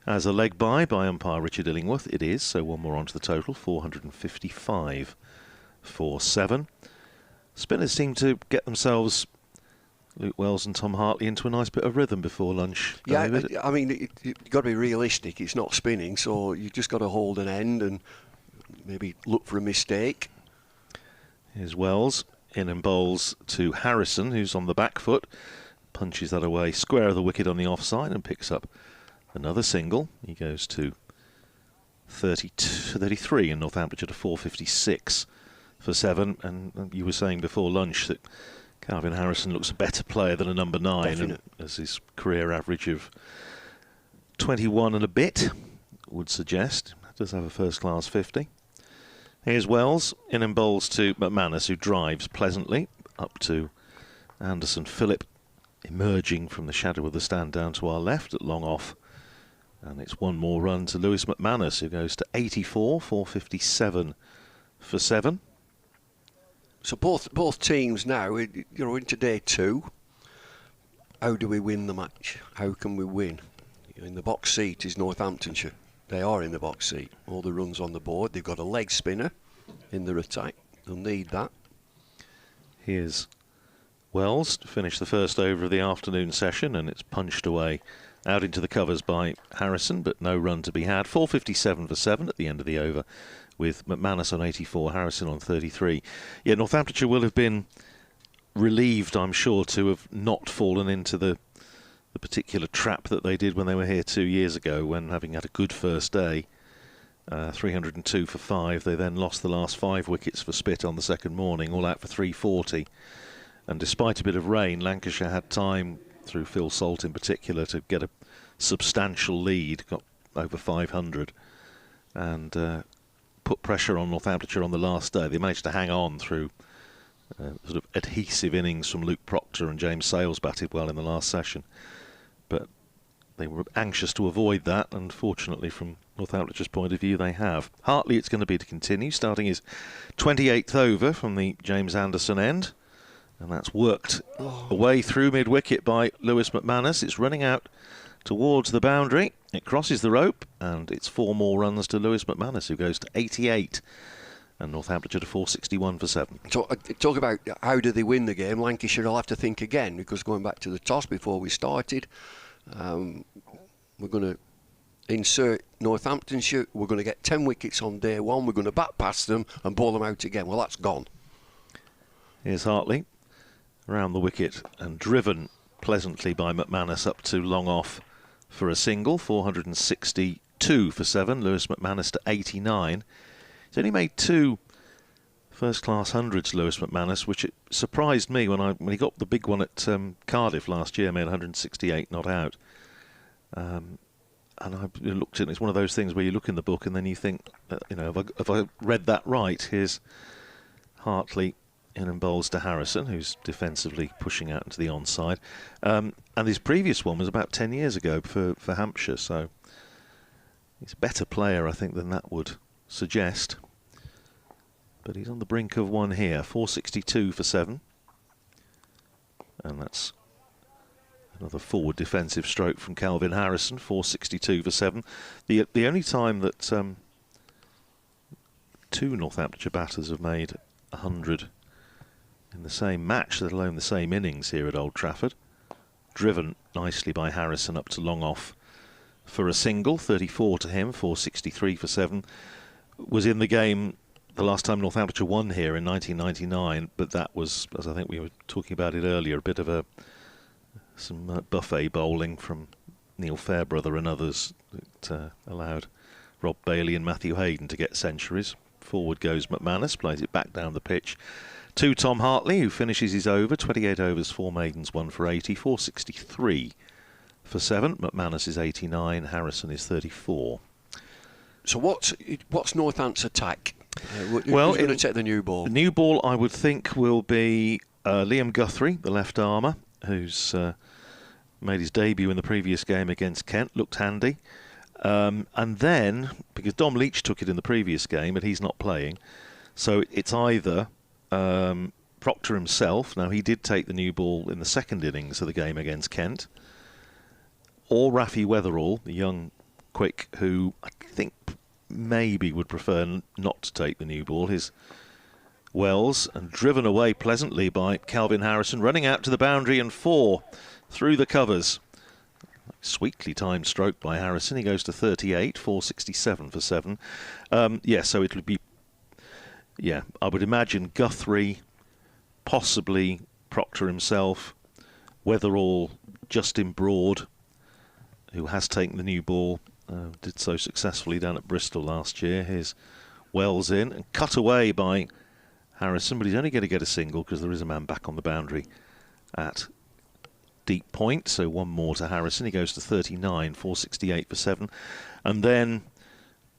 as a leg by umpire Richard Illingworth. It is, so one more onto the total, 455 for 7. Spinners seem to get themselves, Luke Wells and Tom Hartley, into a nice bit of rhythm before lunch. Yeah, David. I mean, you've got to be realistic. It's not spinning, so you've just got to hold an end and maybe look for a mistake. Here's Wells in and bowls to Harrison, who's on the back foot. Punches that away square of the wicket on the offside and picks up another single. He goes to 33 in Northamptonshire to 456 for 7. And you were saying before lunch that Calvin Harrison looks a better player than a number 9, and as his career average of 21 and a bit would suggest. Does have a first-class 50. Here's Wells in and bowls to McManus, who drives pleasantly up to Anderson Phillip, emerging from the shadow of the stand down to our left at long off. And it's one more run to Lewis McManus, who goes to 84, 457 for 7. So both teams now, into day 2. How do we win the match? How can we win? In the box seat is Northamptonshire. They are in the box seat. All the runs on the board. They've got a leg spinner in their attack. They'll need that. Here's Wells to finish the first over of the afternoon session, and it's punched away out into the covers by Harrison, but no run to be had. 457 for 7 at the end of the over, with McManus on 84, Harrison on 33. Yeah, Northamptonshire will have been relieved, I'm sure, to have not fallen into the particular trap that they did when they were here 2 years ago, when, having had a good first day, 302 for 5, they then lost the last 5 wickets for spit on the second morning, all out for 340. And despite a bit of rain, Lancashire had time, through Phil Salt in particular, to get a substantial lead, got over 500, and put pressure on Northamptonshire on the last day. They managed to hang on through sort of adhesive innings from Luke Proctor, and James Sales batted well in the last session. But they were anxious to avoid that, and fortunately from Northamptonshire's point of view they have. Hartley, it's going to be to continue, starting his 28th over from the James Anderson end, and that's worked away through mid-wicket by Lewis McManus. It's running out towards the boundary, it crosses the rope, and it's 4 more runs to Lewis McManus, who goes to 88, and Northamptonshire to 461 for 7. So, talk about how do they win the game. Lancashire will have to think again, because going back to the toss before we started, we're going to insert Northamptonshire. We're going to get 10 wickets on day 1. We're going to bat past them and bowl them out again. Well, that's gone. Here's Hartley around the wicket and driven pleasantly by McManus up to long off for a single. 462 for 7. Lewis McManus to 89. He's only made 2 first-class hundreds, Lewis McManus, which it surprised me when he got the big one at Cardiff last year, made 168 not out. And I looked at it. It's one of those things where you look in the book and then you think, have I read that right? Here's Hartley in and bowls to Harrison, who's defensively pushing out into the onside. And his previous one was about 10 years ago for Hampshire, so he's a better player, I think, than that would suggest. But he's on the brink of one here. 462 for 7. And that's another forward defensive stroke from Calvin Harrison. 462 for 7. The only time that 2 Northamptonshire batters have made 100 in the same match, let alone the same innings here at Old Trafford. Driven nicely by Harrison up to long off for a single. 34 to him. 463 for 7. Was in the game the last time Northamptonshire won here in 1999, but that was, as I think we were talking about it earlier, a bit of some buffet bowling from Neil Fairbrother and others It allowed Rob Bailey and Matthew Hayden to get centuries. Forward goes McManus, plays it back down the pitch to Tom Hartley, who finishes his over. 28 overs, 4 maidens, 1 for 80, 463 for 7. McManus is 89, Harrison is 34. So what's Northant's attack? Who's Well, going to take the new ball? The new ball, I would think, will be Liam Guthrie, the left armer, who's made his debut in the previous game against Kent, looked handy. And then, because Dom Leach took it in the previous game, and he's not playing, so it's either Proctor himself, now he did take the new ball in the second innings of the game against Kent, or Rafi Weatherall, the young quick, who I think maybe would prefer not to take the new ball. His Wells, and driven away pleasantly by Calvin Harrison, running out to the boundary and 4 through the covers. Sweetly timed stroke by Harrison. He goes to 38, 467 for 7. So it would be, I would imagine Guthrie, possibly Proctor himself, Weatherall, Justin Broad, who has taken the new ball, did so successfully down at Bristol last year. Here's Wells in and cut away by Harrison, but he's only going to get a single because there is a man back on the boundary at deep point. So 1 more to Harrison. He goes to 39, 468 for 7. And then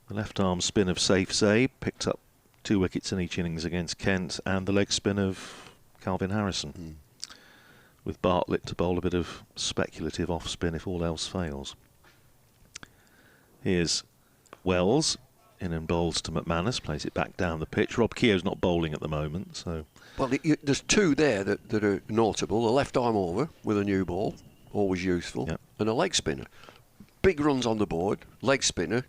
the left arm spin of Safe Zabe picked up 2 wickets in each innings against Kent, and the leg spin of Calvin Harrison, with Bartlett to bowl a bit of speculative off spin if all else fails. Here's Wells, in and bowls to McManus, plays it back down the pitch. Rob Keogh's not bowling at the moment, so... Well, there's 2 there that are notable. A left arm over with a new ball, always useful, and a leg spinner. Big runs on the board, leg spinner,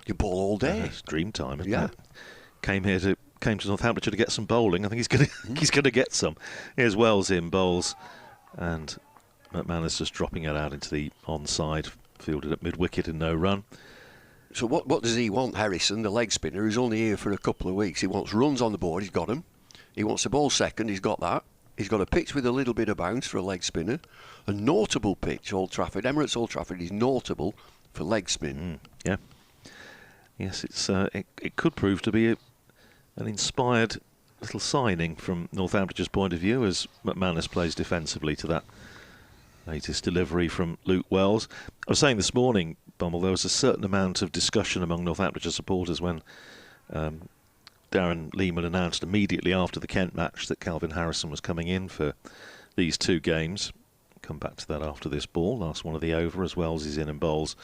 you bowl all day. It's dream time, isn't it? Came to Northamptonshire to get some bowling. I think he's going to get some. Here's Wells in, bowls, and McManus just dropping it out into the onside, fielded at mid-wicket and no run. So what does he want, Harrison, the leg spinner, who's only here for a couple of weeks? He wants runs on the board, he's got them. He wants the ball second, he's got that. He's got a pitch with a little bit of bounce for a leg spinner. A notable pitch, Old Trafford. Emirates Old Trafford is notable for leg spin. Yes, it could prove to be an inspired little signing from Northamptonshire's point of view, as McManus plays defensively to that latest delivery from Luke Wells. I was saying this morning, Bummel, there was a certain amount of discussion among Northamptonshire supporters when Darren Lehman announced immediately after the Kent match that Calvin Harrison was coming in for these 2 games. Come back to that after this ball. Last one of the over, as Wells is in and bowls,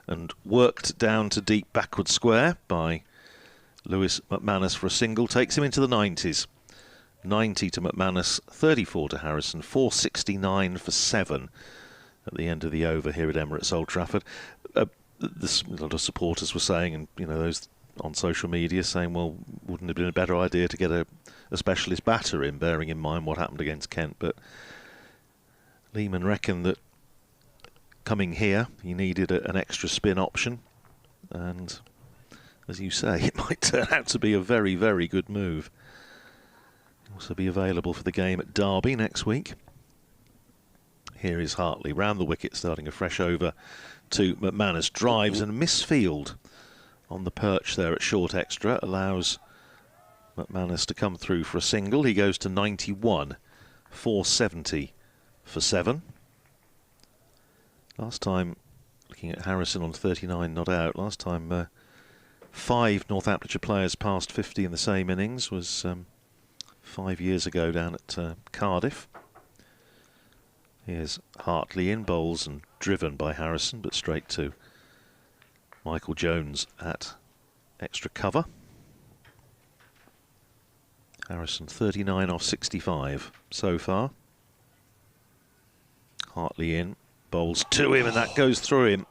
and worked down to deep backward square by Lewis McManus for a single. Takes him into the 90s. 90 to McManus, 34 to Harrison, 469 for 7 at the end of the over here at Emirates Old Trafford. A lot of supporters were saying, and those on social media saying, well, wouldn't it have been a better idea to get a specialist batter in, bearing in mind what happened against Kent? But Lehman reckoned that coming here, he needed an extra spin option, and as you say, it might turn out to be a very, very good move. Also be available for the game at Derby next week. Here is Hartley round the wicket, starting a fresh over to McManus. Drives and misfield on the perch there at short extra, allows McManus to come through for a single. He goes to 91, 470 for 7. Last time, looking at Harrison on 39 not out, last time 5 Northamptonshire players passed 50 in the same innings was 5 years ago down at Cardiff. Here's Hartley in, bowls and driven by Harrison, but straight to Michael Jones at extra cover. Harrison 39 off 65 so far. Hartley in, bowls to him, and that goes through him.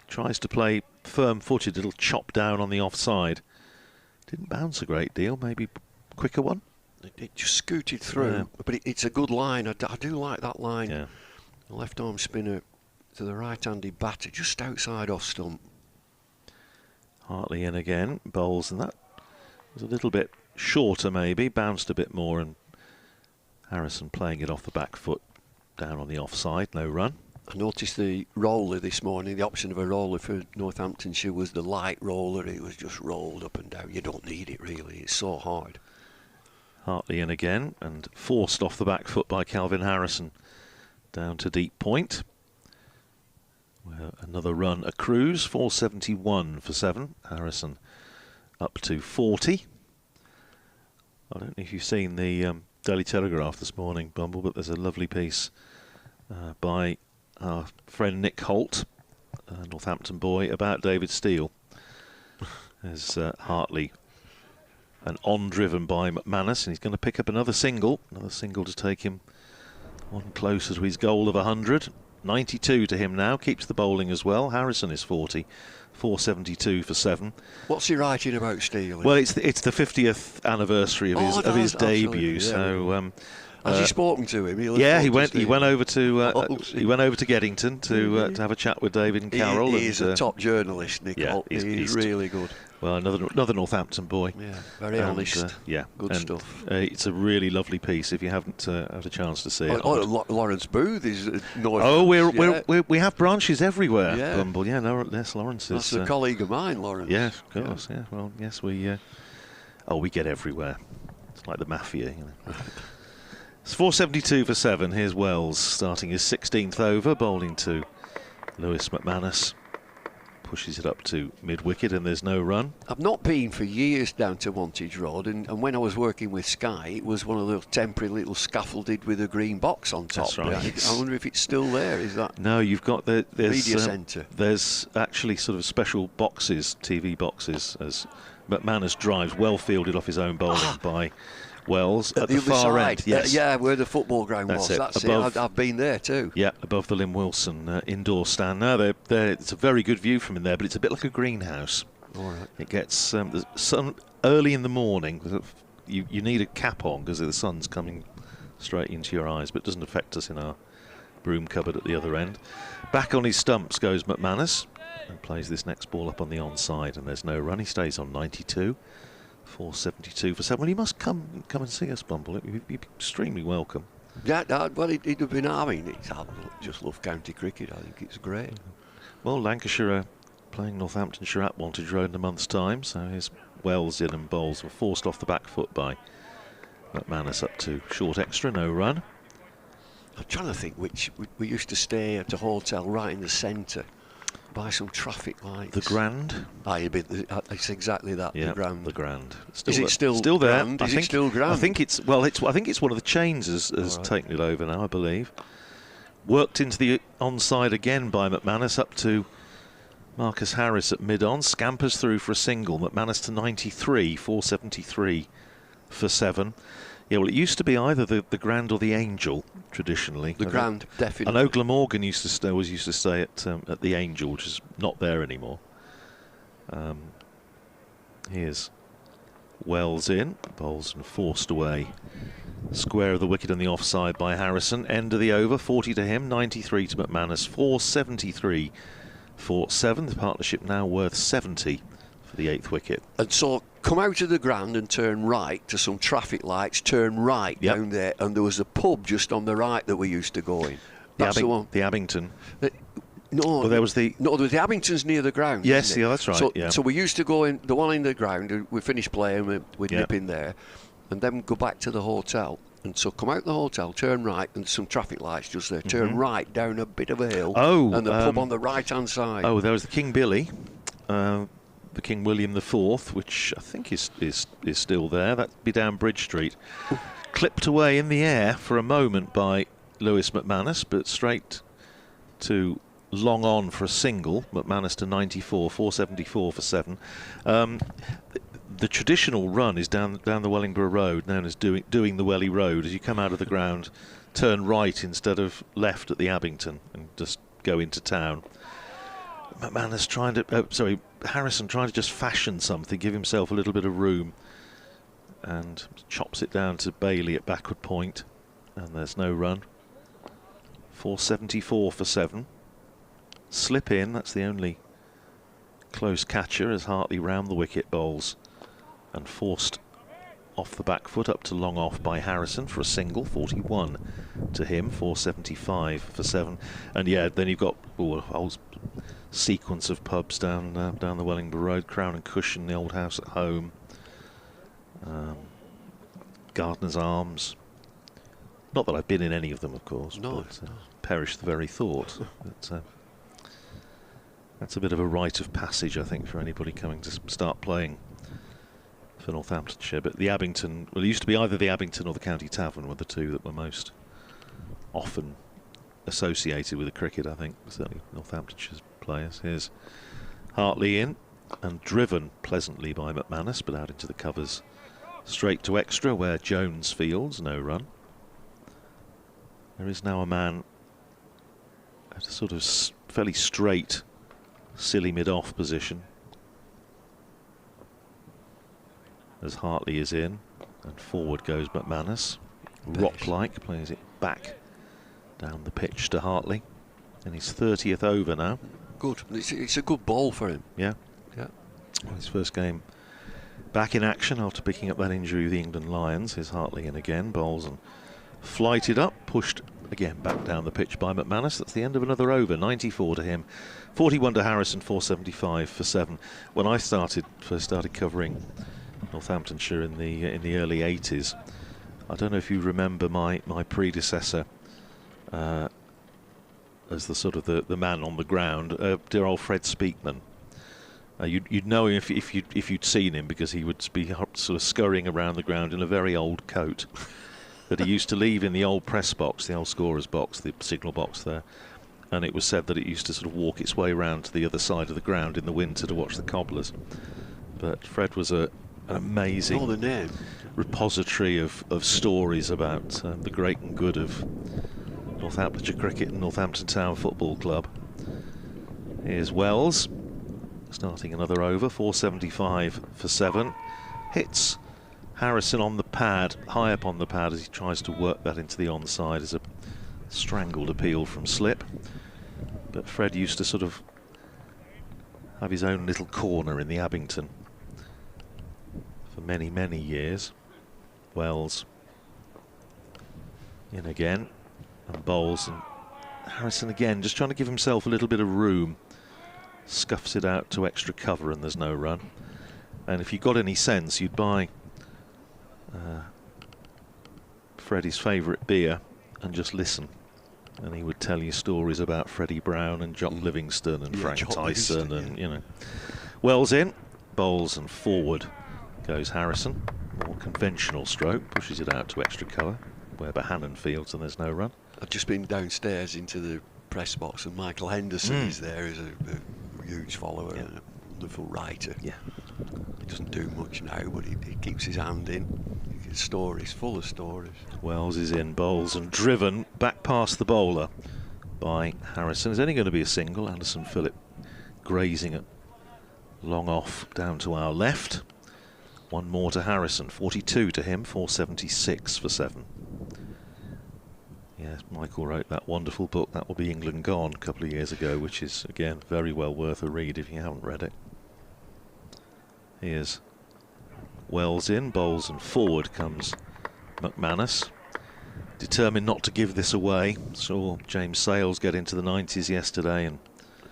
Tries to play firm-footed, little chop down on the offside. Didn't bounce a great deal, maybe quicker one. It just scooted through, but it's a good line. I do like that line. Yeah. The left arm spinner to the right-handed batter, just outside off stump. Hartley in again, bowls, and that was a little bit shorter maybe, bounced a bit more, and Harrison playing it off the back foot, down on the offside, no run. I noticed the roller this morning, the option of a roller for Northamptonshire was the light roller. It was just rolled up and down. You don't need it really, it's so hard. Hartley in again and forced off the back foot by Calvin Harrison down to deep point. Where another run accrues, 471 for 7. Harrison up to 40. I don't know if you've seen the Daily Telegraph this morning, Bumble, but there's a lovely piece by our friend Nick Holt, a Northampton boy, about David Steele. There's Hartley, an on driven by McManus, and he's going to pick up another single to take him one closer to his goal of 100. 92 to him now, keeps the bowling as well. Harrison is 40, 472 for 7. What's he writing about Steele? Well, it's the 50th anniversary of his debut, yeah. So. Has he spoken to him? He went over to Geddington to have a chat with David and Carroll. He's a top journalist, Nick Holt. He's really good. Well, another Northampton boy. Yeah, very honest. Good stuff. It's a really lovely piece. If you haven't had a chance to see it. Lawrence Booth is. We have branches everywhere. Yeah. Bumble. Yeah, no, yes, Lawrence is. That's a colleague of mine, Lawrence. Yeah, of course. Yeah. Well, yes, we. We get everywhere. It's like the mafia, you know. It's 472 for 7. Here's Wells starting his 16th over, bowling to Lewis McManus. Pushes it up to mid-wicket and there's no run. I've not been for years down to Wantage Road, and when I was working with Sky, it was one of those temporary little scaffolded with a green box on top. That's right. I wonder if it's still there. Is that? No, you've got there's media centre. There's actually sort of special boxes, TV boxes, as McManus drives well fielded off his own bowling by Wells at the far side. end. Yes, where the football ground was. That's above, it. I've been there too. Yeah, above the Lynn Wilson indoor stand. Now it's a very good view from in there, but it's a bit like a greenhouse. All right. It gets the sun early in the morning. You need a cap on because the sun's coming straight into your eyes, but it doesn't affect us in our broom cupboard at the other end. Back on his stumps goes McManus and plays this next ball up on the onside, and there's no run. He stays on 92. 472 for 7. Well, he must come and see us, Bumble. He'd be extremely welcome. Yeah, well, he'd have been. I mean, I just love county cricket. I think it's great. Well, Lancashire are playing Northamptonshire at Wantage Road in a month's time, so here's Wells in and bowls were forced off the back foot by McManus up to short extra, no run. I'm trying to think which we used to stay at a hotel right in the centre. By some traffic lights. The Grand? It's exactly that. Yeah, the Grand. The Grand. Is it still there? Grand? Is it still Grand? I think it's one of the chains has taken it over now, I believe. Worked into the onside again by McManus up to Marcus Harris at mid-on. Scampers through for a single. McManus to 93, 473 for 7. Yeah, well, it used to be either the Grand or the Angel traditionally. The Grand, definitely. I know Glamorgan used to stay at the Angel, which is not there anymore. Here's Wells in, bowls and forced away. Square of the wicket and the offside by Harrison. End of the over, 40 to him, 93 to McManus, 473 for 7. The partnership now worth 70 for the 8th wicket. And so come out of the ground and turn right to some traffic lights, turn right down there, and there was a pub just on the right that we used to go in. That's the one. The Abington. There was the Abingtons near the ground. Yes, yeah, that's right. So we used to go in, the one in the ground, we finished playing, we'd nip in there, and then go back to the hotel. And so come out the hotel, turn right, and some traffic lights just there. Turn right down a bit of a hill, and the pub on the right-hand side. Oh, there was the King Billy. The King William IV, which I think is still there. That'd be down Bridge Street. Clipped away in the air for a moment by Lewis McManus, but straight to long on for a single. McManus to 94, 474 for 7. The traditional run is down the Wellingborough Road, known as doing the Welly Road. As you come out of the ground, turn right instead of left at the Abington and just go into town. McManus Harrison trying to just fashion something, give himself a little bit of room, and chops it down to Bailey at backward point, and there's no run. 474 for 7. Slip in, that's the only close catcher as Hartley round the wicket bowls and forced off the back foot up to long off by Harrison for a single, 41 to him, 475 for 7. And yeah, then you've got a whole sequence of pubs down the Wellingborough Road, Crown and Cushion, the Old House at Home, Gardener's Arms. Not that I've been in any of them, of course. No, but, perish the very thought. But, that's a bit of a rite of passage, I think, for anybody coming to start playing for Northamptonshire. But the Abington, well, it used to be either the Abington or the County Tavern were the two that were most often associated with the cricket, I think, certainly Northamptonshire's players. Here's Hartley in and driven pleasantly by McManus, but out into the covers straight to extra where Jones fields, no run. There is now a man at a sort of fairly straight, silly mid-off position as Hartley is in, and forward goes McManus. Rock-like, plays it back down the pitch to Hartley, and his 30th over now. Good. It's a good ball for him. Yeah. Yeah. Well, his first game back in action after picking up that injury with the England Lions. Here's Hartley in again, bowls and flighted up, pushed again back down the pitch by McManus. That's the end of another over, 94 to him, 41 to Harrison, 475 for 7. When I first started covering Northamptonshire in the early 80s, I don't know if you remember my predecessor as the sort of the man on the ground, dear old Fred Speakman. You'd know him if you'd seen him, because he would be sort of scurrying around the ground in a very old coat that he used to leave in the old press box, the old scorer's box, the signal box there. And it was said that it used to sort of walk its way around to the other side of the ground in the winter to watch the cobblers. But Fred was an amazing repository of stories about the great and good of Northamptonshire cricket and Northampton Town Football Club. Here's Wells, starting another over, 475 for 7. Hits Harrison on the pad, high up on the pad, as he tries to work that into the onside as a strangled appeal from slip. But Fred used to sort of have his own little corner in the Abington for many, many years. Wells in again and bowls, and Harrison again just trying to give himself a little bit of room, scuffs it out to extra cover, and there's no run. And if you got any sense, you'd buy Freddie's favourite beer and just listen, and he would tell you stories about Freddie Brown and Jock Livingston and Frank Tyson, and you know. Wells in, bowls, and forward goes Harrison. More conventional stroke, pushes it out to extra cover where Bohannon fields, and there's no run. I've just been downstairs into the press box, and Michael Henderson is there, as a huge follower and a wonderful writer. Yeah. He doesn't do much now, but he keeps his hand in. Stories, full of stories. Wells is in, bowls, and driven back past the bowler by Harrison. It's only going to be a single. Anderson Phillip grazing it long off down to our left. One more to Harrison, 42 to him, 476 for 7. Yes, Michael wrote that wonderful book, That Will Be England Gone, a couple of years ago, which is, again, very well worth a read if you haven't read it. Here's Wells in, bowls, and forward comes McManus. Determined not to give this away. Saw James Sales get into the 90s yesterday and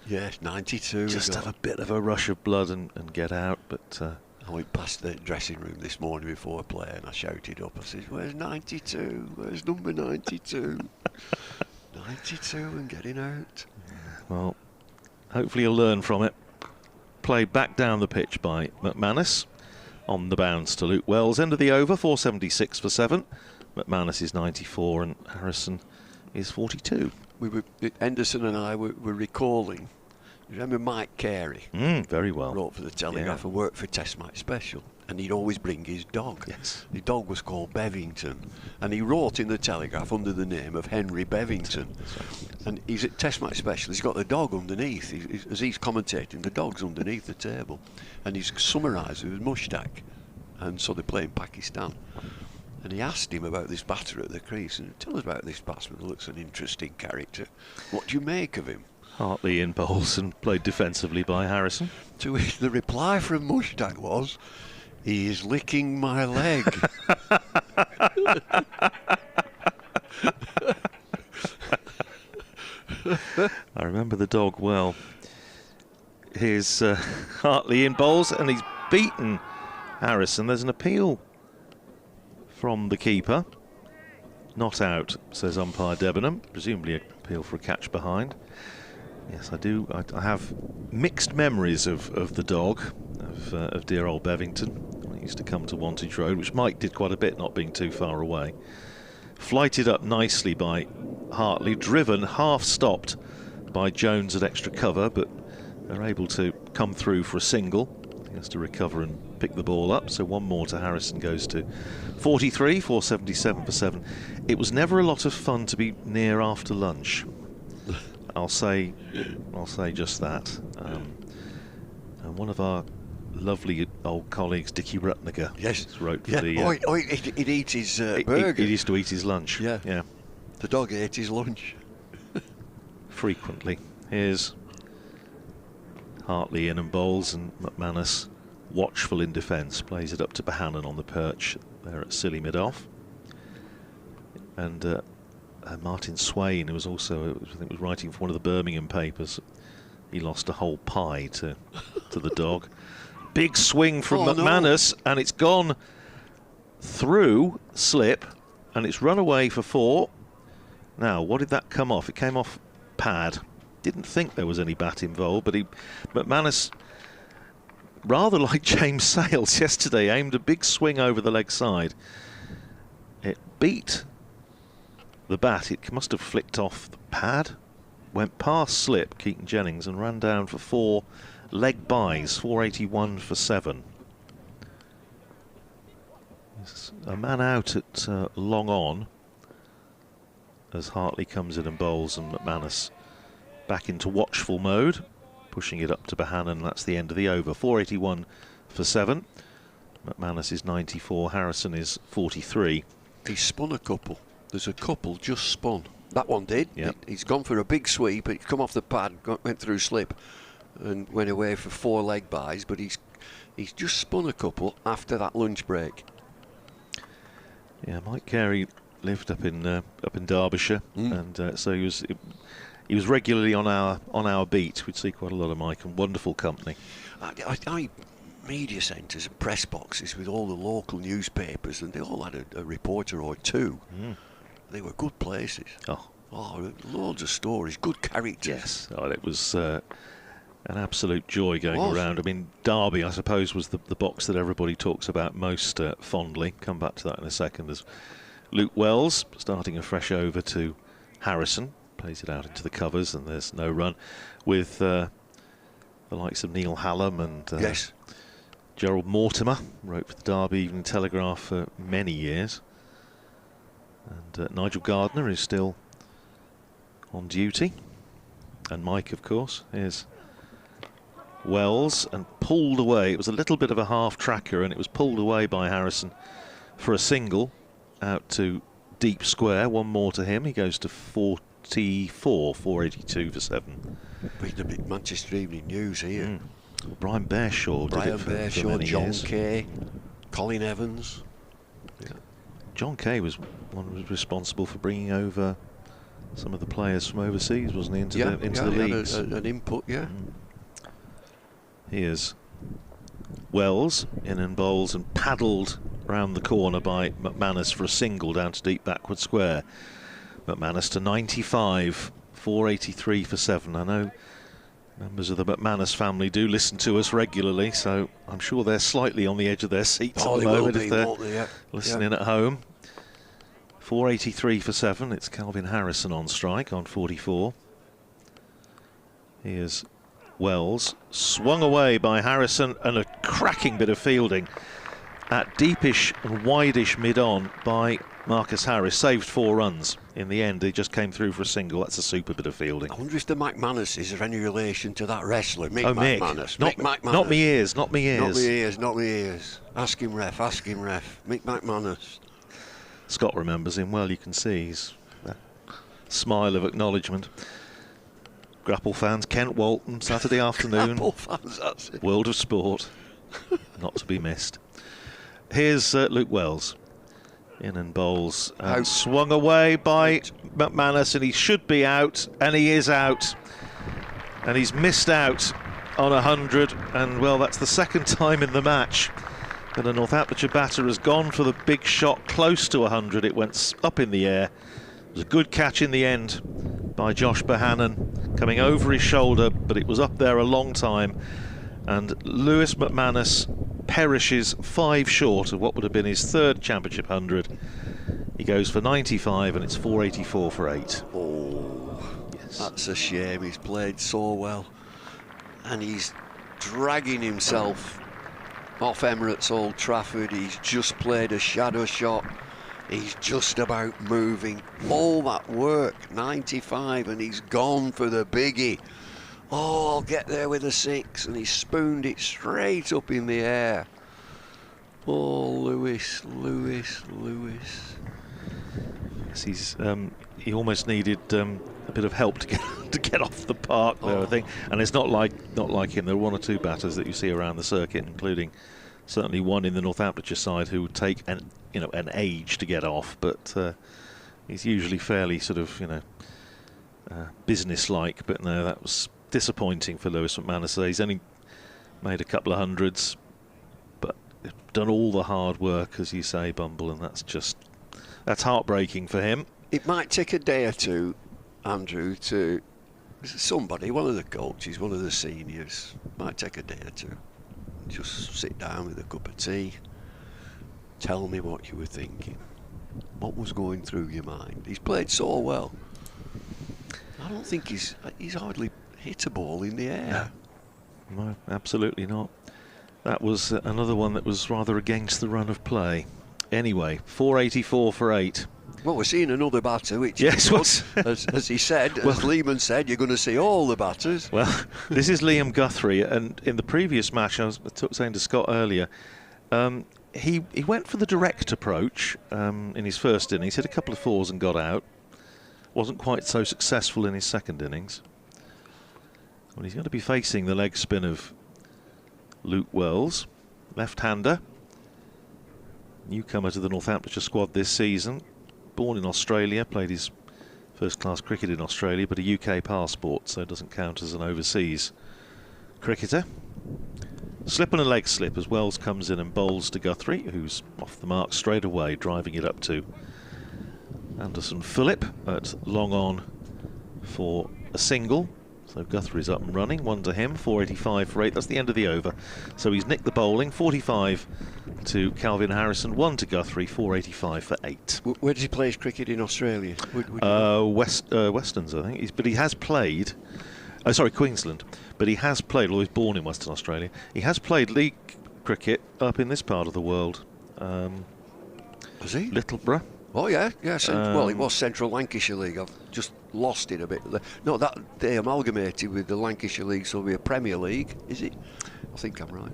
yes, 92. Just have a bit of a rush of blood and get out. But I went past the dressing room this morning before a play and I shouted up. I said, "Where's 92? Where's number 92?" 92 and getting out. Well, hopefully you'll learn from it. Played back down the pitch by McManus. On the bounce to Luke Wells. End of the over, 476 for 7. McManus is 94 and Harrison is 42. Henderson and I were recalling. Remember Mike Carey? Very well. Wrote for the Telegraph and worked for Test Match Special. And he'd always bring his dog. Yes. The dog was called Bevington. And he wrote in the Telegraph under the name of Henry Bevington. And he's at Test Match Special. He's got the dog underneath. As he's commentating, the dog's underneath the table. And he's summarised with Mushtaq. And so they're playing Pakistan. And he asked him about this batter at the crease. And tell us about this batsman. Looks an interesting character. What do you make of him? Hartley in bowls and played defensively by Harrison. To which the reply from Mushtaq was, He is licking my leg. I remember the dog well. Here's Hartley in bowls, and he's beaten Harrison. There's an appeal from the keeper. Not out, says umpire Debenham. Presumably an appeal for a catch behind. Yes, I do. I have mixed memories of the dog, of dear old Bevington. When he used to come to Wantage Road, which Mike did quite a bit, not being too far away. Flighted up nicely by Hartley, driven, half stopped by Jones at extra cover, but they're able to come through for a single. He has to recover and pick the ball up, so one more to Harrison goes to 43, 477 for 7. It was never a lot of fun to be near after lunch. I'll say just that. And one of our lovely old colleagues, Dickie Rutniger, wrote for the... He'd eat his burger. He used to eat his lunch. Yeah. The dog ate his lunch. Frequently. Here's Hartley in and bowls, and McManus, watchful in defence, plays it up to Bohannon on the perch there at silly mid-off. And Martin Swain, who was also, I think, was writing for one of the Birmingham papers, he lost a whole pie to the dog. Big swing from McManus, and it's gone through slip, and it's run away for 4. Now, what did that come off? It came off pad. Didn't think there was any bat involved, but McManus, rather like James Sales yesterday, aimed a big swing over the leg side. It beat the bat. It must have flicked off the pad, went past slip, Keaton Jennings, and ran down for 4 leg buys, 481 for 7. There's a man out at long on as Hartley comes in and bowls, and McManus back into watchful mode, pushing it up to Bohannon. That's the end of the over. 481 for 7. McManus is 94, Harrison is 43. He spun a couple. There's a couple just spun. That one did. Yep. He's gone for a big sweep. It's come off the pad, went through slip, and went away for 4 leg buys. But he's just spun a couple after that lunch break. Yeah, Mike Carey lived up in Derbyshire, and so he was regularly on our beat. We'd see quite a lot of Mike, and wonderful company. Media centres and press boxes with all the local newspapers, and they all had a reporter or two. They were good places. Loads of stories, good characters. Yes, it was an absolute joy going around. I mean, Derby, I suppose, was the box that everybody talks about most fondly. Come back to that in a second. As Luke Wells starting a fresh over to Harrison, plays it out into the covers, and there's no run, with the likes of Neil Hallam and Gerald Mortimer, wrote for the Derby Evening Telegraph for many years, and Nigel Gardner, who's still on duty, and Mike, of course. Here's Wells, and pulled away. It was a little bit of a half tracker, and it was pulled away by Harrison for a single out to deep square. One more to him. He goes to 44, 482 for 7. Reading a bit Manchester Evening News here. Brian Bearshaw did it for many John years. Kay, Colin Evans. John Kay was responsible for bringing over some of the players from overseas, wasn't he, into the leagues? Had an input, Here's Wells in and bowls, and paddled round the corner by McManus for a single down to deep backward square. McManus to 95, 483 for 7. I know members of the McManus family do listen to us regularly, so I'm sure they're slightly on the edge of their seats at the moment if they're listening at home. 483 for 7. It's Calvin Harrison on strike on 44. Here's Wells, swung away by Harrison, and a cracking bit of fielding at deepish and wideish mid-on by Marcus Harris. Saved 4 runs. In the end, he just came through for a single. That's a super bit of fielding. I wonder if the McManuses are any relation to that wrestler, Mick McManus. Mick McManus. Not me ears, not me ears. Not me ears. Ask him, ref. Mick McManus. Scott remembers him well, you can see. He's a smile of acknowledgement. Grapple fans, Kent Walton, Saturday afternoon. Grapple fans, that's it. World of Sport. not to be missed. Here's Luke Wells. In and bowls. Swung away by McManus, and he should be out, and he is out. And he's missed out on 100, and well, that's the second time in the match that a Northamptonshire batter has gone for the big shot close to 100. It went up in the air. It was a good catch in the end by Josh Bohannon, coming over his shoulder, but it was up there a long time. And Lewis McManus perishes 5 short of what would have been his 3rd championship 100. He goes for 95, and it's 484 for 8. Oh, yes. That's a shame. He's played so well, and he's dragging himself off Emirates Old Trafford. He's just played a shadow shot. He's just about moving. All that work, 95, and he's gone for the biggie. Oh, I'll get there with a 6, and he spooned it straight up in the air. Oh, Lewis. Yes, he almost needed a bit of help to get off the park there, I think. And it's not like him. There are 1 or 2 batters that you see around the circuit, including certainly one in the Northamptonshire side who would take an age to get off, but he's usually fairly sort of business-like. But no, that was disappointing for Lewis McManus. He's only made a couple of hundreds, but done all the hard work, as you say, Bumble, and that's heartbreaking for him. It might take a day or two, Andrew, to somebody, one of the coaches, one of the seniors, might take a day or two. Just sit down with a cup of tea. Tell me what you were thinking. What was going through your mind? He's played so well. I don't think he's hardly hit a ball in the air. No, absolutely not. That was another one that was rather against the run of play. Anyway, 484 for 8. Well, we're seeing another batter, which yes, as he said, as Lehman said, you're going to see all the batters. Well, this is Liam Guthrie, and in the previous match, I was saying to Scott earlier, he went for the direct approach in his first innings, hit a couple of 4s and got out. Wasn't quite so successful in his second innings. Well, he's going to be facing the leg spin of Luke Wells, left-hander, newcomer to the Northamptonshire squad this season, born in Australia, played his first-class cricket in Australia, but a UK passport, so doesn't count as an overseas cricketer. Slip and a leg slip as Wells comes in and bowls to Guthrie, who's off the mark straight away, driving it up to Anderson Phillip at long on for a single. So Guthrie's up and running, 1 to him, 485 for 8. That's the end of the over. So he's nicked the bowling, 45 to Calvin Harrison, 1 to Guthrie, 485 for 8. Where does he play his cricket in Australia? Westerns, I think. But he has played. Sorry, Queensland. But he has played, although he's born in Western Australia. He has played league cricket up in this part of the world. Has he? Littleborough. Oh yeah. Well, it was Central Lancashire League. I've just lost it a bit. No, that they amalgamated with the Lancashire League, so it'll be a Premier League, is it? I think I'm right.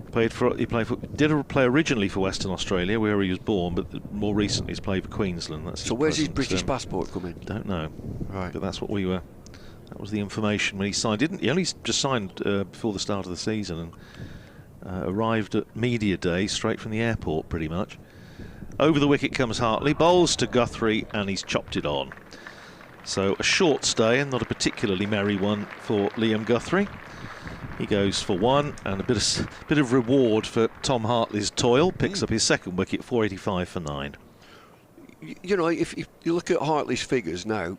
Did play originally for Western Australia, where he was born, but more recently he's played for Queensland. So where's his British passport come in? Don't know. Right. But that's what we were. That was the information when he signed. He only just signed before the start of the season, and arrived at media day straight from the airport, pretty much. Over the wicket comes Hartley, bowls to Guthrie, and he's chopped it on. So a short stay and not a particularly merry one for Liam Guthrie. He goes for 1 and a bit of reward for Tom Hartley's toil. Picks up his second wicket, 485 for 9. You know, if you look at Hartley's figures now,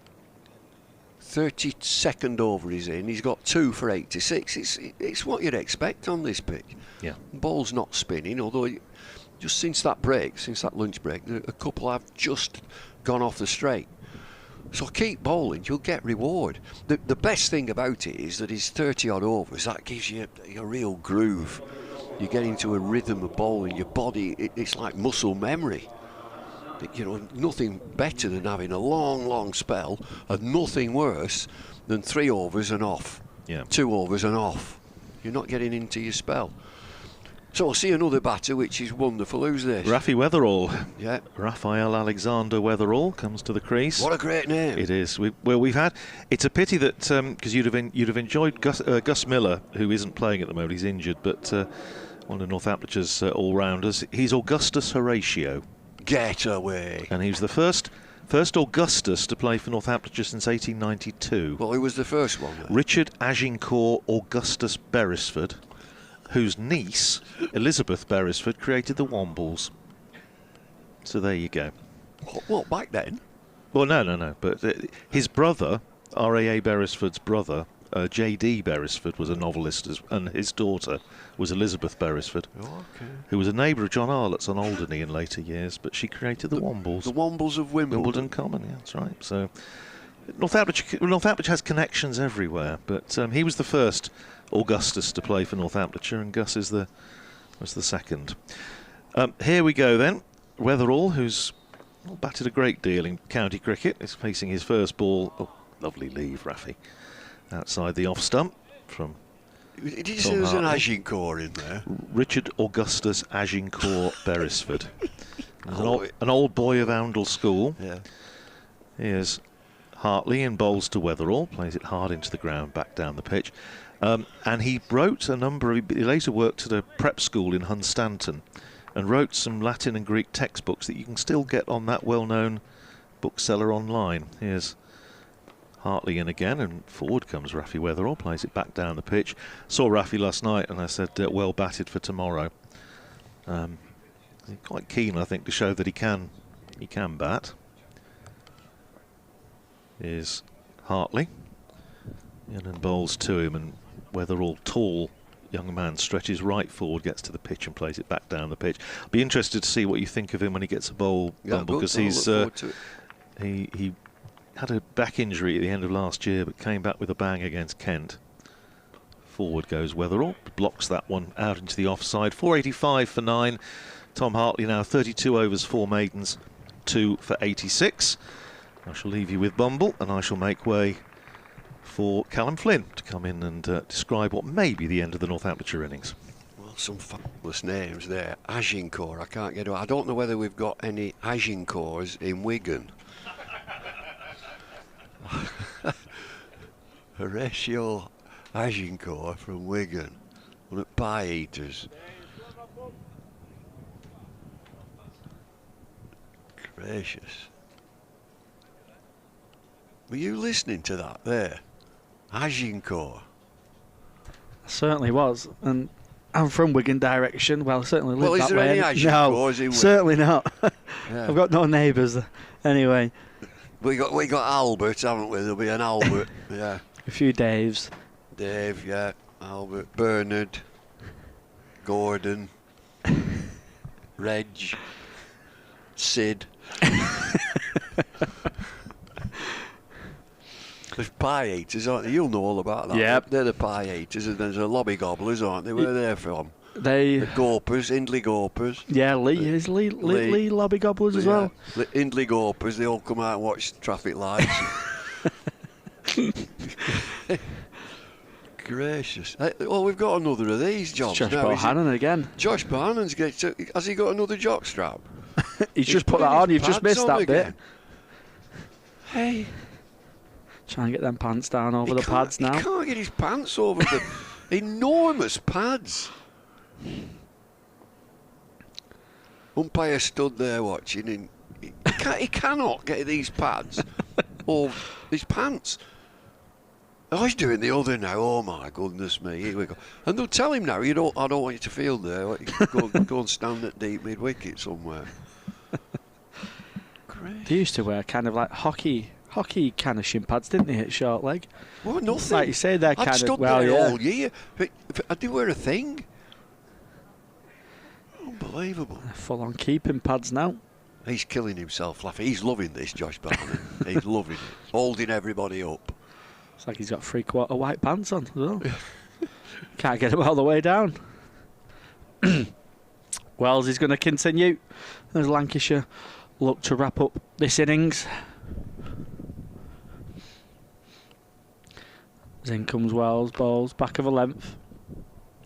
32nd over he's in. He's got 2 for 86. It's what you'd expect on this pitch. Yeah. Ball's not spinning, although just since that lunch break, a couple have just gone off the straight. So keep bowling, you'll get reward. The best thing about it is that it's 30-odd overs. That gives you a real groove. You get into a rhythm of bowling. Your body, it's like muscle memory. You know, nothing better than having a long spell, and nothing worse than 3 overs and off. Yeah. 2 overs and off. You're not getting into your spell. So I'll see another batter, which is wonderful. Who's this? Rafi Weatherall. Yeah. Raphael Alexander Weatherall comes to the crease. What a great name. It is. It's a pity that because you'd have enjoyed Gus Miller, who isn't playing at the moment. He's injured, but one of Northamptonshire's all-rounders. He's Augustus Horatio. Get away. And he was the first Augustus to play for Northamptonshire since 1892. Well, who was the first one then? Richard Agincourt Augustus Beresford, whose niece, Elizabeth Beresford, created the Wombles. So there you go. What, back then? Well, no. But his brother, R.A.A. Beresford's brother, J.D. Beresford, was a novelist, and his daughter was Elizabeth Beresford, who was a neighbour of John Arlott's on Alderney in later years, but she created the Wombles. The Wombles of Wimbledon. Common, yeah, that's right. So Northamptonshire has connections everywhere, but he was the first Augustus to play for Northamptonshire, and Gus was the second. Here we go then. Weatherall, who's batted a great deal in county cricket, is facing his first ball. Oh, lovely leave, Rafi. Outside the off stump from. Did you say there was an Agincourt in there? Richard Augustus Agincourt Beresford. An old boy of Oundle School. Yeah. Here's Hartley in bowls to Weatherall, plays it hard into the ground, back down the pitch. And he wrote he later worked at a prep school in Hunstanton and wrote some Latin and Greek textbooks that you can still get on that well-known bookseller online. Here's Hartley in again, and forward comes Rafi Weatherall, plays it back down the pitch. Saw Rafi last night and I said, well batted for tomorrow. He's quite keen, I think, to show that he can bat. Here's Hartley, and then bowls to him, and Weatherall, tall young man, stretches right forward, gets to the pitch and plays it back down the pitch. I'll be interested to see what you think of him when he gets a bowl, Bumble, because he had a back injury at the end of last year, but came back with a bang against Kent. Forward goes Weatherall, blocks that one out into the offside. 485 for 9. Tom Hartley now 32 overs, 4 maidens, 2 for 86. I shall leave you with Bumble, and I shall make way for Callum Flynn to come in and describe what may be the end of the Northamptonshire innings. Well, some fabulous names there. Agincourt, I can't get it. I don't know whether we've got any Agincourts in Wigan. Horatio Agincourt from Wigan, one at Pie Eaters. Gracious. Were you listening to that there? Agincourt. I certainly was, and I'm from Wigan direction. Well, I certainly live that way. Well, is there any Agincourts in Wigan? Certainly not. Yeah. I've got no neighbours. Anyway. We got Albert, haven't we? There'll be an Albert, yeah. A few Daves. Dave, yeah. Albert, Bernard, Gordon, Reg, Sid. There's Pie Eaters, aren't they? You'll know all about that. Yep. They're the Pie Eaters, and there's the Lobby Gobblers, aren't they? Where are they from? The Gawpers, Hindley Gawpers. Yeah, Lee Lobby Gobblers as well. Hindley Gawpers, they all come out and watch traffic lights. Gracious. We've got another of these jobs. Josh Bohannon again. Josh Bohannon's has he got another jockstrap? He's just put that on, you've just missed that bit. Hey. Try and get them pants down over the pads now. He can't get his pants over the enormous pads. Umpire stood there watching, and he cannot get these pads or his pants. Oh, he's doing the other now. Oh my goodness me! Here we go. And they'll tell him now. I don't want you to field there. Go and stand at deep mid wicket somewhere. Great. They used to wear kind of like hockey kind of shin pads, didn't they? At short leg. Well, nothing. Like you say, they're kind of stood there all year. But I didn't wear a thing. Unbelievable. Full on keeping pads now. He's killing himself laughing. He's loving this, Josh Bohannon. He's loving it. Holding everybody up. It's like he's got 3/4 white pants on as well. Can't get him all the way down. Wells is going to continue as Lancashire look to wrap up this innings. As in comes Wells, bowls, back of a length.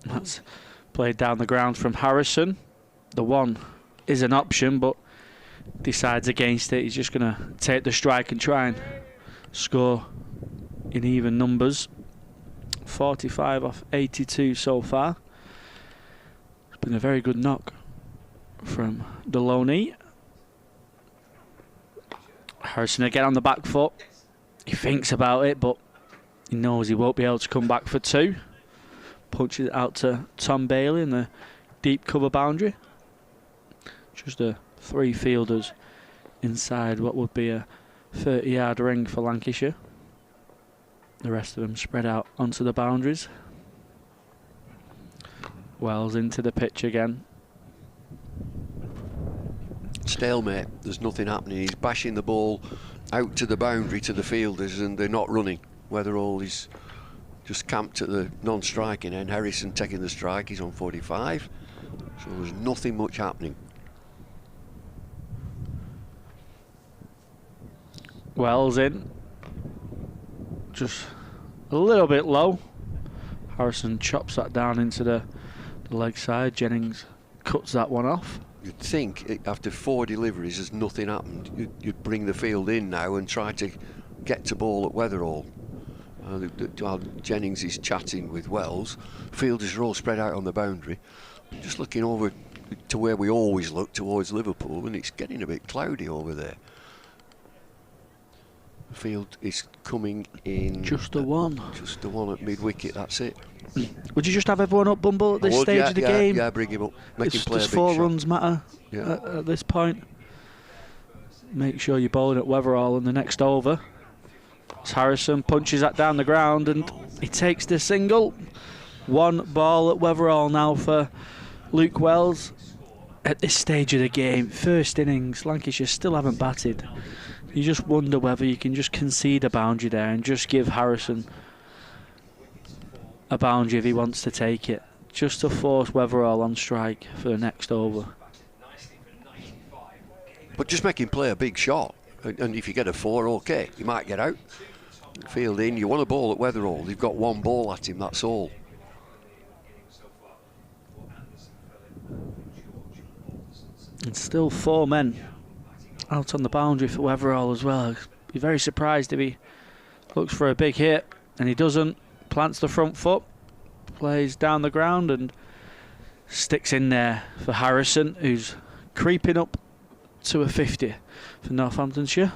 That's played down the ground from Harrison. The one is an option, but decides against it. He's just going to take the strike and try and score in even numbers. 45 off 82 so far. Been a very good knock from Deloney. Harrison again on the back foot. He thinks about it, but he knows he won't be able to come back for 2. Punches it out to Tom Bailey in the deep cover boundary. Just 3 fielders inside what would be a 30-yard ring for Lancashire. The rest of them spread out onto the boundaries. Wells into the pitch again. Stalemate, there's nothing happening. He's bashing the ball out to the boundary to the fielders and they're not running. Weatherall is just camped at the non-striking end. Harrison taking the strike, he's on 45. So there's nothing much happening. Wells in. Just a little bit low. Harrison chops that down into the leg side. Jennings cuts that one off. You'd think after 4 deliveries there's nothing happened. You'd bring the field in now and try to get to ball at Weatherall. While Jennings is chatting with Wells, fielders are all spread out on the boundary. Just looking over to where we always look, towards Liverpool, and it's getting a bit cloudy over there. The field is coming in. Just the one. Just the one at mid-wicket, that's it. Would you just have everyone up, Bumble, at this stage of the game? Yeah, bring him up. Make him play does a big 4 shot. runs matter at this point? Make sure you're bowling at Weatherall in the next over. As Harrison punches that down the ground and he takes the single. 1 ball at Weatherall now for Luke Wells. At this stage of the game, first innings, Lancashire still haven't batted. You just wonder whether you can just concede a boundary there and just give Harrison a boundary if he wants to take it, just to force Weatherall on strike for the next over. But just make him play a big shot, and if you get a 4, okay, you might get out. Field in, you want a ball at Weatherall, you've got 1 ball at him, that's all. And still 4 men out on the boundary for Weatherall as well. Be very surprised if he looks for a big hit, and he doesn't. Plants the front foot, plays down the ground and sticks in there for Harrison, who's creeping up to a 50 for Northamptonshire.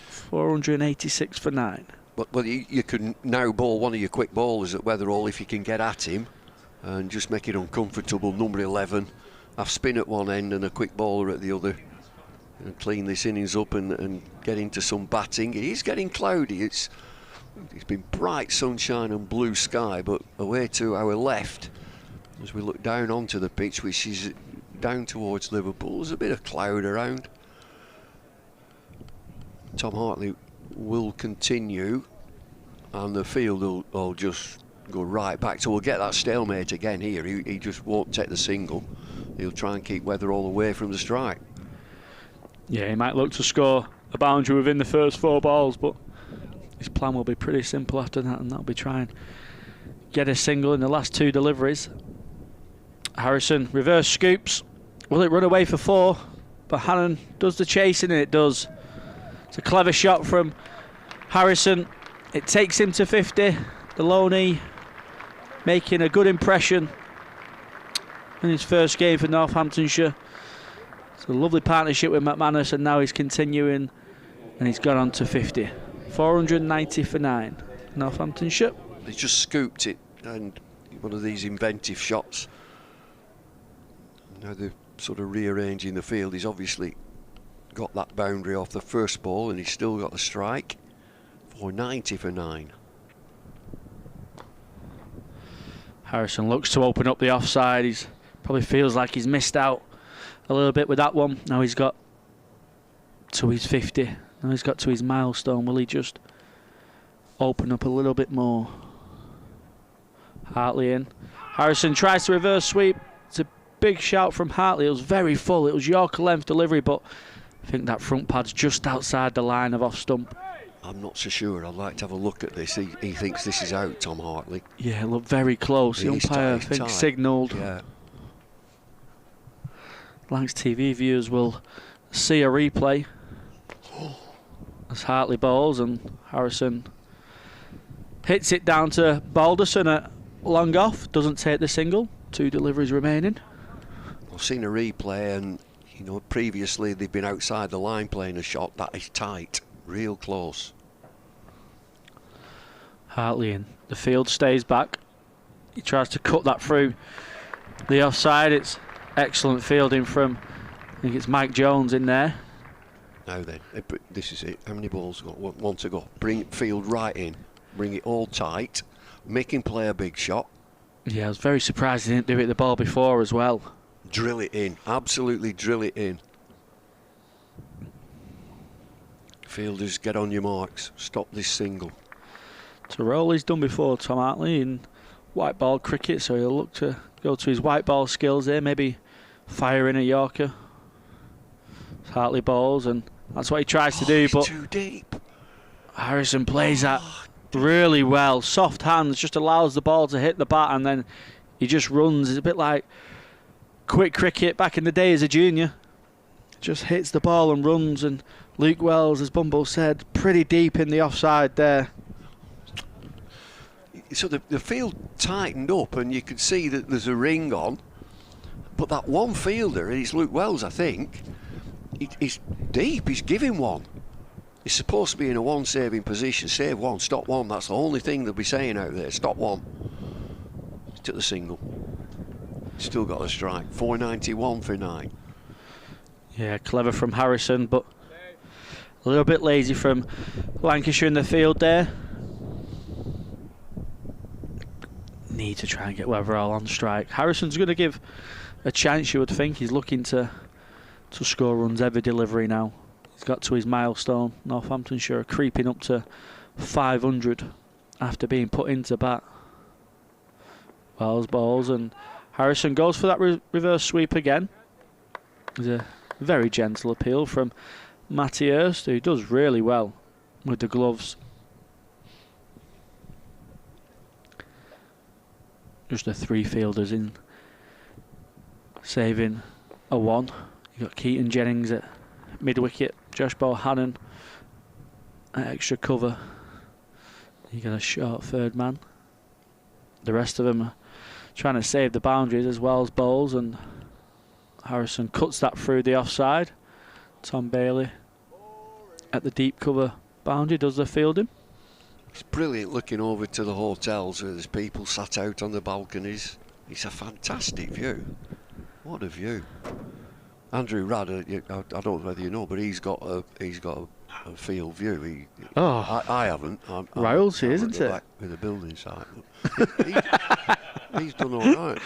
486 for 9. But you can now bowl one of your quick bowlers at Weatherall if you can get at him and just make it uncomfortable. Number 11, have spin at one end and a quick bowler at the other, and clean this innings up and get into some batting. It is getting cloudy. It's been bright sunshine and blue sky, but away to our left, as we look down onto the pitch, which is down towards Liverpool, there's a bit of cloud around. Tom Hartley will continue, and the field will just go right back. So we'll get that stalemate again here. He just won't take the single. He'll try and keep Weatherall away from the strike. Yeah, he might look to score a boundary within the first 4 balls, but his plan will be pretty simple after that, and that'll be try and get a single in the last 2 deliveries. Harrison reverse scoops. Will it run away for 4? But Hannon does the chasing, and it does. It's a clever shot from Harrison. It takes him to 50. Deloney making a good impression in his first game for Northamptonshire. It's a lovely partnership with McManus, and now he's continuing, and he's gone on to 50. 490 for 9. Northamptonshire. He just scooped it, and one of these inventive shots. Now they're sort of rearranging the field. He's obviously got that boundary off the first ball, and he's still got the strike. 490 for 9. Harrison looks to open up the offside. He's probably feels like he's missed out a little bit with that one. Now he's got to his 50. Now he's got to his milestone. Will he just open up a little bit more? Hartley in. Harrison tries to reverse sweep. It's a big shout from Hartley. It was very full. It was Yorker length delivery, but I think that front pad's just outside the line of off stump. I'm not so sure. I'd like to have a look at this. He thinks this is out, Tom Hartley. Yeah, it looked very close. The umpire, I think, signalled. Yeah. Lancs TV viewers will see a replay as Hartley bowls, and Harrison hits it down to Balderson at long off. Doesn't take the single. 2 deliveries remaining. I've seen a replay, and previously they've been outside the line playing a shot that is tight, real close. Hartley in. The field stays back. He tries to cut that through the offside. It's excellent fielding from, I think it's Mike Jones in there. Now then, this is it. How many balls got? One to go. Bring it field right in. Bring it all tight. Make him play a big shot. Yeah, I was very surprised he didn't do it the ball before as well. Drill it in. Absolutely drill it in. Fielders, get on your marks. Stop this single. It's a role he's done before, Tom Hartley, in white ball cricket, so he'll look to go to his white ball skills there, maybe fire in a Yorker. Hartley balls, and that's what he tries to do, but too deep. Harrison plays that really well. Soft hands, just allows the ball to hit the bat, and then he just runs. It's a bit like quick cricket back in the day as a junior. Just hits the ball and runs, and Luke Wells, as Bumble said, pretty deep in the offside there. So the field tightened up, and you could see that there's a ring on, but that one fielder, it's Luke Wells, I think, he's deep. He's giving one. He's supposed to be in a one saving position. Save one, stop one. That's the only thing they'll be saying out there. Stop one. He took the single. Still got a strike. 491 for 9. Yeah, clever from Harrison, but a little bit lazy from Lancashire in the field there. Need to try and get Weatherall on strike. Harrison's going to give a chance, you would think. He's looking to score runs every delivery now. He's got to his milestone. Northamptonshire are creeping up to 500 after being put into bat. Wells balls, and Harrison goes for that reverse sweep again. There's a very gentle appeal from Matty Hurst, who does really well with the gloves. Just the 3 fielders in, saving a 1. You've got Keaton Jennings at mid-wicket, Josh Bohannon at extra cover. You got a short third man. The rest of them are trying to save the boundaries as well as bowls, and Harrison cuts that through the offside. Tom Bailey at the deep cover boundary does the fielding. It's brilliant looking over to the hotels where there's people sat out on the balconies. It's a fantastic view. What a view. Andrew Rudd, I don't know whether you know, but he's got a field view. I haven't. Royalty, isn't it? Back with the building site. He's done all right.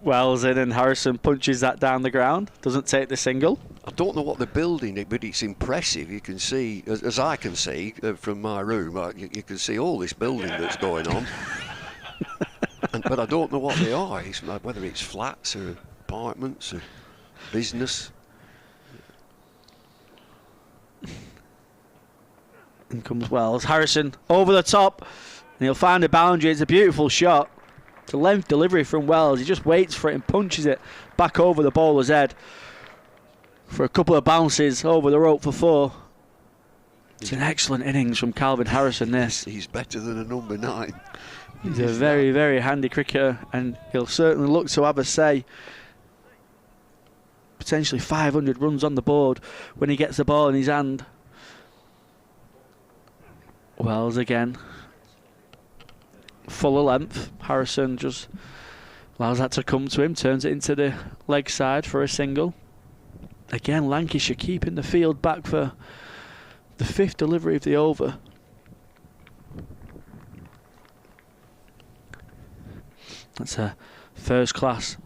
Wells in, and Harrison punches that down the ground. Doesn't take the single. I don't know what they're building, but it's impressive. You can see, as I can see from my room, you can see all this building that's going on. But I don't know what they are. Whether it's flats or apartments or business. In comes Wells. Harrison over the top, and he'll find a boundary. It's a beautiful shot. It's a length delivery from Wells. He just waits for it and punches it back over the bowler's head for a couple of bounces over the rope for 4. It's an excellent innings from Calvin Harrison, this. He's better than a number 9. He's a very, very handy cricketer, and he'll certainly look to have a say. Potentially 500 runs on the board when he gets the ball in his hand. Wells again. Full of length. Harrison just allows that to come to him, turns it into the leg side for a single. Again, Lancashire keeping the field back for the 5th delivery of the over. That's a first class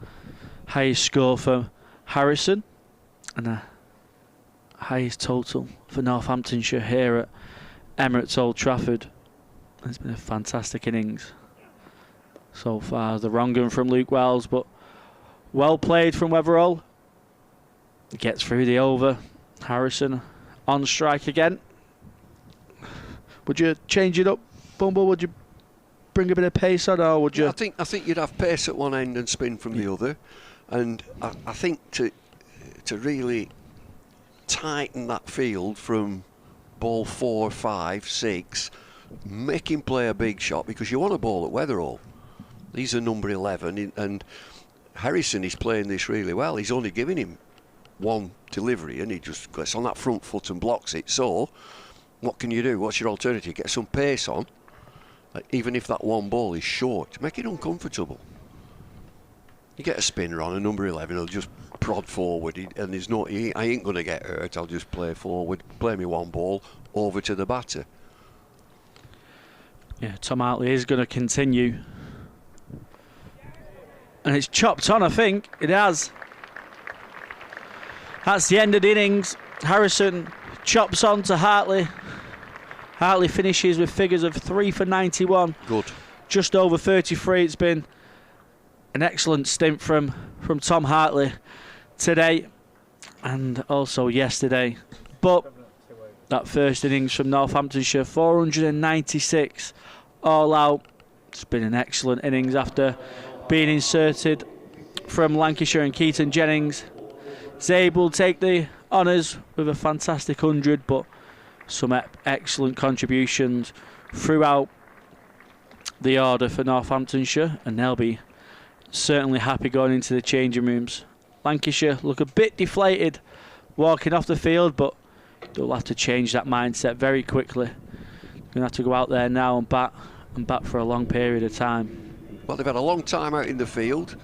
highest score for Harrison and a highest total for Northamptonshire here at Emirates Old Trafford. It's been a fantastic innings so far. The wrong one from Luke Wells, but well played from Weatherall. Gets through the over. Harrison on strike again. Would you change it up, Bumble? Would you bring a bit of pace on, or would you? I think you'd have pace at one end and spin from the other, and I think to really tighten that field from ball 4, 5, 6, make him play a big shot, because you want a ball at Weatherall. He's a number 11, and Harrison is playing this really well. He's only giving him one delivery, and he just gets on that front foot and blocks it. So, what can you do? What's your alternative? Get some pace on, even if that one ball is short. Make it uncomfortable. You get a spinner on, a number 11, he'll just prod forward, and I ain't going to get hurt. I'll just play forward, play me one ball over to the batter. Yeah, Tom Hartley is going to continue. And it's chopped on, I think. It has. That's the end of the innings. Harrison chops on to Hartley. Hartley finishes with figures of 3 for 91. Good. Just over 33. It's been an excellent stint from Tom Hartley today and also yesterday. But that first innings from Northamptonshire, 496 all out. It's been an excellent innings after being inserted from Lancashire, and Keaton Jennings is able to take the honours with a fantastic 100, but some excellent contributions throughout the order for Northamptonshire, and they'll be certainly happy going into the changing rooms. Lancashire look a bit deflated walking off the field, but they'll have to change that mindset very quickly. They're going to have to go out there now and bat for a long period of time. Well, they've had a long time out in the field.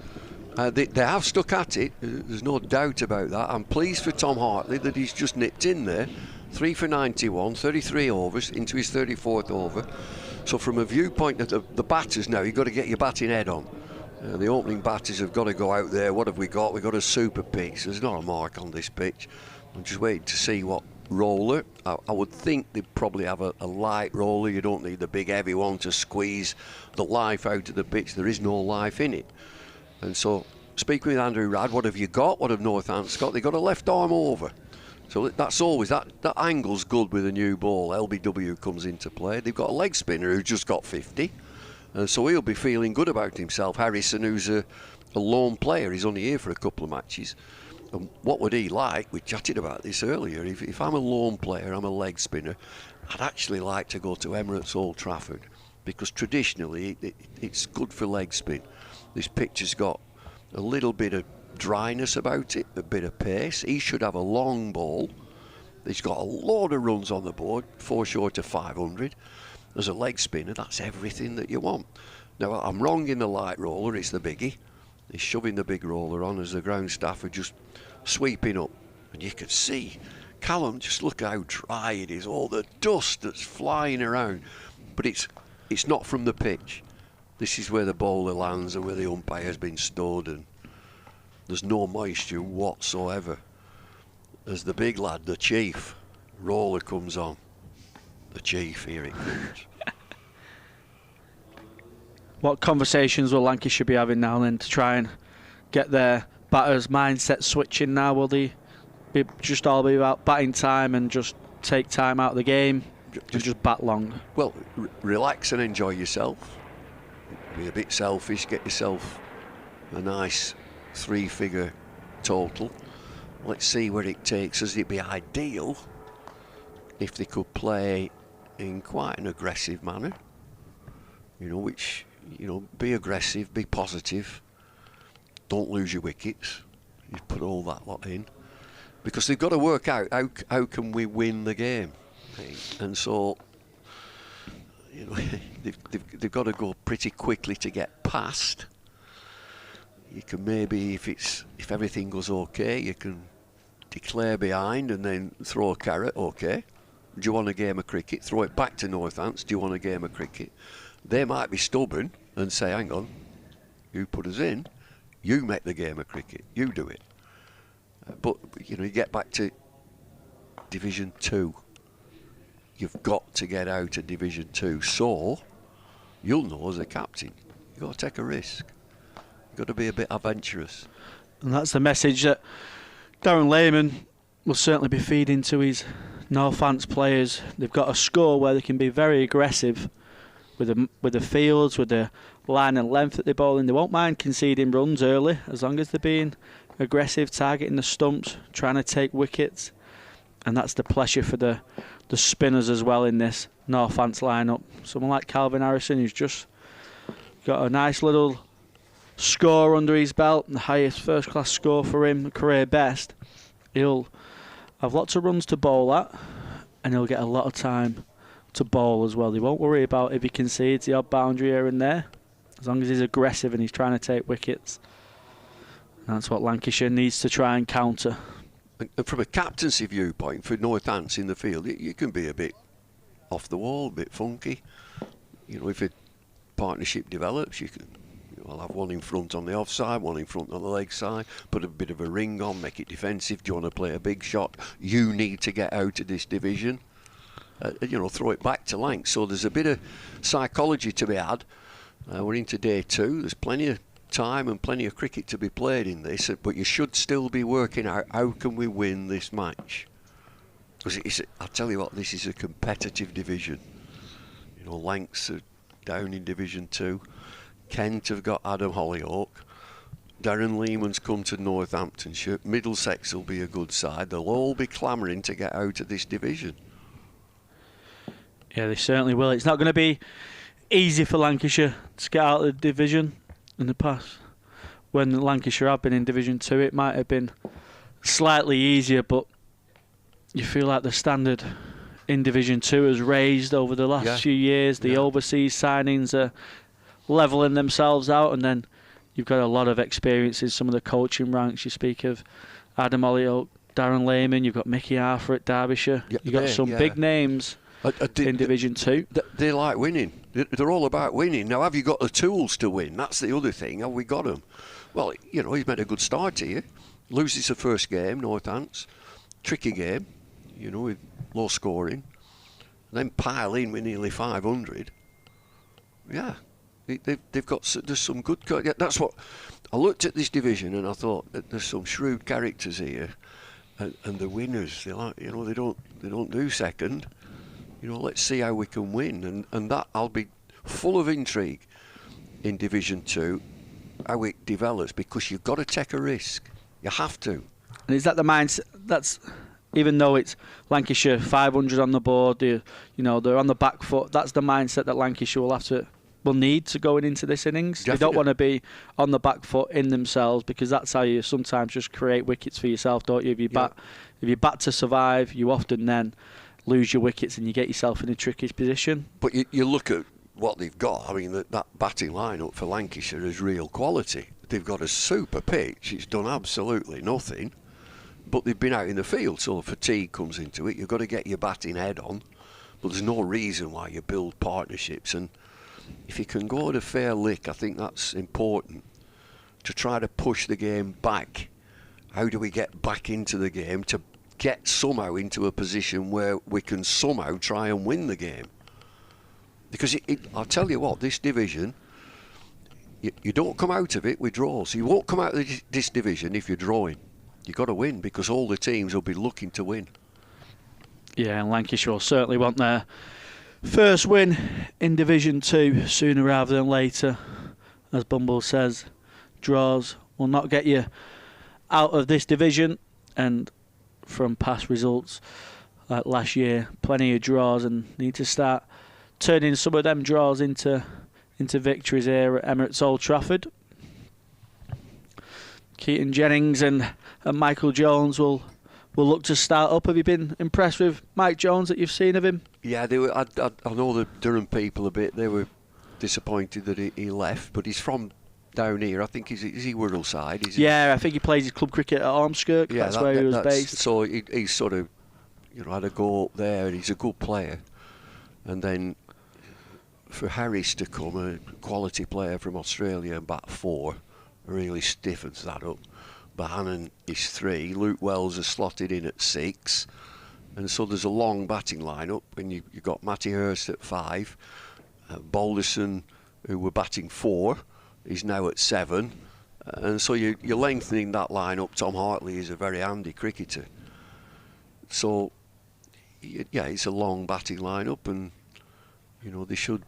They have stuck at it, there's no doubt about that. I'm pleased for Tom Hartley that he's just nipped in there. 3 for 91, 33 overs into his 34th over. So from a viewpoint of the batters now, you've got to get your batting head on. The opening batters have got to go out there. What have we got? We've got a super pitch. There's not a mark on this pitch. I'm just waiting to see what roller. I would think they'd probably have a light roller. You don't need the big heavy one to squeeze the life out of the pitch. There is no life in it. And so, speaking with Andrew Radd, what have you got? What have Northampton got? They've got a left arm over. So that's always, that angle's good with a new ball. LBW comes into play. They've got a leg spinner who's just got 50. And so he'll be feeling good about himself. Harrison, who's a lone player, he's only here for a couple of matches. And what would he like? We chatted about this earlier. If I'm a lone player, I'm a leg spinner, I'd actually like to go to Emirates Old Trafford, because traditionally it's good for leg spin. This pitch has got a little bit of dryness about it, a bit of pace. He should have a long ball. He's got a load of runs on the board, 4 short of 500. As a leg spinner, that's everything that you want. Now, I'm wrong in the light roller, it's the biggie. He's shoving the big roller on as the ground staff are just sweeping up. And you can see, Callum, just look how dry it is, all the dust that's flying around. But it's not from the pitch. This is where the bowler lands and where the umpire's been stood, and there's no moisture whatsoever. As the big lad, the chief, roller comes on. The chief, here it comes. What conversations will Lancashire be having now then to try and get their batters' mindset switching now? Will they just all be about batting time and just take time out of the game and just bat long? Well, relax and enjoy yourself. Be a bit selfish, get yourself a nice 3-figure total. Let's see where it takes us. It'd be ideal if they could play in quite an aggressive manner, be aggressive, be positive, don't lose your wickets. You put all that lot in, because they've got to work out how can we win the game, and so they've got to go pretty quickly to get past. You can maybe, if everything goes okay, you can declare behind and then throw a carrot. Okay, do you want a game of cricket? Throw it back to Northants. Do you want a game of cricket? They might be stubborn and say, hang on, you put us in, you make the game of cricket, you do it. But you get back to Division 2. You've got to get out of Division 2, so you'll know as a captain, you've got to take a risk. You've got to be a bit adventurous. And that's the message that Darren Lehman will certainly be feeding to his Northants players. They've got a score where they can be very aggressive with the fields, with the line and length that they're bowling. They won't mind conceding runs early, as long as they're being aggressive, targeting the stumps, trying to take wickets. And that's the pleasure for the spinners as well in this Northants lineup. Someone like Calvin Harrison, who's just got a nice little score under his belt, the highest first-class score for him, career best. He'll have lots of runs to bowl at, and he'll get a lot of time to bowl as well. He won't worry about if he concedes the odd boundary here and there, as long as he's aggressive and he's trying to take wickets. And that's what Lancashire needs to try and counter. And from a captaincy viewpoint, for Northampton in the field, you can be a bit off the wall, a bit funky. If a partnership develops, I'll have one in front on the offside, one in front on the leg side, put a bit of a ring on, make it defensive. Do you want to play a big shot? You need to get out of this division. Throw it back to Lanc. So there's a bit of psychology to be had. We're into day 2. There's plenty of time and plenty of cricket to be played in this, but you should still be working out how can we win this match. Because I'll tell you what, this is a competitive division. Lancs are down in Division 2. Kent have got Adam Hollyoak. Darren Lehman's come to Northamptonshire. Middlesex will be a good side. They'll all be clamouring to get out of this division. Yeah, they certainly will. It's not going to be easy for Lancashire to get out of the division. In the past, when Lancashire have been in Division 2, it might have been slightly easier, but you feel like the standard in Division 2 has raised over the last few years. The overseas signings are levelling themselves out, and then you've got a lot of experience in some of the coaching ranks. You speak of Adam Hollyoak, Darren Lehman, you've got Mickey Arthur at Derbyshire. You've got some big names in Division 2. They like winning. They're all about winning. Now, have you got the tools to win? That's the other thing. Have we got them? Well, he's made a good start here. Loses the first game, Northants. Tricky game, with low scoring. And then pile in with nearly 500. Yeah, they've got. There's some good. That's what I looked at this division and I thought that there's some shrewd characters here, and the winners. They like, they don't do second. Let's see how we can win, and that I'll be full of intrigue in Division 2, how it develops, because you've got to take a risk. You have to. And is that the mindset? That's even though it's Lancashire 500 on the board, they're on the back foot. That's the mindset that Lancashire will need to going into this innings. Definitely. They don't want to be on the back foot in themselves, because that's how you sometimes just create wickets for yourself, don't you? If you bat to survive, you often then lose your wickets and you get yourself in a tricky position. But you look at what they've got. I mean, that batting line-up for Lancashire is real quality. They've got a super pitch. It's done absolutely nothing. But they've been out in the field, so the fatigue comes into it. You've got to get your batting head on. But there's no reason why you build partnerships. And if you can go at a fair lick, I think that's important to try to push the game back. How do we get back into the game to get somehow into a position where we can somehow try and win the game? Because I'll tell you what, this division, you don't come out of it with draws. You won't come out of this division if you're drawing. You've got to win, because all the teams will be looking to win. Yeah, and Lancashire will certainly want their first win in Division 2 sooner rather than later. As Bumble says, draws will not get you out of this division, and from past results like last year, plenty of draws, and need to start turning some of them draws into victories here at Emirates Old Trafford. Keaton Jennings and Michael Jones will look to start up. Have you been impressed with Mike Jones that you've seen of him? Yeah, they were. I know the Durham people a bit. They were disappointed that he left, but he's from down here. I think is he Wirral side? I think he plays his club cricket at Ormskirk. Yeah, that's where he was based. So he's sort of, had a go up there, and he's a good player. And then for Harris to come, a quality player from Australia, and bat 4, really stiffens that up. Bohannon is 3. Luke Wells is slotted in at 6. And so there's a long batting line-up, and you've got Matty Hurst at 5. Balderson, who were batting 4, is now at 7. And so you're lengthening that line-up. Tom Hartley is a very handy cricketer. So, yeah, it's a long batting line-up, and, they should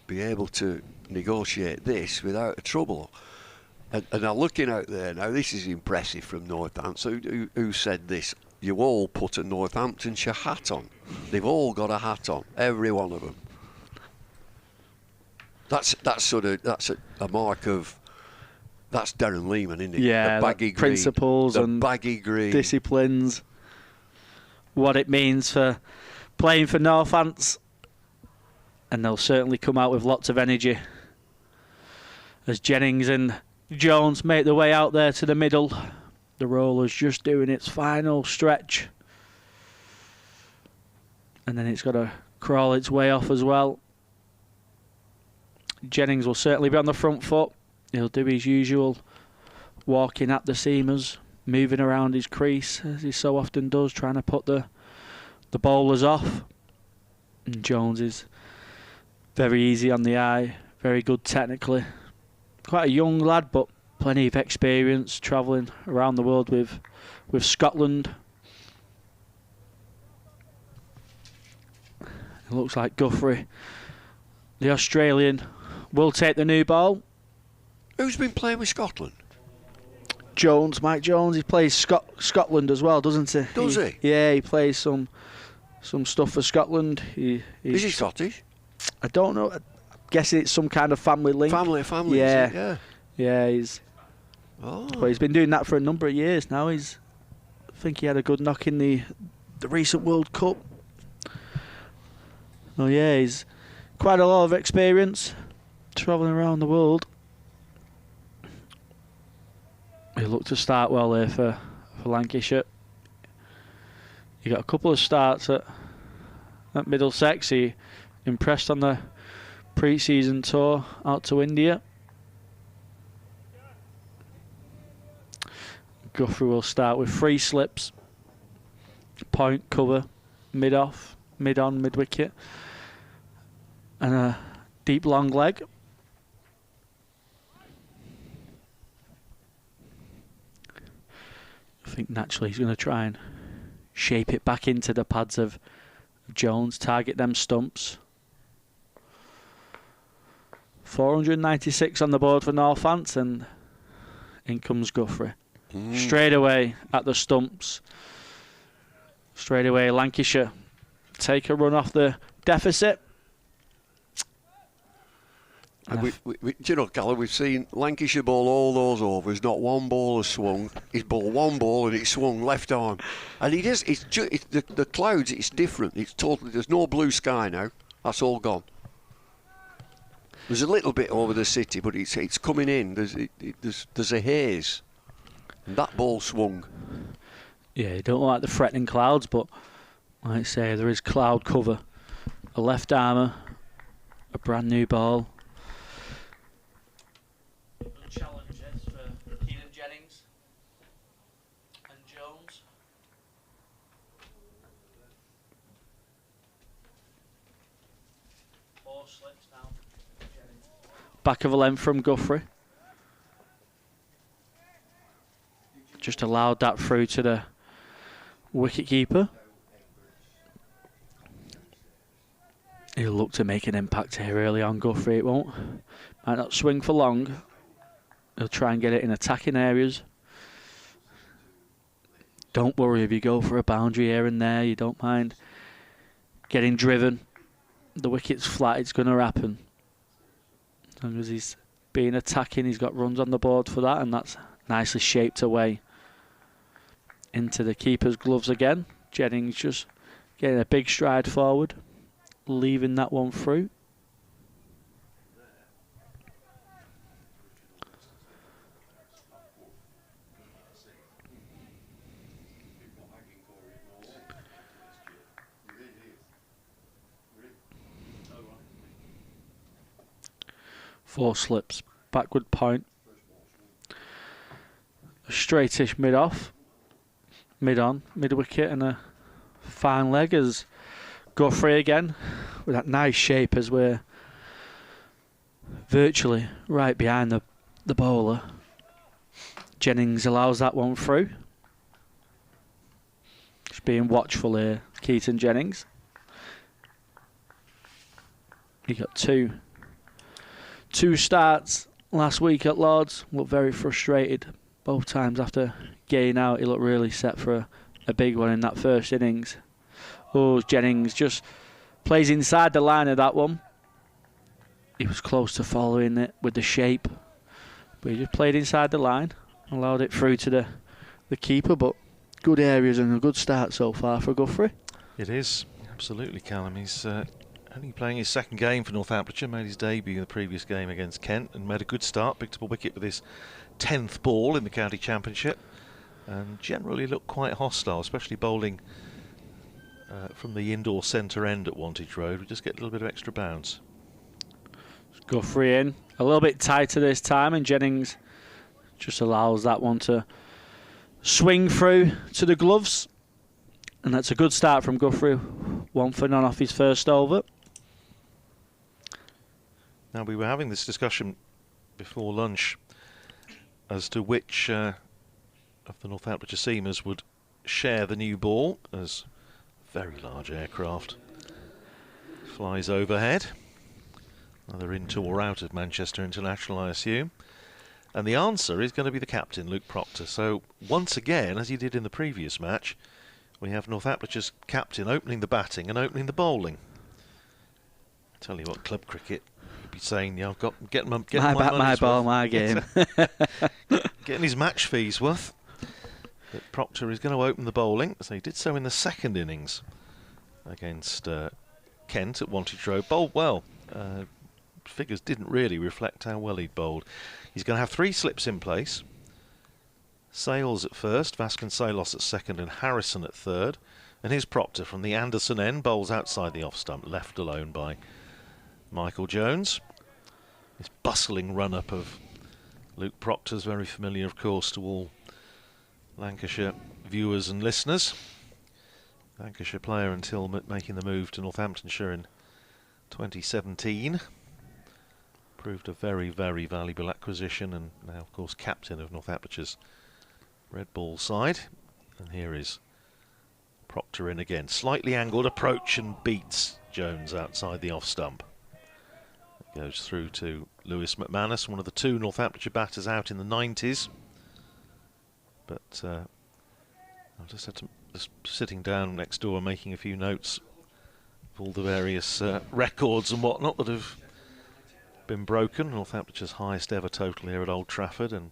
be able to negotiate this without trouble. And now looking out there now, this is impressive from Northampton. Who said this? You all put a Northamptonshire hat on. They've all got a hat on, every one of them. That's a mark of. That's Darren Lehman, isn't it? Yeah, the baggy green, principles the and baggy green disciplines. What it means for playing for Northants, and they'll certainly come out with lots of energy as Jennings and Jones make their way out there to the middle. The roller's just doing its final stretch, and then it's got to crawl its way off as well. Jennings will certainly be on the front foot. He'll do his usual walking at the seamers, moving around his crease as he so often does, trying to put the bowlers off. And Jones is very easy on the eye, very good technically. Quite a young lad, but plenty of experience travelling around the world with Scotland. It looks like Guthrie, the Australian, will take the new ball. Who's been playing with Scotland? Jones, Mike Jones. He plays Scotland as well, doesn't he? Does he? Yeah, he plays some stuff for Scotland. Is he Scottish? I don't know. I'm guessing it's some kind of family link. Family. Yeah, is it? Yeah. Yeah, he's. Oh. Well, he's been doing that for a number of years now. I think he had a good knock in the recent World Cup. Oh yeah, he's quite a lot of experience travelling around the world. He looked to start well there for Lancashire. He got a couple of starts at Middlesex. He impressed on the pre-season tour out to India. Guthrie will start with 3 slips, point, cover, mid-off, mid-on, mid-wicket, and a deep long leg. I think naturally he's going to try and shape it back into the pads of Jones, target them stumps. 496 on the board for Northants, and in comes Guthrie. Straight away at the stumps. Straight away Lancashire take a run off the deficit. Do you know, Callum, we've seen Lancashire bowl all those overs, not one ball has swung. He's bowled one ball and it's swung left arm. And it's the clouds, it's different. It's totally, there's no blue sky now. That's all gone. There's a little bit over the city, but it's coming in. There's a haze. And that ball swung. Yeah, you don't like the threatening clouds, but like I say, there is cloud cover. A left armour, a brand new ball. Challenges for Keenan Jennings and Jones. Four slips now. Back of a length from Guthrie. Just allowed that through to the wicketkeeper. He'll look to make an impact here early on, Guthrie. It might not swing for long. He'll try and get it in attacking areas. Don't worry if you go for a boundary here and there. You don't mind getting driven. The wicket's flat, it's going to happen. As long as he's being attacking, he's got runs on the board for that, and that's nicely shaped away into the keeper's gloves again. Jennings just getting a big stride forward, leaving that one through. Four slips, backward point, a straightish mid-off, mid-on, mid-wicket, and a fine leg as Guthrie again with that nice shape as we're virtually right behind the bowler. Jennings allows that one through. Just being watchful here, Keaton Jennings. He got two starts last week at Lords. Looked very frustrated both times after getting out. He looked really set for a big one in that first innings. Oh, Jennings just plays inside the line of that one. he was close to following it with the shape, but he just played inside the line, allowed it through to the keeper. But good areas and a good start so far for Guthrie. It is, absolutely, Callum. He's only playing his second game for Northamptonshire, made his debut in the previous game against Kent and made a good start, picked up a wicket with his 10th ball in the County Championship, and generally looked quite hostile, especially bowling from the indoor centre end at Wantage Road. We just get a little bit of extra bounce. Guthrie in, a little bit tighter this time, and Jennings just allows that one to swing through to the gloves. And that's a good start from Guthrie. 1 for none off his first over. Now, we were having this discussion before lunch as to which of the Northamptonshire seamers would share the new ball, as a very large aircraft flies overhead. Either into or out of Manchester International, I assume. And the answer is going to be the captain, Luke Proctor. So, once again, as he did in the previous match, we have Northamptonshire's captain opening the batting and opening the bowling. I tell you what, club cricket, you'd be saying, yeah, I've got get my bat, my ball, my game. Getting his match fees worth. But Proctor is going to open the bowling, so he did so in the second innings against Kent at Wantage Road. Bowled well. Figures didn't really reflect how well he'd bowled. He's going to have 3 slips in place. Sales at first, Vasconcelos at second and Harrison at third. And here's Proctor from the Anderson end, bowls outside the off stump, left alone by Michael Jones. This bustling run-up of Luke Proctor's very familiar, of course, to all Lancashire viewers and listeners. Lancashire player until making the move to Northamptonshire in 2017. Proved a very, very valuable acquisition, and now, of course, captain of Northamptonshire's red ball side. And here is Proctor in again. Slightly angled approach and beats Jones outside the off stump. It goes through to Lewis McManus, one of the 2 Northamptonshire batters out in the 90s. But I just had to, just sitting down next door making a few notes of all the various records and whatnot that have been broken. Northamptonshire's highest ever total here at Old Trafford, and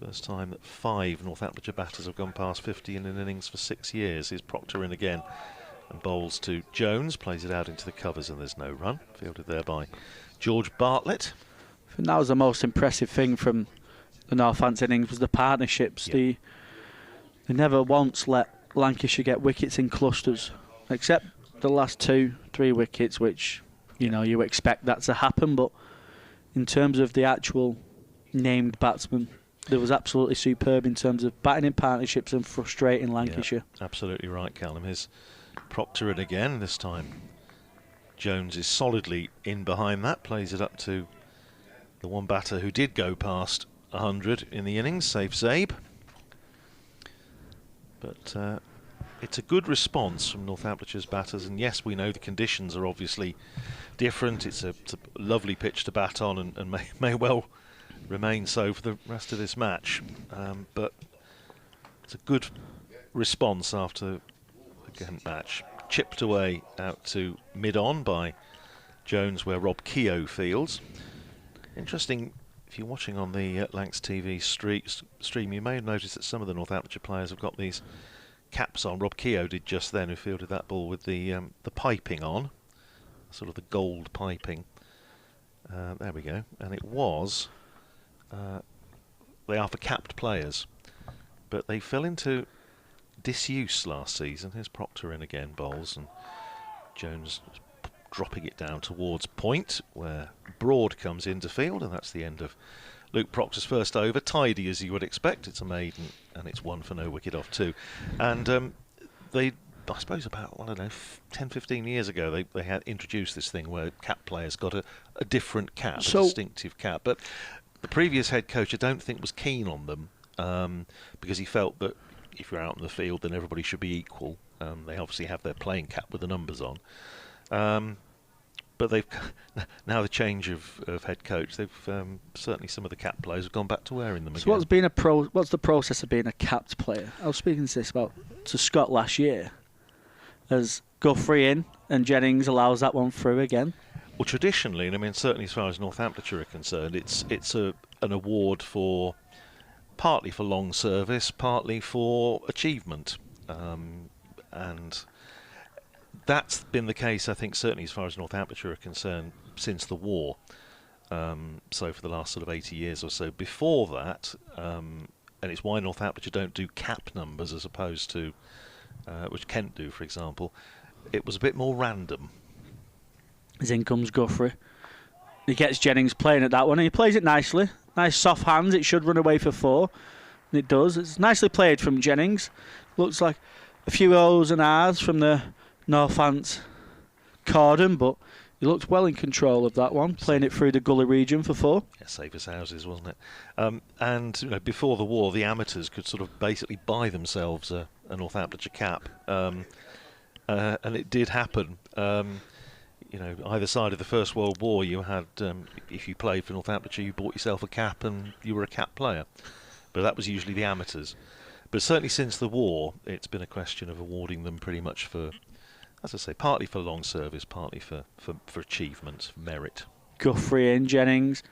first time that 5 Northamptonshire batters have gone past 50 in an innings for 6 years. Here's Proctor in again and bowls to Jones, plays it out into the covers, and there's no run. Fielded there by George Bartlett. I think that was the most impressive thing from the Northampton innings, was the partnerships. They never once let Lancashire get wickets in clusters, except the last 2-3 wickets, which you know you expect that to happen. But in terms of the actual named batsmen, there was absolutely superb in terms of batting in partnerships and frustrating Lancashire. Yeah, absolutely right, Callum. Here's Proctor in again. This time Jones is solidly in behind that, plays it up to the one batter who did go past 100 in the innings, save Zabe. But it's a good response from Northamptonshire's batters, and yes, we know the conditions are obviously different. It's a lovely pitch to bat on, and may well remain so for the rest of this match. But it's a good response after the Kent match. Chipped away out to mid-on by Jones, where Rob Keogh fields. Interesting, if you're watching on the Lancs TV stream, you may have noticed that some of the Northamptonshire players have got these caps on. Rob Keogh did just then, who fielded that ball with the piping on, sort of the gold piping. There we go. And it was, they are for capped players, but they fell into disuse last season. Here's Proctor in again, bowls, and Jones dropping it down towards point, where Broad comes into field, and that's the end of Luke Proctor's first over. Tidy as you would expect. It's a maiden, and it's 1 for no wicket off 2. And they, I suppose about, I don't know, 10-15 years ago, they had introduced this thing where cap players got a different cap, a distinctive cap. But the previous head coach, I don't think, was keen on them, because he felt that if you're out in the field, then everybody should be equal. They obviously have their playing cap with the numbers on. But they've now the change of head coach. They've certainly, some of the cap players have gone back to wearing them again. So what's the process of being a capped player? I was speaking to Scott last year. As Guthrie in and Jennings allows that one through again. Well, traditionally, and I mean certainly as far as Northamptonshire are concerned, it's an award for partly for long service, partly for achievement, and that's been the case, I think, certainly as far as Northamptonshire are concerned since the war. So for the last sort of 80 years or so. Before that, and it's why Northamptonshire don't do cap numbers as opposed to which Kent do, for example. It was a bit more random. As in comes Guthrie. He gets Jennings playing at that one, and he plays it nicely. Nice soft hands. It should run away for 4. And it does. It's nicely played from Jennings. Looks like a few O's and R's from the Northants cordon, but he looked well in control of that one, playing it through the gully region for 4. Yeah, safe as houses, wasn't it? And before the war, the amateurs could sort of basically buy themselves a Northamptonshire cap. And it did happen. Either side of the First World War, you had, if you played for Northamptonshire, you bought yourself a cap and you were a cap player. But that was usually the amateurs. But certainly since the war, it's been a question of awarding them pretty much for, as I say, partly for long service, partly for achievement, merit. Guthrie in, Jennings.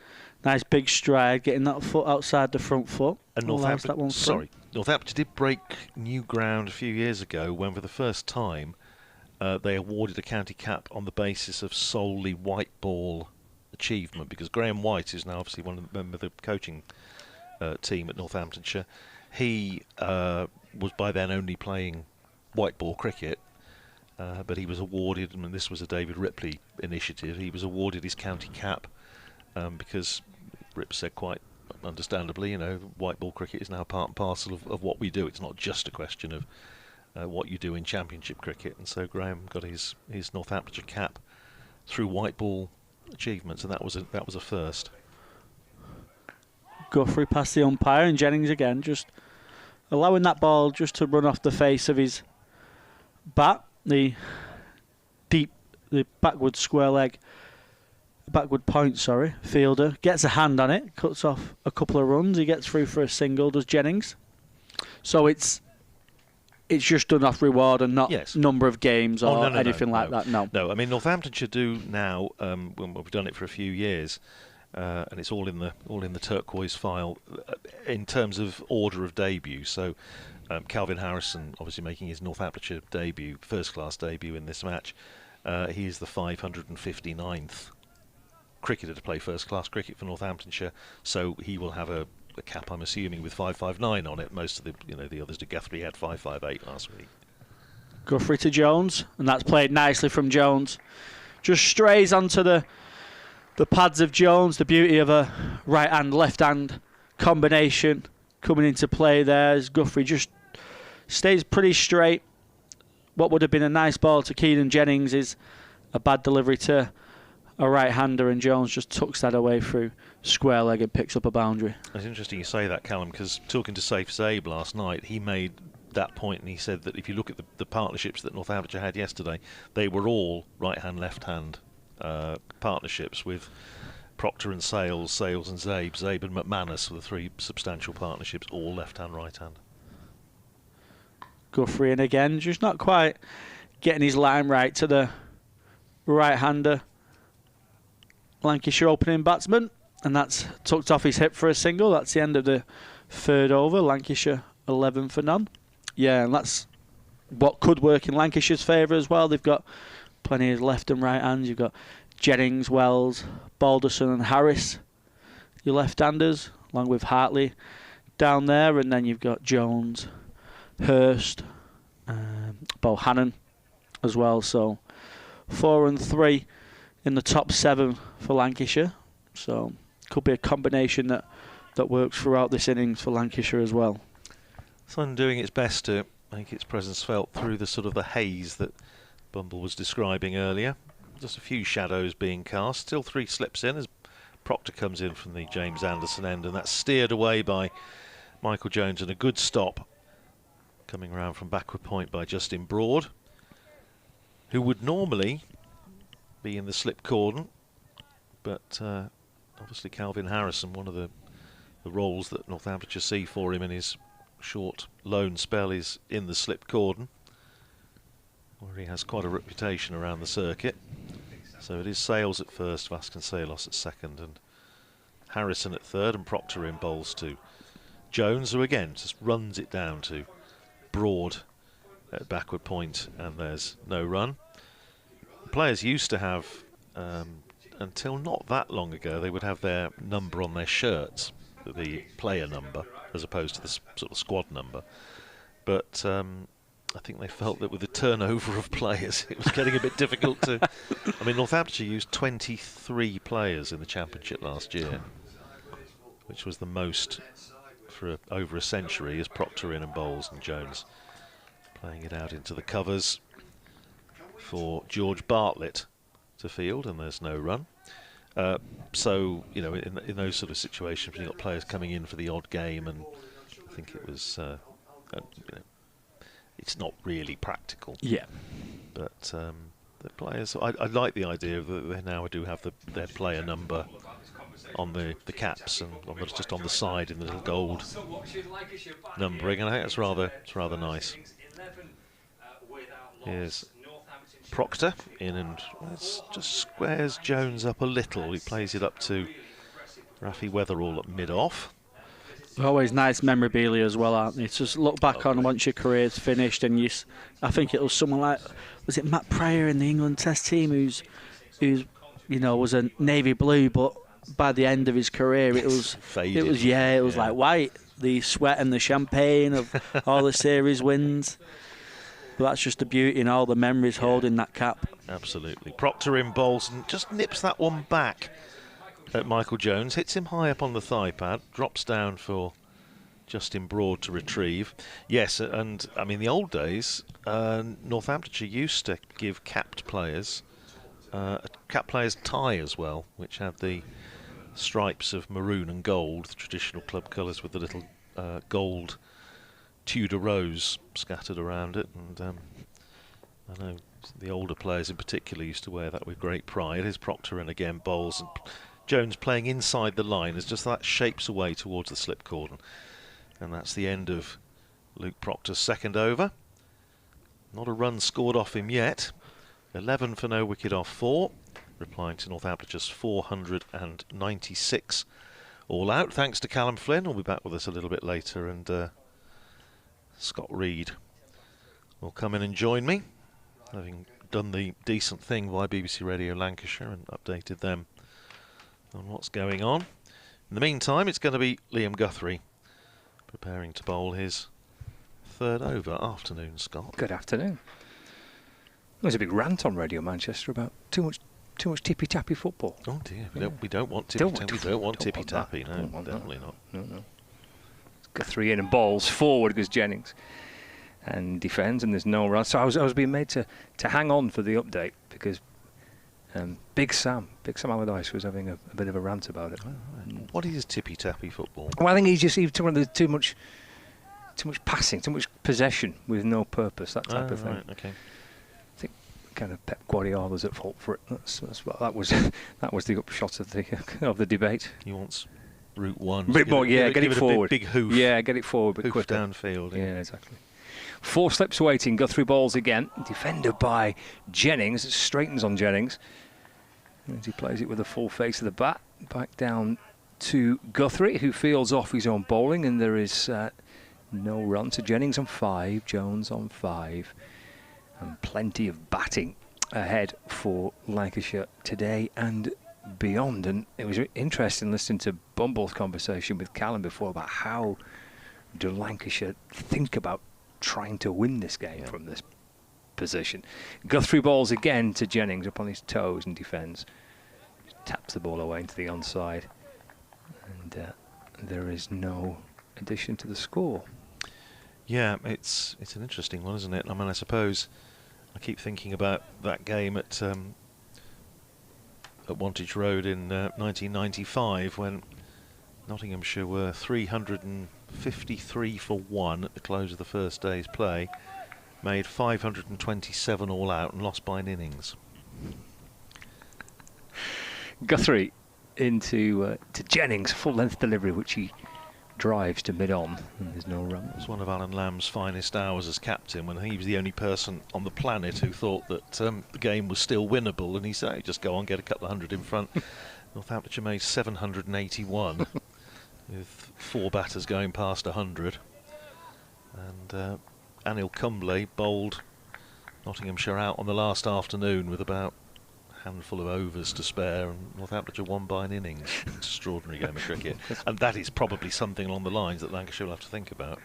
Nice big stride, getting that foot outside the front foot. And Northamptonshire did break new ground a few years ago when, for the first time, they awarded a county cap on the basis of solely white ball achievement, because Graham White is now obviously one of the coaching team at Northamptonshire. He was by then only playing white ball cricket, but he was awarded, and this was a David Ripley initiative, he was awarded his county cap because Rip said quite understandably, white ball cricket is now part and parcel of what we do. It's not just a question of what you do in Championship cricket, and so Graham got his Northamptonshire cap through white ball achievements, and that was a first. Guthrie past the umpire, and Jennings again just allowing that ball just to run off the face of his bat. The backward point, fielder gets a hand on it, cuts off a couple of runs. He gets through for a single, does Jennings. So it's just done off reward and not number of games or anything like that. No, I mean Northamptonshire do now. We've done it for a few years, and it's all in the turquoise file in terms of order of debut. So Calvin Harrison, obviously making his Northamptonshire debut, first class debut in this match. He is the 559th cricketer to play first class cricket for Northamptonshire. So he will have a cap, I'm assuming, with 559 on it. Most of the others did. Guthrie had 558 last week. Guthrie to Jones, and that's played nicely from Jones. Just strays onto the pads of Jones. The beauty of a right hand, left hand combination coming into play there as Guthrie just stays pretty straight. What would have been a nice ball to Keenan Jennings is a bad delivery to a right-hander, and Jones just tucks that away through square leg and picks up a boundary. It's interesting you say that, Callum, because talking to Saif Zaib last night, he made that point, and he said that if you look at the partnerships that Northamptonshire had yesterday, they were all right-hand, left-hand partnerships with Proctor and Sales and Zaib and McManus were the 3 substantial partnerships, all left-hand, right-hand. Guthrie in again, just not quite getting his line right to the right-hander. Lancashire opening batsman, and that's tucked off his hip for a single. That's the end of the 3rd over. Lancashire 11 for none. Yeah, and that's what could work in Lancashire's favour as well. They've got plenty of left and right hands. You've got Jennings, Wells, Balderson and Harris, your left-handers, along with Hartley down there, and then you've got Jones, Hurst, Bohannon as well. So 4 and 3 in the top 7 for Lancashire. So could be a combination that works throughout this innings for Lancashire as well. Sun doing its best to make its presence felt through the sort of the haze that Bumble was describing earlier. Just a few shadows being cast. Still 3 slips in as Proctor comes in from the James Anderson end, and that's steered away by Michael Jones, and a good stop coming around from backward point by Justin Broad, who would normally be in the slip cordon, but obviously Calvin Harrison, one of the roles that Northamptonshire see for him in his short loan spell is in the slip cordon, where he has quite a reputation around the circuit. So it is Sales at first, Vasconcelos at second, and Harrison at third, and Proctor in bowls to Jones, who again just runs it down to Broad at backward point, and there's no run. Players used to have, until not that long ago, they would have their number on their shirts, the player number, as opposed to the sort of squad number. But I think they felt that with the turnover of players, it was getting a bit difficult to... I mean, Northamptonshire used 23 players in the Championship last year, which was the most for over a century, as Proctor in and bowls, and Jones playing it out into the covers for George Bartlett to field, and there's no run. So, you know, in those sort of situations, when you've got players coming in for the odd game, and I think it was, you know, it's not really practical. Yeah. But the players, I like the idea that they now do have their player number on the caps, and just on the side in the little gold numbering, and I think it's rather nice. Here's Proctor in, and just squares Jones up a little. He plays it up to Rafi Weatherall at mid-off. They're always nice memorabilia as well, aren't they? Just look back on once your career's finished, and I think it was someone like, was it Matt Pryor in the England Test team, who's you know, was a navy blue, but by the end of his career it was faded. It was like white, the sweat and the champagne of all the series wins. But that's just the beauty and all the memories holding that cap. Absolutely. Proctor in bowls and just nips that one back at Michael Jones, hits him high up on the thigh pad, drops down for Justin Broad to retrieve. Yes, and I mean, the old days, Northamptonshire used to give capped players a capped player's tie as well, which had the stripes of maroon and gold, the traditional club colours, with the little gold Tudor rose scattered around it. And I know the older players in particular used to wear that with great pride. Here's Proctor in again, bowls, and Jones playing inside the line as just that shapes away towards the slip cordon. And that's the end of Luke Proctor's second over. Not a run scored off him yet. 11 for no wicket off 4, replying to Northamptonshire's 496 all out. Thanks to Callum Flynn, who'll be back with us a little bit later, and Scott Reed will come in and join me, having done the decent thing via BBC Radio Lancashire and updated them on what's going on. In the meantime, it's going to be Liam Guthrie preparing to bowl his third over. Afternoon, Scott. Good afternoon. There's a big rant on Radio Manchester about too much tippy-tappy football. Oh dear, we don't want tippy-tappy. We don't want tippy-tappy. No, definitely not. No. Guthrie in and bowls forward because Jennings and defends, and there's no run. So I was being made to hang on for the update because Big Sam Allardyce was having a bit of a rant about it. Oh, right. What is tippy-tappy football? Well, I think he's too much passing, too much possession with no purpose, that type of thing. Right, okay. I think kind of Pep Guardiola's at fault for it. That's what that was. That was the upshot of the debate. He wants route one. A bit more, yeah. Get it forward. Big hoof. Yeah, get it forward, but hoof quicker. Downfield. Yeah, exactly. 4 slips waiting. Guthrie balls again. Defended by Jennings. It straightens on Jennings. And he plays it with a full face of the bat. Back down to Guthrie, who fields off his own bowling, and there is no run to Jennings on 5, Jones on 5, and plenty of batting ahead for Lancashire today and beyond. And it was interesting listening to Bumble's conversation with Callum before about how do Lancashire think about trying to win this game from this position. Guthrie balls again to Jennings up on his toes and defends. Taps the ball away into the onside, and there is no addition to the score. Yeah, it's an interesting one, isn't it? I mean, I suppose I keep thinking about that game at Wantage Road in 1995 when Nottinghamshire were 353 for 1 at the close of the first day's play, made 527 all out and lost by an innings. Guthrie into to Jennings, full length delivery, which he drives to mid-on, and there's no run. It was one of Alan Lamb's finest hours as captain when he was the only person on the planet who thought that the game was still winnable, and he said, just go on, get a couple of hundred in front. Northamptonshire made 781 with 4 batters going past 100. And Anil Kumble bowled Nottinghamshire out on the last afternoon with about a handful of overs to spare, and Northamptonshire won by an innings. Extraordinary game of cricket. And that is probably something along the lines that Lancashire will have to think about.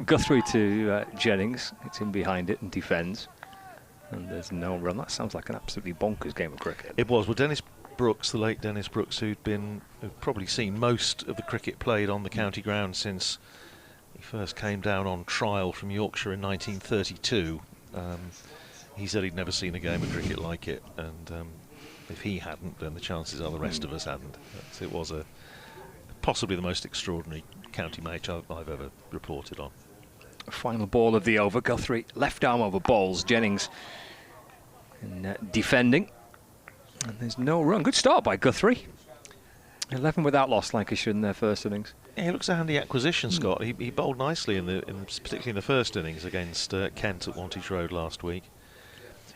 Guthrie to Jennings, it's in behind it and defends. And there's no run. That sounds like an absolutely bonkers game of cricket. It was. Well, Dennis Brooks, the late Dennis Brooks, who'd probably seen most of the cricket played on the county ground since he first came down on trial from Yorkshire in 1932. He said he'd never seen a game of cricket like it, and if he hadn't, then the chances are the rest of us hadn't. But it was possibly the most extraordinary county match I've ever reported on. Final ball of the over. Guthrie left arm over balls. Jennings defending, and there's no run. Good start by Guthrie. 11 without loss, Lancashire in their first innings. Yeah, he looks a handy acquisition, Scott. He bowled nicely particularly in the first innings against Kent at Wantage Road last week.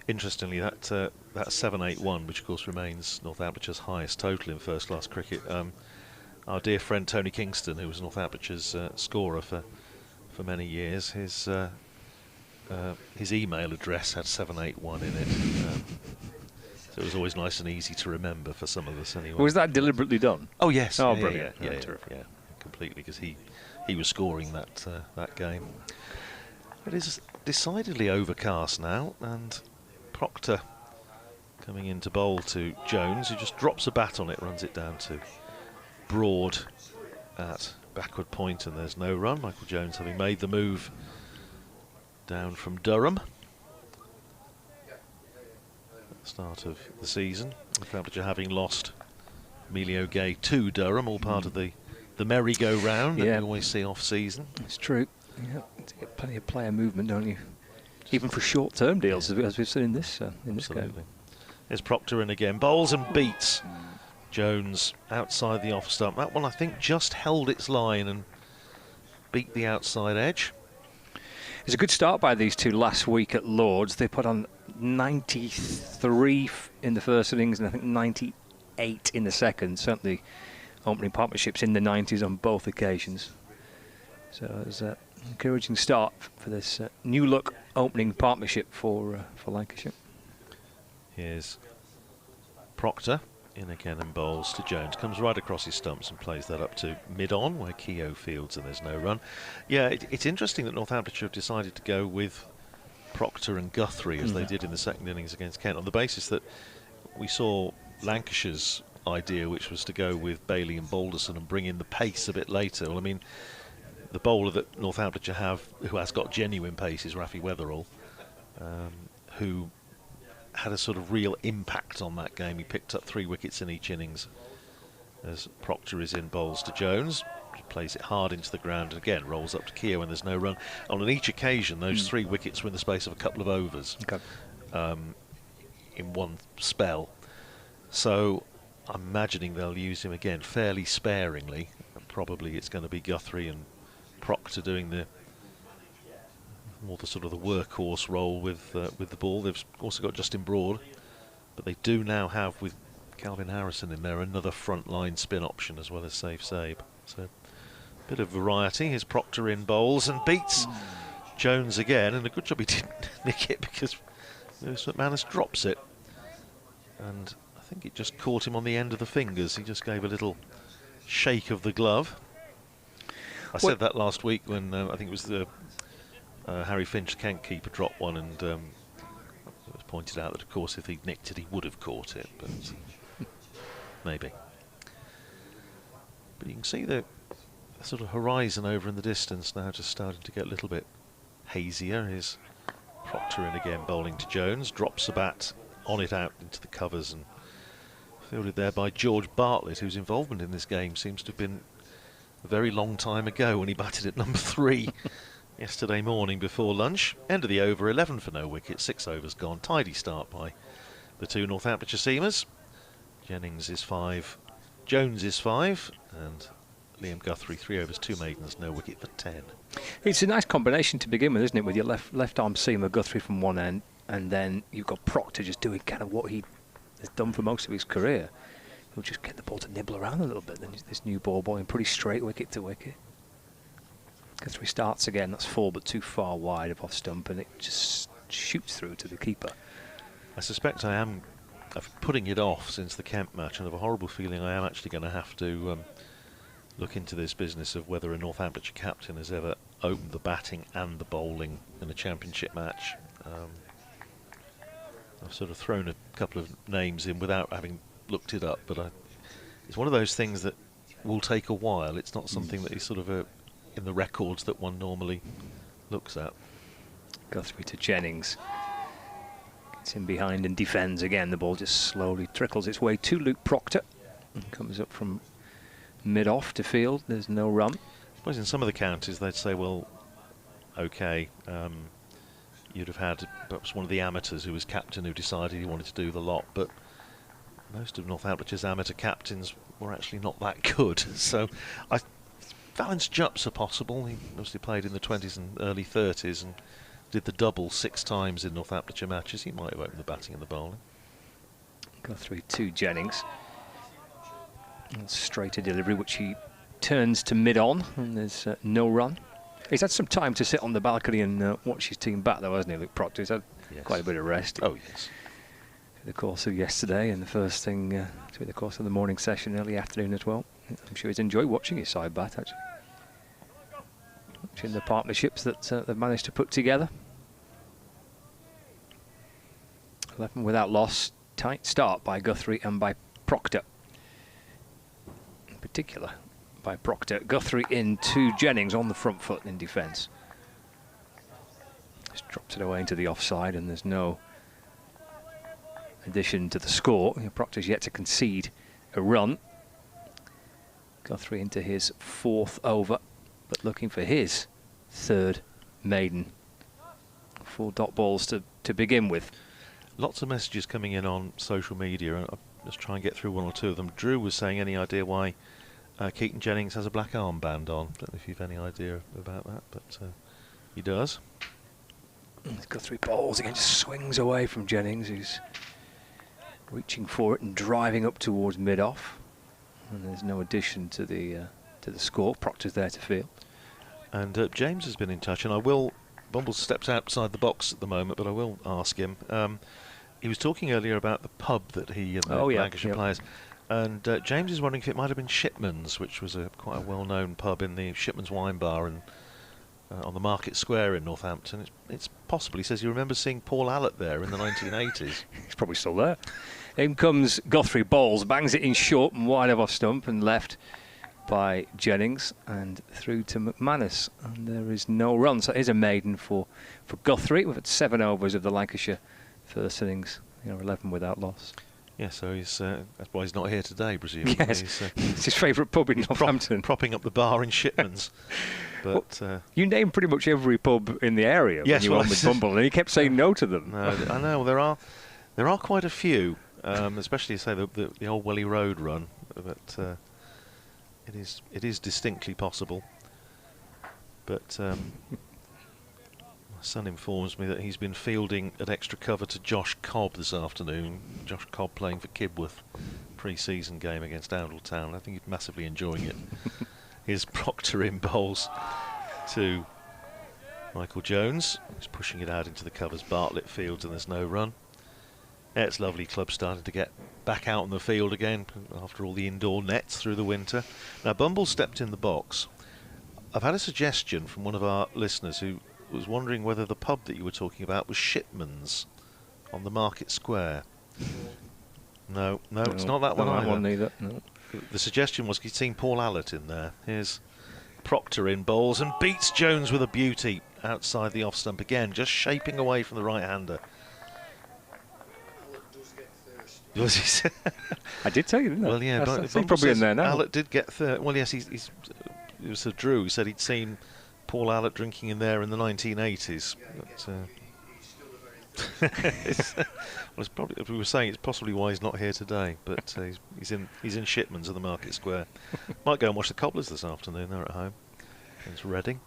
Interestingly, that 781, which of course remains Northamptonshire's highest total in first-class cricket, our dear friend Tony Kingston, who was Northamptonshires scorer for many years, his email address had 781 in it. So it was always nice and easy to remember for some of us anyway. Was that deliberately done? Oh yes. Oh, yeah, brilliant. Yeah, completely, because he was scoring that game. It is decidedly overcast now, and Proctor coming in to bowl to Jones, who just drops a bat on it, runs it down to Broad at backward point, and there's no run. Michael Jones having made the move down from Durham at the start of the season. Northamptonshire having lost Emilio Gay to Durham, all part of the merry-go-round that we always see off-season. It's true. Yeah, you get plenty of player movement, don't you? Even for short-term deals, as we've seen in this game. There's Proctor in again, bowls and beats Jones outside the off stump. That one, I think, just held its line and beat the outside edge. It's a good start by these two last week at Lords. They put on 93 in the first innings and I think 98 in the second. Certainly opening partnerships in the 90s on both occasions. So it was an encouraging start for this new look opening partnership for Lancashire. Here's Proctor in again and bowls to Jones. Comes right across his stumps and plays that up to mid-on where Keogh fields and there's no run. Yeah, it's interesting that Northamptonshire have decided to go with Proctor and Guthrie as they did in the second innings against Kent, on the basis that we saw Lancashire's idea, which was to go with Bailey and Balderson and bring in the pace a bit later. Well, I mean, the bowler that Northamptonshire have, who has got genuine pace, is Rafi Weatherall, who had a sort of real impact on that game. He picked up 3 wickets in each innings as Proctor is in bowls to Jones. He plays it hard into the ground and again rolls up to Keogh when there's no run. On each occasion, those 3 wickets were in the space of a couple of overs in one spell. So I'm imagining they'll use him again fairly sparingly. And probably it's going to be Guthrie and Proctor doing the sort of the workhorse role with the ball. They've also got Justin Broad, but they do now have, with Calvin Harrison in there, another front-line spin option as well as Safe Sabe. So a bit of variety. Here's Proctor in bowls and beats Jones again, and a good job he didn't nick it because McManus drops it. And I think it just caught him on the end of the fingers. He just gave a little shake of the glove. I said that last week when I think it was the Harry Finch, Kent keeper, dropped one, and it was pointed out that, of course, if he'd nicked it, he would have caught it, but maybe. But you can see the sort of horizon over in the distance now just starting to get a little bit hazier. Here's Proctor in again, bowling to Jones, drops the bat on it out into the covers and fielded there by George Bartlett, whose involvement in this game seems to have been a very long time ago when he batted at number 3 yesterday morning before lunch. End of the over, 11 for no wicket, 6 overs gone. Tidy start by the 2 Northamptonshire seamers. Jennings is 5, Jones is 5, and Liam Guthrie, 3 overs, 2 maidens, no wicket for 10. It's a nice combination to begin with, isn't it? With your left arm seamer Guthrie from one end, and then you've got Proctor just doing kind of what he has done for most of his career. He'll just get the ball to nibble around a little bit. Then this new ball boy, pretty straight wicket to wicket. Guthrie starts again. That's 4, but too far wide of off stump, and it just shoots through to the keeper. I suspect I am putting it off since the Kent match, and I have a horrible feeling I am actually going to have to look into this business of whether a Northamptonshire captain has ever opened the batting and the bowling in a championship match. I've sort of thrown a couple of names in without having looked it up, but it's one of those things that will take a while. It's not something that is sort of in the records that one normally looks at. Guthrie to Jennings. Gets in behind and defends again. The ball just slowly trickles its way to Luke Proctor and comes up from mid-off to field. There's no run. I suppose in some of the counties they'd say, well, OK, you'd have had perhaps one of the amateurs who was captain who decided he wanted to do the lot, but most of Northamptonshire's amateur captains were actually not that good. So Valence Jups are possible. He obviously played in the 20s and early 30s and did the double 6 times in Northamptonshire matches. He might have opened the batting and the bowling. Guthrie to Jennings. And straight a delivery, which he turns to mid-on, and there's no run. He's had some time to sit on the balcony and watch his team bat, though, hasn't he, Luke Proctor? He's had quite a bit of rest. Oh, yes. Through the course of yesterday and the first thing through the course of the morning session, early afternoon as well. I'm sure he's enjoyed watching his side bat, actually. Watching the partnerships that they've managed to put together. 11 without loss. Tight start by Guthrie and by Proctor. In particular, by Proctor. Guthrie into Jennings on the front foot in defence. Just drops it away into the offside, and there's no addition to the score. Proctor's yet to concede a run. Guthrie into his 4th over, but looking for his 3rd maiden. 4 dot balls to begin with. Lots of messages coming in on social media. I'll just try and get through 1 or 2 of them. Drew was saying, any idea why Keaton Jennings has a black armband on? Don't know if you've any idea about that, but he does. He's got 3 balls again, just swings away from Jennings, who's reaching for it and driving up towards mid-off. And there's no addition to the score. Proctor's there to field. And James has been in touch, and I will... Bumble steps outside the box at the moment, but I will ask him. He was talking earlier about the pub that he and the Lancashire players, and James is wondering if it might have been Shipman's, which was quite a well-known pub in the Shipman's Wine Bar and on the Market Square in Northampton. It's possible. He says he remembers seeing Paul Allott there in the 1980s. He's probably still there. In comes Guthrie, bowls, bangs it in short and wide of off stump and left by Jennings and through to McManus, and there is no run. So it is a maiden for Guthrie. We've had 7 overs of the Lancashire first innings, 11 without loss. Yeah, so he's that's why he's not here today, presumably. Yes, it's his favourite pub in Northampton. Propping up the bar in Shipman's. But you name pretty much every pub in the area when you were on with Bumble, and he kept saying no to them. No, I know there are quite a few, especially say the old Welly Road run, but. It is distinctly possible, but my son informs me that he's been fielding at extra cover to Josh Cobb this afternoon. Josh Cobb playing for Kibworth, pre-season game against Oundletown. I think he's massively enjoying it. Here's Proctor in bowls to Michael Jones. He's pushing it out into the covers. Bartlett fields and there's no run. Yeah, it's lovely. Club starting to get back out on the field again after all the indoor nets through the winter. Now, Bumble stepped in the box. I've had a suggestion from one of our listeners who was wondering whether the pub that you were talking about was Shipman's on the Market Square. No, it's not that one either. One either. No. The suggestion was he'd seen Paul Allott in there. Here's Proctor in bowls and beats Jones with a beauty outside the off stump again, just shaping away from the right-hander. I did tell you, didn't I? Well, yeah, but he's probably in there now. Allott did get third. Well, yes, it was Drew who said he'd seen Paul Allott drinking in there in the 1980s. But, It's probably, we were saying, it's possibly why he's not here today, but he's in Shipman's at the Market Square. Might go and watch the Cobblers this afternoon. They're at home against Reading.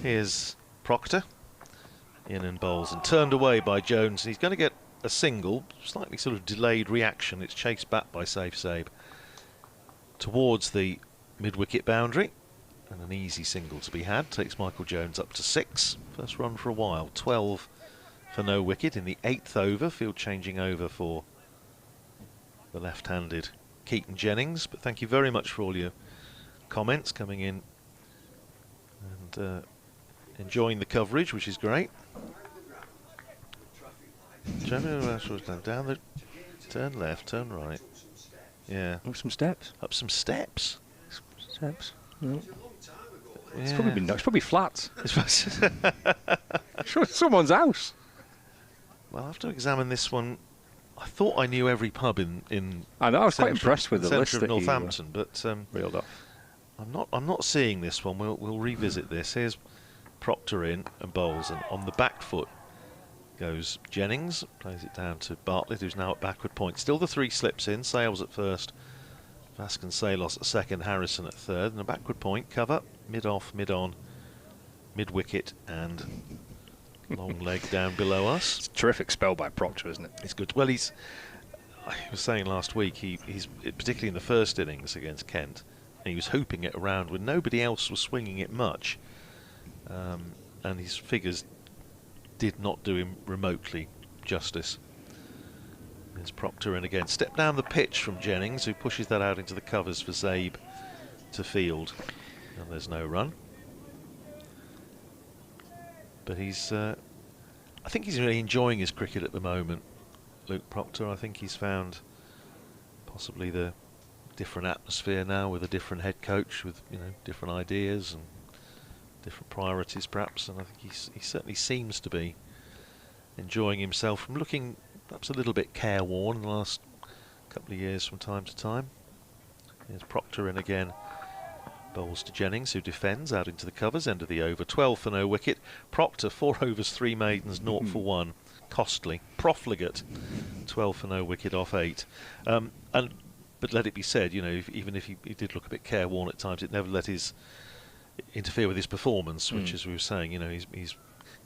Here's Proctor in and bowls and turned away by Jones. He's going to get a single, slightly sort of delayed reaction. It's chased back by Safe Sabe towards the mid-wicket boundary, and an easy single to be had. Takes Michael Jones up to 6. First run for a while. 12 for no wicket in the 8th over. Field changing over for the left-handed Keaton Jennings. But thank you very much for all your comments coming in and enjoying the coverage, which is great. Down the turn left, turn right. Yeah. Up some steps. Up some steps. Steps. No. Yeah. It's probably flats. Sure, it's someone's house. Well, I have to examine this one. I thought I knew every pub in I know. I was quite impressed with the list of that Northampton, but reeled off. I'm not seeing this one. We'll revisit this. Here's Proctor in and bowls, and on the back foot goes Jennings, plays it down to Bartlett, who's now at backward point. Still the 3 slips in. Sales at first, Vasconcelos at second, Harrison at third, and a backward point cover, mid off, mid on, mid wicket, and long leg down below us. It's a terrific spell by Proctor, isn't it? It's good. Well, I was saying last week, he's particularly in the first innings against Kent, and he was hooping it around when nobody else was swinging it much, and his figures did not do him remotely justice. There's Proctor in again. Step down the pitch from Jennings, who pushes that out into the covers for Zabe to field. And there's no run. But he's, I think he's really enjoying his cricket at the moment, Luke Proctor. I think he's found possibly the different atmosphere now with a different head coach, with different ideas and different priorities perhaps, and I think he certainly seems to be enjoying himself from looking perhaps a little bit careworn in the last couple of years from time to time. Here's Proctor in again, bowls to Jennings, who defends out into the covers, end of the over. 12 for no wicket. Proctor 4 overs 3 maidens, 0 for 1. Costly, profligate. 12 for no wicket off 8. But let it be said, even if he did look a bit careworn at times, it never let interfere with his performance, which, as we were saying, he's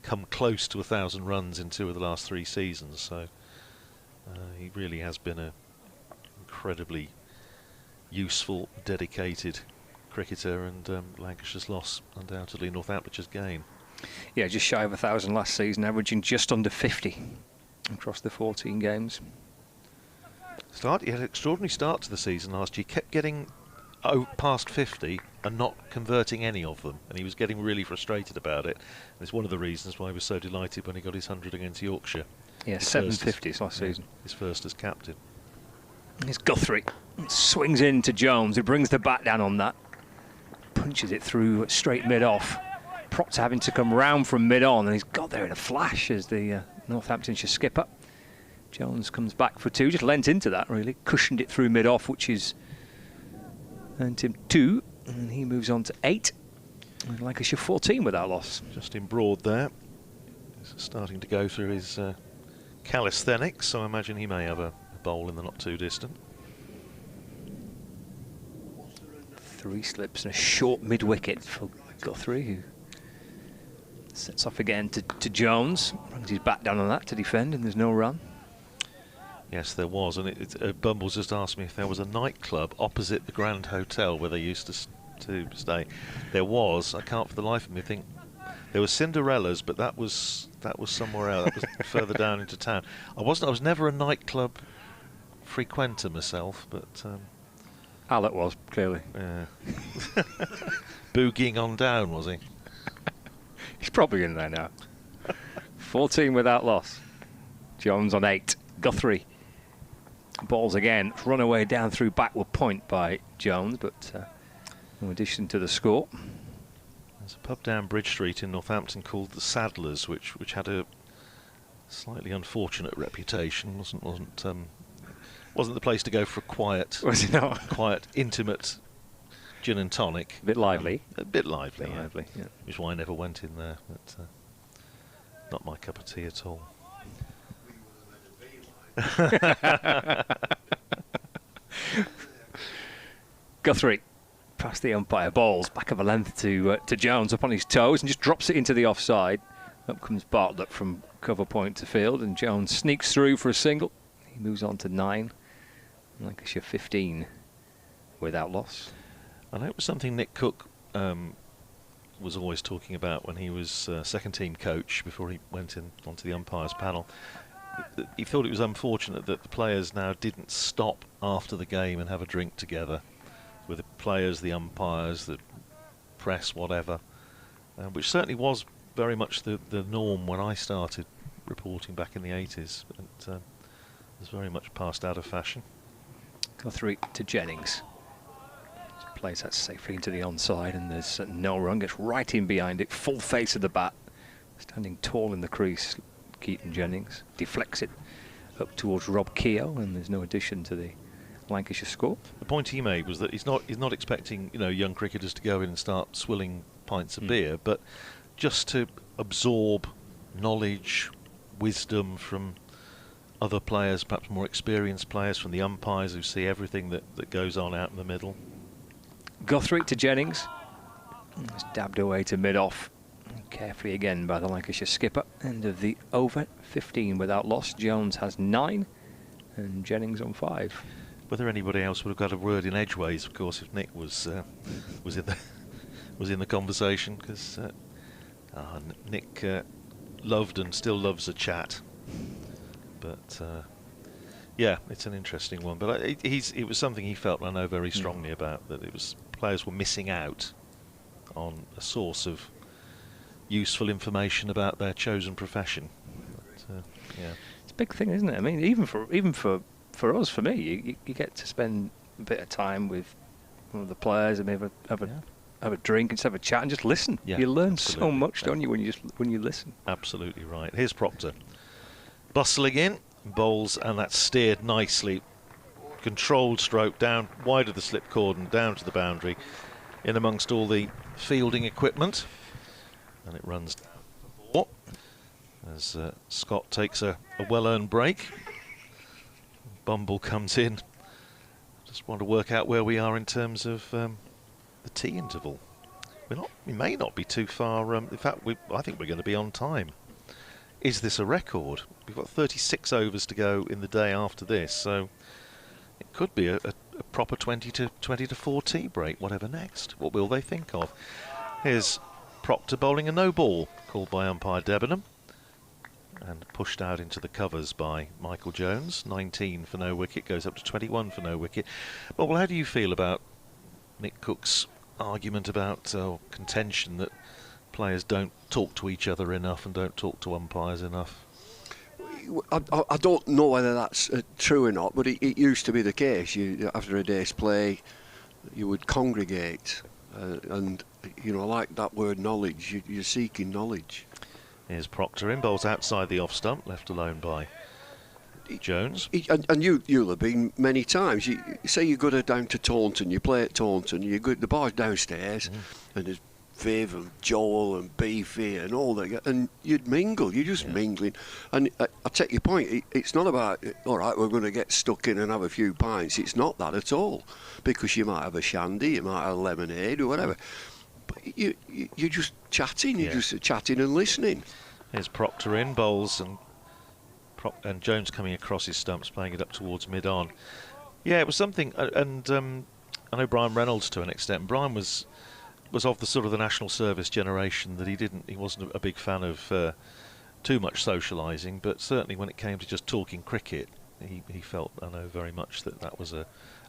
come close to 1,000 runs in 2 of the last 3 seasons. So he really has been an incredibly useful, dedicated cricketer, and Lancashire's loss undoubtedly Northamptonshire gain. Yeah, just shy of 1,000 last season, averaging just under 50 across the 14 games. He had an extraordinary start to the season last year. Kept getting past 50 and not converting any of them, and he was getting really frustrated about it. And it's one of the reasons why he was so delighted when he got his 100 against Yorkshire. Yeah, 750s last season. His first as captain. Here's Guthrie, swings into Jones, who brings the bat down on that, punches it through straight mid-off. Proctor having to come round from mid-on, and he's got there in a flash as the Northamptonshire skipper. Jones comes back for 2, just lent into that really, cushioned it through mid-off, which is earned him 2, and he moves on to 8. And Lancashire 14 without loss. Just in Broad there. He's starting to go through his calisthenics, so I imagine he may have a bowl in the not too distant. 3 slips and a short mid-wicket for Guthrie, who sets off again to Jones. Brings his bat down on that to defend, and there's no run. Yes, there was, and Bumbles just asked me if there was a nightclub opposite the Grand Hotel where they used to stay. There was. I can't for the life of me think. There was Cinderella's, but that was somewhere else. That was further down into town. I was never a nightclub frequenter myself, but Alec was, clearly. Yeah. Boogieing on down, was he? He's probably in there now. 14 without loss. Jones on 8. Guthrie balls again. Run away down through backward point by Jones, but no addition to the score. There's a pub down Bridge Street in Northampton called the Saddlers, which had a slightly unfortunate reputation. Wasn't the place to go for a quiet, was it not? Quiet, intimate gin and tonic. A bit lively. A bit lively, yeah. Which is why I never went in there. But not my cup of tea at all. Guthrie past the umpire, balls back of a length to Jones up on his toes and just drops it into the offside. Up comes Bartlett from cover point to field, and Jones sneaks through for a single. He moves on to 9. Lancashire 15 without loss. I know it was something Nick Cook was always talking about when he was second team coach before he went in onto the umpires panel. He thought it was unfortunate that the players now didn't stop after the game and have a drink together with the players, the umpires, the press, whatever, which certainly was very much the norm when I started reporting back in the 80s. It was very much passed out of fashion. Guthrie to Jennings. Plays that safely into the onside, and there's no run. Gets right in behind it, full face of the bat. Standing tall in the crease, Keaton Jennings deflects it up towards Rob Keogh, and there's no addition to the Lancashire score. The point he made was that he's not expecting young cricketers to go in and start swilling pints of beer, but just to absorb knowledge, wisdom from other players, perhaps more experienced players, from the umpires who see everything that goes on out in the middle. Guthrie to Jennings. It's dabbed away to mid-off. Carefully again by the Lancashire skipper. End of the over. 15 without loss. Jones has 9 and Jennings on 5. Whether anybody else would have got a word in edgeways, of course, if Nick was in the conversation, because Nick loved and still loves a chat. But yeah, it's an interesting one. But it was something he felt, I know, very strongly about, that players were missing out on a source of useful information about their chosen profession. But, yeah, it's a big thing, isn't it? I mean, even for us, for me, you get to spend a bit of time with one of the players and maybe have a drink and just have a chat and just listen. Yeah, you learn absolutely. so much, don't you, when you listen? Absolutely right. Here's Proctor, bustling in, bowls, and that's steered nicely. Controlled stroke down wide of the slip cordon, down to the boundary, in amongst all the fielding equipment, and it runs down for 4 as Scott takes a well-earned break. Bumble comes in. Just want to work out where we are in terms of the tea interval. We may not be too far. In fact, I think we're going to be on time. Is this a record? We've got 36 overs to go in the day after this, so it could be a proper 20 to 4 tea break, whatever next. What will they think of? Here's Proctor bowling a no ball, called by umpire Debenham, and pushed out into the covers by Michael Jones. 19 for no wicket, goes up to 21 for no wicket. Well, how do you feel about Nick Cook's argument about contention that players don't talk to each other enough and don't talk to umpires enough? I don't know whether that's true or not, but it used to be the case. After a day's play, you would congregate, and like that word knowledge, you're seeking knowledge. Here's Proctor in, bowls outside the off stump, left alone by Jones. And you'll have been many times. You say you go down to Taunton, you play at Taunton, the boys downstairs, and there's Viv and Joel and Beefy and all that, and you'd mingle. You're just mingling. And I take your point. It's not about, all right, we're going to get stuck in and have a few pints. It's not that at all, because you might have a shandy, you might have lemonade or whatever. But you're just chatting. You're just chatting and listening. Here's Proctor in, bowls, and Jones coming across his stumps, playing it up towards mid-on. Yeah, it was something, and I know Brian Reynolds to an extent. Brian was of the sort of the national service generation that he wasn't a big fan of too much socialising, but certainly when it came to just talking cricket, he felt, I know, very much that was a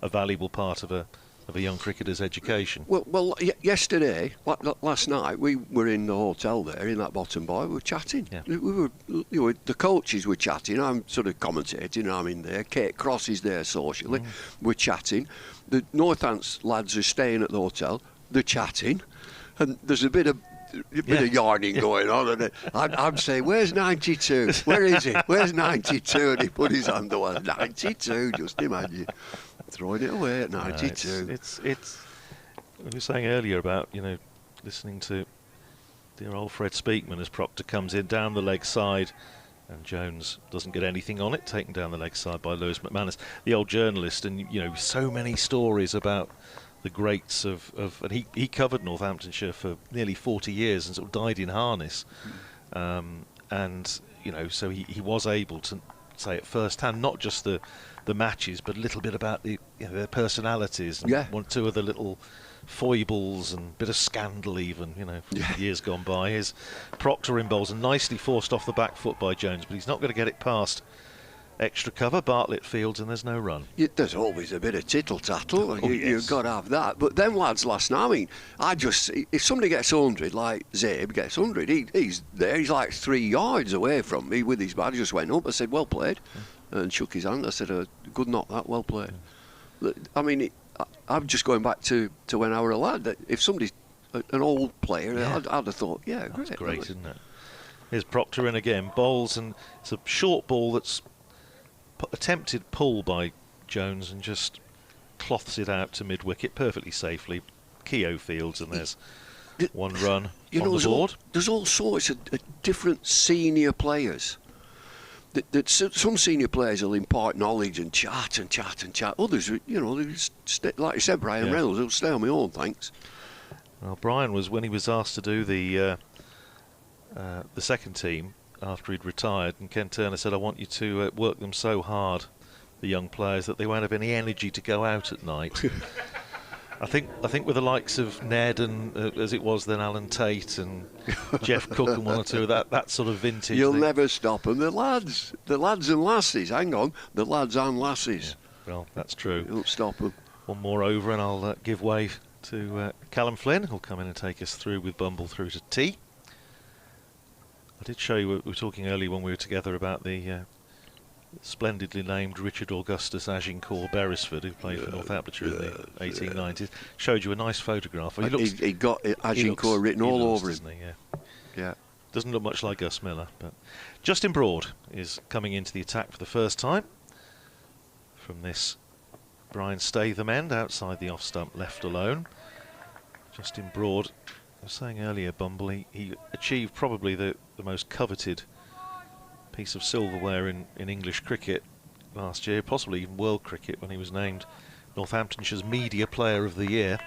valuable part of a young cricketer's education. Well, yesterday, last night, we were in the hotel there in that bottom boy. We were chatting. Yeah. We were the coaches were chatting. I'm sort of commentating. I'm in there. Kate Cross is there socially. We're chatting. The Northants lads are staying at the hotel. They're chatting, and there's a bit of yarning going on, and I'm saying, "Where's 92? Where is he? Where's 92?" And he put his hand away. 92, just imagine throwing it away at 92. It's we were saying earlier about listening to dear old Fred Speakman as Proctor comes in down the leg side, And Jones doesn't get anything on it, taken down the leg side by Lewis McManus, the old journalist. And, you know, so many stories about the greats of and he covered Northamptonshire for nearly 40 years and sort of died in harness. And, you know, so he was able to say at first hand, not just the matches, but a little bit about their personalities and one or two of the little foibles and a bit of scandal even, you know, from years gone by. Here's Proctor in bowls and nicely forced off the back foot by Jones, but he's not going to get it past extra cover. Bartlett fields and there's no run. There's always a bit of tittle-tattle. You've got to have that. But them lads last night, I mean, if somebody gets 100, like Zabe gets 100, he's there. He's like 3 yards away from me with his bat. I just went up. I said, well played, and shook his hand. I said, good knock that, well played. I mean, I'm just going back to when I were a lad. That if somebody's an old player, I'd have thought, that's great, isn't it? Here's Proctor in again, bowls, and it's a short ball that's attempted pull by Jones and just cloths it out to mid-wicket perfectly safely. Keogh fields, and there's one run on the board. There's all sorts of different senior players. That some senior players will impart knowledge and chat. Others, you know, like I said, Brian Reynolds, will stay on my own, thanks. Well, Brian was, when he was asked to do the second team after he'd retired, and Ken Turner said, I want you to work them so hard, the young players, that they won't have any energy to go out at night. I think with the likes of Ned and as it was then Alan Tate and Jeff Cook and one or two of that sort of vintage. You'll never stop them. The lads and lasses. Hang on, the lads and lasses. Yeah, well, that's true. You'll stop them. One more over, and I'll give way to Callum Flynn, who'll come in and take us through with Bumble through to tea. I did show you, we were talking earlier when we were together about the splendidly named Richard Augustus Agincourt Beresford, who played for Northamptonshire in the 1890s. Showed you a nice photograph. He got Agincourt written all over him. Doesn't he? Yeah. Doesn't look much like Gus Miller. But Justin Broad is coming into the attack for the first time from this Brian Statham end outside the off stump, left alone. Justin Broad, I was saying earlier, Bumble, he achieved probably the most coveted piece of silverware in English cricket last year, possibly even world cricket, when he was named Northamptonshire's Media Player of the Year.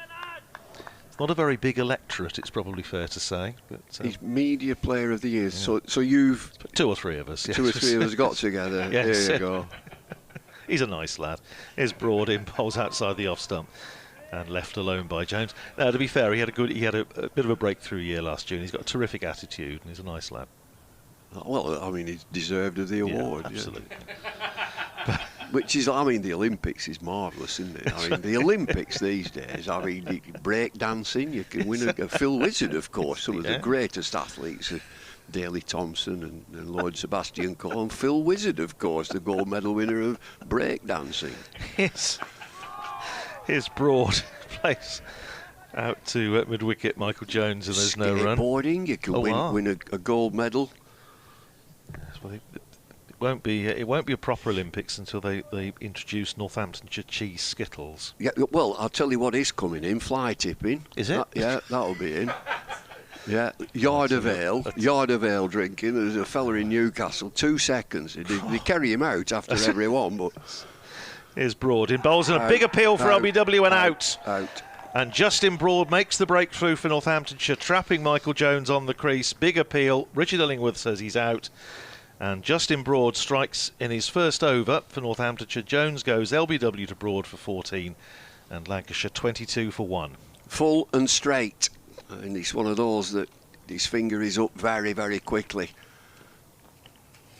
It's not a very big electorate, it's probably fair to say. But he's Media Player of the Year, so you've... Two or three of us. Two or three of us got together. Yes. There you go. He's a nice lad. Here's Broad in, bowls outside the off stump and left alone by Jones. Now, to be fair, he had a bit of a breakthrough year last year, and he's got a terrific attitude, and he's a nice lad. Well, I mean, he's deserved of the award. Absolutely. Which is, I mean, the Olympics is marvellous, isn't it? I mean, the Olympics these days, I mean, break dancing, you can win a Phil Wizard, of course, some of the greatest athletes, Daley Thompson and Lloyd Sebastian Coe, and Phil Wizard, of course, the gold medal winner of break dancing. Yes. Here's Broad, plays out to mid-wicket, Michael Jones, and there's no run. Skateboarding, you can win a gold medal. Well, it won't be a proper Olympics until they introduce Northamptonshire cheese skittles. Yeah, well, I'll tell you what is coming in: fly tipping. Is it? That'll be in. Yeah, yard of ale drinking. There's a fella in Newcastle, 2 seconds. They carry him out after every one, but. Here's Broad in bowls and a big appeal for LBW and out. Out. And Justin Broad makes the breakthrough for Northamptonshire, trapping Michael Jones on the crease. Big appeal. Richard Illingworth says he's out. And Justin Broad strikes in his first over for Northamptonshire. Jones goes LBW to Broad for 14 and Lancashire 22 for 1. Full and straight. And it's one of those that his finger is up very, very quickly.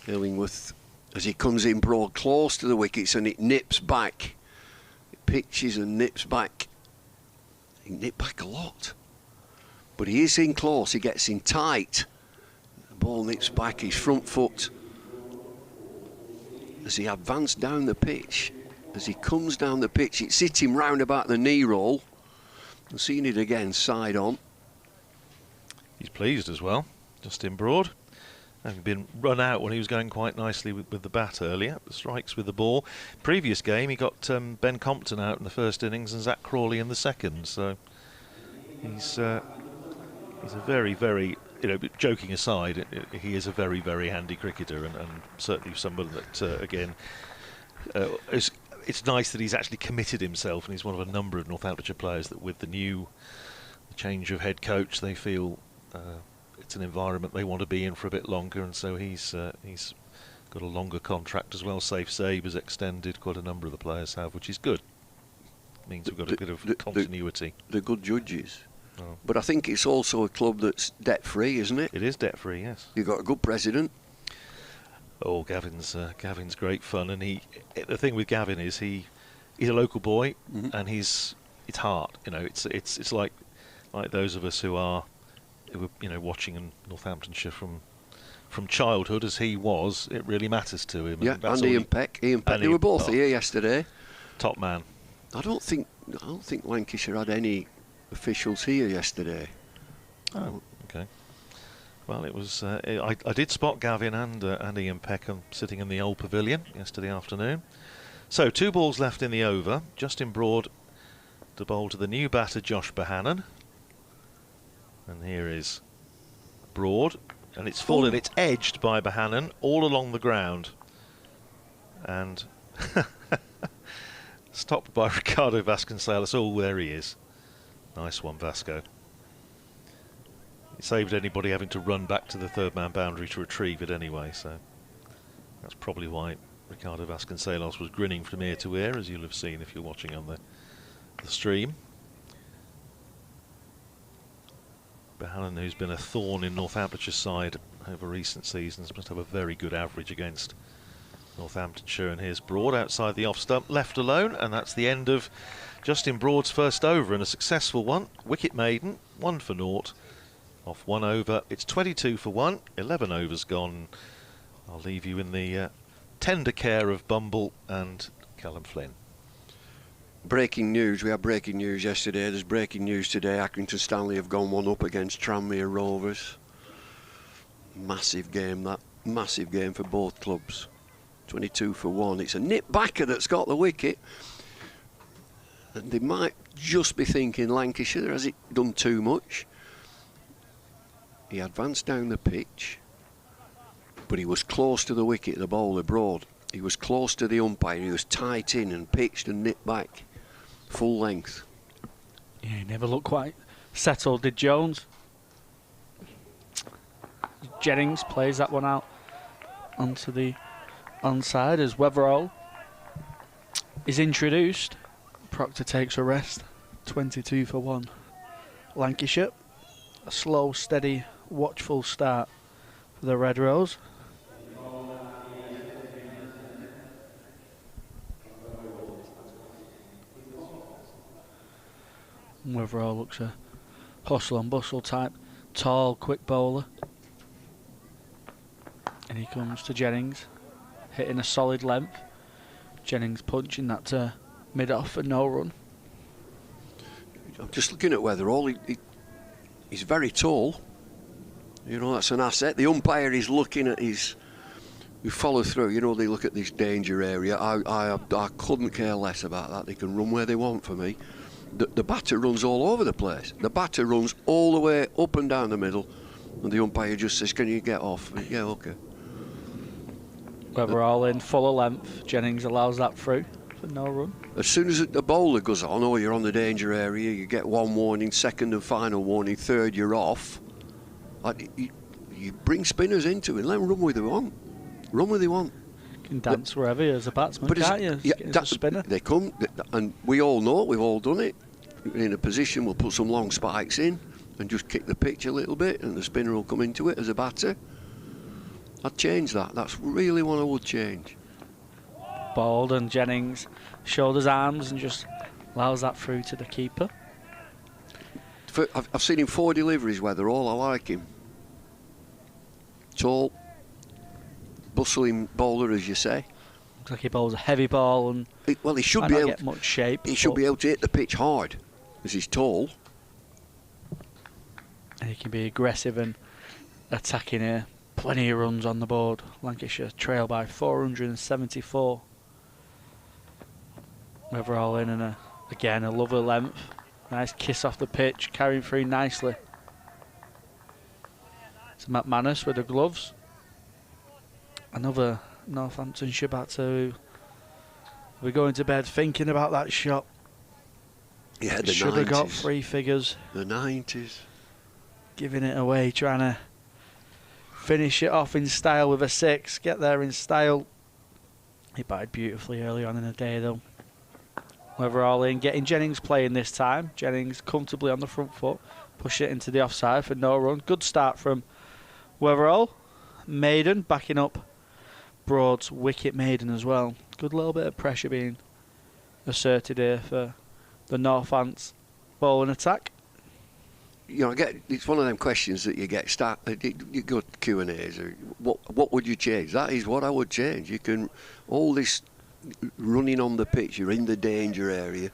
Illingworth, as he comes in Broad, close to the wickets, and it nips back. It pitches and nips back. He nipped back a lot. But he is in close, he gets in tight. Ball nips back, his front foot, as he advanced down the pitch, as he comes down the pitch, it's hit him round about the knee roll. I've seen it again, side on. He's pleased as well, Justin Broad, having been run out when he was going quite nicely with the bat earlier. The strikes with the ball. Previous game he got Ben Compton out in the first innings and Zach Crawley in the second, so he's a very, very but joking aside, he is a very, very handy cricketer, and certainly someone that, again, it's nice that he's actually committed himself, and he's one of a number of Northamptonshire players that with the change of head coach, they feel it's an environment they want to be in for a bit longer, and so he's got a longer contract as well. Safe Save has extended, quite a number of the players have, which is good. Means we've got a bit of continuity. They're good judges. Oh. But I think it's also a club that's debt-free, isn't it? It is debt-free, yes. You've got a good president. Oh, Gavin's great fun, and the thing with Gavin is he's a local boy, and it's hard. It's like those of us who were watching in Northamptonshire from childhood as he was. It really matters to him. Yeah, and Ian Peck. They were both here yesterday. Top man. I don't think Lancashire had any officials here yesterday. Oh, okay. Well, it was. I did spot Gavin and Ian Peckham sitting in the old pavilion yesterday afternoon. So 2 balls left in the over. Justin Broad to bowl to the new batter Josh Bohannon. And here is Broad, and it's fallen. It's edged by Bohannon all along the ground, and stopped by Ricardo Vasconcelos. Oh, there he is. Nice one, Vasco. It saved anybody having to run back to the third-man boundary to retrieve it anyway, so that's probably why Ricardo Vasconcelos was grinning from ear to ear, as you'll have seen if you're watching on the stream. Bohannon, who's been a thorn in Northamptonshire's side over recent seasons, must have a very good average against Northamptonshire. And here's Broad outside the off stump, left alone, and that's the end of Justin Broad's first over, and a successful one. Wicket maiden, 1 for 0. Off 1 over, it's 22 for 1, 11 overs gone. I'll leave you in the tender care of Bumble and Callum Flynn. Breaking news. We had breaking news yesterday. There's breaking news today. Accrington Stanley have gone 1 up against Tranmere Rovers. Massive game, that. Massive game for both clubs. 22 for 1. It's a nip backer that's got the wicket. And they might just be thinking Lancashire, has it done too much? He advanced down the pitch, but he was close to the wicket, the bowler Broad. He was close to the umpire. He was tight in and pitched and nipped back. Full length. Yeah, he never looked quite settled, did Jones. Jennings plays that one out onto the onside as Weatherall is introduced. Proctor takes a rest. 22 for 1. Lancashire, a slow, steady, watchful start for the Red Rose. Weatherall looks a hustle and bustle type, tall, quick bowler. And he comes to Jennings, hitting a solid length. Jennings punching that mid-off for no run. I'm just looking at Weatherall. He's very tall. You know, that's an asset. The umpire is looking at his... We follow through, you know, they look at this danger area. I couldn't care less about that. They can run where they want for me. The batter runs all over the place. The batter runs all the way up and down the middle, and the umpire just says, "Can you get off?" Yeah, okay. Weatherall in fuller length. Jennings allows that through for no run. As soon as the bowler goes on, oh, you're on the danger area, you get 1 warning, second and final warning, third you're off. You bring spinners into it, let them run where they want. Run where they want. You can dance wherever as a batsman, can't you? Yeah, as a spinner. They come, and we all know, we've all done it. In a position, we'll put some long spikes in and just kick the pitch a little bit, and the spinner will come into it as a batter. I'd change that. That's really what I would change. Bald, and Jennings shoulders, arms, and just allows that through to the keeper. I've seen him 4 deliveries, Weatherall. I like him. Tall, bustling bowler, as you say. Looks like he bowls a heavy ball and he should might be not able get much shape. He should be able to hit the pitch hard, as he's tall. And he can be aggressive and attacking here. Plenty of runs on the board. Lancashire trail by 474. Weatherall in, and again a lovely length. Nice kiss off the pitch, carrying through nicely. McManus with the gloves. Another Northamptonshire batter who we're going to bed thinking about that shot. Yeah, the should 90s. have got 3 figures. The 90s. Giving it away, trying to finish it off in style with a 6. Get there in style. He batted beautifully early on in the day though. Weatherall in, getting Jennings playing this time. Jennings comfortably on the front foot. Push it into the offside for no run. Good start from Weatherall. Maiden backing up Broad's wicket maiden as well. Good little bit of pressure being asserted here for the Northants bowling attack. You know, it's one of them questions that you get you go to Q&As. What would you change? That is what I would change. You can all this running on the pitch. You're in the danger area.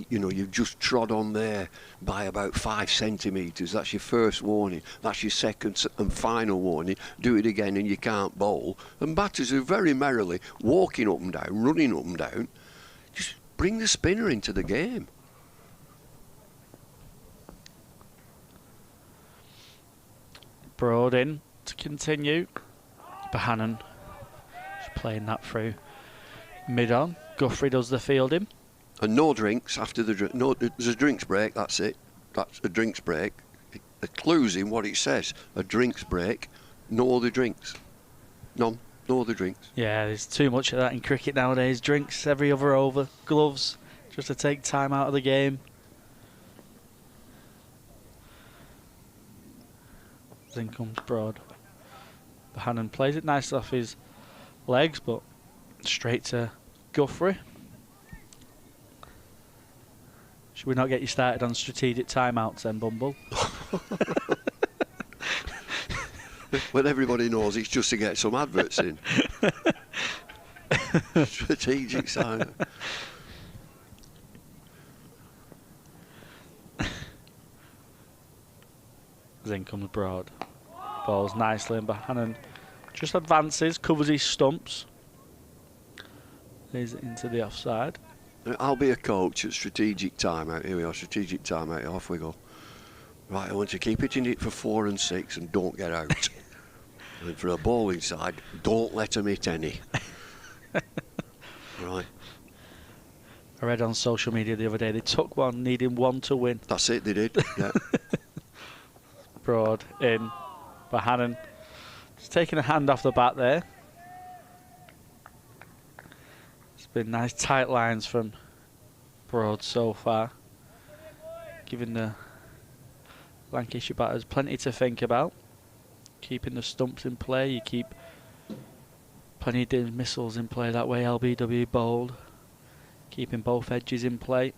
You know, you've just trod on there by about 5 centimetres. That's your first warning. That's your second and final warning. Do it again and you can't bowl. And batters are very merrily walking up and down, running up and down. Just bring the spinner into the game. Broad in to continue. Bohannon just playing that through mid-on. Guthrie does the fielding. And no drinks after the drink. No, there's a drinks break, that's it. That's a drinks break. The clue's in what it says. A drinks break, no other drinks. None, no other drinks. Yeah, there's too much of that in cricket nowadays. Drinks every other over, gloves, just to take time out of the game. In comes Broad. Bohannon plays it nice off his legs, but straight to Guthrie. Should we not get you started on strategic timeouts then, Bumble? Well, everybody knows it's just to get some adverts in. Strategic sign. In comes Broad. Balls nicely and Bohannon just advances, covers his stumps. Lays it into the offside. I'll be a coach at strategic timeout. Here we are, strategic timeout. Off we go. Right, I want you to keep hitting it for 4 and 6 and don't get out. And for a bowling side, don't let them hit any. Right. I read on social media the other day they took one needing 1 to win. That's it, they did. Yeah. Broad in. Bohannon just taking a hand off the bat there. It's been nice tight lines from Broad so far, giving the Lancashire batters plenty to think about. Keeping the stumps in play, you keep plenty of dismissals in play that way. LBW bowled, keeping both edges in play.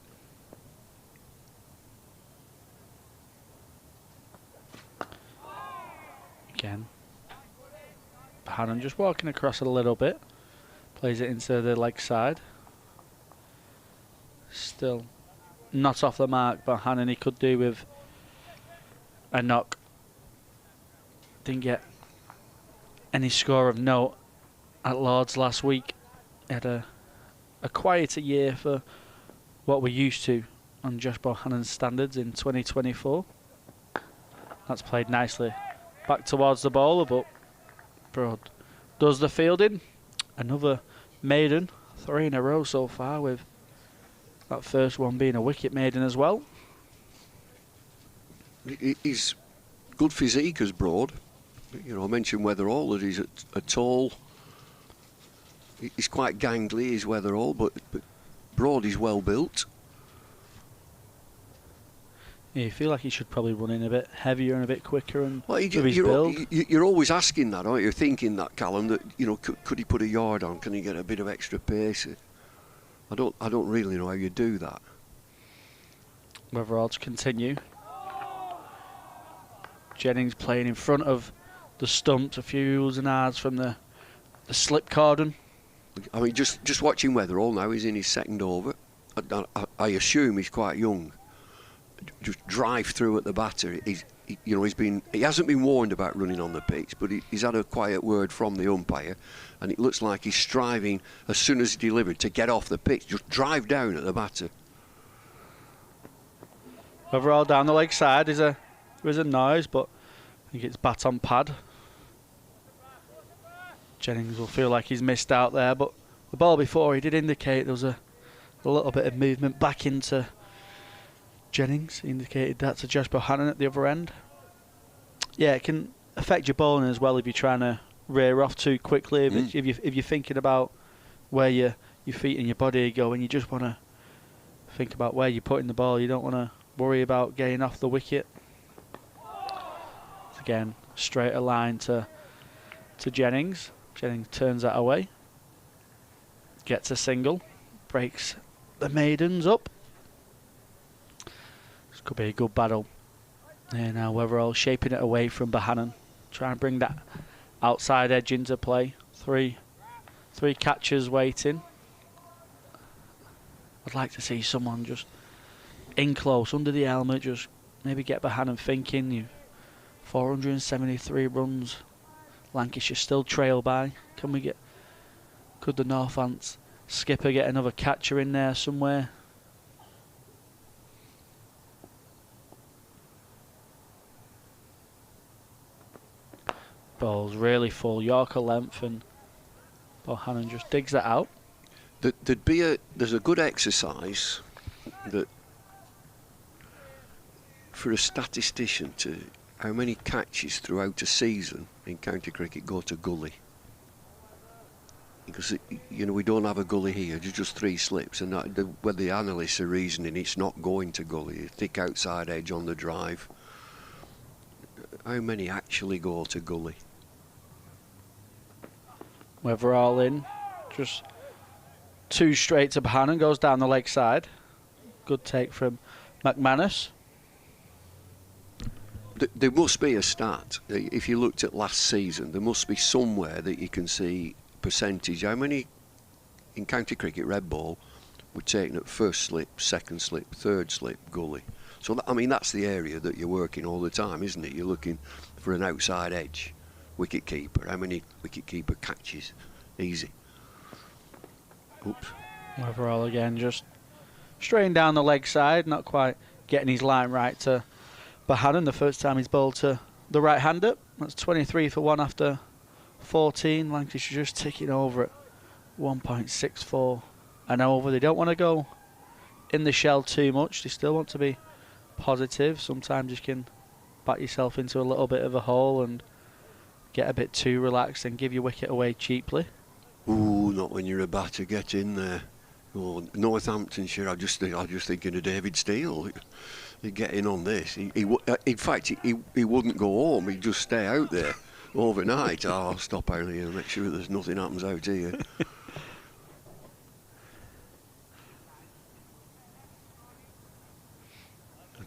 Again, Bohannon just walking across a little bit, plays it into the leg side. Still not off the mark, Bohannon. He could do with a knock. Didn't get any score of note at Lord's last week. Had a quieter year for what we're used to on Josh Bohannon's standards in 2024. That's played nicely back towards the bowler, but Broad does the fielding. Another maiden, 3 in a row so far, with that first one being a wicket maiden as well. He's good physique as Broad. You know, I mentioned Weatherall, that he's a tall. He's quite gangly, he's Weatherall, but Broad is well built. Yeah, you feel like he should probably run in a bit heavier and a bit quicker, and well, with his build. You're always asking that, aren't you? Thinking that, Callum, that, you know, could he put a yard on? Can he get a bit of extra pace? I don't really know how you do that. Weatherall to continue. Jennings playing in front of the stumps, a few oohs and ahs from the slip cordon. I mean, just watching Weatherall now, he's in his second over. I assume he's quite young. Just drive through at the batter. He hasn't been warned about running on the pitch, but he's had a quiet word from the umpire, and it looks like he's striving as soon as he delivered to get off the pitch. Just drive down at the batter. Overall down the leg side is a noise, but He gets bat on pad. Jennings will feel like he's missed out there, but the ball before he did indicate there was a little bit of movement back into Jennings. He indicated that to Josh Bohannon at the other end. Yeah, it can affect your bowling as well if you're trying to rear off too quickly. If you're thinking about where your feet and your body go, and you just want to think about where you're putting the ball. You don't want to worry about getting off the wicket. Again, straighter line to Jennings. Jennings turns that away. Gets a single. Breaks the maidens up. This could be a good battle. Yeah, now Weatherall shaping it away from Bohannon. Trying to bring that outside edge into play. Three catchers waiting. I'd like to see someone just in close, under the helmet, just maybe get Bohannon thinking. You 473 runs. Lancashire still trail by. Could the Northants skipper get another catcher in there somewhere? Ball's really full Yorker length, and Bohannon just digs that out. There's a good exercise that for a statistician to how many catches throughout a season in county cricket go to gully. Because we don't have a gully here, there's just 3 slips, and where the analysts are reasoning it's not going to gully, a thick outside edge on the drive. How many actually go to gully? Weatherall in, just 2 straight to Bohannon, goes down the leg side. Good take from McManus. There must be a stat. If you looked at last season, there must be somewhere that you can see percentage. How many in county cricket red ball were taken at first slip, second slip, third slip, gully? So that's the area that you're working all the time, isn't it? You're looking for an outside edge wicket keeper. How many wicket keeper catches? Easy. Oops. Weatherall again, just straying down the leg side, not quite getting his line right to Bohannon. The first time he's bowled to the right-hander. That's 23 for 1 after 14. Lancashire just ticking over at 1.64 and over. They don't want to go in the shell too much. They still want to be positive. Sometimes you can back yourself into a little bit of a hole and get a bit too relaxed and give your wicket away cheaply. Ooh, not when you're a batter. Get in there. Oh, Northamptonshire, I just thinking of David Steele. He'd get in on this. In fact, he wouldn't go home. He'd just stay out there overnight. I'll stop out here and make sure there's nothing happens out here.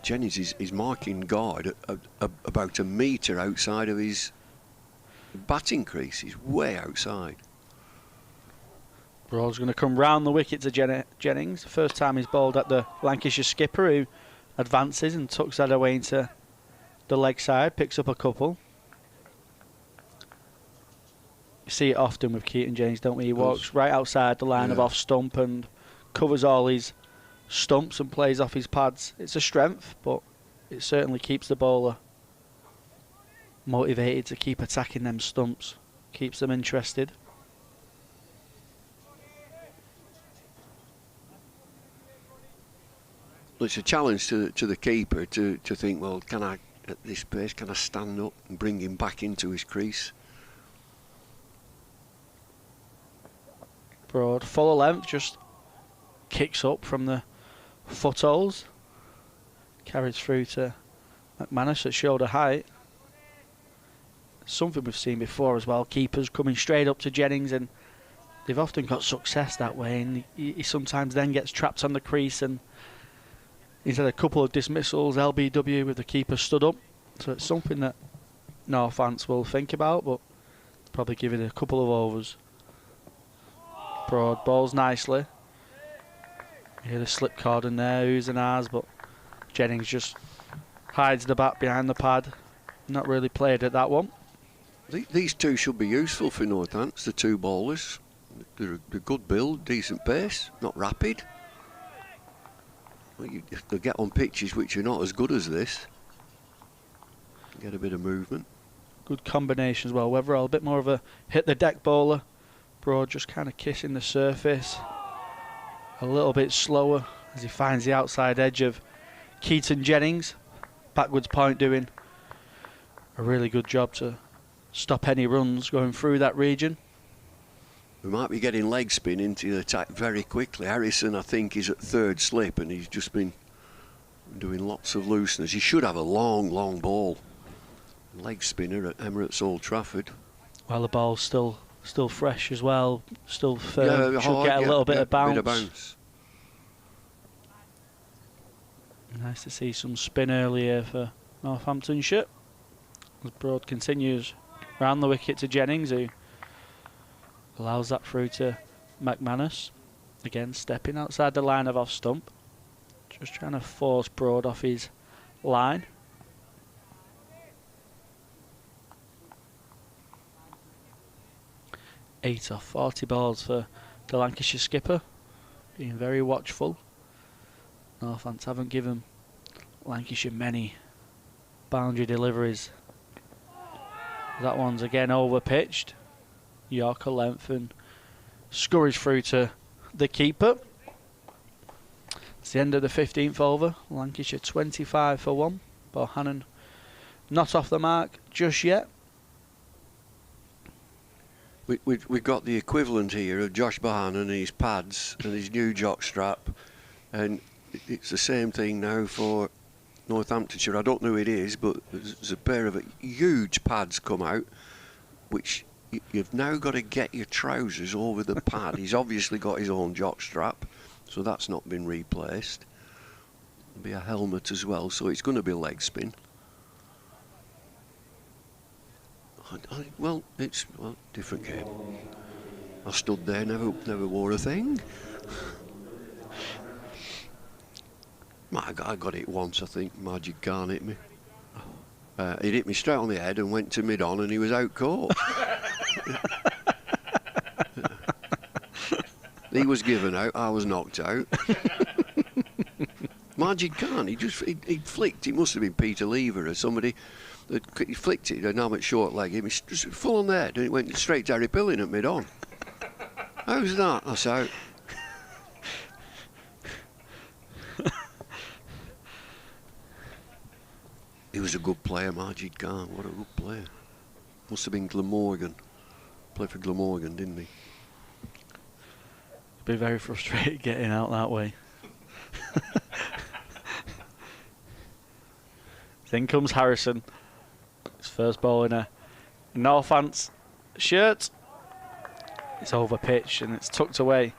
Jennings is marking guard at about a metre outside of his batting crease. He's way outside. Broad's going to come round the wicket to Jennings. First time he's bowled at the Lancashire skipper, who advances and tucks that away into the leg side, picks up a couple. You see it often with Keaton Jennings, don't we? He walks right outside the line of off stump and covers all his stumps and plays off his pads. It's a strength, but it certainly keeps the bowler motivated to keep attacking them stumps, keeps them interested. Well, it's a challenge to the keeper to think, well, can I, at this pace, can I stand up and bring him back into his crease? Broad, full length, just kicks up from the footholes. Carries through to McManus at shoulder height. Something we've seen before as well. Keepers coming straight up to Jennings, and they've often got success that way. And he sometimes then gets trapped on the crease, and he's had a couple of dismissals, LBW, with the keeper stood up. So it's something that Northants will think about, but probably give it a couple of overs. Broad bowls nicely. You hear the slip cord in there, oohs and ahs, but Jennings just hides the bat behind the pad. Not really played at that one. These two should be useful for Northants, the 2 bowlers. They're a good build, decent pace, not rapid. They'll get on pitches which are not as good as this. Get a bit of movement. Good combination as well. Weatherall a bit more of a hit the deck bowler. Broad just kind of kissing the surface. A little bit slower as he finds the outside edge of Keaton Jennings. Backwards point doing a really good job to stop any runs going through that region. We might be getting leg spin into the attack very quickly. Harrison, I think, is at third slip and he's just been doing lots of looseness. He should have a long ball. Leg spinner at Emirates Old Trafford. Well, the ball's still fresh as well, still firm. Yeah, should get a little bit of bounce. bounce. Nice to see some spin earlier for Northamptonshire. As Broad continues round the wicket to Jennings, who allows that through to McManus. Again, stepping outside the line of off stump. Just trying to force Broad off his line. Eight off 40 balls for the Lancashire skipper. Being very watchful. Northants haven't given Lancashire many boundary deliveries. That one's again over pitched. Yorker length and scurries through to the keeper. It's the end of the 15th over. Lancashire 25 for 1. Bohannon not off the mark just yet. We've got the equivalent here of Josh Bohannon and his pads and his new jockstrap, and it's the same thing now for Northamptonshire. I don't know who it is, but there's a pair of huge pads come out, which you've now got to get your trousers over the pad. He's obviously got his own jockstrap, so that's not been replaced. There'll be a helmet as well, so it's going to be leg spin. Well, it's different game. I stood there, never wore a thing. I got it once, I think. Majid Khan hit me. He hit me straight on the head and went to mid-on, and he was out caught. He was given out, I was knocked out. Majid Khan, he flicked. It must have been Peter Lever or somebody. He flicked it, an helmet short leg, he was just full on there, and it went straight to Harry Pilling at mid-on. How's that? That's out. He was a good player, Majid Khan. What a good player. Must have been Glamorgan. Played for Glamorgan, didn't he? Be very frustrated getting out that way. Then comes Harrison. His first ball in a Northants shirt. It's over pitch and it's tucked away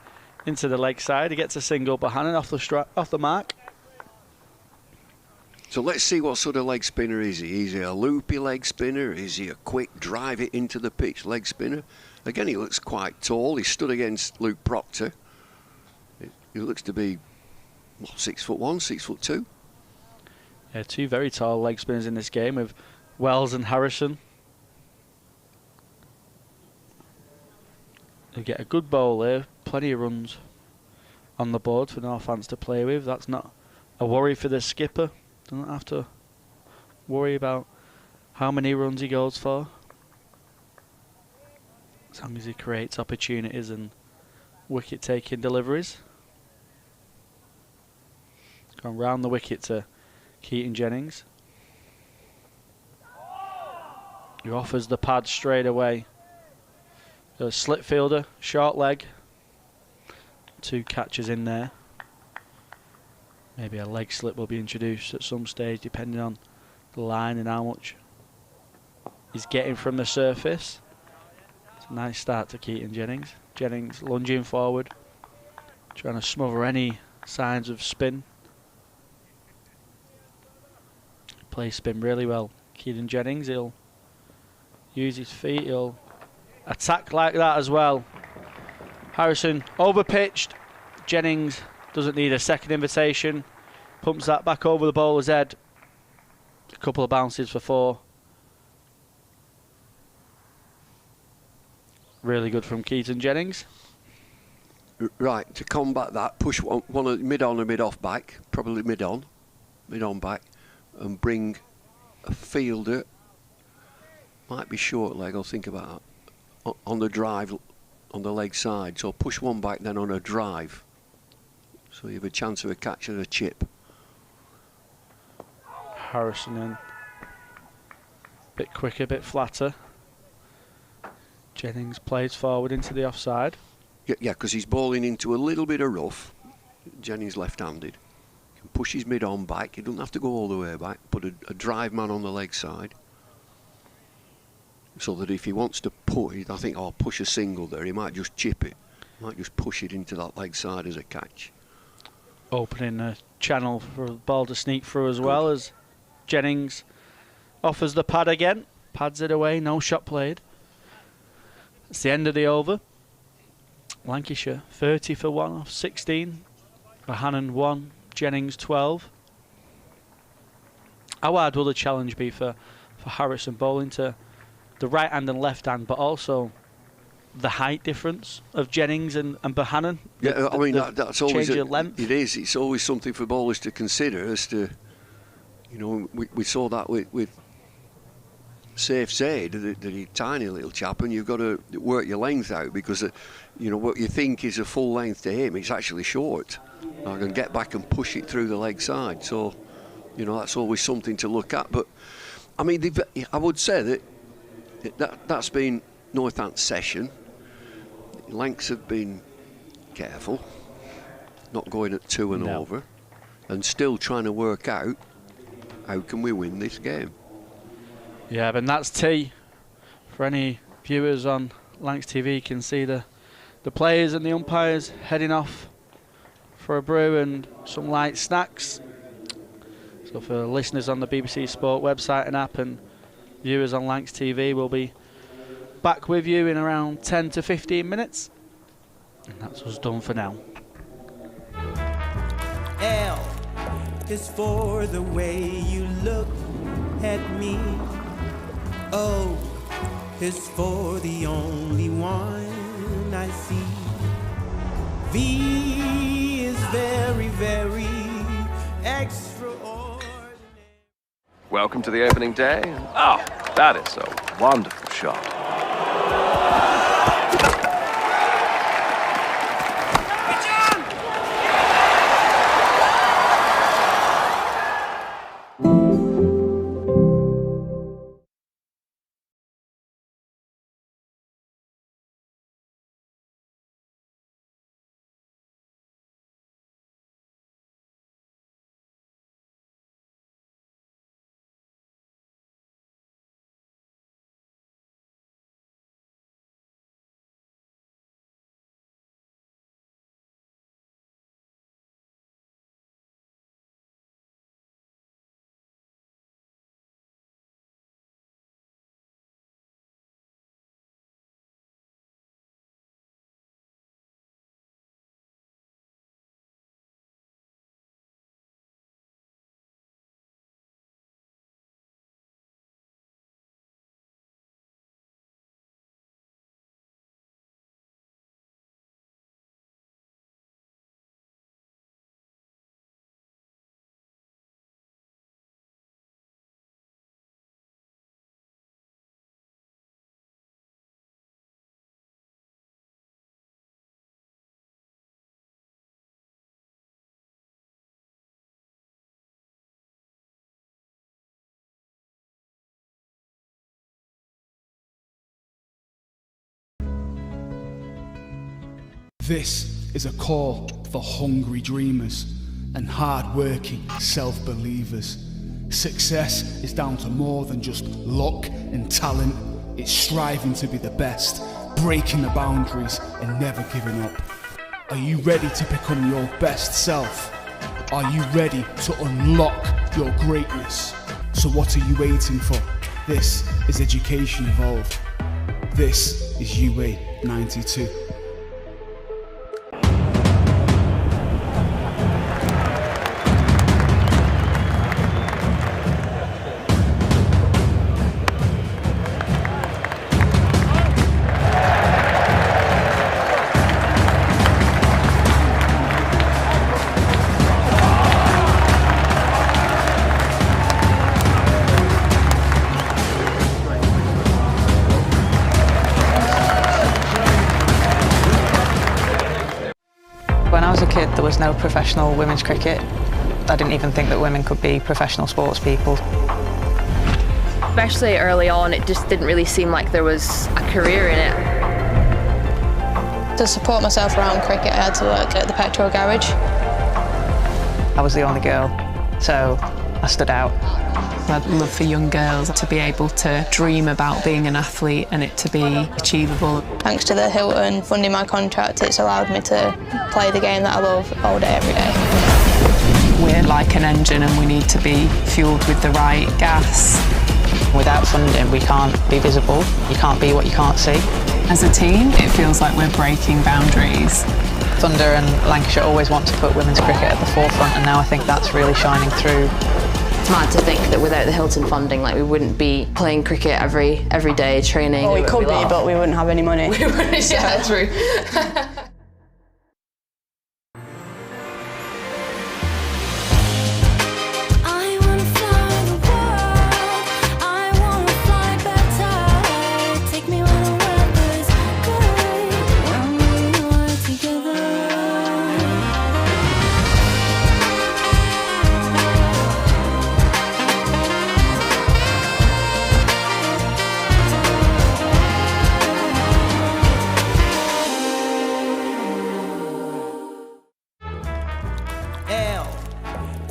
into the leg side. He gets a single Bohannon off the mark. So let's see what sort of leg spinner is he. Is he a loopy leg spinner? Is he a quick drive it into the pitch leg spinner? Again, he looks quite tall. He stood against Luke Proctor. He looks to be, what, 6'1", 6'2". Yeah, two very tall leg spinners in this game with Wells and Harrison. They get a good bowl there. Plenty of runs on the board for Northants to play with. That's not a worry for the skipper. Doesn't have to worry about how many runs he goes for, as long as he creates opportunities and wicket-taking deliveries. Gone round the wicket to Keaton Jennings, who offers the pad straight away. A slip fielder, short leg, two catches in there. Maybe a leg slip will be introduced at some stage, depending on the line and how much he's getting from the surface. It's a nice start to Keaton Jennings. Jennings lunging forward, trying to smother any signs of spin. Plays spin really well. Keaton Jennings, he'll use his feet, he'll attack like that as well. Harrison overpitched. Jennings doesn't need a second invitation. Pumps that back over the bowler's head. A couple of bounces for 4. Really good from Keaton Jennings. Right, to combat that, push one mid-on and mid-off back, probably mid-on back, and bring a fielder might be short leg, I'll think about that. On the drive, on the leg side. So push one back then on a drive. So you have a chance of a catch and a chip. Harrison in. Bit quicker, bit flatter. Jennings plays forward into the offside. Yeah, because he's bowling into a little bit of rough. Jennings left-handed. He can push his mid-on back. He doesn't have to go all the way back. Put a drive man on the leg side. So that if he wants to push, I think I'll push a single there. He might just chip it. Might just push it into that leg side as a catch. Opening a channel for the ball to sneak through as well as Jennings offers the pad again. Pads it away, no shot played. It's the end of the over. Lancashire 30 for 1 off 16. Hannon 1, Jennings 12. How hard will the challenge be for Harrison bowling to the right hand and left hand, but also the height difference of Jennings and Bohannon? Yeah, I mean, that's always change of length. It is. It's always something for bowlers to consider as to, you know, we saw that with Safe Zaid, the tiny little chap, and you've got to work your length out because, you know, what you think is a full length to him, it's actually short. I can get back and push it through the leg side. So, you know, that's always something to look at. But, I mean, I would say that's been Northampton's session. Lancs have been careful, not going at 2 and over, and still trying to work out how can we win this game. Yeah, but that's tea. For any viewers on Lancs TV, you can see the players and the umpires heading off for a brew and some light snacks. So for listeners on the BBC Sport website and app and viewers on Lancs TV, we'll be back with you in around 10 to 15 minutes. And that's us done for now. L is for the way you look at me. O is for the only one I see. V is very, very extraordinary. Welcome to the opening day. Oh, that is a wonderful shot. This is a call for hungry dreamers and hard-working self-believers. Success is down to more than just luck and talent. It's striving to be the best, breaking the boundaries and never giving up. Are you ready to become your best self? Are you ready to unlock your greatness? So what are you waiting for? This is Education Evolved. This is UA 92. was no professional women's cricket, I didn't even think that women could be professional sports people. Especially early on, it just didn't really seem like there was a career in it. To support myself around cricket, I had to work at the petrol garage. I was the only girl, so I stood out. I'd love for young girls to be able to dream about being an athlete and it to be achievable. Thanks to the Hilton funding my contract, it's allowed me to play the game that I love all day, every day. We're like an engine and we need to be fueled with the right gas. Without funding, we can't be visible. You can't be what you can't see. As a team, it feels like we're breaking boundaries. Thunder and Lancashire always want to put women's cricket at the forefront, and now I think that's really shining through. It's mad to think that without the Hilton funding, like, we wouldn't be playing cricket every day, training. Well, we could be, but we wouldn't have any money. We wouldn't, yeah, true.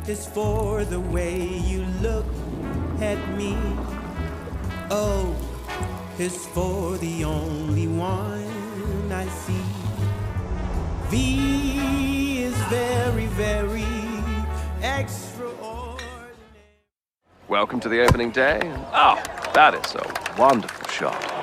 Is for the way you look at me. O is for the only one I see. V is very, very extraordinary. Welcome to the opening day. Oh, that is a wonderful shot.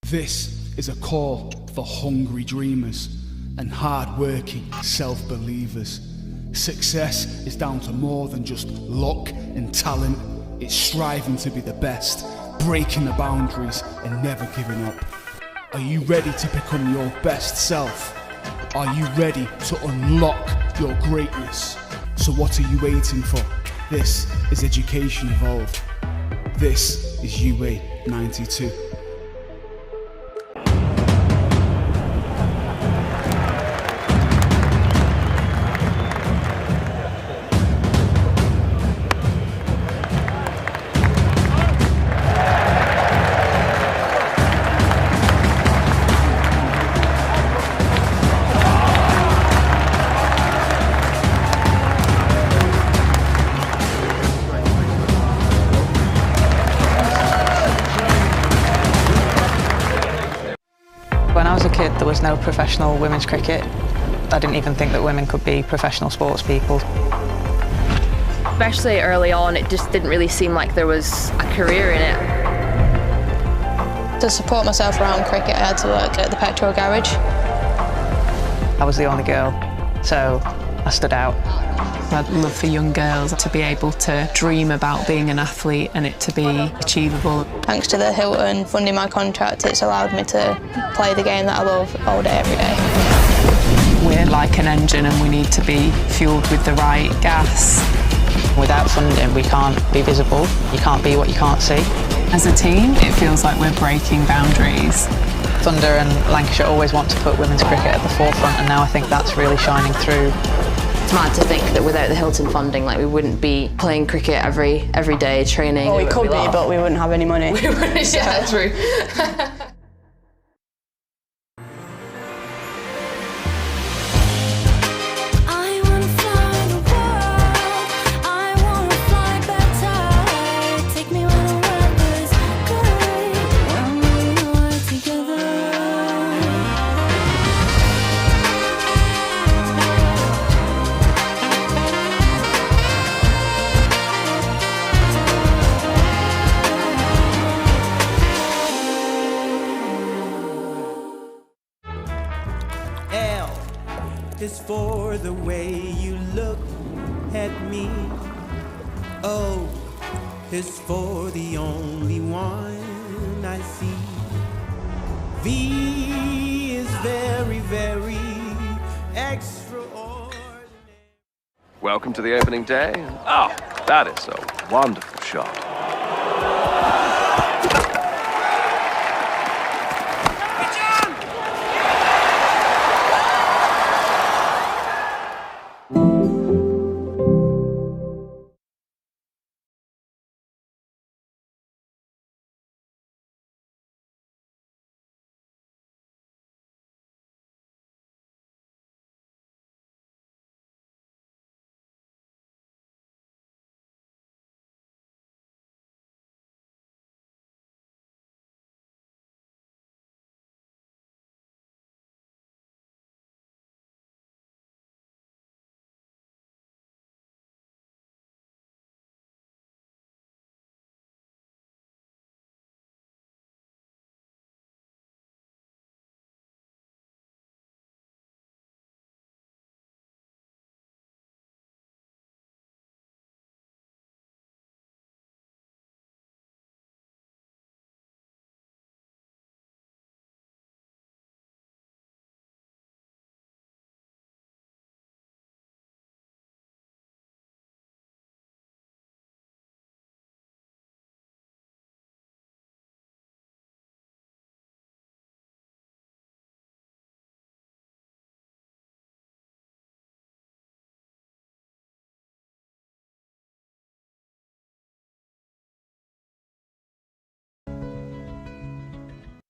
This is a call for hungry dreamers and hard-working self-believers. Success is down to more than just luck and talent. It's striving to be the best, breaking the boundaries and never giving up. Are you ready to become your best self? Are you ready to unlock your greatness? So what are you waiting for? This is Education Evolved. This is UA 92. When I was a kid, there was no professional women's cricket. I didn't even think that women could be professional sports people. Especially early on, it just didn't really seem like there was a career in it. To support myself around cricket, I had to work at the petrol garage. I was the only girl, so I stood out. I'd love for young girls to be able to dream about being an athlete and it to be achievable. Thanks to the Hilton funding my contract, it's allowed me to play the game that I love all day, every day. We're like an engine and we need to be fueled with the right gas. Without funding, we can't be visible. You can't be what you can't see. As a team, it feels like we're breaking boundaries. Thunder and Lancashire always want to put women's cricket at the forefront, and now I think that's really shining through. It's mad to think that without the Hilton funding, like, we wouldn't be playing cricket every day, training. Well, we could be, but we wouldn't have any money. We wouldn't, yeah, true. Is for the way you look at me. O is for the only one I see. V is very, very extraordinary. Welcome to the opening day. Oh, that is a wonderful shot.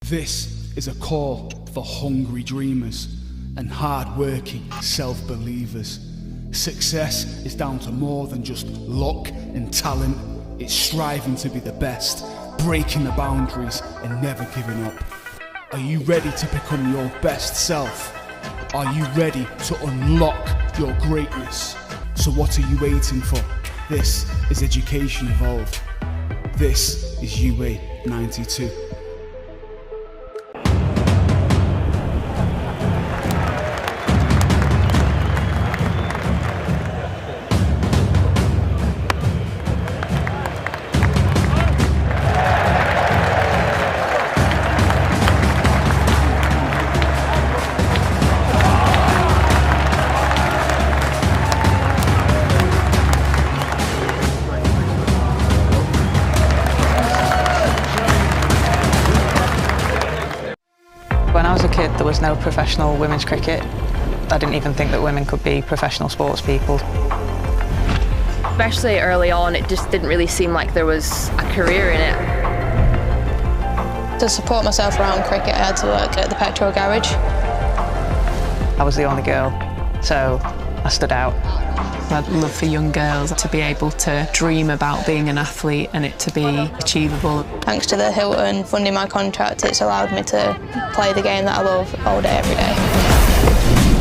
This is a call for hungry dreamers and hard-working self-believers. Success is down to more than just luck and talent. It's striving to be the best, breaking the boundaries and never giving up. Are you ready to become your best self? Are you ready to unlock your greatness? So what are you waiting for? This is Education Evolved. This is UA 92. There was no professional women's cricket. I didn't even think that women could be professional sports people. Especially early on, it just didn't really seem like there was a career in it. To support myself around cricket, I had to work at the petrol garage. I was the only girl, so I stood out. I'd love for young girls to be able to dream about being an athlete and it to be achievable. Thanks to the Hilton funding my contract, it's allowed me to play the game that I love all day, every day.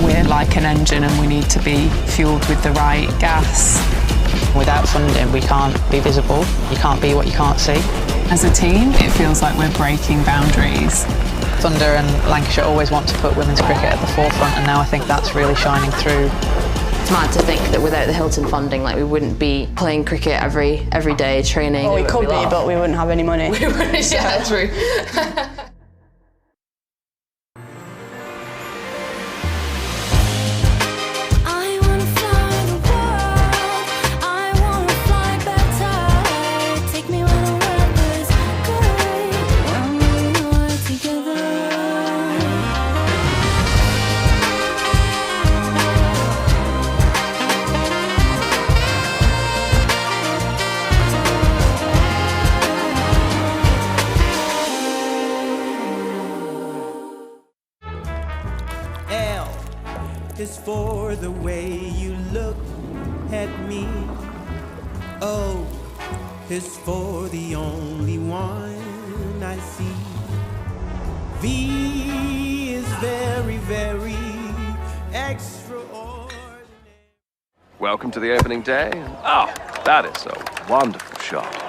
We're like an engine and we need to be fueled with the right gas. Without funding, we can't be visible. You can't be what you can't see. As a team, it feels like we're breaking boundaries. Thunder and Lancashire always want to put women's cricket at the forefront, and now I think that's really shining through. It's mad to think that without the Hilton funding, like, we wouldn't be playing cricket every day, training. Well, we could be, but we wouldn't have any money. We wouldn't, yeah, true. Is for the way you look at me. O is for the only one I see. V is very, very extraordinary. Welcome to the opening day. Oh, that is a wonderful shot.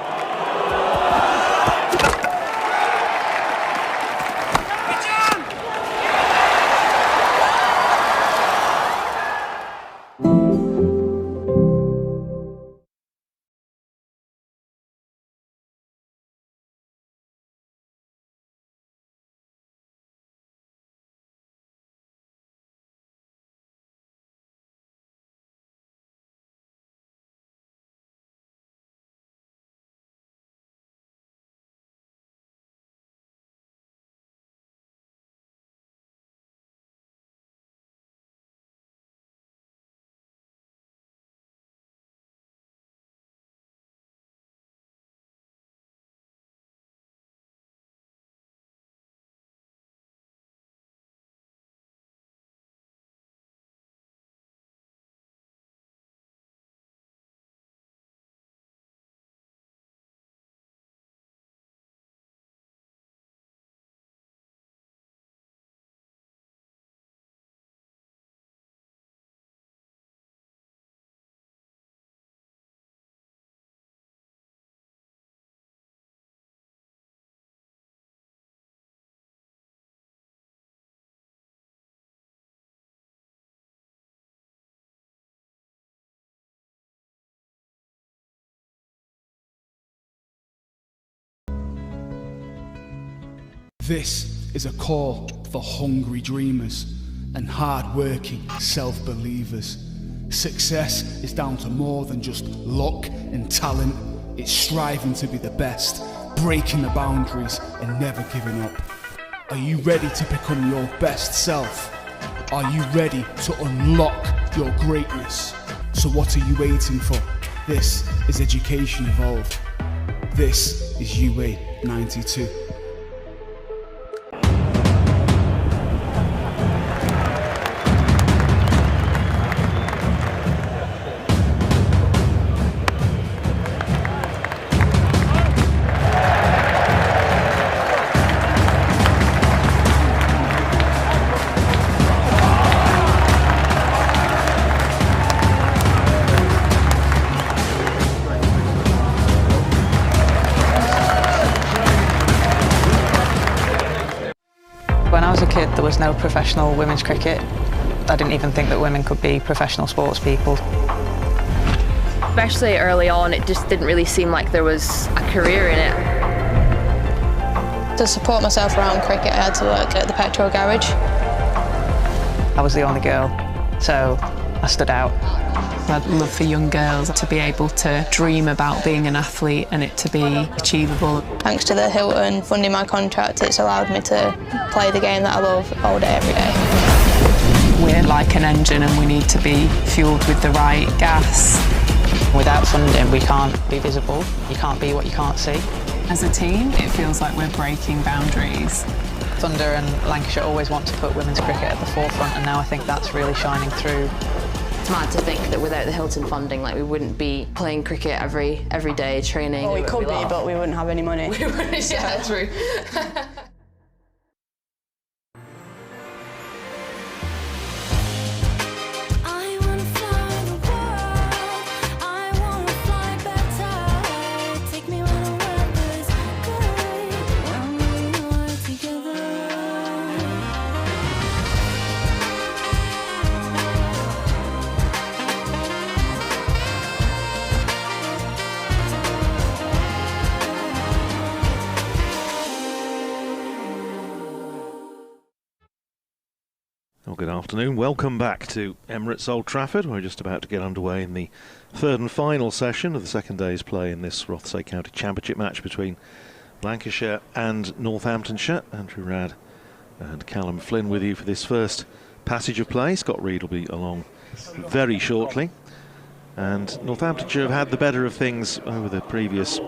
This is a call for hungry dreamers and hard-working self-believers. Success is down to more than just luck and talent. It's striving to be the best, breaking the boundaries and never giving up. Are you ready to become your best self? Are you ready to unlock your greatness? So what are you waiting for? This is Education Evolved. This is UA 92. When I was a kid, there was no professional women's cricket. I didn't even think that women could be professional sports people. Especially early on, it just didn't really seem like there was a career in it. To support myself around cricket, I had to work at the petrol garage. I was the only girl, so I stood out. I'd love for young girls to be able to dream about being an athlete and it to be achievable. Thanks to the Hilton funding my contract, it's allowed me to play the game that I love all day, every day. We're like an engine and we need to be fueled with the right gas. Without funding, we can't be visible. You can't be what you can't see. As a team, it feels like we're breaking boundaries. Thunder and Lancashire always want to put women's cricket at the forefront, and now I think that's really shining through. It's mad to think that without the Hilton funding, like, we wouldn't be playing cricket every day, training. Well, we could be, but we wouldn't have any money. We wouldn't, yeah, true. good afternoon. Welcome back to Emirates Old Trafford. We're just about to get underway in the third and final session of the second day's play in this Rothesay County Championship match between Lancashire and Northamptonshire. Andrew Radd and Callum Flynn with you for this first passage of play. Scott Reed will be along very shortly. And Northamptonshire have had the better of things over the previous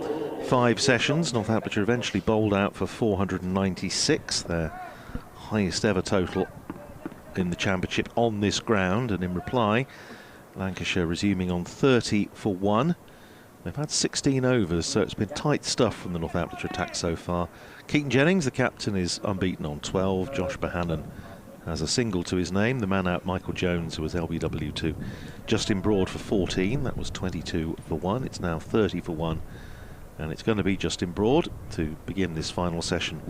5 sessions. Northamptonshire eventually bowled out for 496, their highest ever total in the championship on this ground, and in reply Lancashire resuming on 30 for 1. They've had 16 overs, so it's been tight stuff from the Northamptonshire attack so far. Keaton Jennings, the captain, is unbeaten on 12. Josh Bohannon has a single to his name. The man out, Michael Jones, who was LBW to Justin Broad for 14. That was 22 for 1. It's now 30 for 1. And it's going to be Justin Broad to begin this final session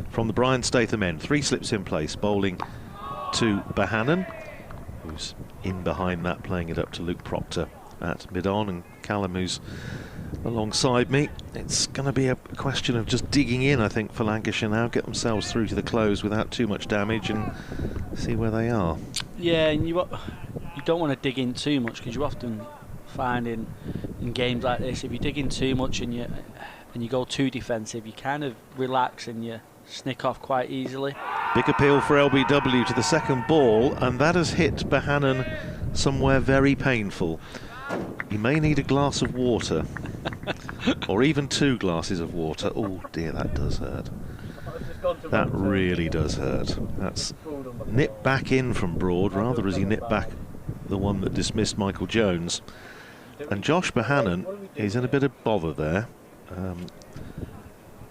from the Brian Statham end. 3 slips in place, bowling to Bohannon, who's in behind that, playing it up to Luke Proctor at mid-on, and Callum, who's alongside me. It's going to be a question of just digging in, I think, for Lancashire now, get themselves through to the close without too much damage and see where they are. Yeah, and you don't want to dig in too much, because you often find in games like this, if you dig in too much and you go too defensive, you kind of relax and you snick off quite easily. Big appeal for LBW to the second ball, and that has hit Bohannon somewhere very painful. He may need a glass of water, or even 2 glasses of water. Oh dear, that does hurt. That really does hurt. That's nipped back in from Broad, rather as he nipped back the one that dismissed Michael Jones. And Josh Bohannon is in a bit of bother there.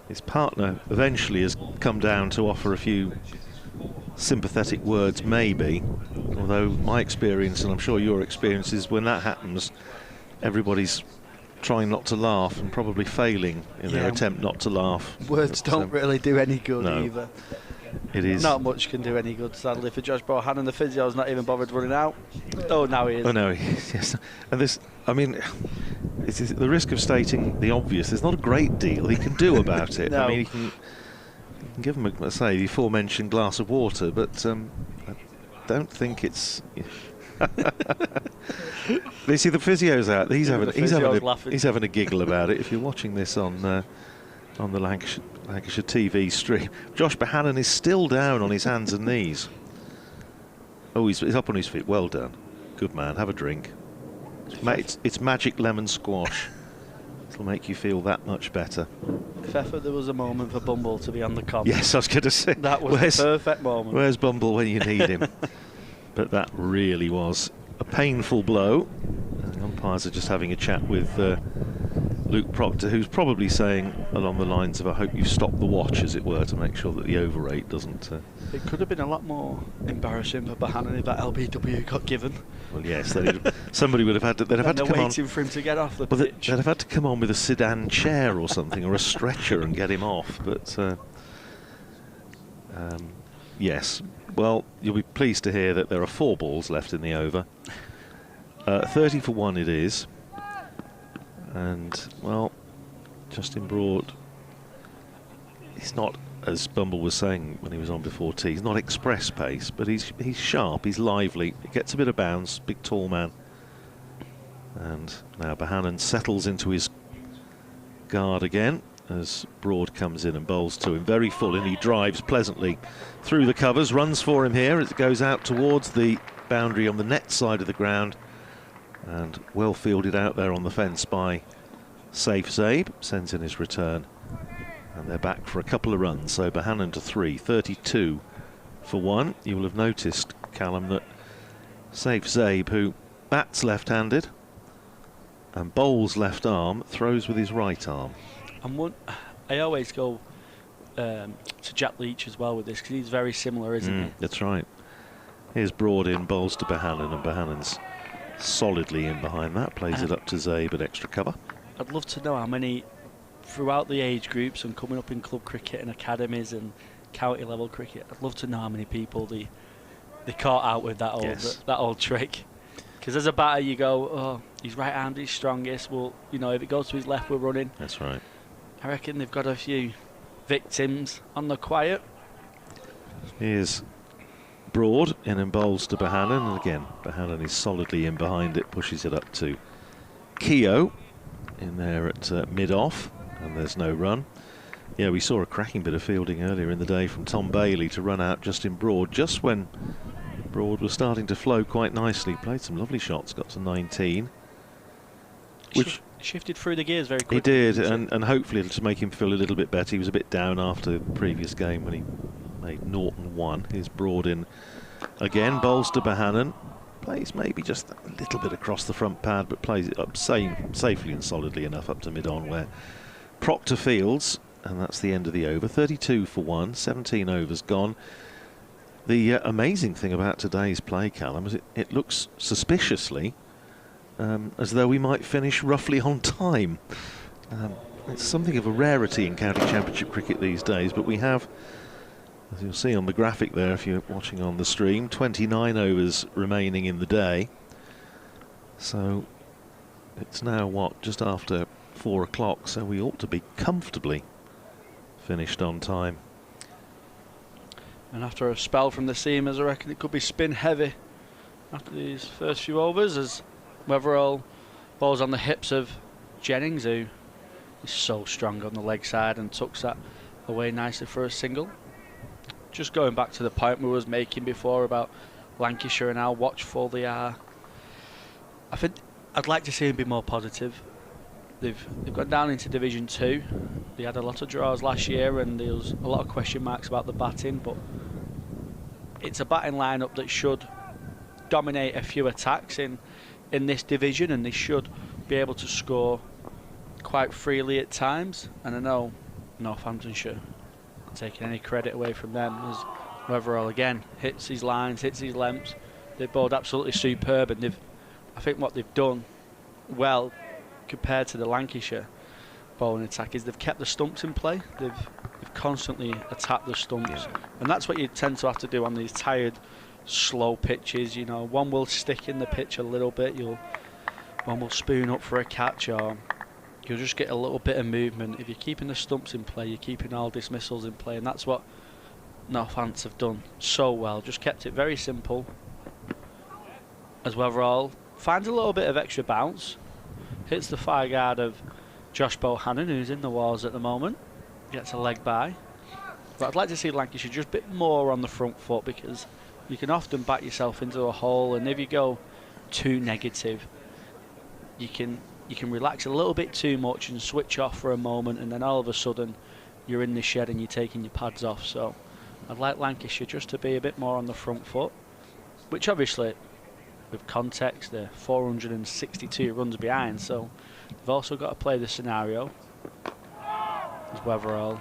His partner eventually has come down to offer a few sympathetic words, maybe, although my experience, and I'm sure your experience, is when that happens, everybody's trying not to laugh and probably failing in their attempt not to laugh. Words don't really do any good either. It is. Not much can do any good, sadly, for Josh Bohannon. The physio's not even bothered running out. Oh, now he is. Oh no, yes. And this, I mean, it's the risk of stating the obvious. There's not a great deal he can do about it. No. I mean, he can give him, the aforementioned glass of water, but I don't think it's. You see, the physio's out. He's having a giggle about it. If you're watching this on the Lancashire TV stream, Josh Bohannon is still down on his hands and knees. Oh, he's up on his feet. Well done, good man. Have a drink. It's magic lemon squash. It'll make you feel that much better. If ever there was a moment for Bumble to be on the comm. Yes, I was going to say. That was the perfect moment. Where's Bumble when you need him? But that really was a painful blow. The umpires are just having a chat with Luke Proctor, who's probably saying along the lines of, I hope you've stopped the watch, as it were, to make sure that the over rate doesn't... It could have been a lot more embarrassing for Bohannon if that LBW got given. Well, yes, somebody would have had to... They'd have had to come waiting for him to get off the pitch. They'd have had to come on with a sedan chair or something, or a stretcher, and get him off. But, yes. Well, you'll be pleased to hear that there are 4 balls left in the over. 30 for 1 it is. And, well, Justin Broad, he's not, as Bumble was saying when he was on before tea, he's not express pace, but he's sharp, he's lively, he gets a bit of bounce, big tall man. And now Bohannon settles into his guard again as Broad comes in and bowls to him very full, and he drives pleasantly through the covers, runs for him here as it goes out towards the boundary on the net side of the ground, and well fielded out there on the fence by Safe Zabe, sends in his return, and they're back for a couple of runs. So Bohannon to 3, 32 for 1. You will have noticed, Callum, that Safe Zabe, who bats left-handed and bowls left arm, throws with his right arm. I always go to Jack Leach as well with this, because he's very similar, isn't he? That's right. Here's Broad in, bowls to Bohannon, and Bohannon's solidly in behind that, plays it up to Zabe at extra cover. I'd love to know how many, throughout the age groups and coming up in club cricket and academies and county level cricket, I'd love to know how many people they caught out with that old trick. Because as a batter you go, oh, he's right-handed, he's strongest, well, you know, if it goes to his left we're running. That's right. I reckon they've got a few victims on the quiet. Here's Broad, in and bowls to Bohannon, and again Bohannon is solidly in behind it, pushes it up to Keogh in there at mid-off, and there's no run. Yeah, we saw a cracking bit of fielding earlier in the day from Tom Bailey to run out just in Broad, just when Broad was starting to flow quite nicely. Played some lovely shots, got to 19. Which shifted through the gears very quickly. he did, and hopefully it'll just make him feel a little bit better. He was a bit down after the previous game when he made Norton 1. Here's Broad in again, bowls to Bohannon. Plays maybe just a little bit across the front pad, but plays it up safely and solidly enough up to mid-on where Proctor fields, and that's the end of the over. 32 for 1, 17 overs gone. The amazing thing about today's play, Callum, is it looks suspiciously as though we might finish roughly on time. It's something of a rarity in county championship cricket these days, but we have, as you'll see on the graphic there if you're watching on the stream, 29 overs remaining in the day. So it's now, what, just after 4 o'clock, so we ought to be comfortably finished on time. And after a spell from the seamers, I reckon it could be spin heavy after these first few overs, as Weatherall bowls on the hips of Jennings, who is so strong on the leg side and tucks that away nicely for a single. Just going back to the point we was making before about Lancashire and how watchful they are, I think I'd like to see them be more positive. They've gone down into Division 2. They had a lot of draws last year and there was a lot of question marks about the batting, but it's a batting lineup that should dominate a few attacks in this division, and they should be able to score quite freely at times. And I know Northamptonshire, not taking any credit away from them, as Weatherall again hits his lines, hits his lengths. They've bowled absolutely superb, and I think what they've done well compared to the Lancashire bowling attack is they've kept the stumps in play. They've constantly attacked the stumps, and that's what you tend to have to do on these tired, slow pitches. You know, one will stick in the pitch a little bit, one will spoon up for a catch, or you'll just get a little bit of movement. If you're keeping the stumps in play, you're keeping all dismissals in play, and that's what Northants have done so well. Just kept it very simple. As Weatherall finds a little bit of extra bounce, hits the fire guard of Josh Bohannon, who's in the walls at the moment, gets a leg by. But I'd like to see Lancashire just a bit more on the front foot, because you can often back yourself into a hole, and if you go too negative, you can relax a little bit too much and switch off for a moment, and then all of a sudden you're in the shed and you're taking your pads off. So I'd like Lancashire just to be a bit more on the front foot, which obviously, with context, they're 462 runs behind, so they've also got to play the scenario. As Weatherall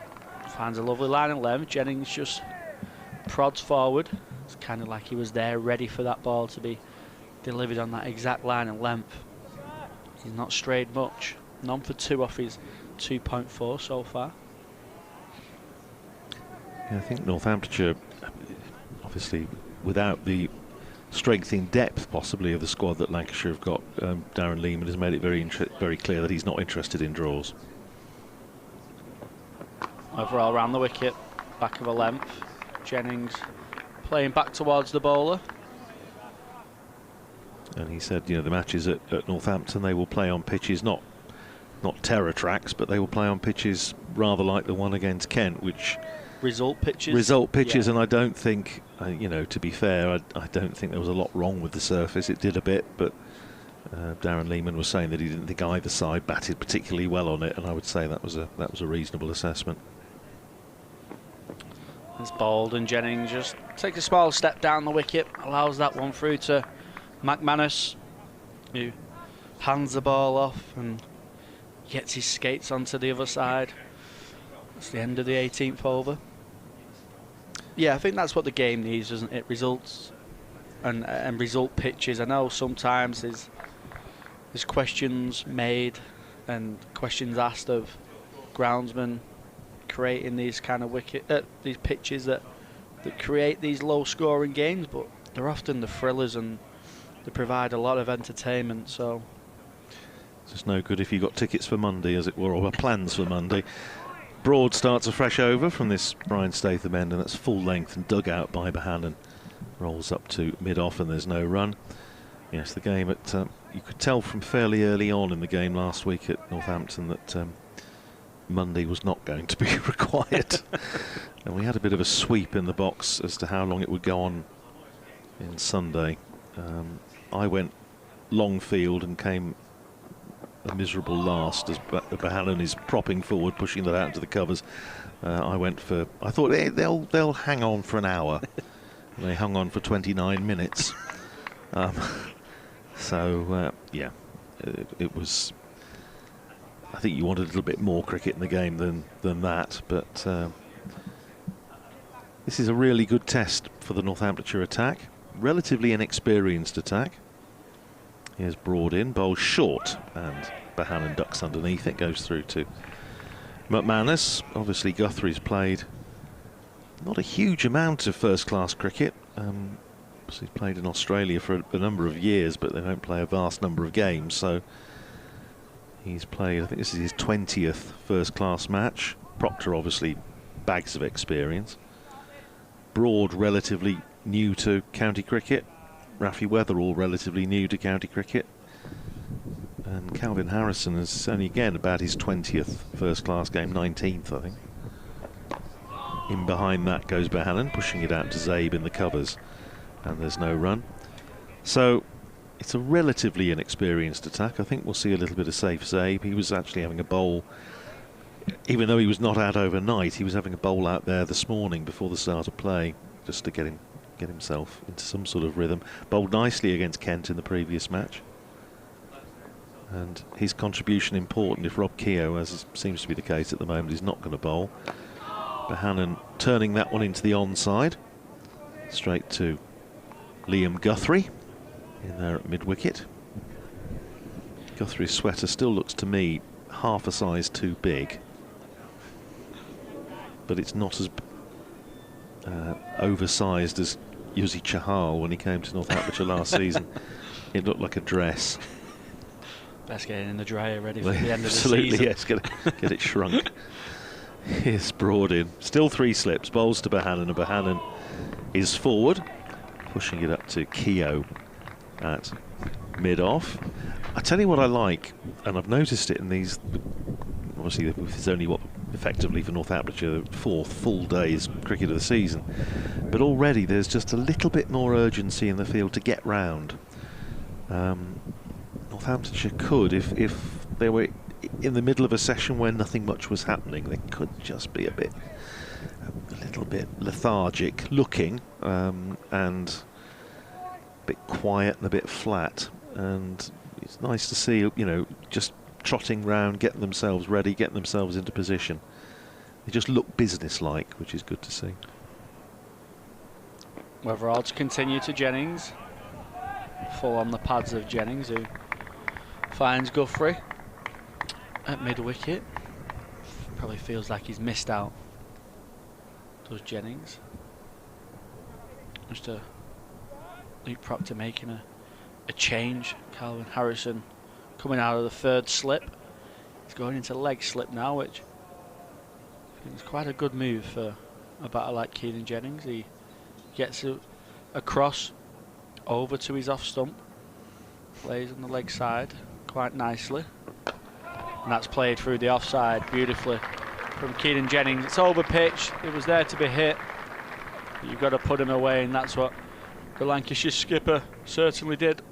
finds a lovely line and length, Jennings just prods forward. It's kind of like he was there ready for that ball to be delivered on that exact line and length. He's not strayed much. None for 2 off his 2.4 so far. Yeah, I think Northamptonshire, obviously without the strength in depth possibly of the squad that Lancashire have got, Darren Lehman has made it very clear that he's not interested in draws. Overall around the wicket, back of a length. Jennings playing back towards the bowler. And he said, you know, the matches at Northampton, they will play on pitches, not terror tracks, but they will play on pitches rather like the one against Kent, which result pitches. Result pitches, yeah. And I don't think, you know, to be fair, I don't think there was a lot wrong with the surface. It did a bit, but Darren Lehman was saying that he didn't think either side batted particularly well on it, and I would say that was a reasonable assessment. It's bowled, and Jennings just takes a small step down the wicket, allows that one through to McManus, who hands the ball off and gets his skates onto the other side. It's the end of the 18th over. Yeah, I think that's what the game needs, doesn't it? Results and result pitches. I know sometimes there's questions made and questions asked of groundsmen creating these kind of these pitches that create these low-scoring games, but they're often the thrillers and they provide a lot of entertainment. So it's just no good if you got tickets for Monday, as it were, or plans for Monday. Broad starts a fresh over from this Brian Statham end, and that's full length and dug out by Bohannon. Rolls up to mid-off and there's no run. Yes, the game at you could tell from fairly early on in the game last week at Northampton that Monday was not going to be required. And we had a bit of a sweep in the box as to how long it would go on in Sunday. I went long field and came a miserable last as Bohannon is propping forward, pushing that out into the covers. I thought they'll hang on for an hour. They hung on for 29 minutes. Yeah, it was. I think you wanted a little bit more cricket in the game than that, but this is a really good test for the Northamptonshire attack. Relatively inexperienced attack. Here's Broad in, bowls short, and Bohannon ducks underneath. It goes through to McManus. Obviously Guthrie's played not a huge amount of first-class cricket. He's played in Australia for a number of years, but they don't play a vast number of games, so he's played, I think this is his 20th first-class match. Proctor obviously bags of experience. Broad relatively new to county cricket. Rafi Weatherall relatively new to county cricket. And Calvin Harrison is only again about his 20th first-class game, 19th I think. In behind that goes Bohannon, pushing it out to Zabe in the covers, and there's no run. So it's a relatively inexperienced attack. I think we'll see a little bit of safe Zabe. He was actually having a bowl, even though he was not out overnight, he was having a bowl out there this morning before the start of play, just to get himself into some sort of rhythm. Bowled nicely against Kent in the previous match. And his contribution important if Rob Keogh, as seems to be the case at the moment, is not going to bowl. Bohannon turning that one into the onside. Straight to Liam Guthrie in there at mid-wicket. Guthrie's sweater still looks to me half a size too big, but it's not as oversized as Yuzi Chahal when he came to Northamptonshire last season. It looked like a dress. Best getting in the dryer ready for the end of the Absolutely, season. yes, get it shrunk. Here's Broad in. Still 3 slips, bowls to Bohannon, and Bohannon is forward, pushing it up to Keogh at mid-off. I tell you what I like, and I've noticed it in these, obviously it's only effectively for Northamptonshire the 4th full day's cricket of the season, but already there's just a little bit more urgency in the field to get round. Northamptonshire could, if they were in the middle of a session where nothing much was happening, they could just be a little bit lethargic looking, and a bit quiet and a bit flat. And it's nice to see, just trotting round, getting themselves ready, getting themselves into position. They just look business-like, which is good to see. Weatherall to continue to Jennings. Full on the pads of Jennings, who finds Guthrie at mid-wicket. Probably feels like he's missed out, does Jennings. Just Luke Proctor making a change. Calvin Harrison coming out of the 3rd slip. He's going into leg slip now, which is quite a good move for a batter like Keenan Jennings. He gets across over to his off stump, plays on the leg side quite nicely, and that's played through the offside beautifully from Keenan Jennings. It's over pitch, it was there to be hit, but you've got to put him away, and that's what the Lancashire skipper certainly did.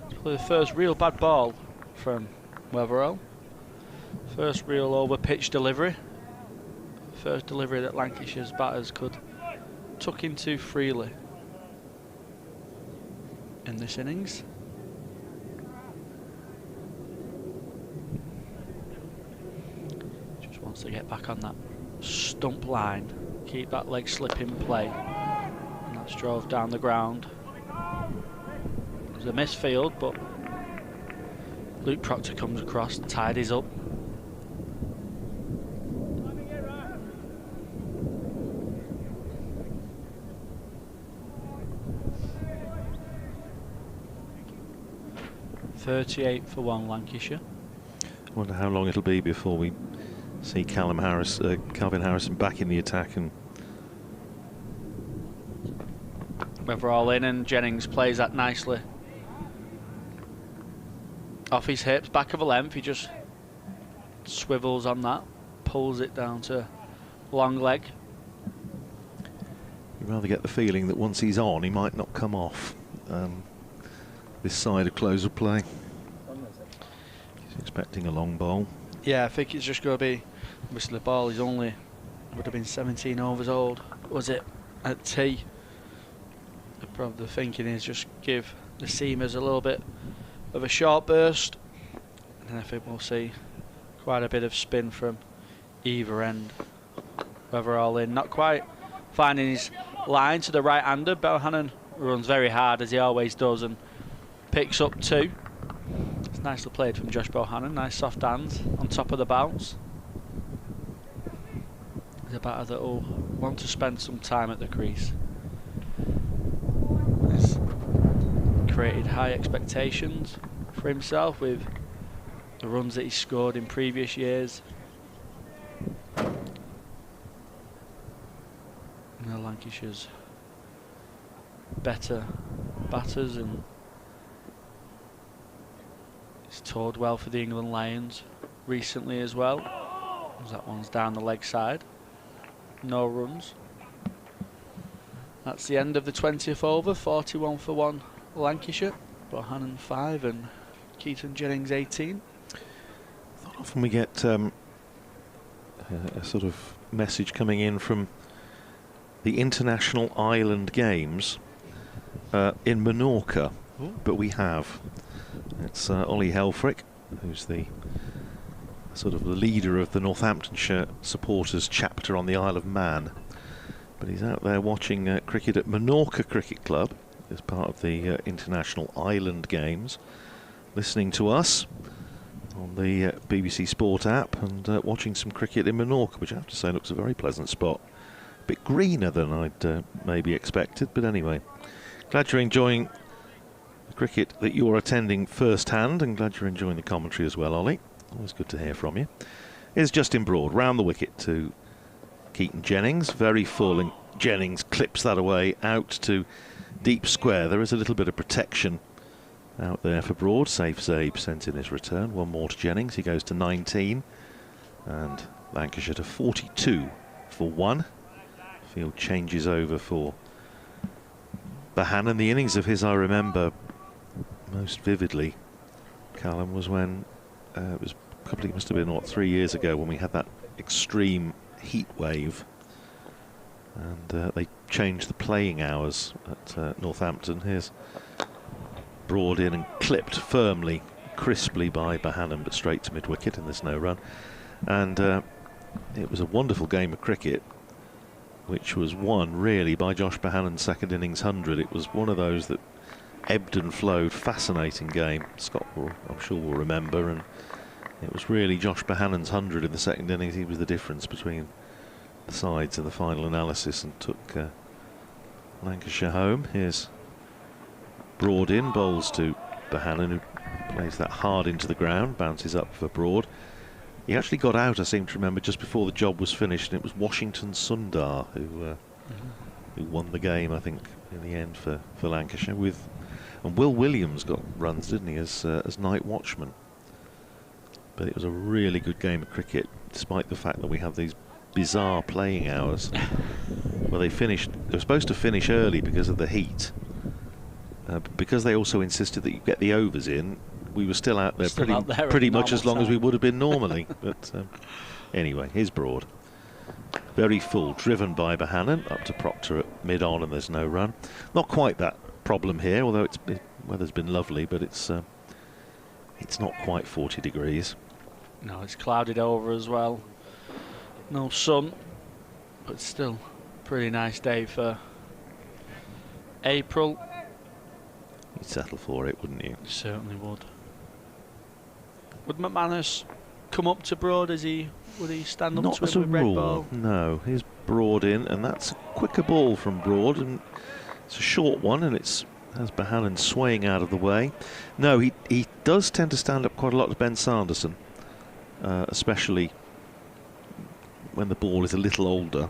It's probably the first real bad ball from Weatherall, first real over pitch delivery, first delivery that Lancashire's batters could tuck into freely in this innings. Just wants to get back on that stump line, keep that leg slip in play, and that's drove down the ground. It was a misfield, but Luke Proctor comes across, tidies up. .38 for 1 Lancashire. I wonder how long it'll be before we see Calvin Harrison back in the attack and We're all in, and Jennings plays that nicely. Off his hips, back of a length, he just swivels on that, pulls it down to long leg. You rather get the feeling that once he's on, he might not come off this side of close of play. He's expecting a long bowl. Yeah, I think it's just going to be, obviously the ball is only, would have been 17 overs old, was it, at tee. The thinking is just give the seamers a little bit of a short burst, and then I think we'll see quite a bit of spin from either end. Whether all in, not quite finding his line to the right-hander. Bohannon runs very hard as he always does and picks up 2. It's nicely played from Josh Bohannon, nice soft hands on top of the bounce. He's a batter that will want to spend some time at the crease. He's created high expectations for himself with the runs that he scored in previous years. Now Lancashire's better batters, and he's toured well for the England Lions recently as well. That one's down the leg side. No runs. That's the end of the 20th over. 41 for 1 Lancashire. Bohannon 5 and Keaton Jennings 18. Often we get a sort of message coming in from the International Island Games in Menorca, but we have. It's Ollie Helfrich, who's the sort of the leader of the Northamptonshire supporters chapter on the Isle of Man. But he's out there watching cricket at Menorca Cricket Club as part of the International Island Games, listening to us on the BBC Sport app and watching some cricket in Menorca, which I have to say looks a very pleasant spot. A bit greener than I'd maybe expected, but anyway. Glad you're enjoying the cricket that you're attending firsthand, and glad you're enjoying the commentary as well, Ollie. Always good to hear from you. Here's Justin Broad, round the wicket to Keaton Jennings, very full, and Jennings clips that away out to deep square. There is a little bit of protection out there for Broad. Safe Zabe sent in his return. One more to Jennings. He goes to 19, and Lancashire to 42 for 1. Field changes over for Bohannon. The innings of his I remember most vividly, Callum, was when it was a couple, it must have been what, 3 years ago, when we had that extreme heat wave, and they changed the playing hours at Northampton. Here's Broad in and clipped firmly, crisply by Bohannon, but straight to mid-wicket in this no run. And it was a wonderful game of cricket, which was won really by Josh Bohannon's second innings 100. It was one of those that ebbed and flowed, fascinating game. Scott will, I'm sure, will remember, and it was really Josh Bohannon's 100 in the second innings. He was the difference between the sides in the final analysis and took Lancashire home. Here's Broad in, bowls to Bohannon, who plays that hard into the ground, bounces up for Broad. He actually got out, I seem to remember, just before the job was finished, and it was Washington Sundar who won the game, I think, in the end for Lancashire. And Will Williams got runs, didn't he, as night watchman. But it was a really good game of cricket, despite the fact that we have these bizarre playing hours where they were supposed to finish early because of the heat. Because they also insisted that you get the overs in, we were still out there pretty much as long as we would have been normally. But anyway, here's Broad. Very full, driven by Bohannon, up to Proctor at mid-on, and there's no run. Not quite that problem here, although weather's been lovely, but it's not quite 40 degrees. No, it's clouded over as well. No sun, but still pretty nice day for April. You'd settle for it, wouldn't you? Certainly would. Would McManus come up to Broad? Would he stand up to him with red ball? No, here's Broad in, and that's a quicker ball from Broad, and it's a short one, and it's has Bohannon swaying out of the way. No, he does tend to stand up quite a lot to Ben Sanderson, especially when the ball is a little older.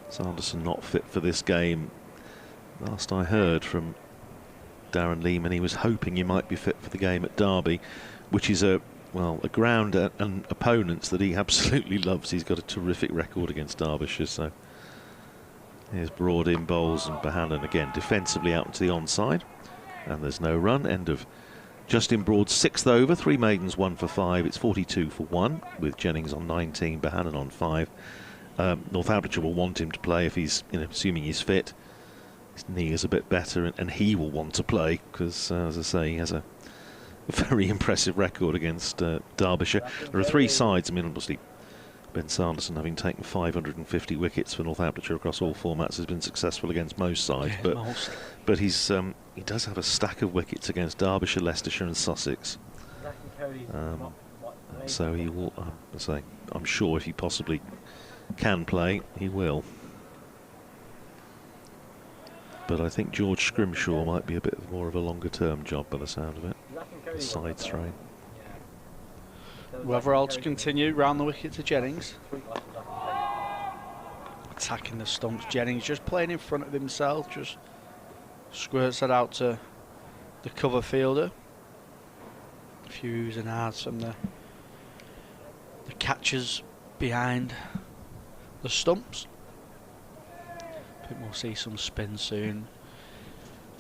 Sanderson not fit for this game Last I heard from Darren Lehman, he was hoping he might be fit for the game at Derby, which is a ground and opponents that he absolutely loves. He's got a terrific record against Derbyshire. So here's Broad in bowls and Bohannon again defensively out to the onside, and there's no run. End of Justin Broad's 6th over, 3 maidens, 1 for 5. It's 42 for 1 with Jennings on 19, Bohannon on 5. Northamptonshire will want him to play if he's, assuming he's fit. His knee is a bit better, and he will want to play because, as I say, he has a very impressive record against Derbyshire. There are 3 sides. I mean, obviously, Ben Sanderson, having taken 550 wickets for Northamptonshire across all formats, has been successful against most sides. But he's he does have a stack of wickets against Derbyshire, Leicestershire, and Sussex. So he will. I'm sure if he possibly can play, he will. But I think George Scrimshaw might be a bit more of a longer-term job by the sound of it. The side throw. Weatherall to continue round the wicket to Jennings. Attacking the stumps. Jennings just playing in front of himself, just squirts that out to the cover fielder. A few oohs and ahs from the catchers behind the stumps. I think we'll see some spin soon.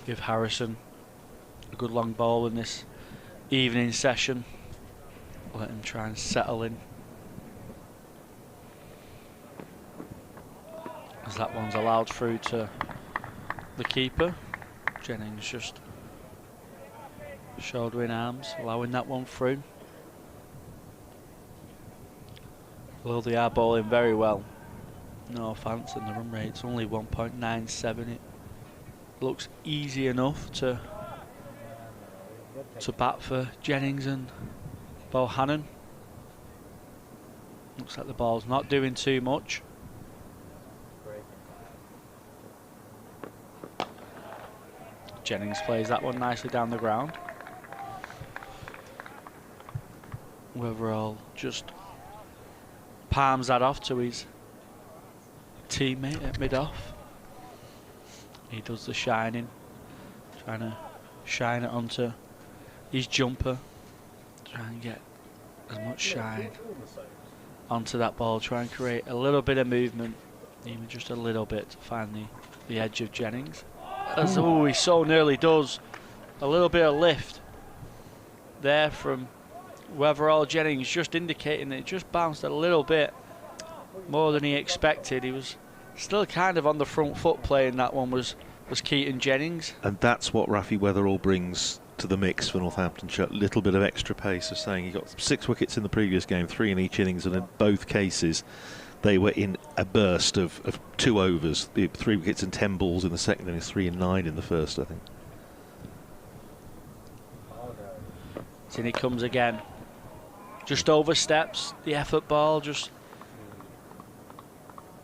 Give Harrison a good long ball in this evening session. Let him try and settle in. As that one's allowed through to the keeper. Jennings just shouldering arms, allowing that one through. Although they are bowling very well, no offence, and the run rate's only 1.97. It looks easy enough to bat for Jennings and Bohannon. Looks like the ball's not doing too much. Jennings plays that one nicely down the ground. Weatherall just palms that off to his teammate at mid-off. He does the shining, trying to shine it onto his jumper, try and get as much shine onto that ball, try and create a little bit of movement, even just a little bit, to find the edge of Jennings. As he so nearly does. A little bit of lift there from Weatherall. Jennings just indicating that it just bounced a little bit more than he expected. He was still kind of on the front foot playing that one, was Keaton Jennings. And that's what Rafi Weatherall brings to the mix for Northamptonshire. A little bit of extra pace. Of saying he got 6 wickets in the previous game, 3 in each innings, and in both cases they were in a burst of 2 overs. 3 wickets and 10 balls in the second innings, 3 and 9 in the first, I think. In he comes again. Just oversteps the effort ball, just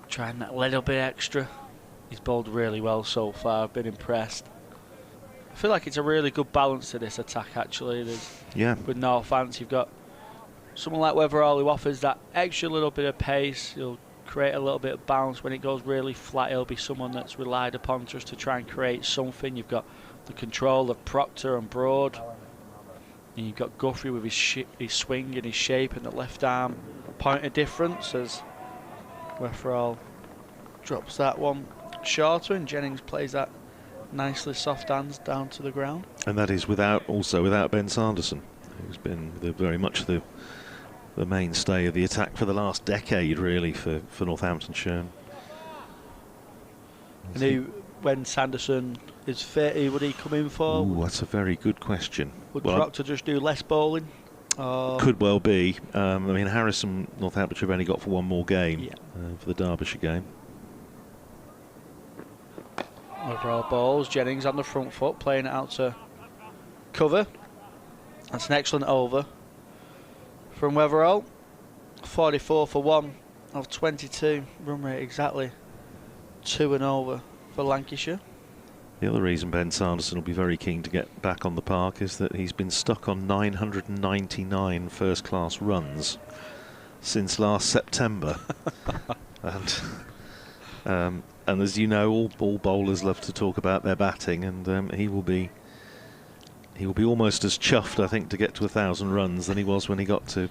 trying that little bit extra. He's bowled really well so far. I've been impressed. I feel like it's a really good balance to this attack, actually. With no offence, you've got someone like Weatherall who offers that extra little bit of pace. He'll create a little bit of bounce. When it goes really flat, he'll be someone that's relied upon just to try and create something. You've got the control of Proctor and Broad. And you've got Guthrie with his swing and his shape and the left arm point of difference, as Weatherall drops that one shorter and Jennings plays that nicely soft hands down to the ground. And that is without Ben Sanderson, who's been very much the mainstay of the attack for the last decade, really, for Northamptonshire. And when Sanderson is fit, would he come in for? Ooh, that's a very good question. Would Proctor just do less bowling? Could well be. I mean, Harrison, Northamptonshire have only got for 1 more game for the Derbyshire game. Overall balls, Jennings on the front foot, playing it out to cover. That's an excellent over from Weatherall. 44 for 1 of 22. Run rate exactly 2 and over for Lancashire. The other reason Ben Sanderson will be very keen to get back on the park is that he's been stuck on 999 first-class runs since last September. And And as you know, all bowlers love to talk about their batting, and he will be almost as chuffed, I think, to get to 1,000 runs than he was when he got to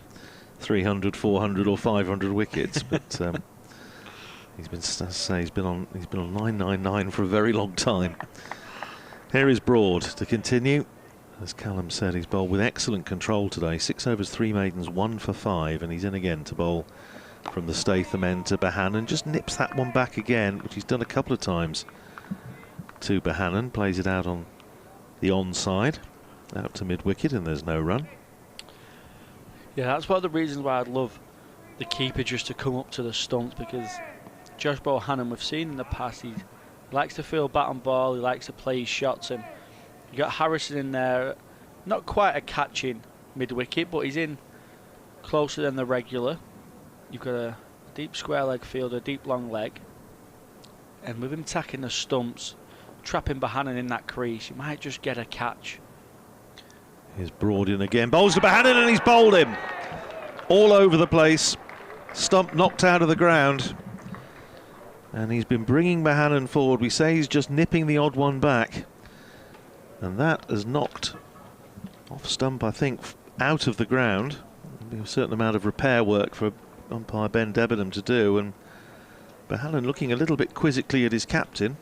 300, 400, or 500 wickets. But he's been, as I say, he's been on 999 for a very long time. Here is Broad to continue. As Callum said, he's bowled with excellent control today. 6 overs, 3 maidens, 1 for 5, and he's in again to bowl from the Statham end to Bohannon. Just nips that one back again, which he's done a couple of times to Bohannon. Plays it out on the onside, out to mid-wicket, and there's no run. Yeah, that's one of the reasons why I'd love the keeper just to come up to the stumps, because Josh Bohannon, we've seen in the past, he likes to feel bat and ball, he likes to play his shots, and you got Harrison in there, not quite a catching mid-wicket, but he's in closer than the regular. You've got a deep square leg fielder, deep long leg, and with him attacking the stumps, trapping Bohannon in that crease, you might just get a catch. Here's Broad in again, bowls to Bohannon, and he's bowled him all over the place. Stump knocked out of the ground, and he's been bringing Bohannon forward. We say he's just nipping the odd one back, and that has knocked off stump, I think, out of the ground. There'll be a certain amount of repair work for umpire Ben Debenham to do, and Bohannon looking a little bit quizzically at his captain.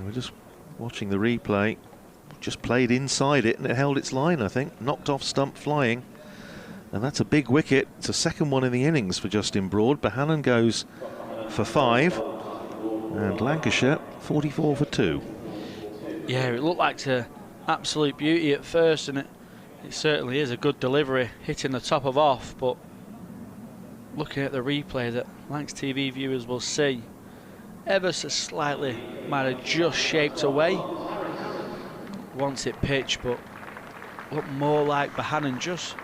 We're just watching the replay. Just played inside it and it held its line, I think. Knocked off stump flying, and that's a big wicket. It's a second one in the innings for Justin Broad. Bohannon goes for 5, and Lancashire 44 for 2. Yeah, it looked like an absolute beauty at first, and it certainly is a good delivery, hitting the top of off, but looking at the replay that Lancs TV viewers will see, ever so slightly might have just shaped away once it pitched, but looked more like Bohannon just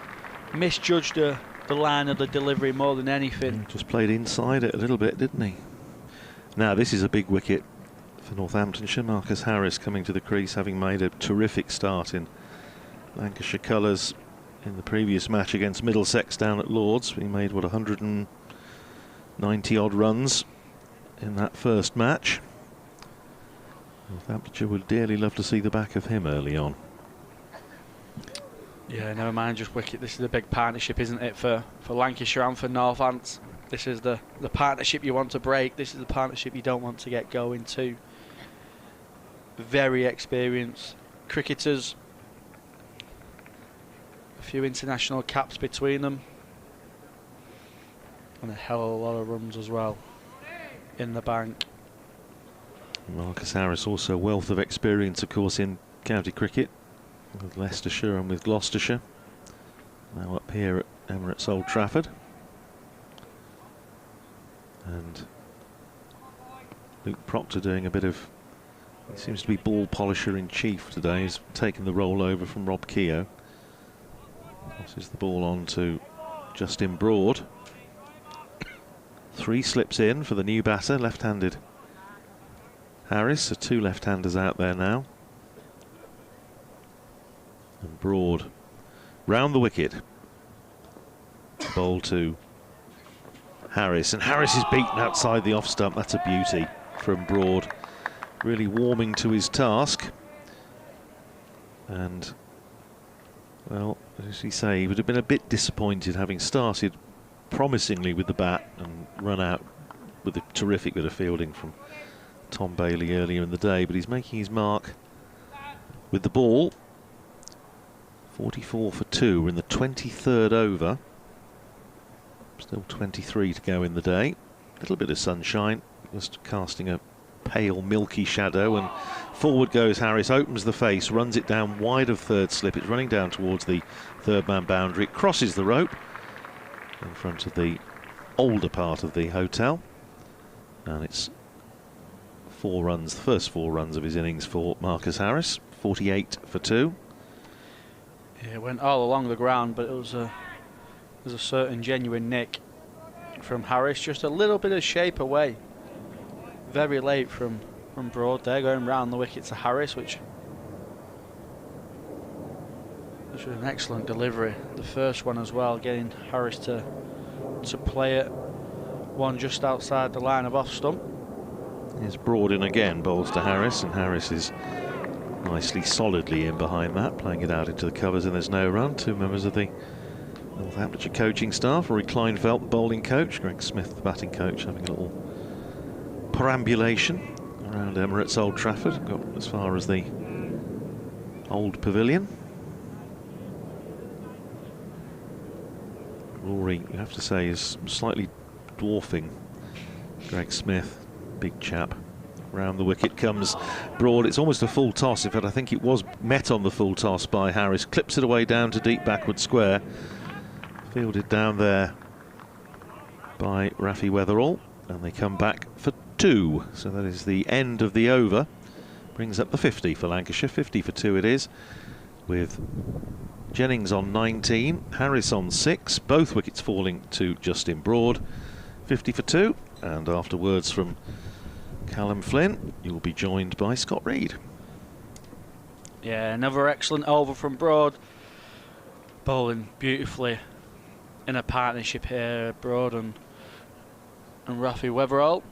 misjudged the line of the delivery more than anything. Just played inside it a little bit, didn't he? Now this is a big wicket for Northamptonshire. Marcus Harris coming to the crease, having made a terrific start in Lancashire colours in the previous match against Middlesex down at Lords. He made, what, 190 odd runs in that first match. Northamptonshire would dearly love to see the back of him early on. Yeah, never mind just wicket. This is a big partnership, isn't it, for Lancashire and for Northants. This is the partnership you want to break. This is the partnership you don't want to get going to. Very experienced cricketers. A few international caps between them. And a hell of a lot of runs as well in the bank. Marcus Harris also a wealth of experience, of course, in county cricket with Leicestershire and with Gloucestershire. Now up here at Emirates Old Trafford. And Luke Proctor doing a bit of, he seems to be ball polisher in chief today. He's taken the role over from Rob Keogh. Passes the ball on to Justin Broad. 3 slips in for the new batter, left-handed Harris. So 2 left-handers out there now. And Broad round the wicket. Bowl to Harris, and Harris is beaten outside the off stump. That's a beauty from Broad, really warming to his task. And well, as you say, he would have been a bit disappointed, having started promisingly with the bat and run out with a terrific bit of fielding from Tom Bailey earlier in the day, but he's making his mark with the ball. 44 for 2. We're in the 23rd over. Still 23 to go in the day. A little bit of sunshine, just casting a pale milky shadow, and forward goes Harris, opens the face, runs it down wide of third slip. It's running down towards the third man boundary. It crosses the rope in front of the older part of the hotel, and it's 4 runs, the first 4 runs of his innings for Marcus Harris. 48 for 2. Yeah, it went all along the ground, but it was a certain genuine nick from Harris, just a little bit of shape away. Very late from Broad there, going round the wicket to Harris, which was an excellent delivery. The first one as well, getting Harris to play it one just outside the line of off stump. Here's Broad in again, bowls to Harris, and Harris is nicely solidly in behind that, playing it out into the covers, and there's no run. Two members of the Northamptonshire coaching staff, Rory Kleinfeldt, the bowling coach, Greg Smith, the batting coach, having a little perambulation around Emirates Old Trafford. Got as far as the old pavilion. Rory, you have to say, is slightly dwarfing Greg Smith, big chap. Round the wicket comes Broad. It's almost a full toss. In fact, I think it was met on the full toss by Harris. Clips it away down to deep backward square. Fielded down there by Rafi Weatherall. And they come back for 2. So that is the end of the over. Brings up the 50 for Lancashire. 50 for 2 it is. With Jennings on 19, Harris on 6. Both wickets falling to Justin Broad. 50 for 2. And after words from Callum Flynn, you'll be joined by Scott Reed. Yeah, another excellent over from Broad. Bowling beautifully in a partnership here, Broad and Rafi Weatherall.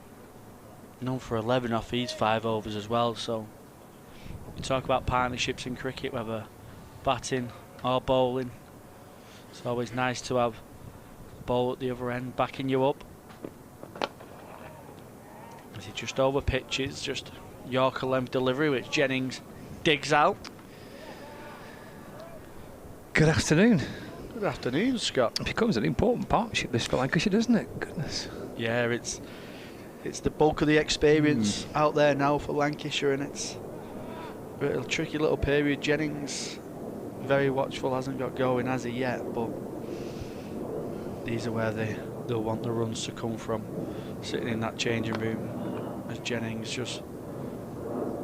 Known for 11 off these 5 overs as well, so you talk about partnerships in cricket, whether batting or bowling. It's always nice to have a bowl at the other end backing you up. As he just over pitches, just Yorker length delivery, which Jennings digs out. Good afternoon. Good afternoon, Scott. It becomes an important partnership, this, for Lancashire, doesn't it? Goodness. Yeah, it's the bulk of the experience out there now for Lancashire, and it's a tricky little period. Jennings, very watchful, hasn't got going, has he yet? But these are where they'll want the runs to come from, sitting in that changing room, as Jennings just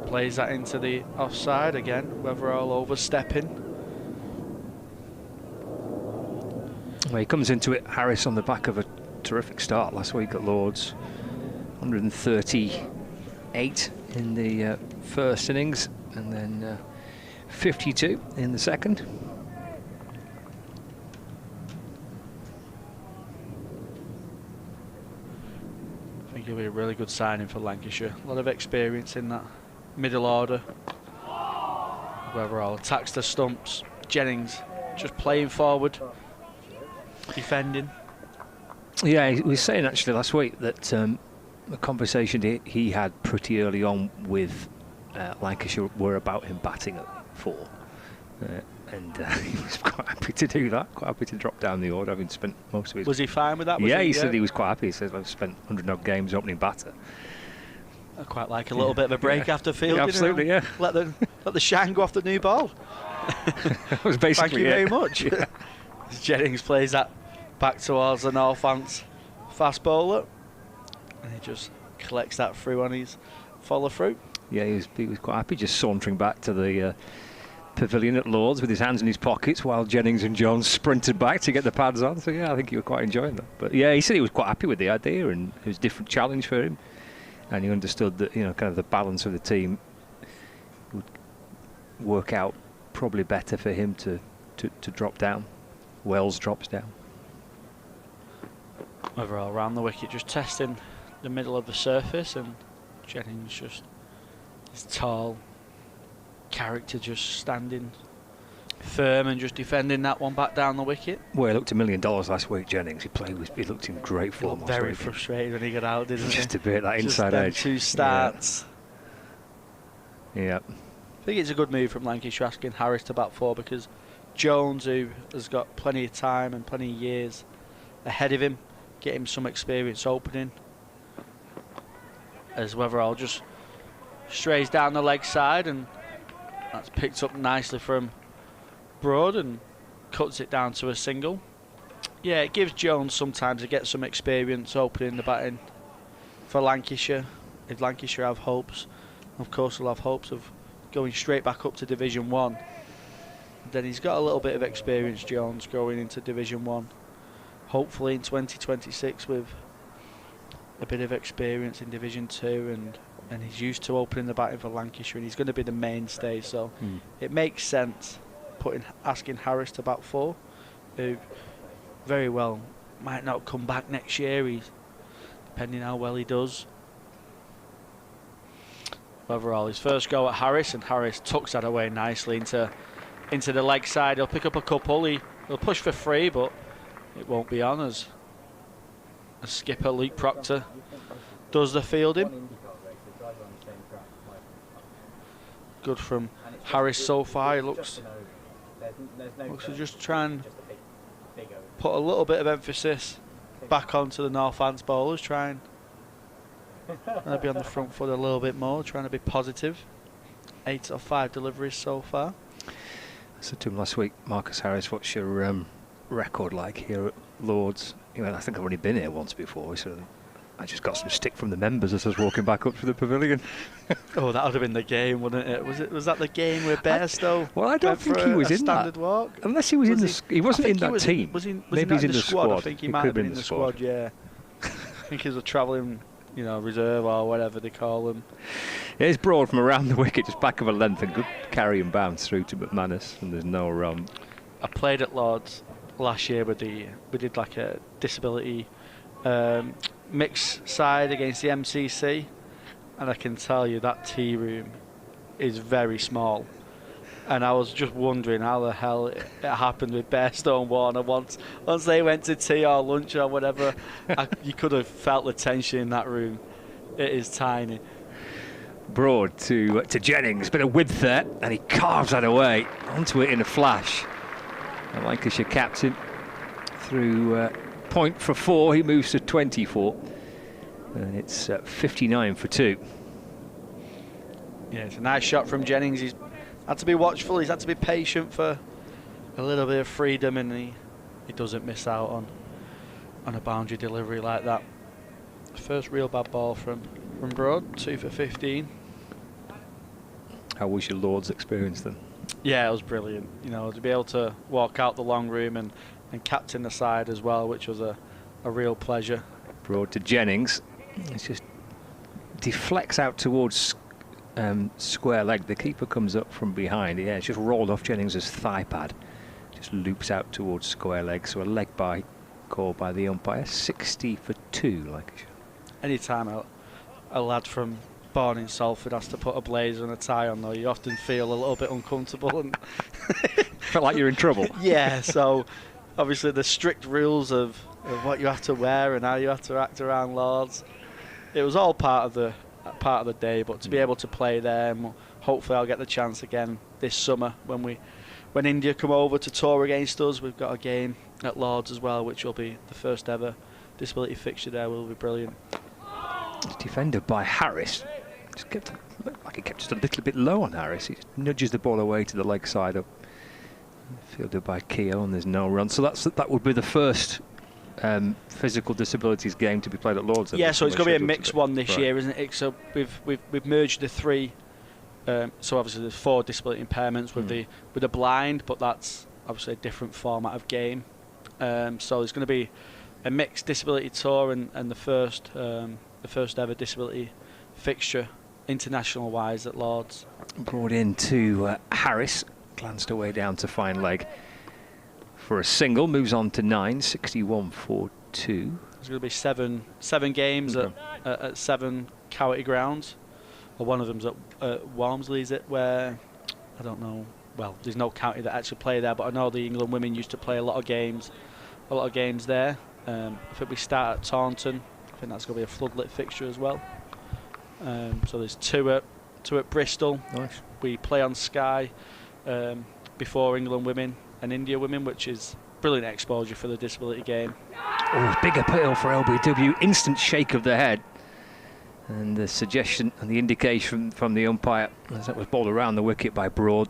plays that into the offside again. Weatherall overstepping. Well, he comes into it, Harris, on the back of a terrific start last week at Lords. 138 in the first innings, and then 52 in the second. I think it'll be a really good signing for Lancashire. A lot of experience in that middle order. Weatherall attacks the stumps. Jennings just playing forward, defending. Yeah, he was saying actually last week that the conversation he had pretty early on with Lancashire were about him batting at 4. And he was quite happy to do that, quite happy to drop down the order, having spent most of his... Was he fine with that? Yeah, he said he was quite happy. He said, I've spent 100 odd games opening batter. I quite like a little bit of a break after fielding. Yeah, absolutely, yeah. Let the shine go off the new ball. That was basically Thank you very much. Yeah. Jennings plays that back towards the Northants fast bowler, and he just collects that through on his follow through. Yeah, he was quite happy, just sauntering back to the pavilion at Lords with his hands in his pockets while Jennings and Jones sprinted back to get the pads on. So yeah, I think he was quite enjoying that. But yeah, he said he was quite happy with the idea, and it was a different challenge for him, and he understood that, you know, kind of the balance of the team would work out probably better for him to drop down. Wells drops down. Overall, around the wicket, just testing the middle of the surface, and Jennings just his tall character just standing firm and just defending that one back down the wicket. Well, he looked $1 million last week, Jennings. He looked in great form. Very frustrated when he got out, didn't he? Just a bit that inside edge. 2 starts. Yeah. I think it's a good move from Lancashire asking Harris to bat 4, because Jones, who has got plenty of time and plenty of years ahead of him, get him some experience opening. As Weatherall just strays down the leg side, and that's picked up nicely from Broad and cuts it down to a single. Yeah, it gives Jones some time to get some experience opening the batting for Lancashire. If Lancashire have hopes, of course they'll have hopes of going straight back up to Division 1. Then he's got a little bit of experience, Jones, going into Division 1. Hopefully in 2026 with a bit of experience in Division 2, and he's used to opening the batting for Lancashire, and he's going to be the mainstay, so it makes sense asking Harris to bat 4, who very well might not come back next year, depending how well he does. overall. His first go at Harris, and Harris tucks that away nicely into the leg side. He'll pick up a couple. He'll push for 3, but it won't be on as skipper Luke Proctor does the fielding. Good from Harris so far. He looks to just try and put a little bit of emphasis back onto the Northants bowlers, trying to be on the front foot a little bit more, trying to be positive. 8 of 5 deliveries so far. I said to him last week, Marcus Harris, what's your record like here at Lords? He went, I think I've only been here once before. So I just got some stick from the members as I was walking back up to the pavilion. Oh, that would have been the game, wouldn't it? Was that the game where Bairstow? Well, I don't think he was in that. Walk? Unless he was in the. He wasn't in that team. Maybe he's in the squad. I think he might have been in the squad. Yeah. I think he was a travelling, reserve or whatever they call them. It's Broad from around the wicket, just back of a length, and good carry and bounce through to McManus, and there's no run. I played at Lords last year we did like a disability mix side against the MCC, and I can tell you that tea room is very small, and I was just wondering how the hell it happened with Bairstow and Warner once they went to tea or lunch or whatever. You could have felt the tension in that room. It is tiny. Broad to Jennings, bit of width there, and he carves that away onto it in a flash. The Lancashire captain through point for 4, he moves to 24, and it's 59 for 2. Yeah, it's a nice shot from Jennings. He's had to be watchful, he's had to be patient for a little bit of freedom, and he doesn't miss out on a boundary delivery like that. First real bad ball from Broad, 2 for 15. How was your Lord's experience then? Yeah, it was brilliant. To be able to walk out the long room and captain the side as well, which was a real pleasure. Broad to Jennings. It just deflects out towards square leg. The keeper comes up from behind. Yeah, it's just rolled off Jennings' thigh pad. Just loops out towards square leg. So a leg by called by the umpire. 60 for 2, Lancashire. Anytime a lad from born in Salford has to put a blazer and a tie on, though, you often feel a little bit uncomfortable and felt like you're in trouble. Yeah, so obviously the strict rules of what you have to wear and how you have to act around Lords, it was all part of the day. But to be able to play there, and hopefully I'll get the chance again this summer when India come over to tour against us. We've got a game at Lords as well, which will be the first ever disability fixture there. Will be brilliant. It's defended by Harris. Looked like he kept just a little bit low on Harris. He nudges the ball away to the leg side up. Fielded by Keogh, and there's no run. So that would be the first physical disabilities game to be played at Lords. Yeah, so it's going to be a mixed one this year, isn't it? So we've merged the 3. So obviously there's 4 disability impairments with the blind, but that's obviously a different format of game. So there's going to be a mixed disability tour and the first ever disability fixture international wise at Lords. Brought in to Harris, glanced away down to fine leg for a single, moves on to 9, 61 for 2. There's going to be seven games at 7 county grounds. Well, one of them's at Walmsley, is it, where I don't know. Well, there's no county that actually play there, but I know the England women used to play a lot of games there. I think we start at Taunton. I think that's going to be a floodlit fixture as well. So there's two at Bristol. Nice. We play on Sky before England women and India women, which is brilliant exposure for the disability game. Oh, big appeal for LBW. Instant shake of the head. And the suggestion and the indication from the umpire, as that was bowled around the wicket by Broad,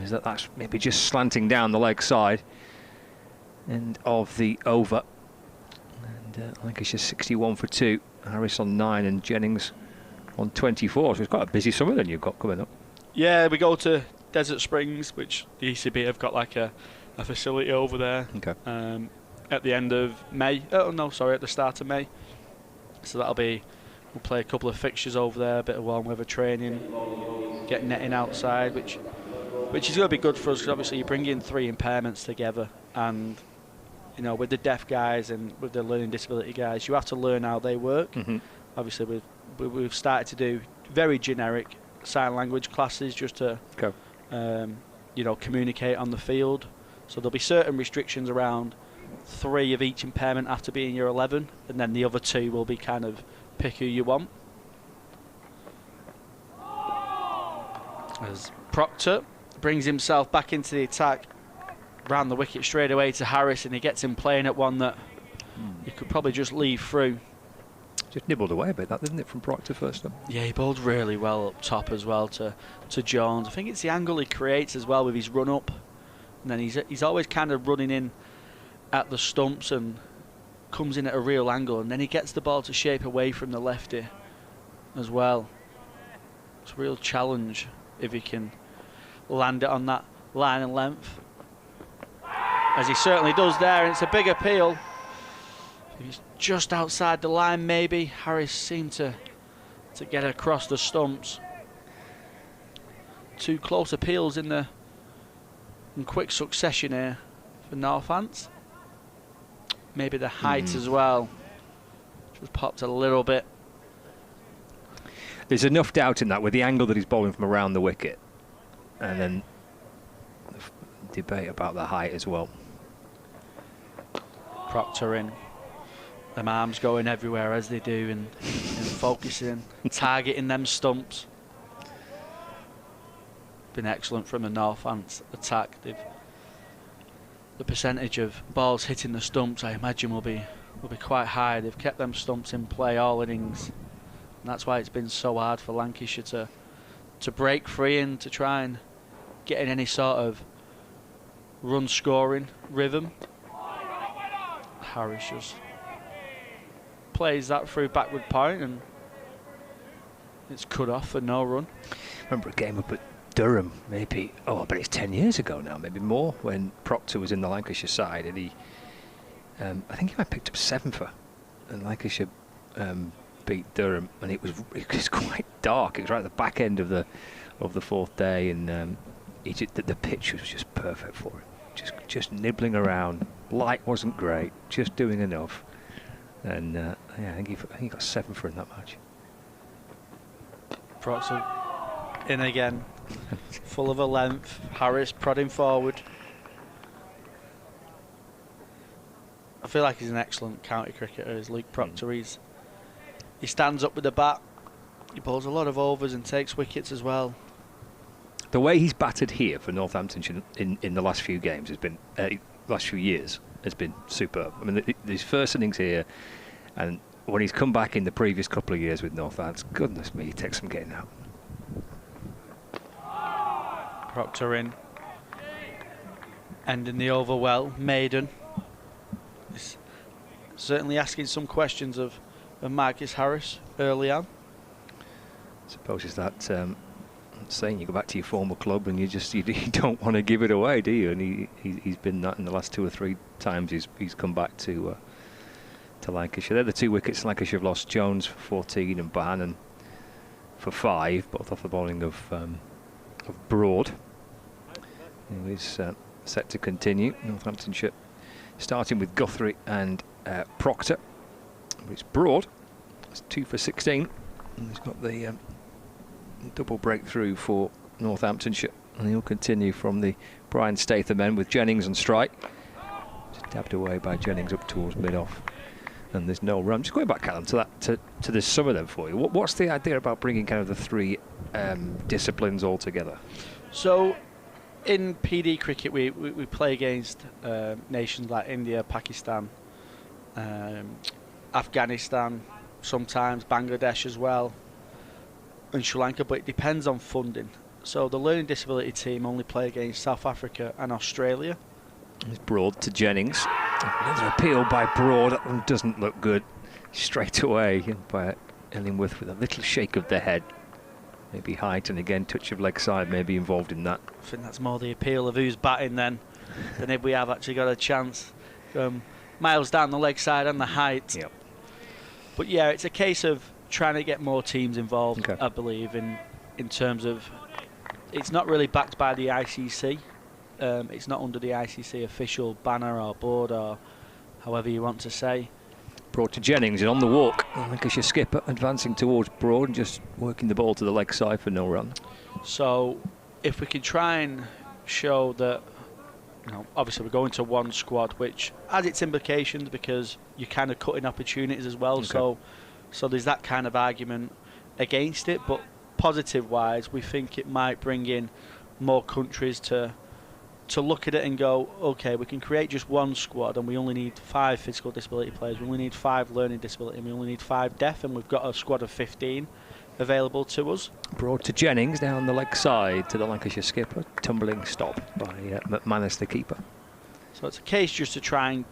is that that's maybe just slanting down the leg side. End of the over. And Lancashire 61 for 2. Harris on 9 and Jennings on 24. So it's quite a busy summer then you've got coming up. Yeah, we go to Desert Springs, which the ECB have got like a facility over there. Okay. At the end of May. Oh no, sorry, at the start of May. So we'll play a couple of fixtures over there, a bit of warm weather training, get netting outside, which is going to be good for us because obviously you bring in 3 impairments together, and with the deaf guys and with the learning disability guys, you have to learn how they work. Mm-hmm. Obviously we've started to do very generic sign language classes just to communicate on the field. So there'll be certain restrictions around 3 of each impairment after being year 11, and then the other 2 will be kind of pick who you want. As Proctor brings himself back into the attack, round the wicket straight away to Harris, and he gets him playing at one that you could probably just leave through. Just nibbled away a bit, that, didn't it, from Proctor first up? Yeah, he bowled really well up top as well to Jones. I think it's the angle he creates as well with his run up, and then he's always kind of running in at the stumps and comes in at a real angle, and then he gets the ball to shape away from the lefty as well. It's a real challenge if he can land it on that line and length, as he certainly does there, and it's a big appeal. He's just outside the line maybe. Harris seemed to get across the stumps. 2 close appeals in quick succession here for Northants. Maybe the height as well, just popped a little bit. There's enough doubt in that with the angle that he's bowling from around the wicket, and then the debate about the height as well. Proctor in. Them arms going everywhere as they do, and focusing, targeting them stumps. Been excellent from the Northants attack. The percentage of balls hitting the stumps, I imagine, will be quite high. They've kept them stumps in play all innings, and that's why it's been so hard for Lancashire to break free and to try and get in any sort of run scoring rhythm. Harris just plays that through backward point, and it's cut off for no run. Remember a game up at Durham, maybe, I bet it's 10 years ago now, maybe more, when Proctor was in the Lancashire side, and he, I think he might have picked up 7 for, and Lancashire beat Durham, and it was quite dark. It was right at the back end of the 4th day, and the pitch was just perfect for it. Just nibbling around. Light wasn't great, just doing enough. And yeah, I think he got 7 for in that match. Proctor in again, full of a length. Harris prodding forward. I feel like he's an excellent county cricketer, is Luke Proctor. He stands up with the bat. He bowls a lot of overs and takes wickets as well. The way he's batted here for Northamptonshire in the last few games has been last few years has been superb. I mean, his first innings here, and when he's come back in the previous couple of years with Northants, goodness me, he takes some getting out. Proctor in, ending the over well. Maiden is certainly asking some questions of Marcus Harris early on. I suppose it's that saying you go back to your former club and you don't want to give it away, do you? And he's been that in the last 2 or 3 times he's come back to Lancashire. They're the 2 wickets Lancashire have lost. Jones for 14 and Bohannon for 5, both off the bowling of Broad. Who is set to continue. Northamptonshire starting with Guthrie and Proctor. It's Broad. It's 2 for 16. And he's got the double breakthrough for Northamptonshire, and he'll continue from the Brian Statham end with Jennings on strike. Just dabbed away by Jennings up towards mid-off, and there's no run. Just going back, Callum, to this summer then for you. What's the idea about bringing kind of the 3 disciplines all together? So, in PD cricket, we play against nations like India, Pakistan, Afghanistan, sometimes Bangladesh as well, and Sri Lanka, but it depends on funding. So the learning disability team only play against South Africa and Australia. It's Broad to Jennings. Another appeal by Broad. That one doesn't look good. Straight away by Illingworth with a little shake of the head. Maybe height, and again touch of leg side may be involved in that. I think that's more the appeal of who's batting then than if we have actually got a chance. Miles down the leg side and the height. Yep. But yeah, it's a case of trying to get more teams involved, I believe, in terms of it's not really backed by the ICC. It's not under the ICC official banner or board or however you want to say. Broad to Jennings, and on the walk, Lancashire skipper advancing towards Broad and just working the ball to the leg side for no run. So if we can try and show that, obviously we're going to one squad, which has its implications because you're kind of cutting opportunities as well. Okay. So there's that kind of argument against it, but positive-wise, we think it might bring in more countries to look at it and go, okay, we can create just one squad and we only need 5 physical disability players, we only need 5 learning disability, and we only need 5 deaf, and we've got a squad of 15 available to us. Broad to Jennings down the leg side to the Lancashire skipper. Tumbling stop by McManus, the keeper. So it's a case just to try and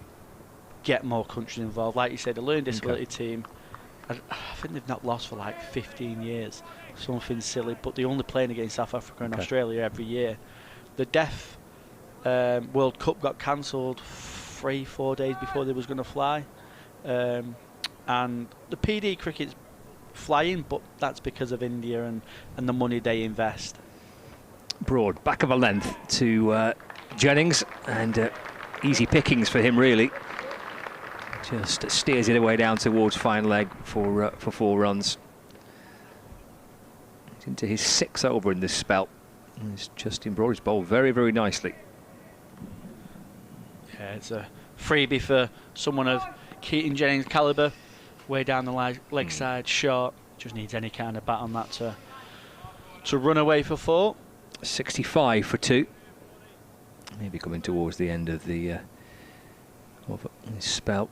get more countries involved. Like you said, the learning disability team, I think they've not lost for like 15 years. Something silly, but they're only playing against South Africa and Australia every year. The deaf World Cup got cancelled 3-4 days before they was going to fly. And the PD cricket's flying, but that's because of India and the money they invest. Broad, back of a length to Jennings, and easy pickings for him, really. Just steers it away down towards fine leg for 4 runs. He's into his 6th over in this spell. It's Justin Broad. He's bowled very, very nicely. Yeah, it's a freebie for someone of Keaton Jennings' calibre. Way down the leg side, short. Just needs any kind of bat on that to run away for 4. 65 for 2. Maybe coming towards the end of the this spell.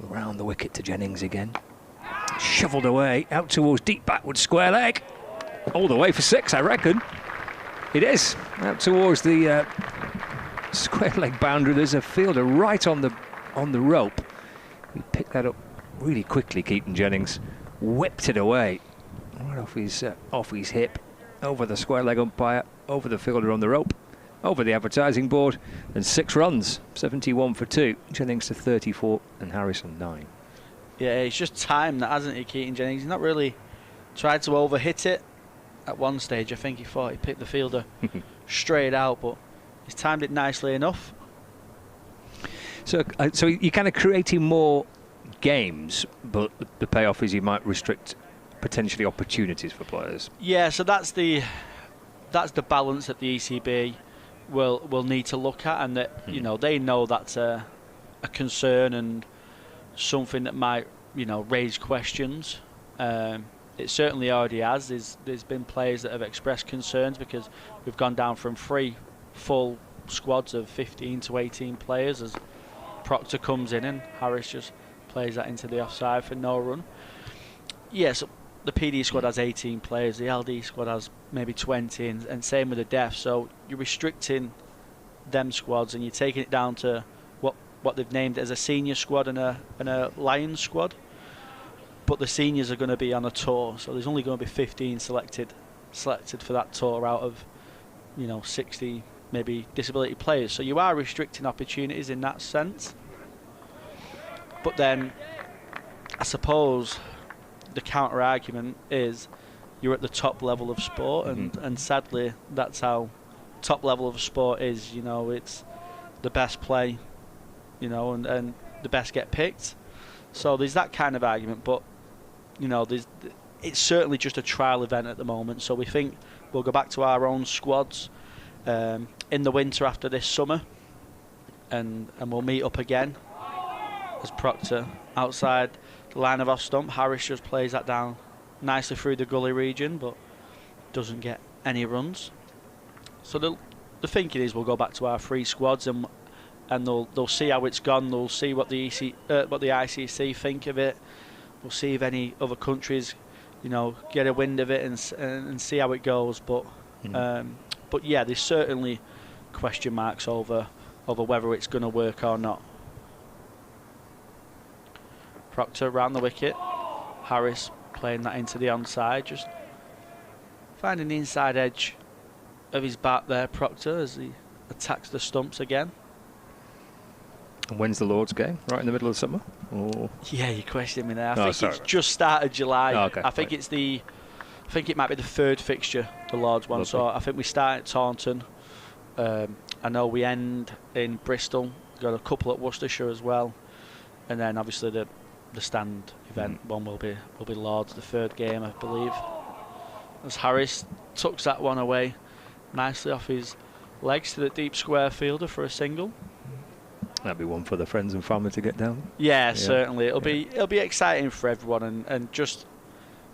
Around the wicket to Jennings again. Shovelled away, out towards deep backward square leg. All the way for 6, I reckon. It is. Out towards the square leg boundary. There's a fielder right on the rope. He picked that up really quickly, Keaton Jennings. Whipped it away. Right off his hip. Over the square leg umpire. Over the fielder on the rope. Over the advertising board. And 6 runs. 71 for 2. Jennings to 34 and Harrison 9. Yeah, he's just timed that, hasn't he, Keaton Jennings? He's not really tried to overhit it. At one stage, I think he thought he picked the fielder straight out, but he's timed it nicely enough. So you're kind of creating more games, but the payoff is you might restrict potentially opportunities for players. Yeah, so that's the balance that the ECB will need to look at, and that they know that's a concern and something that might raise questions. It certainly already has. There's been players that have expressed concerns because we've gone down from 3 full squads of 15 to 18 players as Proctor comes in and Harris just plays that into the offside for no run. Yes, the PD squad has 18 players, the LD squad has maybe 20, and same with the deaf. So you're restricting them squads and you're taking it down to what they've named as a senior squad and a Lions squad. But the seniors are going to be on a tour, so there's only going to be 15 selected for that tour out of 60 maybe disability players. So you are restricting opportunities in that sense. But then I suppose the counter argument is you're at the top level of sport, and sadly that's how top level of sport is. It's the best play, and the best get picked. So there's that kind of argument, but it's certainly just a trial event at the moment. So we think we'll go back to our own squads in the winter after this summer, and we'll meet up again as Proctor outside the line of off stump. Harris just plays that down nicely through the gully region, but doesn't get any runs. So the thinking is we'll go back to our 3 squads, and they'll see how it's gone. They'll see what the ICC think of it. We'll see if any other countries, get a wind of it and see how it goes. But yeah, there's certainly question marks over whether it's going to work or not. Proctor round the wicket. Harris playing that into the onside, just finding the inside edge of his bat there, Proctor, as he attacks the stumps again. And when's the Lord's game? Right in the middle of the summer? Or? Yeah, you questioned me there. I think it's just started July. Oh, okay. I think it might be the 3rd fixture, the Lord's one. Lovely. So I think we start at Taunton. I know we end in Bristol. Got a couple at Worcestershire as well. and then obviously the stand event one will be Lords, the third game, I believe. As Harris tucks that one away nicely off his legs to the deep square fielder for a single. That'd be one for the friends and family to get down. Yeah, certainly. It'll be exciting for everyone, and just,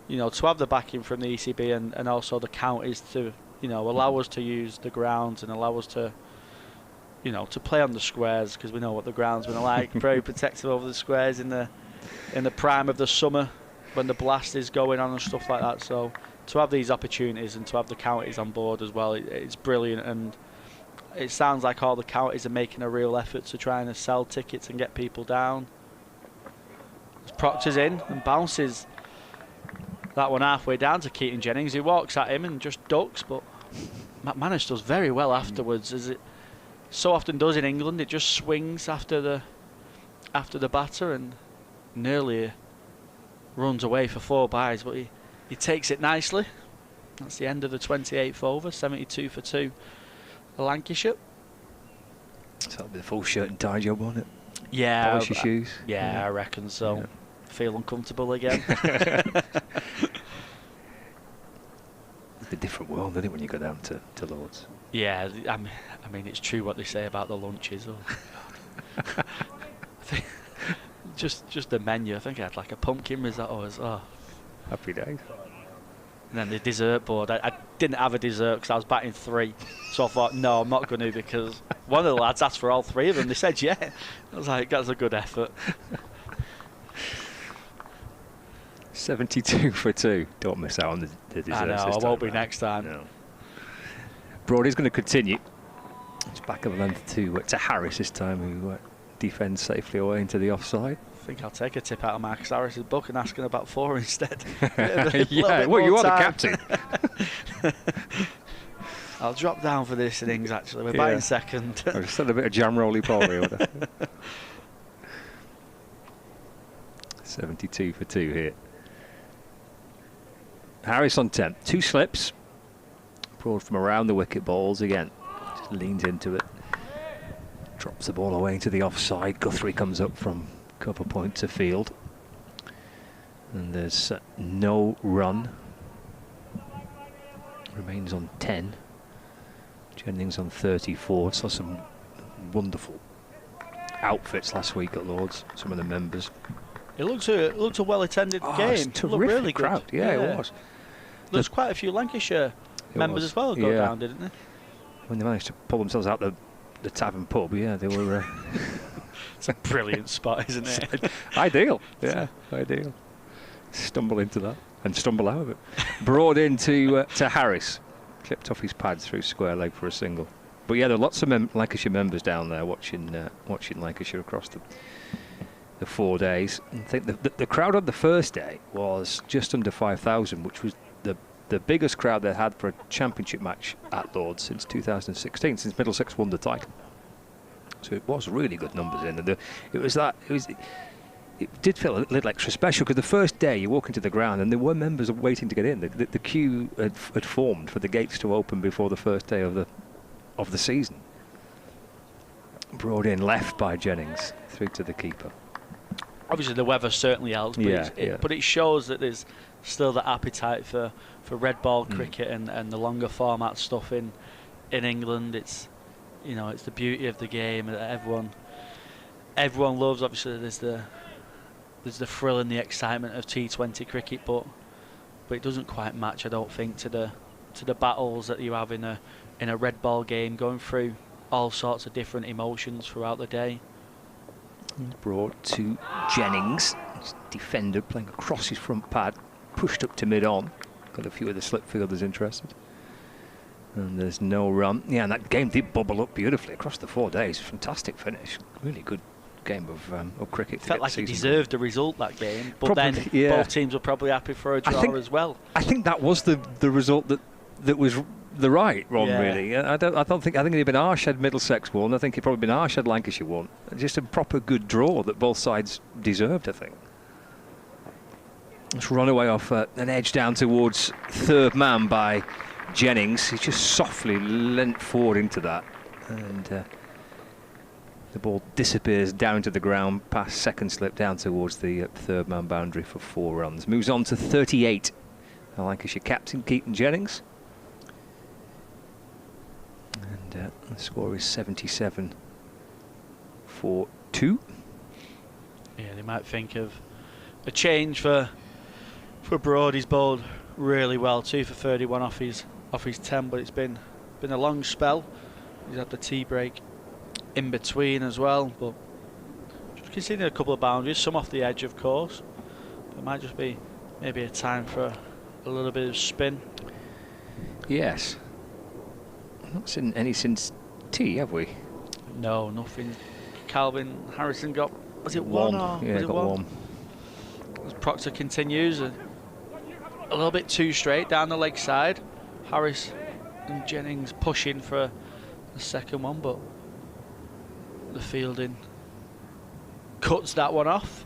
you know, to have the backing from the ECB and also the counties to, you know, allow us to use the grounds and allow us to, you know, to play on the squares, because we know what the ground's been like. Very protective over the squares in the prime of the summer when the blast is going on and stuff like that. So to have these opportunities and to have the counties on board as well, it's brilliant. And it sounds like all the counties are making a real effort to try and sell tickets and get people down. Proctor's in and bounces that one halfway down to Keaton Jennings, who walks at him and just ducks, but McManus does very well afterwards, as it so often does in England. It just swings after the batter and nearly runs away for 4 byes, but he takes it nicely. That's the end of the 28th over, 72 for 2. Lancashire. So that'll be the full shirt and tie job, won't it? Yeah. Polish your shoes. Yeah, I reckon so. Yeah. Feel uncomfortable again. It's a different world, isn't it, when you go down to Lords? Yeah, I mean, it's true what they say about the lunches. Oh. I think just the menu. I think I had like a pumpkin risotto as well. Happy days. And then the dessert board. I didn't have a dessert because I was batting 3. So I thought, no, I'm not going to, because one of the lads asked for all 3 of them. They said, yeah. I was like, that's a good effort. 72 for 2. Don't miss out on the desserts. I know, I won't be next time. No. Brody's going to continue. It's back of the length to Harris this time, who defends safely away into the offside. I think I'll take a tip out of Marcus Harris's book and ask him about 4 instead. Yeah, well, you are the captain. I'll drop down for this innings, actually. We're batting second. I've just had a bit of jam roly-poly. 72 for 2 here. Harris on 10. 2 slips. Broad from around the wicket balls again. Just leans into it. Drops the ball away into the offside. Guthrie comes up from cover point to field. And there's no run. Remains on 10. Jennings on 34. Saw some wonderful outfits last week at Lords. Some of the members. It looked a well-attended game. It looked really crowd. good. Yeah, it was. There's quite a few Lancashire members as well go down, didn't they? When they managed to pull themselves out the tavern pub, yeah, they were. It's a brilliant spot, isn't it? Ideal. Yeah, ideal. Stumble into that and stumble out of it. Broad into to Harris. Clipped off his pads through square leg for a single. But yeah, there are lots of Lancashire members down there watching Lancashire across the 4 days. I think the crowd on the first day was just under 5,000, which was the biggest crowd they had for a championship match at Lords since 2016, since Middlesex won the title. So it was really good numbers in, and it did feel a little extra special, because the first day you walk into the ground and there were members waiting to get in. The queue had formed for the gates to open before the first day of the season. Brought in left by Jennings through to the keeper. Obviously the weather certainly helps, but but it shows that there's still that appetite for red ball cricket and the longer format stuff in England. It's, you know, it's the beauty of the game that everyone loves. Obviously there's the thrill and the excitement of T20 cricket, but it doesn't quite match, I don't think, to the battles that you have in a red ball game, going through all sorts of different emotions throughout the day. Brought to Jennings, defender playing across his front pad, pushed up to mid-on. Got a few of the slip fielders interested. And there's no run. Yeah, and that game did bubble up beautifully across the 4 days. Fantastic finish. Really good game of cricket. Felt like it deserved a result, that game, but probably, then both teams were probably happy for a draw as well. I think that was the result that was the right one, really. I think it'd been harsh had Middlesex won. I think it'd probably been harsh had Lancashire won. Just a proper good draw that both sides deserved, I think. Let's run away off an edge down towards third man by Jennings. He just softly leant forward into that, and The ball disappears down to the ground, past second slip down towards the third man boundary for 4 runs. Moves on to 38. The Lancashire captain, Keaton Jennings. And the score is 77 for 2. Yeah, they might think of a change for Broad. He's bowled really well, 2 for 31 off his 10, but it's been a long spell. He's had the tea break in between as well, but just conceding a couple of boundaries, some off the edge of course. It might just be maybe a time for a little bit of spin. Yes. Not seen any since tea, have we? No, nothing. Calvin Harrison got, was it one? Yeah, was it got one. As Proctor continues, a little bit too straight down the leg side. Harris and Jennings pushing for the second one, but the fielding cuts that one off.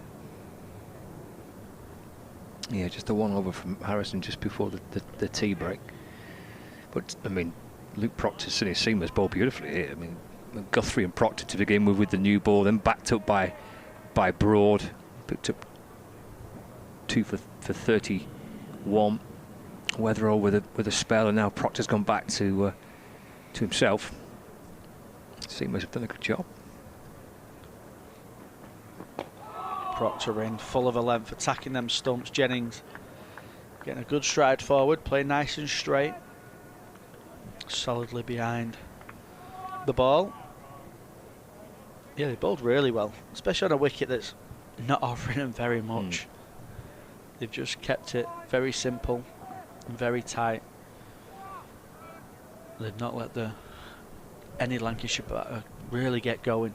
Yeah, just the one over from Harrison just before the tea break. But, I mean, Luke Proctor's seen his seamers bowl beautifully here. I mean, Guthrie and Proctor to begin with the new ball, then backed up by Broad. Picked up 2 for 31. Weatherall with a spell, and now Proctor's gone back to himself. Seamers have done a good job. Proctor in, full of a length, attacking them stumps. Jennings getting a good stride forward, playing nice and straight. Solidly behind the ball. Yeah, they bowled really well, especially on a wicket that's not offering them very much. They've just kept it very simple and very tight. They've not let any Lancashire batter really get going.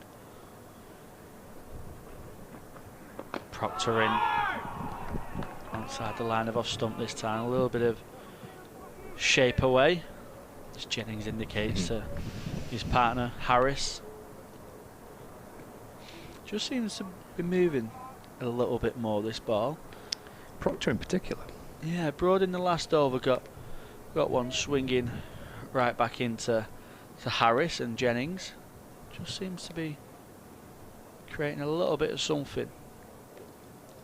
Proctor in, outside the line of off stump this time. A little bit of shape away, as Jennings indicates to his partner Harris. Just seems to be moving a little bit more, this ball. Proctor in particular. Yeah, Broad in the last over got one swinging right back into Harris, and Jennings just seems to be creating a little bit of something.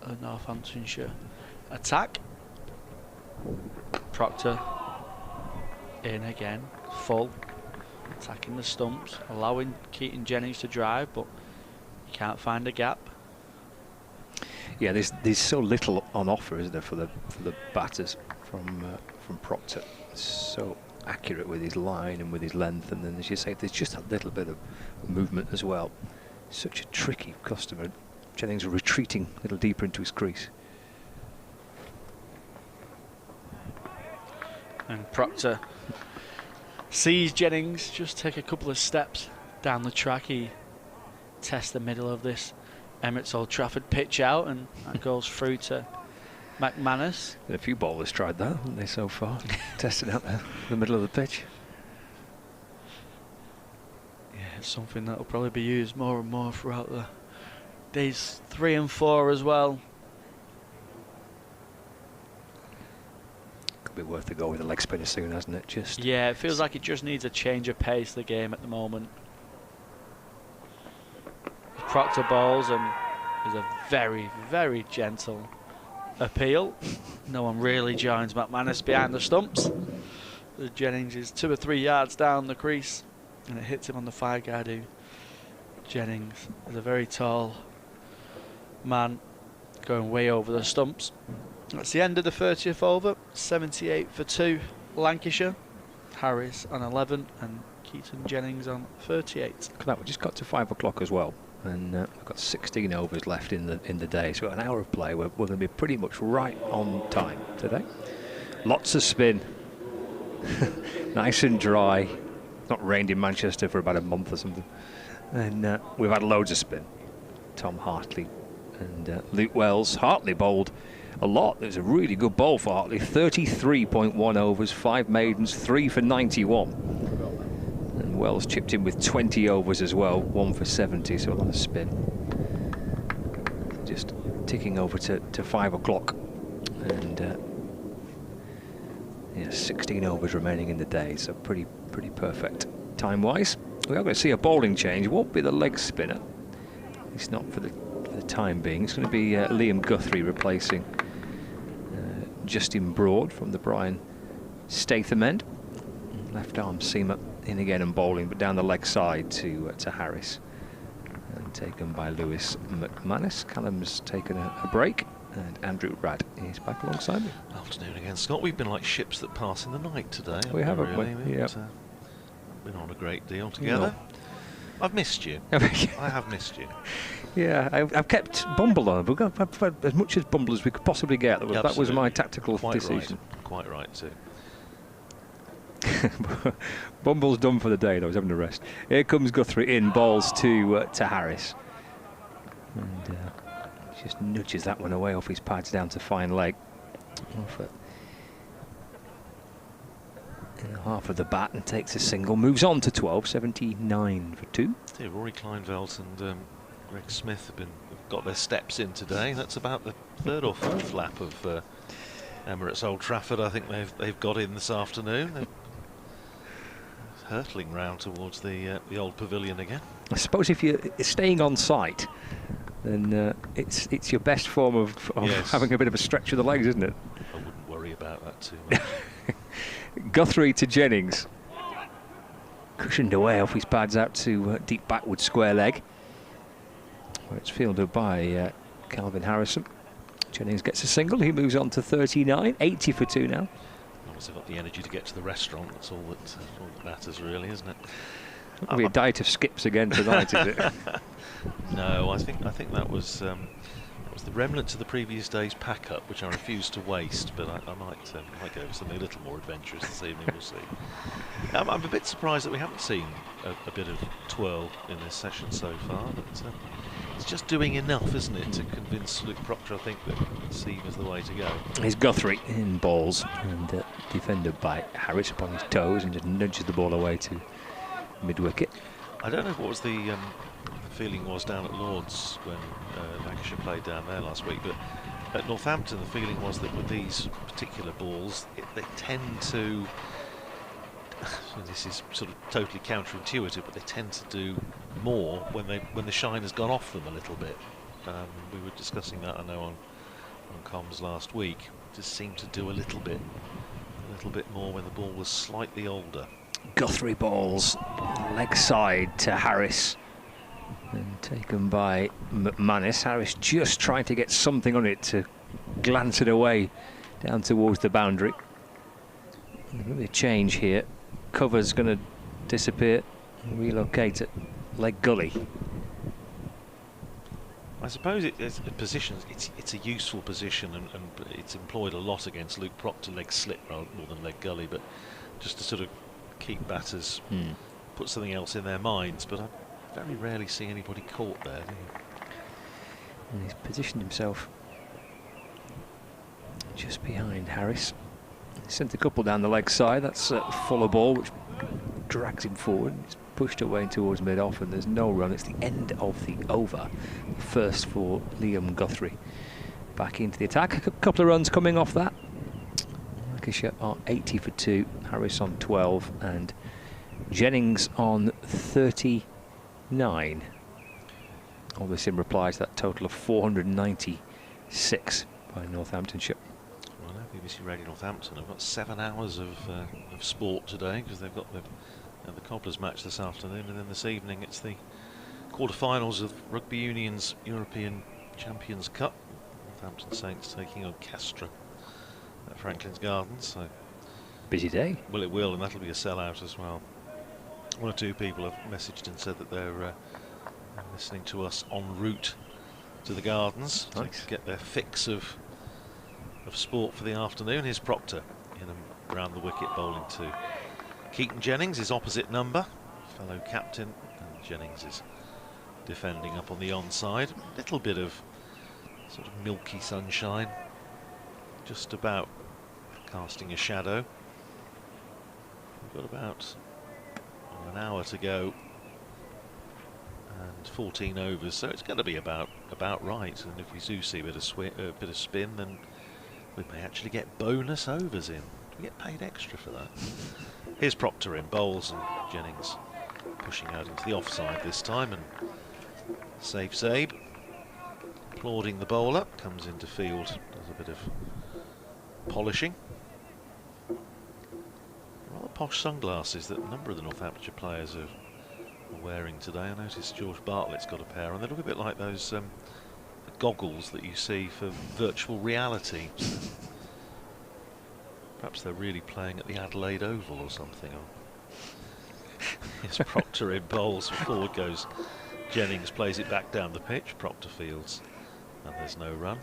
A Northamptonshire attack. Proctor in again, full, attacking the stumps, allowing Keaton Jennings to drive, but he can't find a gap. Yeah, there's so little on offer, isn't there, for the batters from Proctor. So accurate with his line and with his length, and then, as you say, there's just a little bit of movement as well. Such a tricky customer. Jennings retreating a little deeper into his crease. And Proctor sees Jennings just take a couple of steps down the track. He tests the middle of this Emirates Old Trafford pitch out, and that goes through to McManus. A few bowlers tried that, haven't they, so far? Testing out the middle of the pitch. Yeah, it's something that will probably be used more and more throughout the days 3 and 4 as well. Could be worth a go with a leg spinner soon, hasn't it? Just yeah, it feels like it just needs a change of pace, the game at the moment. Proctor bowls, and there's a very, very gentle appeal. No one really joins McManus behind the stumps. The Jennings is 2 or 3 yards down the crease, and it hits him on the 5 guard. Jennings is a very tall man, going way over the stumps. That's the end of the 30th over. 78 for 2 Lancashire. Harris on 11 and Keaton Jennings on 38. Look at that, we just got to 5 o'clock as well, and we've got 16 overs left in the day, so an hour of play. We're going to be pretty much right on time today. Lots of spin. Nice and dry. Not rained in Manchester for about a month or something, and we've had loads of spin. Tom Hartley and Luke Wells. Hartley bowled a lot. It was a really good bowl for Hartley. 33.1 overs, 5 maidens, 3 for 91. And Wells chipped in with 20 overs as well, 1 for 70, so a lot of spin. Just ticking over to 5 o'clock. And yeah, 16 overs remaining in the day, so pretty perfect time-wise. We are going to see a bowling change. It won't be the leg spinner. It's not for the time being. It's going to be Liam Guthrie replacing Justin Broad from the Brian Statham end. Left arm seamer in again and bowling, but down the leg side to Harris. And taken by Lewis McManus. Callum's taken a break, and Andrew Radd is back alongside me. Afternoon again, Scott. We've been like ships that pass in the night today. We haven't really? we? Yep. Been on a great deal together. No. I've missed you. I have missed you. Yeah, I've kept Bumble on. I've had as much as Bumble as we could possibly get. That was my tactical decision. Right. Quite right too. Bumble's done for the day, though. He's having a rest. Here comes Guthrie in, balls to Harris. And just nudges that one away off his pads down to fine leg. Off at half of the bat and takes a single. Moves on to 12, 79 for 2. Yeah, Rory Kleinveld and Greg Smith have got their steps in today. That's about the third or fourth lap of Emirates Old Trafford. I think they've got in this afternoon. They're hurtling round towards the old pavilion again. I suppose if you're staying on site, then it's your best form of yes. having a bit of a stretch of the legs, isn't it? I wouldn't worry about that too much. Guthrie to Jennings. Cushioned away off his pads out to deep backward square leg, where it's fielded by Calvin Harrison. Jennings gets a single. He moves on to 39, 80 for 2 now. As they've got the energy to get to the restaurant, that's all that matters, really, isn't it? It'll be a diet of skips again tonight, is it? No, I think that was the remnants of the previous day's pack-up, which I refused to waste. But I might go for something a little more adventurous this evening. We'll see. I'm a bit surprised that we haven't seen a bit of twirl in this session so far. But it's just doing enough, isn't it, to convince Luke Proctor, I think, that seam is the way to go. Here's Guthrie in balls and defended by Harris upon his toes and just nudges the ball away to mid-wicket. I don't know what was the feeling was down at Lords when Lancashire played down there last week, but at Northampton the feeling was that with these particular balls they tend to, this is sort of totally counterintuitive, but they tend to do more when the shine has gone off them a little bit. We were discussing that, I know, on comms last week. Just seemed to do a little bit more when the ball was slightly older. Guthrie balls leg side to Harris and taken by McManus. Harris just trying to get something on it to glance it away down towards the boundary. A change here. Cover's going to disappear and relocate at leg gully. I suppose it's a position. It's a useful position, and it's employed a lot against Luke Proctor, leg slip rather more than leg gully, but just to sort of keep batters put something else in their minds. But I very rarely see anybody caught there, do you? And he's positioned himself just behind Harris. He sent a couple down the leg side. That's a fuller ball which drags him forward. It's pushed away towards mid-off and there's no run. It's the end of the over. First for Liam Guthrie. Back into the attack. A couple of runs coming off that. Lancashire are 80 for 2. Harris on 12 and Jennings on 39. All this in reply to that total of 496 by Northamptonshire. Well, now BBC Radio Northampton have got 7 hours of sport today because they've got the Cobblers match this afternoon, and then this evening it's the quarter-finals of Rugby Union's European Champions Cup. Northampton Saints taking on Castra at Franklin's Gardens. So busy day. Well, it will, and that'll be a sellout as well. One or two people have messaged and said that they're listening to us en route to the Gardens to get their fix of sport for the afternoon. Here's Proctor in and round the wicket bowling to Keaton Jennings, his opposite number, fellow captain, and Jennings is defending up on the onside. A little bit of sort of milky sunshine, just about casting a shadow. We've got about an hour to go and 14 overs, so it's going to be about right. And if we do see a bit of spin, then we may actually get bonus overs in. We get paid extra for that. Here's Proctor in bowls and Jennings pushing out into the offside this time, and safe Zabe. Applauding the bowler, comes into field, does a bit of polishing. Rather posh sunglasses that a number of the Northamptonshire players are wearing today. I noticed George Bartlett's got a pair on. They look a bit like those goggles that you see for virtual reality. Perhaps they're really playing at the Adelaide Oval or something. Here's Proctor in bowls, forward goes Jennings, plays it back down the pitch. Proctor fields, and there's no run.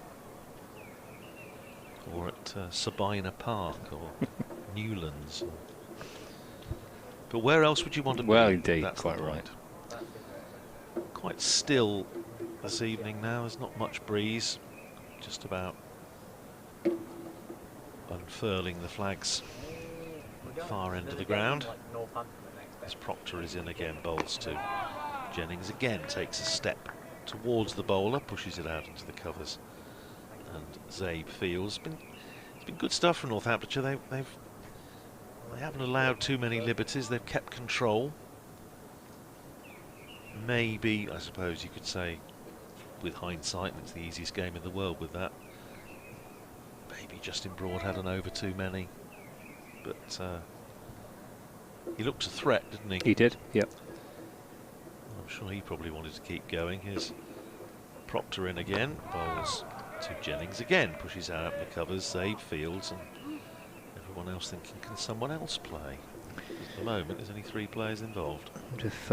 Or at Sabina Park or Newlands. But where else would you want to be? Well, indeed, that's quite right. Quite still this evening now. There's not much breeze. Just about unfurling the flags at the far end of the ground. As Proctor is in again, bowls to Jennings again, takes a step towards the bowler, pushes it out into the covers, and Zabe fields. It's been good stuff from Northamptonshire. They haven't allowed too many liberties. They've kept control. Maybe, I suppose you could say, with hindsight, it's the easiest game in the world with that. Maybe Justin Broad had an over too many, but he looked a threat, didn't he? He did, yep. I'm sure he probably wanted to keep going. Here's Proctor in again, bowls to Jennings again, pushes out the covers, Zabe fields, and everyone else thinking, can someone else play? At the moment, there's only 3 players involved. I wonder if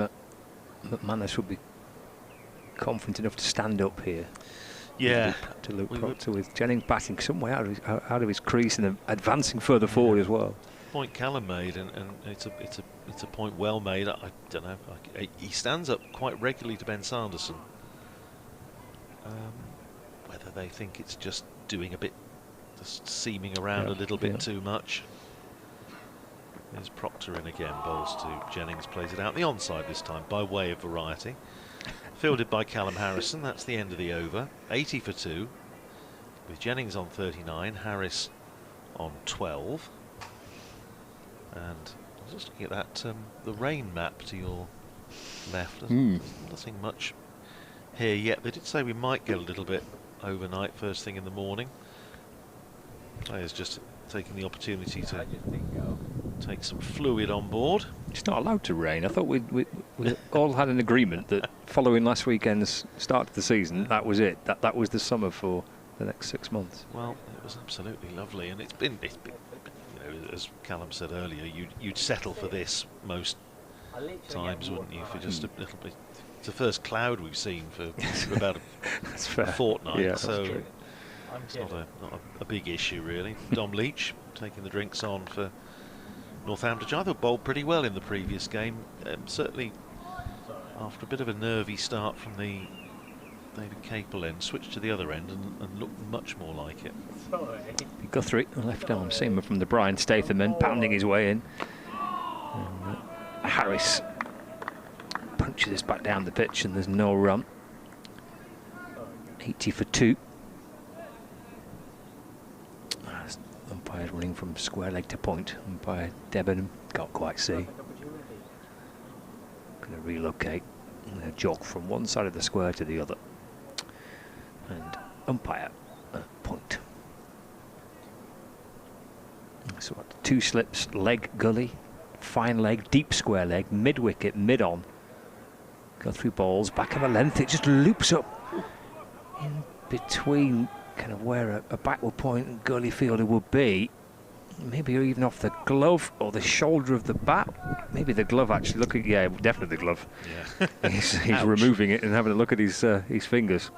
McManus would be confident enough to stand up here. Yeah. To Luke Proctor, with Jennings batting some way out of his crease and advancing further forward as well. Point Callum made, and it's a point well made. I don't know. He stands up quite regularly to Ben Sanderson. Whether they think it's just doing a bit, just seaming around a little bit too much. There's Proctor in again, bowls to Jennings, plays it out the onside this time by way of variety. Fielded by Callum Harrison. That's the end of the over. 80 for 2, with Jennings on 39, Harris on 12. And I was just looking at that, the rain map to your left. Nothing much here yet. They did say we might get a little bit overnight, first thing in the morning. Players just taking the opportunity to take some fluid on board. It's not allowed to rain. I thought we all had an agreement that following last weekend's start to the season, that was it. That was the summer for the next 6 months. Well, it was absolutely lovely, and it's been you know, as Callum said earlier, you'd settle for this most times, wouldn't you? For just a little bit. It's the first cloud we've seen for about a fortnight, yeah, so true. It's not a big issue really. Dom Leach taking the drinks on for Northamptonshire. I thought bowled pretty well in the previous game. Certainly after a bit of a nervy start from the David Capel end, switched to the other end and looked much more like it. Guthrie, left arm seamer from the Brian Statham end, pounding his way in. And, Harris punches this back down the pitch and there's no run. 80 for 2. Umpire's running from square leg to point. Umpire Debenham can't quite see. Going to relocate and jog from one side of the square to the other. And umpire at point. So what, 2 slips, leg gully, fine leg, deep square leg, mid wicket, mid on. Guthrie balls, back of a length, it just loops up in between kind of where a backward point and gully fielder would be. Maybe even off the glove or the shoulder of the bat. Maybe the glove actually. Look at, yeah, definitely the glove. Yeah. he's removing it and having a look at his fingers.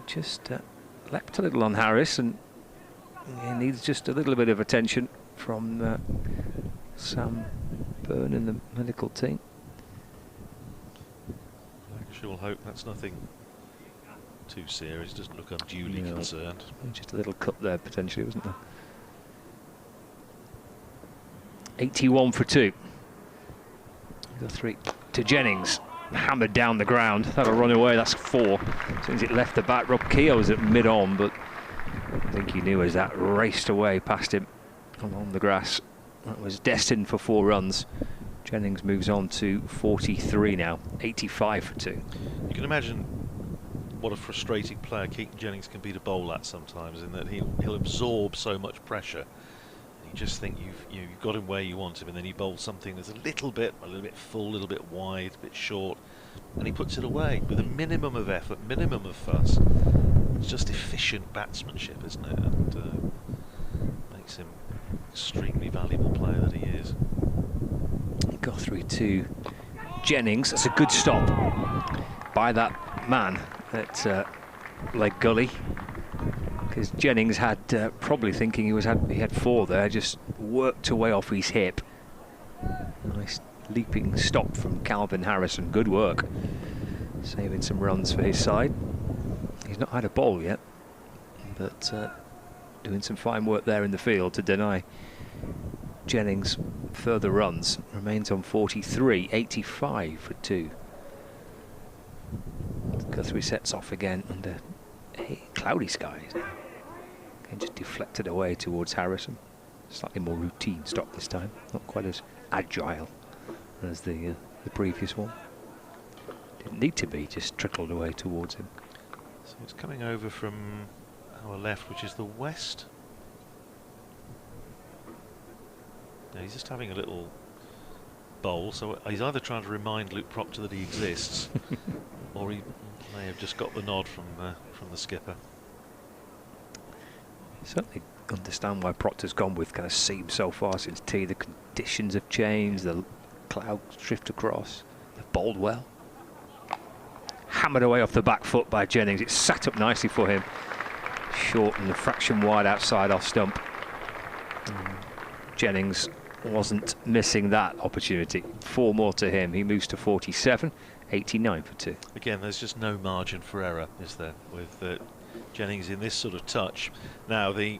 Just leapt a little on Harris, and he needs just a little bit of attention from Sam Byrne and the medical team. I sure hope that's nothing too serious. Doesn't look unduly concerned. Just a little cut there potentially, wasn't there? 81 for 2. Guthrie to Jennings, hammered down the ground. That'll run away. That's 4. As soon as it left the bat, Rob Keogh was at mid-on, but I think he knew as that raced away past him along the grass. That was destined for 4 runs. Jennings moves on to 43 now, 85 for 2. You can imagine what a frustrating player Keaton Jennings can be to bowl at sometimes, in that he'll absorb so much pressure. You just think you've got him where you want him, and then you bowl something that's a little bit full, a little bit wide, a bit short, and he puts it away with a minimum of effort, minimum of fuss. It's just efficient batsmanship, isn't it? And makes him an extremely valuable player that he is. Guthrie to Jennings. That's a good stop by that man at leg gully, because Jennings had probably thinking he had 4 there, just worked away off his hip. Nice leaping stop from Calvin Harrison. Good work, saving some runs for his side. He's not had a bowl yet, but doing some fine work there in the field to deny Jennings further runs. Remains on 43, 85 for 2. Guthrie sets off again under cloudy skies now. Again, just deflected away towards Harrison. Slightly more routine stop this time, not quite as agile as the previous one. Didn't need to be, just trickled away towards him. So it's coming over from our left, which is the west. Now he's just having a little bowl, so he's either trying to remind Luke Proctor that he exists, or he may have just got the nod from the skipper. Certainly understand why Proctor's gone with kind of seam so far since tea. The conditions have changed, the clouds drift across, they've bowled well. Hammered away off the back foot by Jennings. It's sat up nicely for him. Short and a fraction wide outside off stump. Jennings wasn't missing that opportunity. 4 more to him. He moves to 47, 89 for 2. Again, there's just no margin for error, is there, with Jennings in this sort of touch. Now the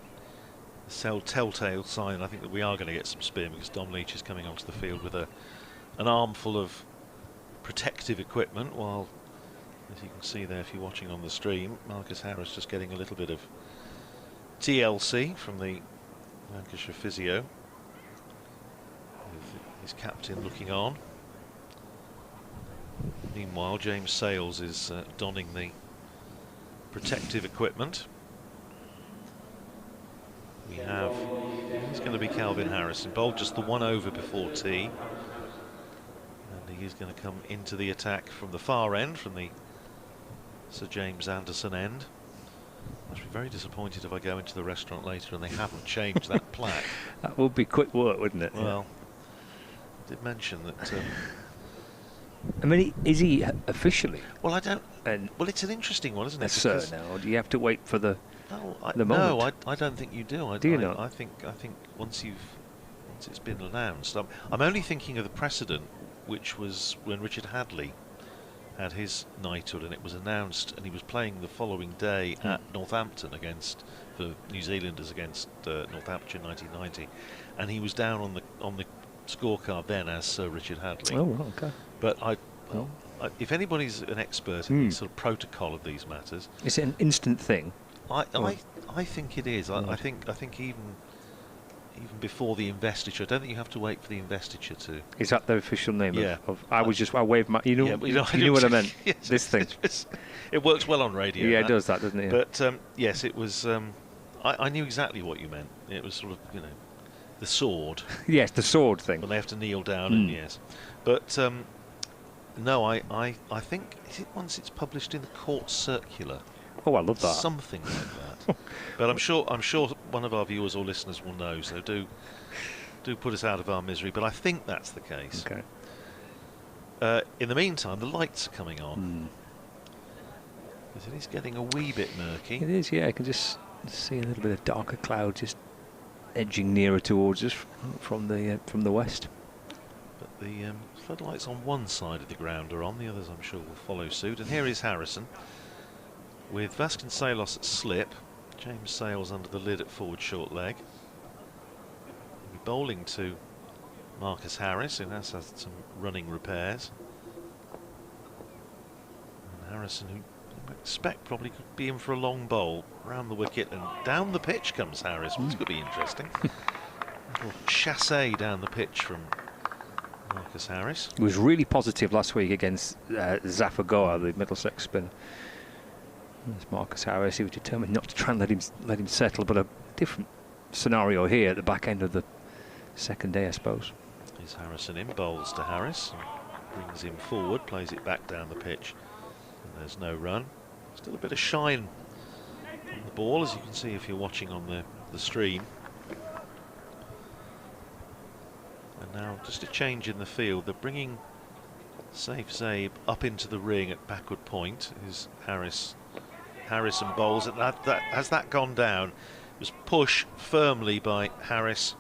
telltale sign, I think, that we are going to get some spin, because Dom Leach is coming onto the field with an armful of protective equipment, while, as you can see there if you're watching on the stream, Marcus Harris just getting a little bit of TLC from the Lancashire physio, with his captain looking on. Meanwhile, James Sales is donning the protective equipment. We have, it's going to be Calvin Harrison, bowled just the 1 over before tea, and he is going to come into the attack from the far end, from the Sir James Anderson end. I should be very disappointed if I go into the restaurant later and they haven't changed that plaque. That would be quick work, wouldn't it? Well, I did mention that. I mean, is he officially? Well, I don't. Well, it's an interesting one, isn't it? Sir, now, or do you have to wait for the moment? No, I don't think you do. Do you not? I think once it's been announced. I'm only thinking of the precedent, which was when Richard Hadley had his knighthood, and it was announced, and he was playing the following day at Northampton against the New Zealanders against Northamptonshire 1990, and he was down on the scorecard then as Sir Richard Hadley. Oh, okay. But if anybody's an expert in the sort of protocol of these matters, is it an instant thing? I think it is. I think even before the investiture, I don't think you have to wait for the investiture to. Is that the official name? Yeah. I waved my. You knew what I meant. Yes, this thing. It works well on radio. Yeah, it does that, doesn't it? Yeah. But yes, it was. I knew exactly what you meant. It was sort of, the sword. Yes, the sword thing. When they have to kneel down, and yes, but no, I think, is it once it's published in the court circular? Oh, I love that. Something like that. But I'm sure one of our viewers or listeners will know. So do put us out of our misery. But I think that's the case. Okay. In the meantime, the lights are coming on. Because it is getting a wee bit murky. It is. Yeah, I can just see a little bit of darker cloud just edging nearer towards us from the west. But the floodlights on one side of the ground are on. The others, I'm sure, will follow suit. And here is Harrison, with Vasconcelos at slip, James Sales under the lid at forward short leg. He'll be bowling to Marcus Harris, who has had some running repairs. And Harrison, who I expect probably could be in for a long bowl, round the wicket, and down the pitch comes Harris. This could be interesting. A little chassé down the pitch from Marcus Harris. He was really positive last week against Zafagoa, the Middlesex spinner. There's Marcus Harris. He was determined not to try and let him settle, but a different scenario here at the back end of the second day, I suppose. Here's Harrison in, bowls to Harris, brings him forward, plays it back down the pitch, and there's no run. Still a bit of shine on the ball, as you can see if you're watching on the stream. And now just a change in the field. They're bringing Saif Zaib up into the ring at backward point. Is Harrison bowls. Has that gone down? It was push firmly by Harris.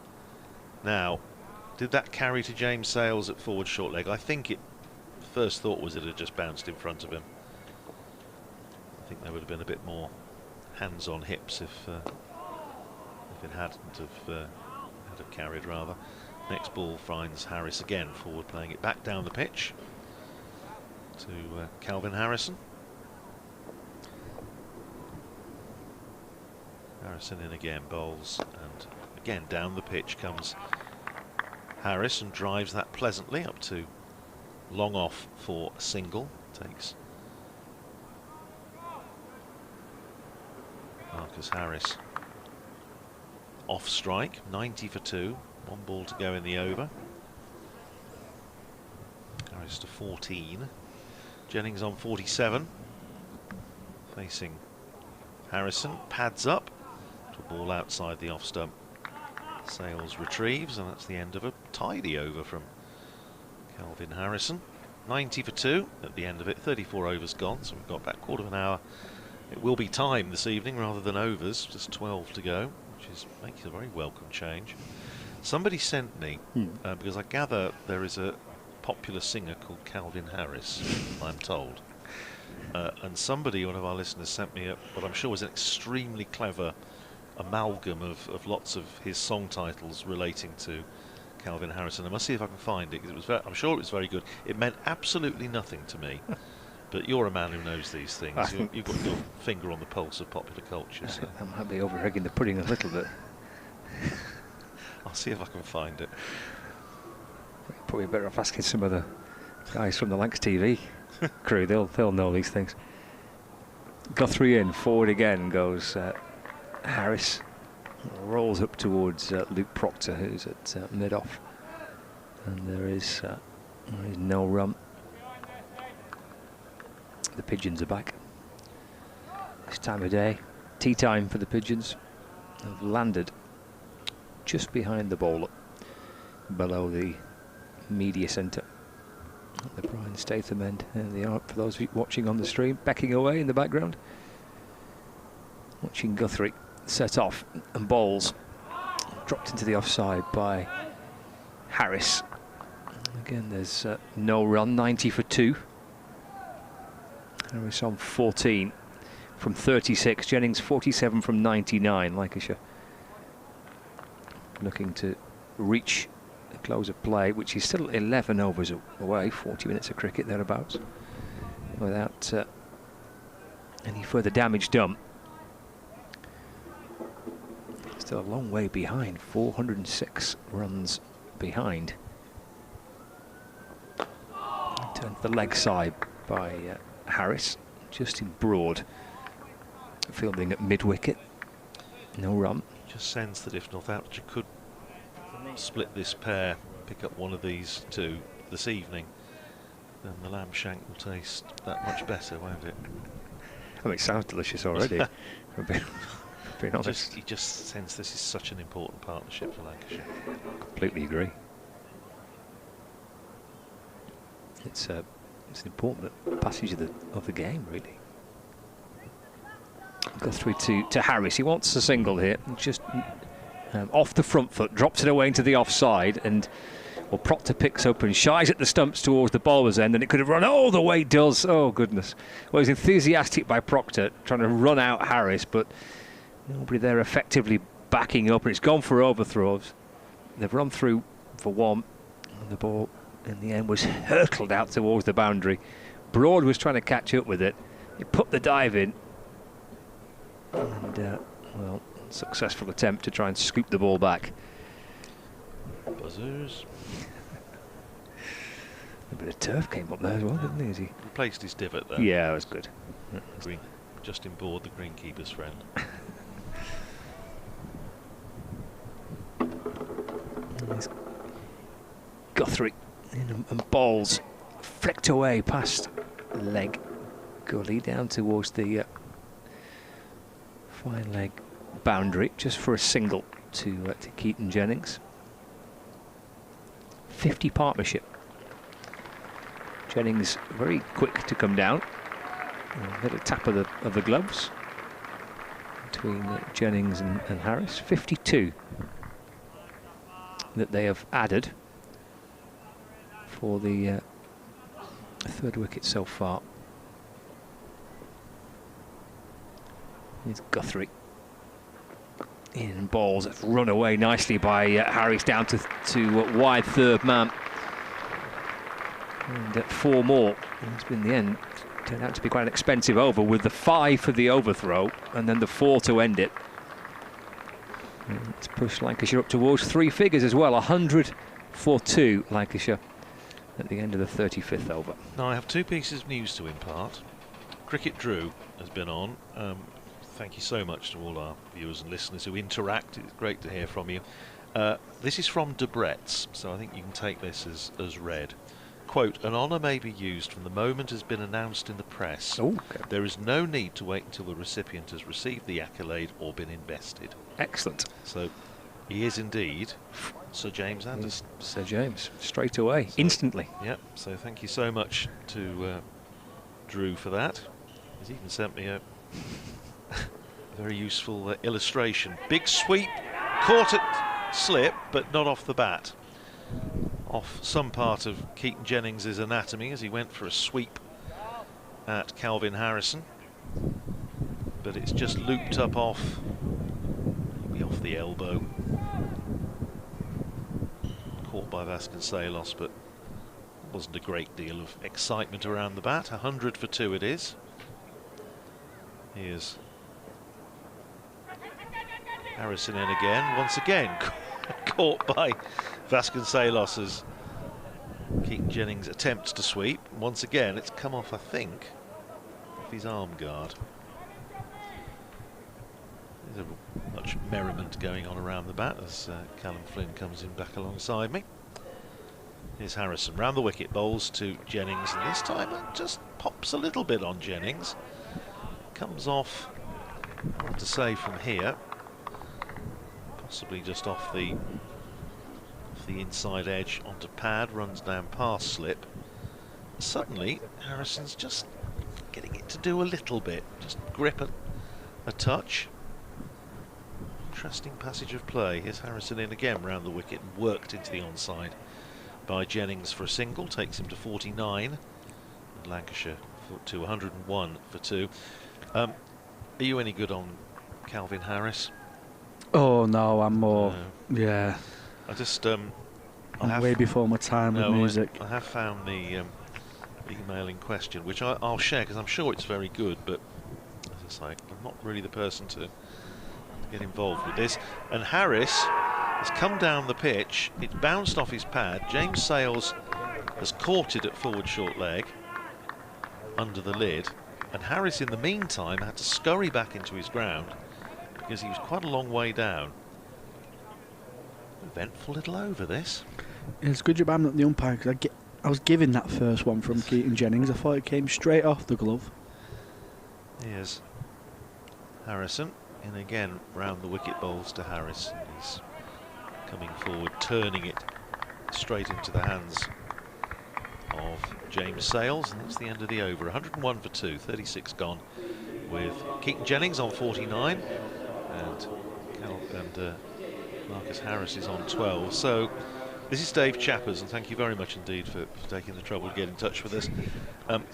Now, did that carry to James Sales at forward short leg? I think it. First thought was it had just bounced in front of him. I think there would have been a bit more hands on hips if it hadn't have carried rather. Next ball finds Harris again forward, playing it back down the pitch to Calvin Harrison. Harrison in again, bowls, and again down the pitch comes Harris and drives that pleasantly up to long off for a single. Takes Marcus Harris off strike, 90 for 2. 1 ball to go in the over. Harris to 14. Jennings on 47. Facing Harrison, pads up to a ball outside the off stump. Sales retrieves, and that's the end of a tidy over from Calvin Harrison. 90 for 2 at the end of it. 34 overs gone, so we've got about a quarter of an hour. It will be time this evening rather than overs. Just 12 to go, which makes a very welcome change. Somebody sent me, because I gather there is a popular singer called Calvin Harris, I'm told. And somebody, one of our listeners, sent me what I'm sure was an extremely clever amalgam of lots of his song titles relating to Calvin Harrison. I must see if I can find it, because I'm sure it was very good. It meant absolutely nothing to me. But you're a man who knows these things. You've got your finger on the pulse of popular culture. So. I might be over-egging the pudding a little bit. I'll see if I can find it. Probably better off asking some of the guys from the Lancs TV crew. They'll know these things. Guthrie in, forward again goes Harris. Rolls up towards Luke Proctor, who's at mid-off. And there is no run. The pigeons are back. This time of day, tea time for the pigeons. Have landed just behind the bowler, below the media centre at the Brian Statham end. There they are, for those of you watching on the stream, backing away in the background. Watching Guthrie set off and bowls. Dropped into the offside by Harris. Again, there's no run, 90 for 2. Harris on 14 from 36. Jennings 47 from 99. Lancashire looking to reach the close of play, which is still 11 overs away, 40 minutes of cricket thereabouts, without any further damage done. Still a long way behind, 406 runs behind. Turned to the leg side by Harris, just in broad, fielding at mid-wicket. No run. Just sense that if Northamptonshire could split this pair, pick up one of these two this evening, then the lamb shank will taste that much better, won't it? I mean, it sounds delicious already. Being honest. You just sense this is such an important partnership for Lancashire. Completely agree. It's an important passage of the game, really. Go through to Harris. He wants a single here. Just off the front foot, drops it away into the offside, and Proctor picks up and shies at the stumps towards the bowler's end, and it could have run all the way it does. Oh, goodness. Well, he's enthusiastic by Proctor, trying to run out Harris, but nobody there effectively backing up, and it's gone for overthrows. They've run through for one, and the ball in the end was hurtled out towards the boundary. Broad was trying to catch up with it. He put the dive in, and well, successful attempt to try and scoop the ball back. Buzzers. A bit of turf came up there as well, didn't he? As he replaced his divot there. Yeah, it was good. Green, Justin Board, the greenkeeper's friend. There's Guthrie and balls flicked away past leg gully down towards the fine leg boundary, just for a single to Keaton Jennings. 50 partnership. Jennings very quick to come down. A little tap of the gloves between Jennings and Harris. 52 that they have added for the third wicket so far. Here's Guthrie. In balls that's run away nicely by Harris down to wide third man. And 4 more. It's been the end. Turned out to be quite an expensive over with the 5 for the overthrow and then the 4 to end it. And it's pushed Lancashire up towards 3 figures as well. 100 for 2 Lancashire at the end of the 35th over. Now I have 2 pieces of news to impart. Cricket Drew has been on. Thank you so much to all our viewers and listeners who interact. It's great to hear from you. This is from Debrett's, so I think you can take this as read. Quote, an honour may be used from the moment has been announced in the press. Oh, okay. There is no need to wait until the recipient has received the accolade or been invested. Excellent. So he is indeed Sir James Anderson. Sir James, straight away, so, instantly. Yep, so thank you so much to Drew for that. He's even sent me a very useful illustration. Big sweep, caught at slip, but not off the bat. Off some part of Keaton Jennings' anatomy as he went for a sweep at Calvin Harrison, but it's just looped up off, maybe off the elbow. Caught by Vasconcelos, but wasn't a great deal of excitement around the bat. 100 for 2 it is. Here's Harrison in again, once again caught by Vasconcelos as Keaton Jennings attempts to sweep. Once again, it's come off, I think, off his arm guard. There's much merriment going on around the bat as Callum Flynn comes in back alongside me. Here's Harrison round the wicket, bowls to Jennings, and this time it just pops a little bit on Jennings. Comes off, hard to say from here, possibly just off the inside edge onto pad, runs down past slip. Suddenly Harrison's just getting it to do a little bit, just grip a touch. Interesting passage of play. Here's Harrison in again round the wicket and worked into the onside by Jennings for a single, takes him to 49 and Lancashire to 101 for 2. Are you any good on Calvin Harris? Oh no, I'm more. Yeah. I just I'm way before my time with music. I have found the email in question, which I'll share because I'm sure it's very good, but as I say, I'm not really the person to get involved with this. And Harris has come down the pitch, it's bounced off his pad. James Sales has caught it at forward short leg under the lid, and Harris in the meantime had to scurry back into his ground because he was quite a long way down. Eventful little over this. It's good job I'm not the umpire because I was given that first one from Keaton Jennings. I thought it came straight off the glove. Here's Harrison in again round the wicket, bowls to Harris. He's coming forward, turning it straight into the hands of James Sales, and that's the end of the over. 101 for 2, 36 gone, with Keaton Jennings on 49 and Marcus Harris is on 12. So this is Dave Chappers, and thank you very much indeed for taking the trouble to get in touch with us.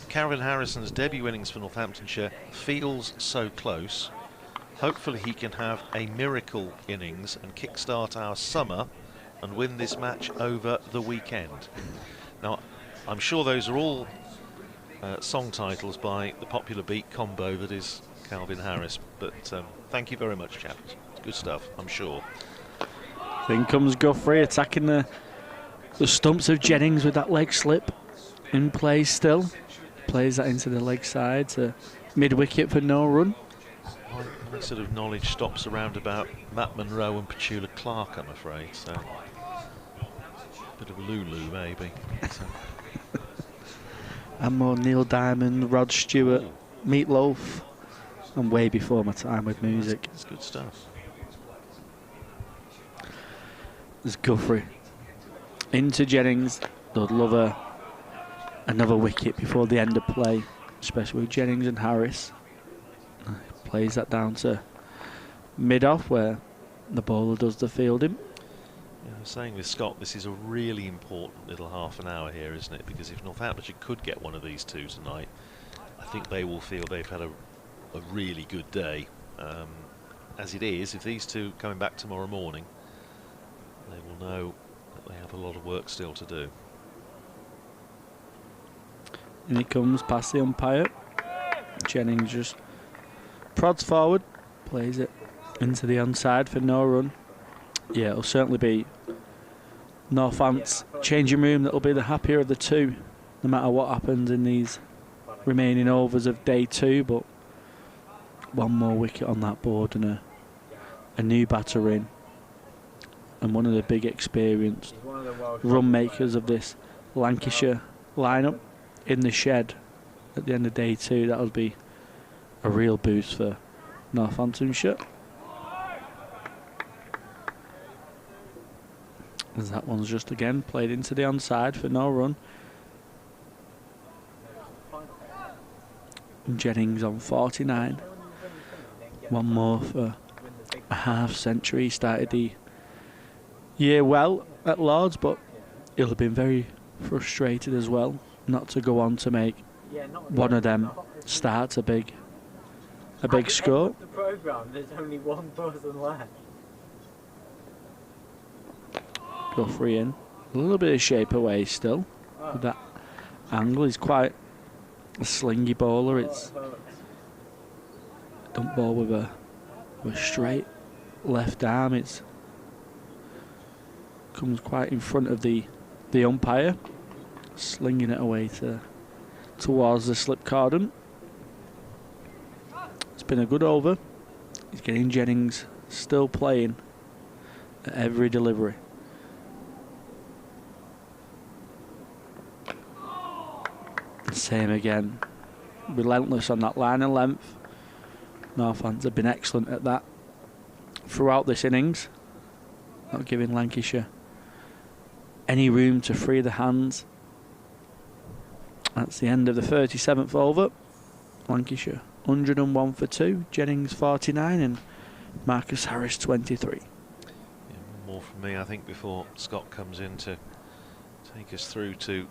Calvin Harrison's debut innings for Northamptonshire feels so close. Hopefully he can have a miracle innings and kickstart our summer and win this match over the weekend. Now, I'm sure those are all song titles by the popular beat combo that is Calvin Harris, but thank you very much, chaps. Good stuff, I'm sure. Then comes Guthrie attacking the stumps of Jennings with that leg slip. in play still. Plays that into the leg side to mid-wicket for no run. My sort of knowledge stops around about Matt Monroe and Petula Clark, I'm afraid. So, bit of Lulu, maybe. So. And more Neil Diamond, Rod Stewart, Meatloaf, and way before my time with music. It's good stuff. There's Guthrie. Into Jennings. They'd love another wicket before the end of play, especially with Jennings and Harris. Plays that down to mid-off where the bowler does the fielding. Yeah, I was saying with Scott, this is a really important little half an hour here, isn't it? Because if Northamptonshire could get one of these two tonight, I think they will feel they've had a really good day. As it is, if these two coming back tomorrow morning, they will know that they have a lot of work still to do. And he comes past the umpire. Jennings just prods forward, plays it into the onside for no run. Yeah, it'll certainly be Northants' changing room that'll be the happier of the two, no matter what happens in these remaining overs of day 2. But one more wicket on that board and a new batter in, and one of the big experienced run makers of this Lancashire lineup in the shed at the end of day 2. That'll be a real boost for Northamptonshire. As that one's just again played into the onside for no run. And Jennings on 49. One more for a half century. Started the year well at Lords, but he'll have been very frustrated as well not to go on to make one of them starts a big score. The programme, there's only one person left. Guthrie in. A little bit of shape away still. With that angle, he's quite a slingy bowler. It's dump ball with a straight left arm. It's comes quite in front of the umpire, slinging it away towards the slip cordon. It's been a good over. He's getting Jennings still playing at every delivery. Same again. Relentless on that line and length. Northants have been excellent at that throughout this innings. Not giving Lancashire any room to free the hands. That's the end of the 37th over. Lancashire 101 for 2. Jennings 49 and Marcus Harris 23. Yeah, more from me, I think, before Scott comes in to take us through to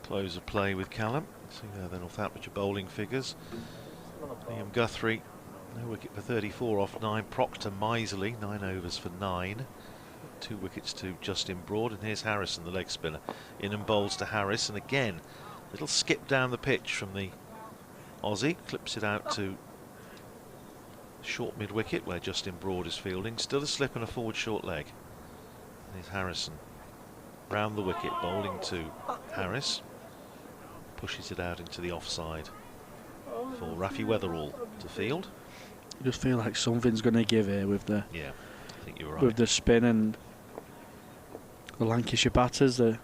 close of play with Callum. See there the Northamptonshire bowling figures. Liam Guthrie, no wicket for 34 off 9. Proctor miserly, 9 overs for 9. 2 wickets to Justin Broad, and here's Harrison, the leg spinner. In and bowls to Harris, and again, little skip down the pitch from the Aussie. Clips it out to short mid-wicket where Justin Broad is fielding. Still a slip and a forward short leg. And here's Harrison. Round the wicket, bowling to Harris. Pushes it out into the offside for Rafi Weatherall to field. You just feel like something's going to give here with the I think you're right. with the spin and the Lancashire batters. Here's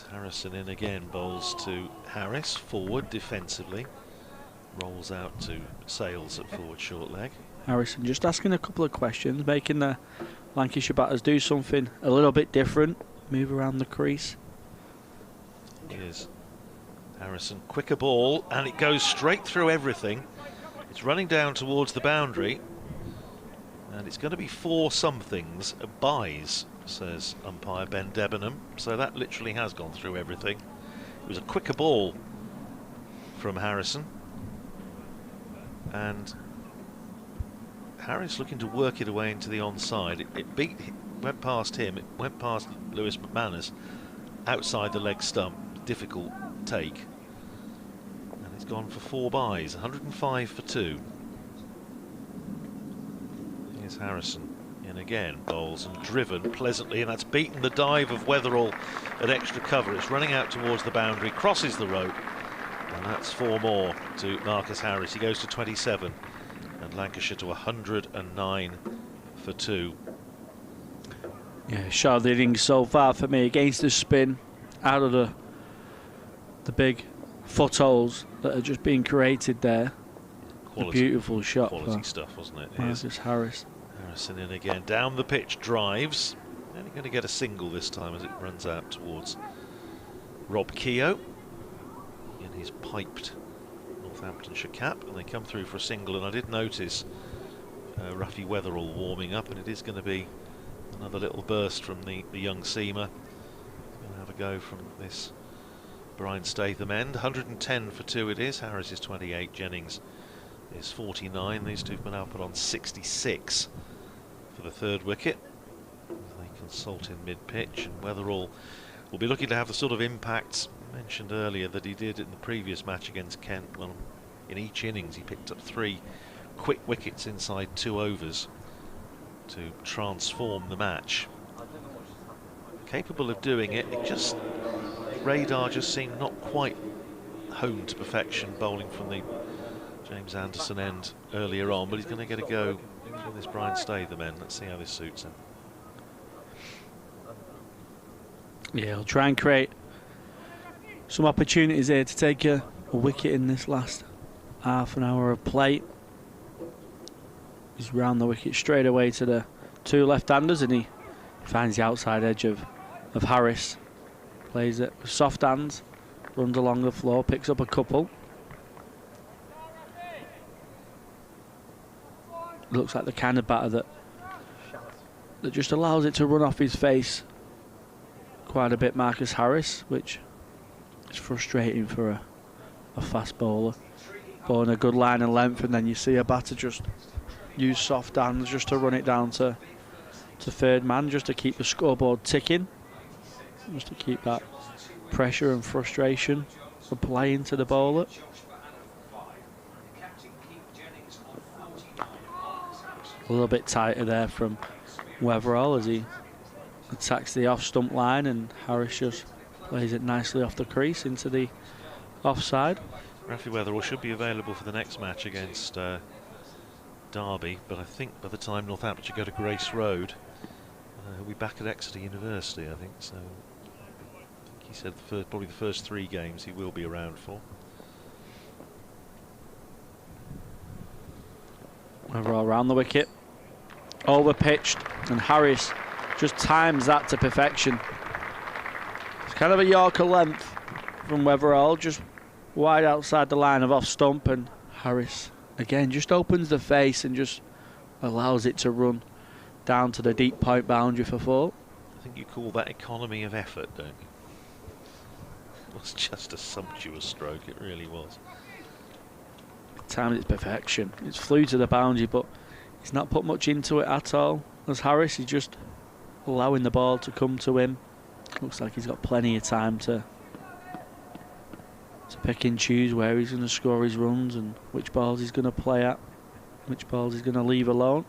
Harrison in again, bowls to Harris, forward defensively. Rolls out to Sales at forward short leg. Harrison just asking a couple of questions, making the Lancashire batters do something a little bit different, move around the crease. Here's Harrison, quicker ball, and it goes straight through everything. It's running down towards the boundary, and it's going to be 4 somethings, byes, says umpire Ben Debenham. So that literally has gone through everything. It was a quicker ball from Harrison, and Harris looking to work it away into the onside. It went past him, it went past Lewis McManus outside the leg stump. Difficult take, and it's gone for 4 byes, 105 for 2. Here's Harrison in in again, bowls and driven pleasantly, and that's beaten the dive of Weatherall at extra cover. It's running out towards the boundary, crosses the rope, and that's 4 more to Marcus Harris. He goes to 27, and Lancashire to 109 for 2. Yeah, shot of the innings so far for me, against the spin, out of the big footholes that are just being created there. Quality, a beautiful shot. Quality stuff, wasn't it? Marcus Harris. Harrison in again, down the pitch, drives. Only going to get a single this time as it runs out towards Rob Keogh in his piped Northamptonshire cap, and they come through for a single. And I did notice Ruffy Weatherall warming up, and it is going to be another little burst from the young seamer. Going to have a go from this Brian Statham end. 110 for 2 it is. Harris is 28, Jennings is 49. These two have been now put on 66 for the 3rd wicket. They consult in mid-pitch, and Weatherall will be looking to have the sort of impacts mentioned earlier that he did in the previous match against Kent. Well, in each innings he picked up 3 quick wickets inside 2 overs to transform the match. Capable of doing it, radar just seemed not quite honed to perfection, bowling from the James Anderson end earlier on, but he's going to get a go from this Brian Statham end. Let's see how this suits him. Yeah, he'll try and create some opportunities here to take a wicket in this last half an hour of play. He's round the wicket straight away to the 2 left-handers, and he finds the outside edge of Harris. Plays it with soft hands, runs along the floor, picks up a couple. Looks like the kind of batter that just allows it to run off his face quite a bit, Marcus Harris, which is frustrating for a fast bowler. Bowling a good line and length, and then you see a batter just use soft hands just to run it down to 3rd man, just to keep the scoreboard ticking, just to keep that pressure and frustration applying to the bowler. A little bit tighter there from Weatherall as he attacks the off-stump line, and Harris just plays it nicely off the crease into the offside. Rafi Weatherall should be available for the next match against Derby, but I think by the time Northamptonshire go to Grace Road, he'll be back at Exeter University, I think. So I think he said probably the first 3 games he will be around for. Weatherall round the wicket, over pitched, and Harris just times that to perfection. It's kind of a Yorker length from Weatherall, just wide outside the line of off stump, and Harris again just opens the face and just allows it to run down to the deep point boundary for 4. I think you call that economy of effort, don't you? It was just a sumptuous stroke, it really was. Timed its perfection. It's flew to the boundary, but he's not put much into it at all. As Harris, he's just allowing the ball to come to him. Looks like he's got plenty of time to pick and choose where he's going to score his runs and which balls he's going to play at, which balls he's going to leave alone.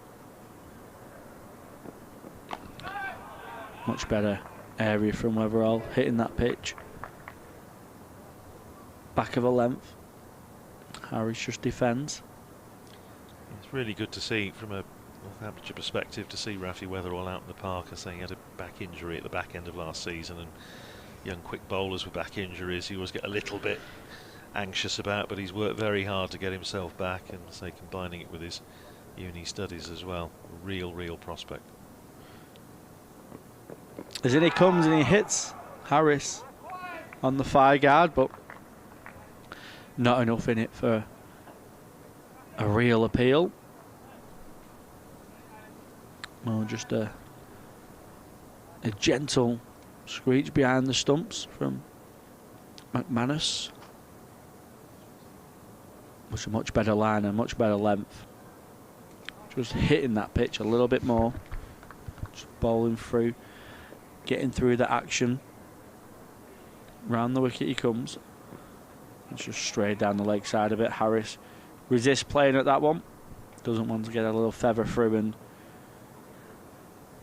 Much better area from Weatherall, hitting that pitch. Back of a length. Harris just defends. It's really good to see from a Northamptonshire perspective to see Rafi Weatherall out in the park. I say he had a back injury at the back end of last season, and young quick bowlers with back injuries you always get a little bit anxious about, but he's worked very hard to get himself back, and say combining it with his uni studies as well. Real prospect. As in he comes and he hits Harris on the 5 guard, but not enough in it for a real appeal. Well, just a gentle screech behind the stumps from McManus. Which a much better line and much better length. Just hitting that pitch a little bit more. Just bowling through, getting through the action. Round the wicket he comes. It's just straight down the leg side of it. Harris resists playing at that one. Doesn't want to get a little feather through and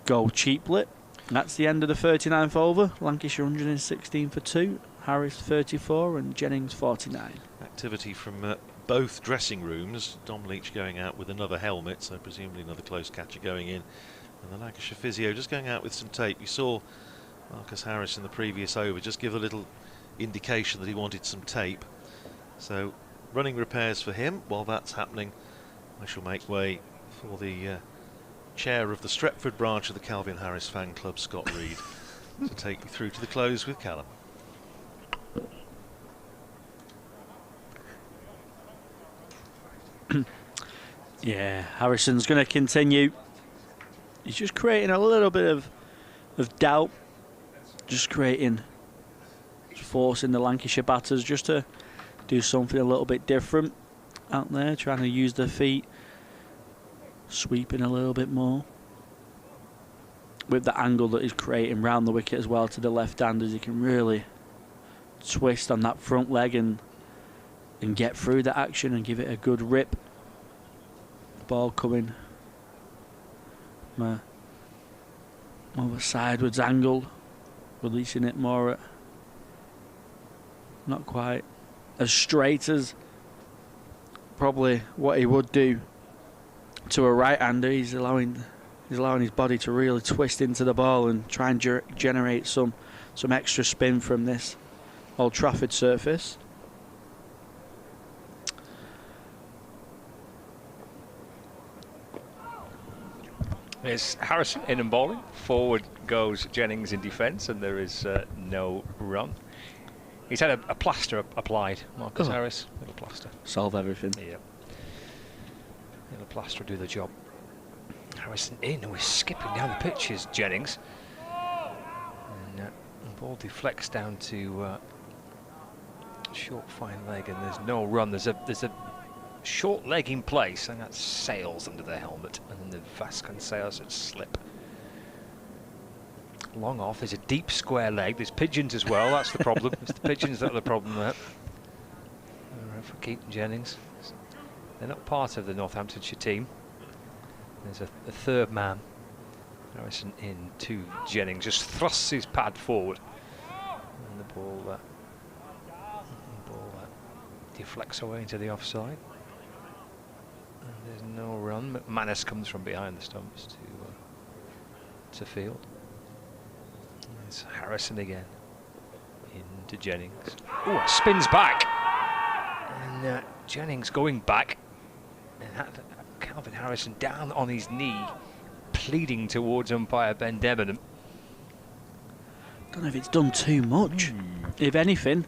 go cheaply. That's the end of the 39th over. Lancashire 116 for 2, Harris 34 and Jennings 49. Activity from both dressing rooms. Dom Leach going out with another helmet, so presumably another close catcher going in. And the Lancashire physio just going out with some tape. You saw Marcus Harris in the previous over just give a little indication that he wanted some tape. So running repairs for him. While that's happening, I shall make way for the chair of the Stretford branch of the Calvin Harris fan club, Scott Reed, to take me through to the close with Callum. Yeah, Harrison's going to continue. He's just creating a little bit of doubt, just forcing the Lancashire batters just to do something a little bit different out there, trying to use their feet, sweeping a little bit more. With the angle that he's creating round the wicket as well to the left-handers, he can really twist on that front leg and get through the action and give it a good rip. Ball coming more of a sideways angle, releasing it more at not quite as straight as probably what he would do to a right-hander. He's allowing his body to really twist into the ball and try and generate some extra spin from this Old Trafford surface. There's Harrison in and bowling. Forward goes Jennings in defence, and there is no run. He's had a plaster applied, Marcus Harris. Little plaster. Solve everything. Yeah. Little plaster will do the job. Harrison in, and we're skipping down the pitch is Jennings. And the ball deflects down to short fine leg, and there's no run. There's a short leg in place, and that sails under the helmet, and then the Vasconcelos at slip. Long off, there's a deep square leg, there's pigeons as well, that's the problem. It's the pigeons that are the problem there. For Keaton Jennings. They're not part of the Northamptonshire team. There's a third man. Harrison in to Jennings, just thrusts his pad forward. And the ball deflects away into the offside. And there's no run. McManus comes from behind the stumps to field. It's Harrison again. Into Jennings. Oh, it spins back. And Jennings going back. And had Calvin Harrison down on his knee, pleading towards umpire Ben Debenham. Don't know if it's done too much. If anything,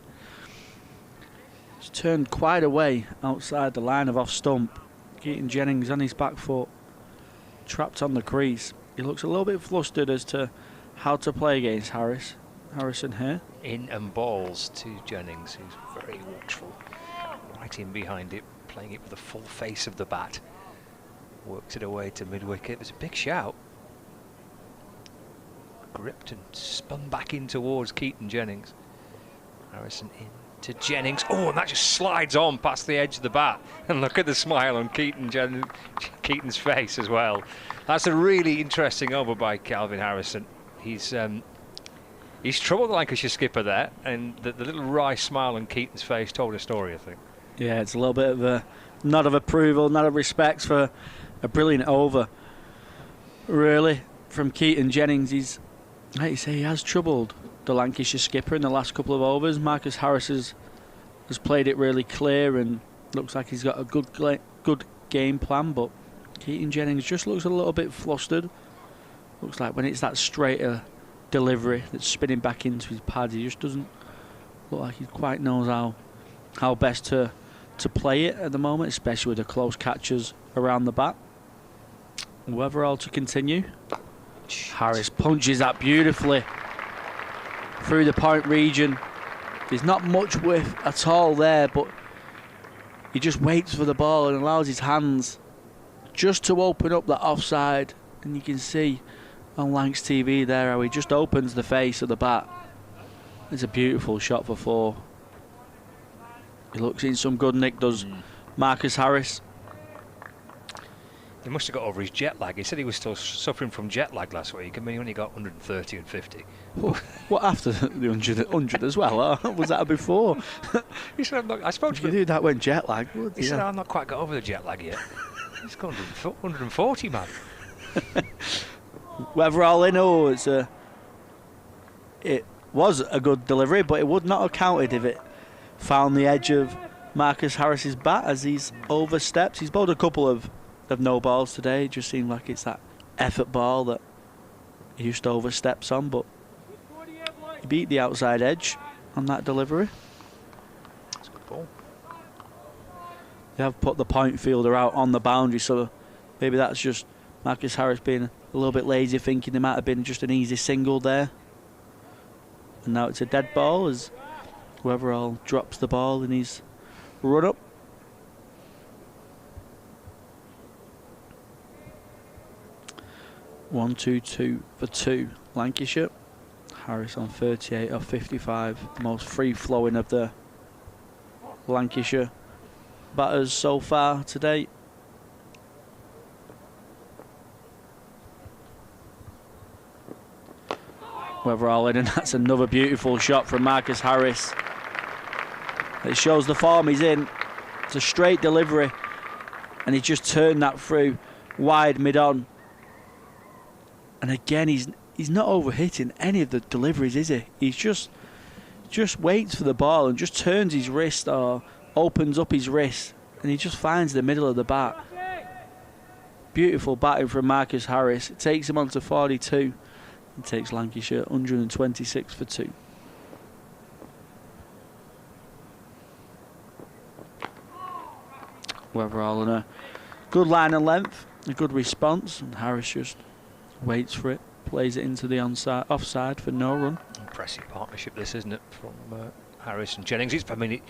it's turned quite away outside the line of off stump. Keaton Jennings on his back foot, trapped on the crease. He looks a little bit flustered as to how to play against Harrison here. In and balls to Jennings, who's very watchful. Right in behind it, playing it with the full face of the bat. Works it away to mid-wicket. It was a big shout. Gripped and spun back in towards Keaton Jennings. Harrison in to Jennings. Oh, and that just slides on past the edge of the bat. And look at the smile on Keaton's face as well. That's a really interesting over by Calvin Harrison. He's troubled the Lancashire skipper there, and the little wry smile on Keaton's face told a story, I think. Yeah, it's a little bit of a nod of approval, nod of respect for a brilliant over, really, from Keaton Jennings. He's, like you say, he has troubled the Lancashire skipper in the last couple of overs. Marcus Harris has played it really clear and looks like he's got a good game plan, but Keaton Jennings just looks a little bit flustered. Looks like when it's that straighter delivery that's spinning back into his pad, he just doesn't look like he quite knows how best to play it at the moment, especially with the close catchers around the bat. Whether all to continue. Harris punches that beautifully through the point region. There's not much width at all there, but he just waits for the ball and allows his hands just to open up that offside. And you can see on Lancs TV there how he just opens the face of the bat. It's a beautiful shot for 4. He looks in some good nick, does Marcus Harris. He must have got over his jet lag. He said he was still suffering from jet lag last week. I mean, he only got 130 and 50. What after the 100 as well? Or was that before? He said, I spoke to him. You knew that went jet lag. He said, I've not quite got over the jet lag yet. He's got 140, man. Whether all in or it was a good delivery, but it would not have counted if it found the edge of Marcus Harris's bat as he's overstepped. He's bowled a couple of no balls today. It just seemed like it's that effort ball that he just oversteps on, but he beat the outside edge on that delivery. That's a good ball. They have put the point fielder out on the boundary, so maybe that's just Marcus Harris being a little bit lazy, thinking there might have been just an easy single there. And now it's a dead ball as Weatherall drops the ball in his run up. One, 2 for 2. Lancashire. Harris on 38 of 55. The most free flowing of the Lancashire batters so far today. Weatherall in, and that's another beautiful shot from Marcus Harris. It shows the form he's in. It's a straight delivery, and he just turned that through wide mid-on. And again, he's not overhitting any of the deliveries, is he? He's just waits for the ball and just turns his wrist or opens up his wrist, and he just finds the middle of the bat. Beautiful batting from Marcus Harris. It takes him on to 42. It takes Lancashire 126 for 2. Weatherall on a good line and length, a good response, and Harris just waits for it, plays it into the offside for no run. Impressive partnership this, isn't it, from Harris and Jennings. It's, I mean, it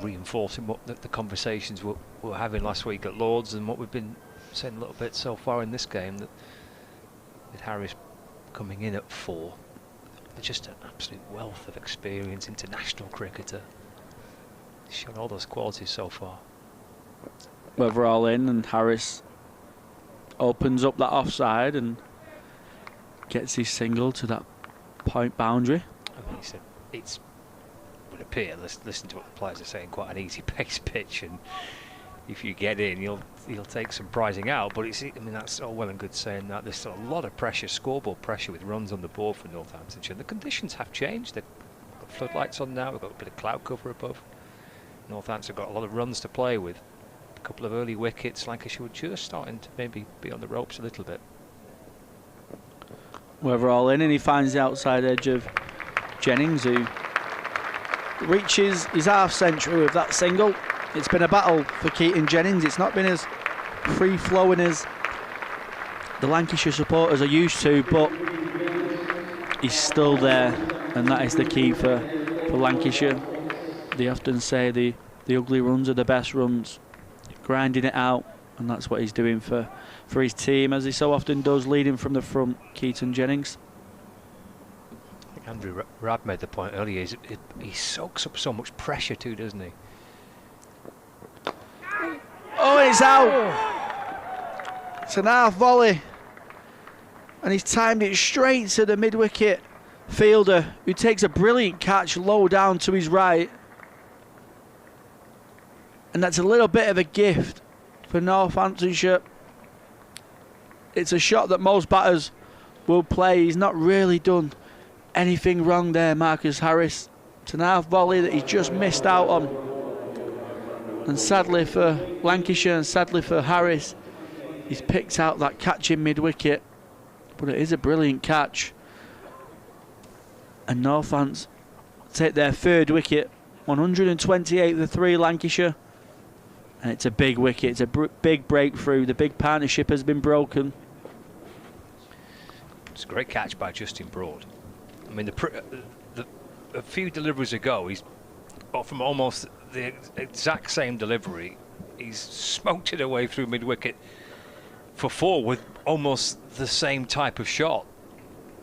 reinforcing what the conversations we were having last week at Lords and what we've been saying a little bit so far in this game, that with Harris coming in at 4, just an absolute wealth of experience, international cricketer. He's shown all those qualities so far. Weatherall in, and Harris opens up that offside and gets his single to that point boundary. I mean, he said it would appear, listen to what the players are saying, quite an easy pace pitch, and if you get in, you'll take some prizing out. But it's, I mean, that's all well and good saying that. There's still a lot of pressure, scoreboard pressure, with runs on the board for Northamptonshire. The conditions have changed. They've got floodlights on now. We've got a bit of cloud cover above. Northamptonshire got a lot of runs to play with. A couple of early wickets. Lancashire were just starting to maybe be on the ropes a little bit. Weatherall in, and he finds the outside edge of Jennings, who reaches his half century with that single. It's been a battle for Keaton Jennings. It's not been as free-flowing as the Lancashire supporters are used to, but he's still there, and that is the key for Lancashire. They often say the ugly runs are the best runs, grinding it out, and that's what he's doing for his team, as he so often does, leading from the front, Keaton Jennings. I think Andrew Rabb made the point earlier, he soaks up so much pressure too, doesn't he? Oh, it's out! It's an half volley, and he's timed it straight to the mid-wicket fielder, who takes a brilliant catch low down to his right. And that's a little bit of a gift for Northamptonshire. It's a shot that most batters will play. He's not really done anything wrong there, Marcus Harris. It's an half volley that he's just missed out on. And sadly for Lancashire, and sadly for Harris, he's picked out that catch in mid-wicket. But it is a brilliant catch. And Northants take their third wicket, 128 for 3 Lancashire. And it's a big wicket, it's a big breakthrough. The big partnership has been broken. It's a great catch by Justin Broad. I mean, a few deliveries ago, he's from almost the exact same delivery. He's smoked it away through mid-wicket for 4 with almost the same type of shot.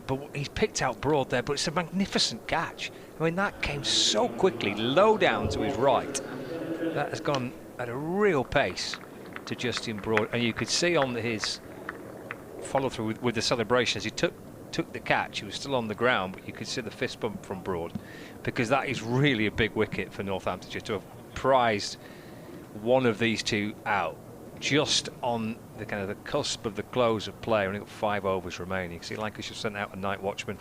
But he's picked out Broad there, but it's a magnificent catch. I mean, that came so quickly, low down to his right. That has gone at a real pace. to Justin Broad, and you could see on his follow through with the celebration as he took the catch. He was still on the ground, but you could see the fist bump from Broad, because that is really a big wicket for Northamptonshire to have prized one of these two out just on the kind of the cusp of the close of play. Only got 5 overs remaining. See, Lancashire sent out a night watchman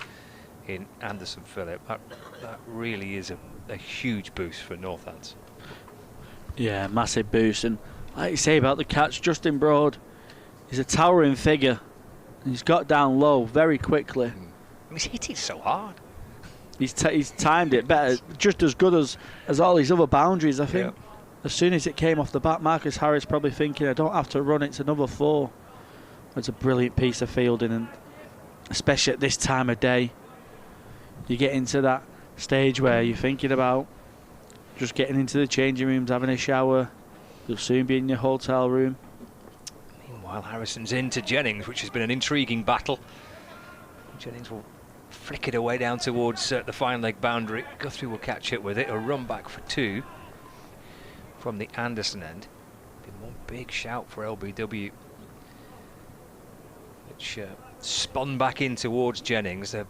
in Anderson Phillip. That really is a huge boost for Northants. Yeah, massive boost. And like you say about the catch, Justin Broad is a towering figure. He's got down low very quickly. He's hit it so hard. He's timed it better, just as good as all his other boundaries, I think. Yeah. As soon as it came off the bat, Marcus Harris probably thinking, I don't have to run, it's another 4. It's a brilliant piece of fielding, and especially at this time of day, you get into that stage where you're thinking about just getting into the changing rooms, having a shower. You'll soon be in your hotel room. Meanwhile, Harrison's into Jennings, which has been an intriguing battle. Jennings will flick it away down towards the fine leg boundary. Guthrie will catch it with it. A run back for 2 from the Anderson end. Been one big shout for LBW, which spun back in towards Jennings. They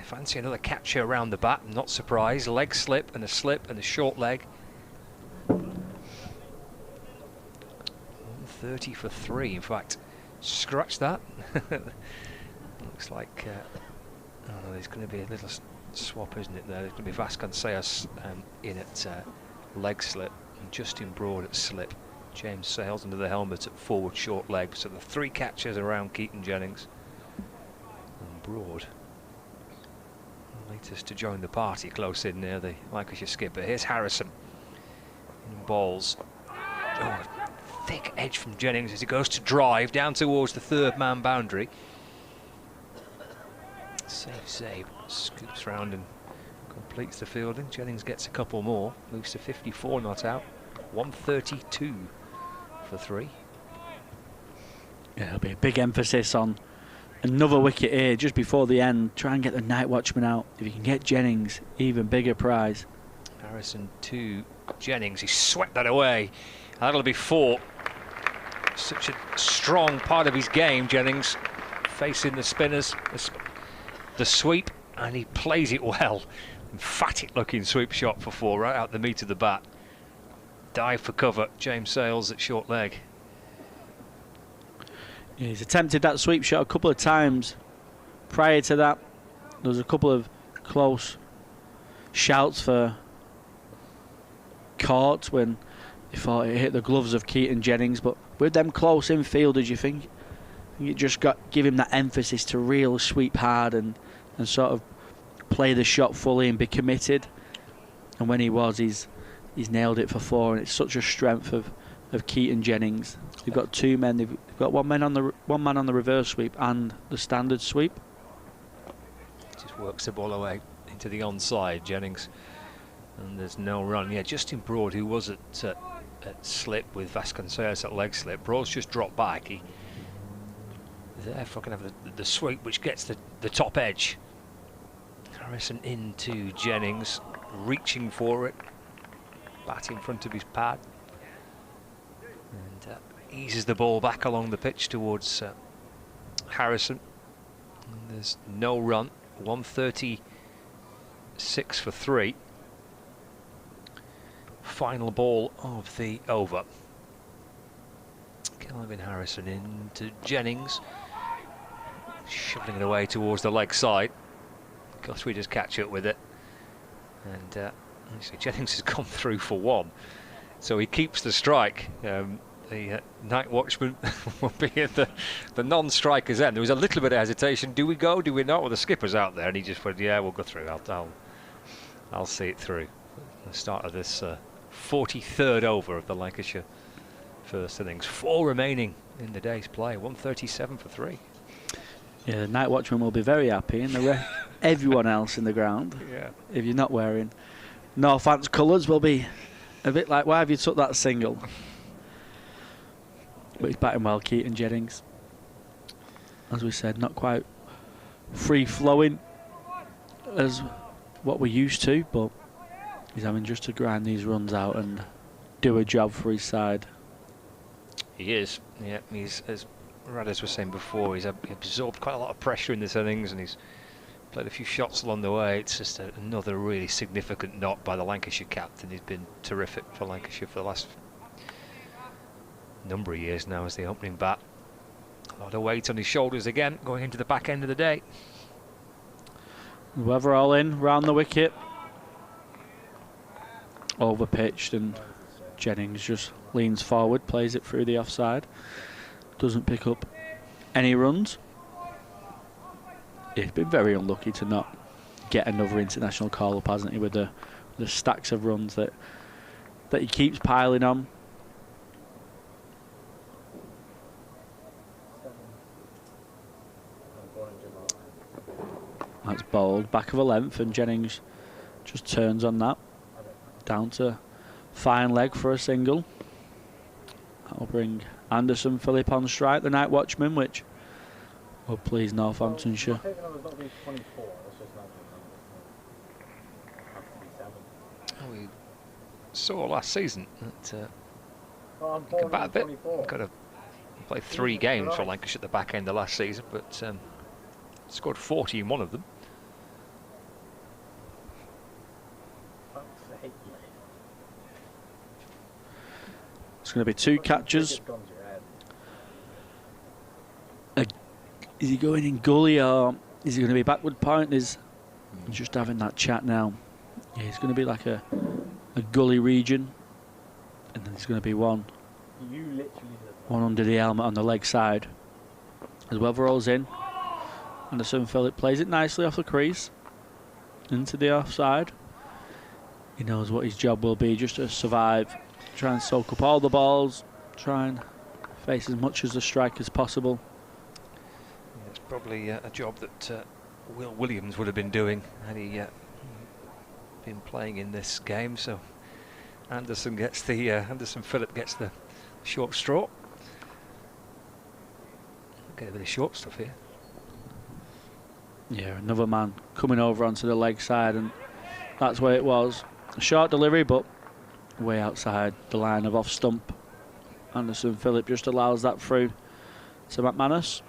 fancy another catcher around the bat. Not surprised. Leg slip and a short leg. 130 for 3. In fact, scratch that. Looks like there's going to be a little swap, isn't it? There's going to be Vasconcelos in at leg slip, and Justin Broad at slip. James Sales under the helmet at forward short leg. So the 3 catchers around Keaton Jennings and Broad. Latest to join the party close in near the Lancashire skipper. Here's Harrison in balls. Oh, thick edge from Jennings as he goes to drive down towards the 3rd man boundary. Save, scoops round and completes the fielding. Jennings gets a couple more, moves to 54 not out. 132 for 3. Yeah, there'll be a big emphasis on another wicket here just before the end. Try and get the night watchman out. If you can get Jennings, even bigger prize. Harrison to Jennings. He swept that away. That'll be 4. Such a strong part of his game, Jennings, facing the spinners. The sweep, and he plays it well. Emphatic looking sweep shot for 4, right out the meat of the bat. Dive for cover. James Sales at short leg. Yeah, he's attempted that sweep shot a couple of times. Prior to that, there was a couple of close shouts for caught when he thought it hit the gloves of Keaton Jennings, but with them close infielders, you think it just give him that emphasis to real sweep hard and sort of play the shot fully and be committed. And when he was, he's nailed it for 4, and it's such a strength of Keaton Jennings. They've got 2 men. They've got one man on the reverse sweep and the standard sweep. Just works the ball away into the onside, Jennings, and there's no run. Yeah, Justin Broad, who was at slip with Vasconcelos at leg slip. Broad's just dropped back. He therefore can have the sweep, which gets the top edge. Harrison into Jennings, reaching for it. Bat in front of his pad. And eases the ball back along the pitch towards Harrison. And there's no run. 136 for 3. Final ball of the over. Calvin Harrison into Jennings, shoveling it away towards the leg side. Guthrie just catch up with it, and actually Jennings has gone through for 1, so he keeps the strike. The night watchman will be at the non-striker's end. There was a little bit of hesitation. Do we go? Do we not? Well, the skipper's out there, and he just went, "Yeah, we'll go through. I'll see it through." The start of this 43rd over of the Lancashire first innings. 4 remaining in the day's play. 137 for 3. Yeah, the night watchman will be very happy, and everyone else in the ground. Yeah. If you're not wearing Northants colours, will be a bit like, why have you took that single? But he's batting well, Keaton Jennings. As we said, not quite free-flowing as what we're used to, but he's having just to grind these runs out and do a job for his side. He is, yeah. He's, as Radis was saying before, he absorbed quite a lot of pressure in this innings, and he's played a few shots along the way. It's just another really significant knock by the Lancashire captain. He's been terrific for Lancashire for the last number of years now as the opening bat. A lot of weight on his shoulders again, going into the back end of the day. Weather all in, round the wicket. Over-pitched, and Jennings just leans forward, plays it through the offside. Doesn't pick up any runs. He's been very unlucky to not get another international call-up, hasn't he, with the stacks of runs that he keeps piling on. That's bowled, back of a length, and Jennings just turns on that. Down to fine leg for a single. That'll bring Anderson Phillip on strike, the night watchman, which will please Northamptonshire. We saw last season that about a bit. Got to play 3 games for Lancashire at the back end of last season, but scored 40 in one of them. It's going to be 2 catches. Is he going in gully, or is he going to be backward point? He's just having that chat now. Yeah, it's going to be like a gully region, and then there's going to be one under the helmet on the leg side. As Weather rolls in, Anderson Phillip plays it nicely off the crease into the offside. He knows what his job will be, just to survive. Try and soak up all the balls, try and face as much as the strike as possible. Yeah, it's probably a job that Will Williams would have been doing had he been playing in this game. So Anderson Phillip gets the short straw. Get a bit of short stuff here. Yeah, another man coming over onto the leg side, and that's where it was. A short delivery, but way outside the line of off stump. Anderson Phillip just allows that through to McManus.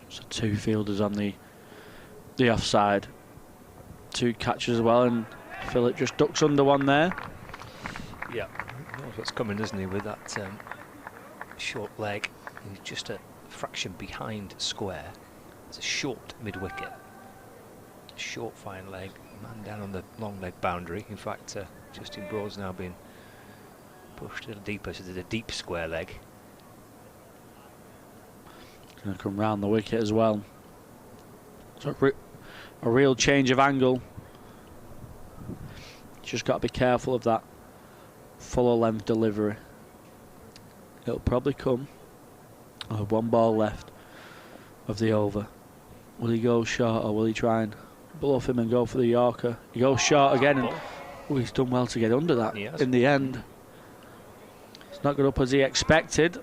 So 2 fielders on the offside. 2 catches as well, and Phillip just ducks under one there. Yeah, he knows what's coming, doesn't he, with that short leg. He's just a fraction behind square. It's a short mid-wicket. Short fine leg, man down on the long leg boundary. In fact, Justin Broad's now been pushed a little deeper, so there's a deep square leg. Going to come round the wicket as well. So a real change of angle. Just got to be careful of that fuller length delivery. It'll probably come with 1 ball left of the over. Will he go short, or will he try and bluff him and go for the Yorker? He goes short again, and he's done well to get under that in the end. It's not got up as he expected,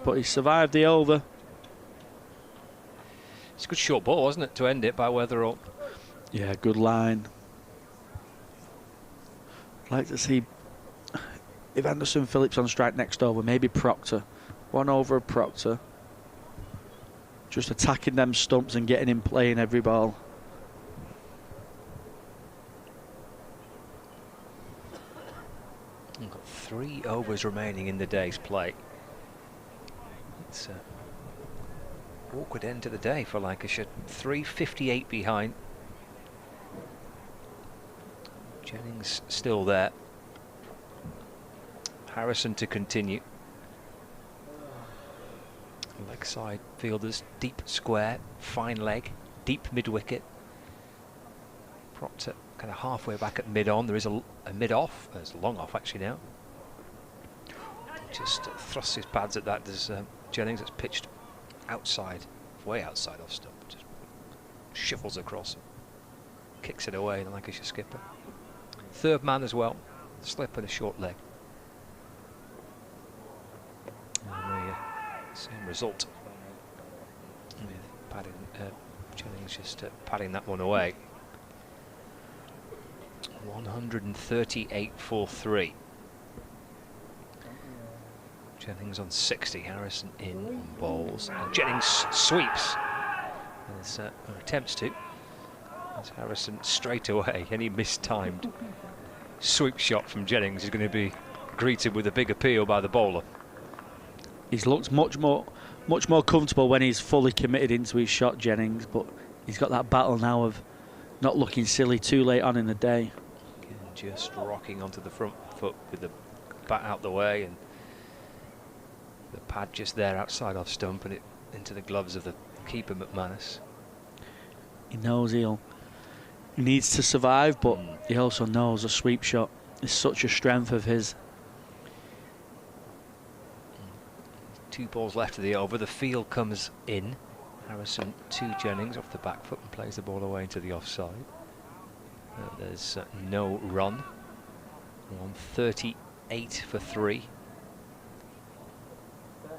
but he survived the over. It's a good short ball, wasn't it, to end it by Weatherall? Yeah, good line. I'd like to see if Anderson Phillip's on strike next over, maybe Proctor. 1 over of Proctor. Just attacking them stumps and getting him playing every ball. We've got 3 overs remaining in the day's play. It's an awkward end to the day for Lancashire. 3:58 behind. Jennings still there. Harrison to continue. Leg side fielders, deep square, fine leg, deep mid-wicket. Proctor kind of halfway back at mid-on. There is a mid-off. There's a long off actually now. Just thrusts his pads at that. There's Jennings that's pitched outside, way outside off stump. Just shuffles across, kicks it away, the Lancashire skipper. 3rd man as well, slip and a short leg. And Same result. With Jennings just padding that one away. 138 for 3. Jennings on 60, Harrison in on bowls, and Jennings sweeps. There's attempts to. As Harrison straight away, any mistimed sweep shot from Jennings is going to be greeted with a big appeal by the bowler. He's looked much more comfortable when he's fully committed into his shot, Jennings, but he's got that battle now of not looking silly too late on in the day. Again, just rocking onto the front foot with the bat out the way and the pad just there outside off stump and it into the gloves of the keeper, McManus. He knows he needs to survive, but he also knows a sweep shot is such a strength of his. 2 balls left of the over. The field comes in. Harrison to Jennings off the back foot and plays the ball away into the offside. There's no run. 138 for 3. A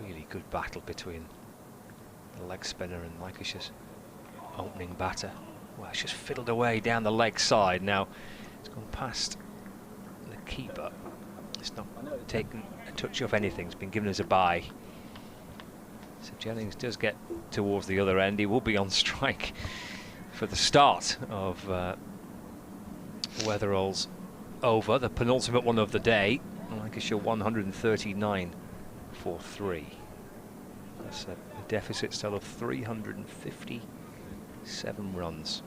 really good battle between the leg spinner and Lancashire's opening batter. Well, it's just fiddled away down the leg side. Now it's gone past the keeper. It's not taken a touch off anything. It's been given as a bye. So Jennings does get towards the other end. He will be on strike for the start of Weatherall's over, the penultimate one of the day. Lancashire 139 for 3. That's a deficit still of 357 runs.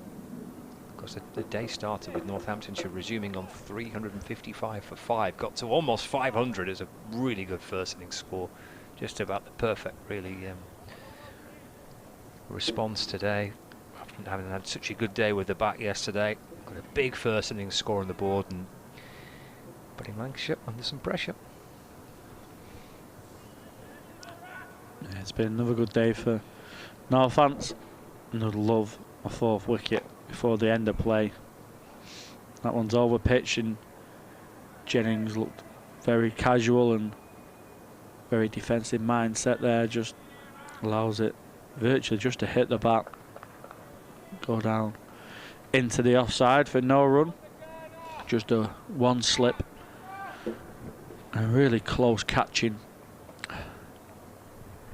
Of course, the day started with Northamptonshire resuming on 355 for 5. Got to almost 500 as a really good first innings score. Just about the perfect, really, response today. After having had such a good day with the bat yesterday, got a big first innings score on the board and putting Lancashire under some pressure. Yeah, it's been another good day for Northants. And I'd love a 4th wicket before the end of play. That one's over pitch and Jennings looked very casual and very defensive mindset there, just allows it virtually just to hit the bat, go down into the offside for no run. Just a 1 slip and really close catching.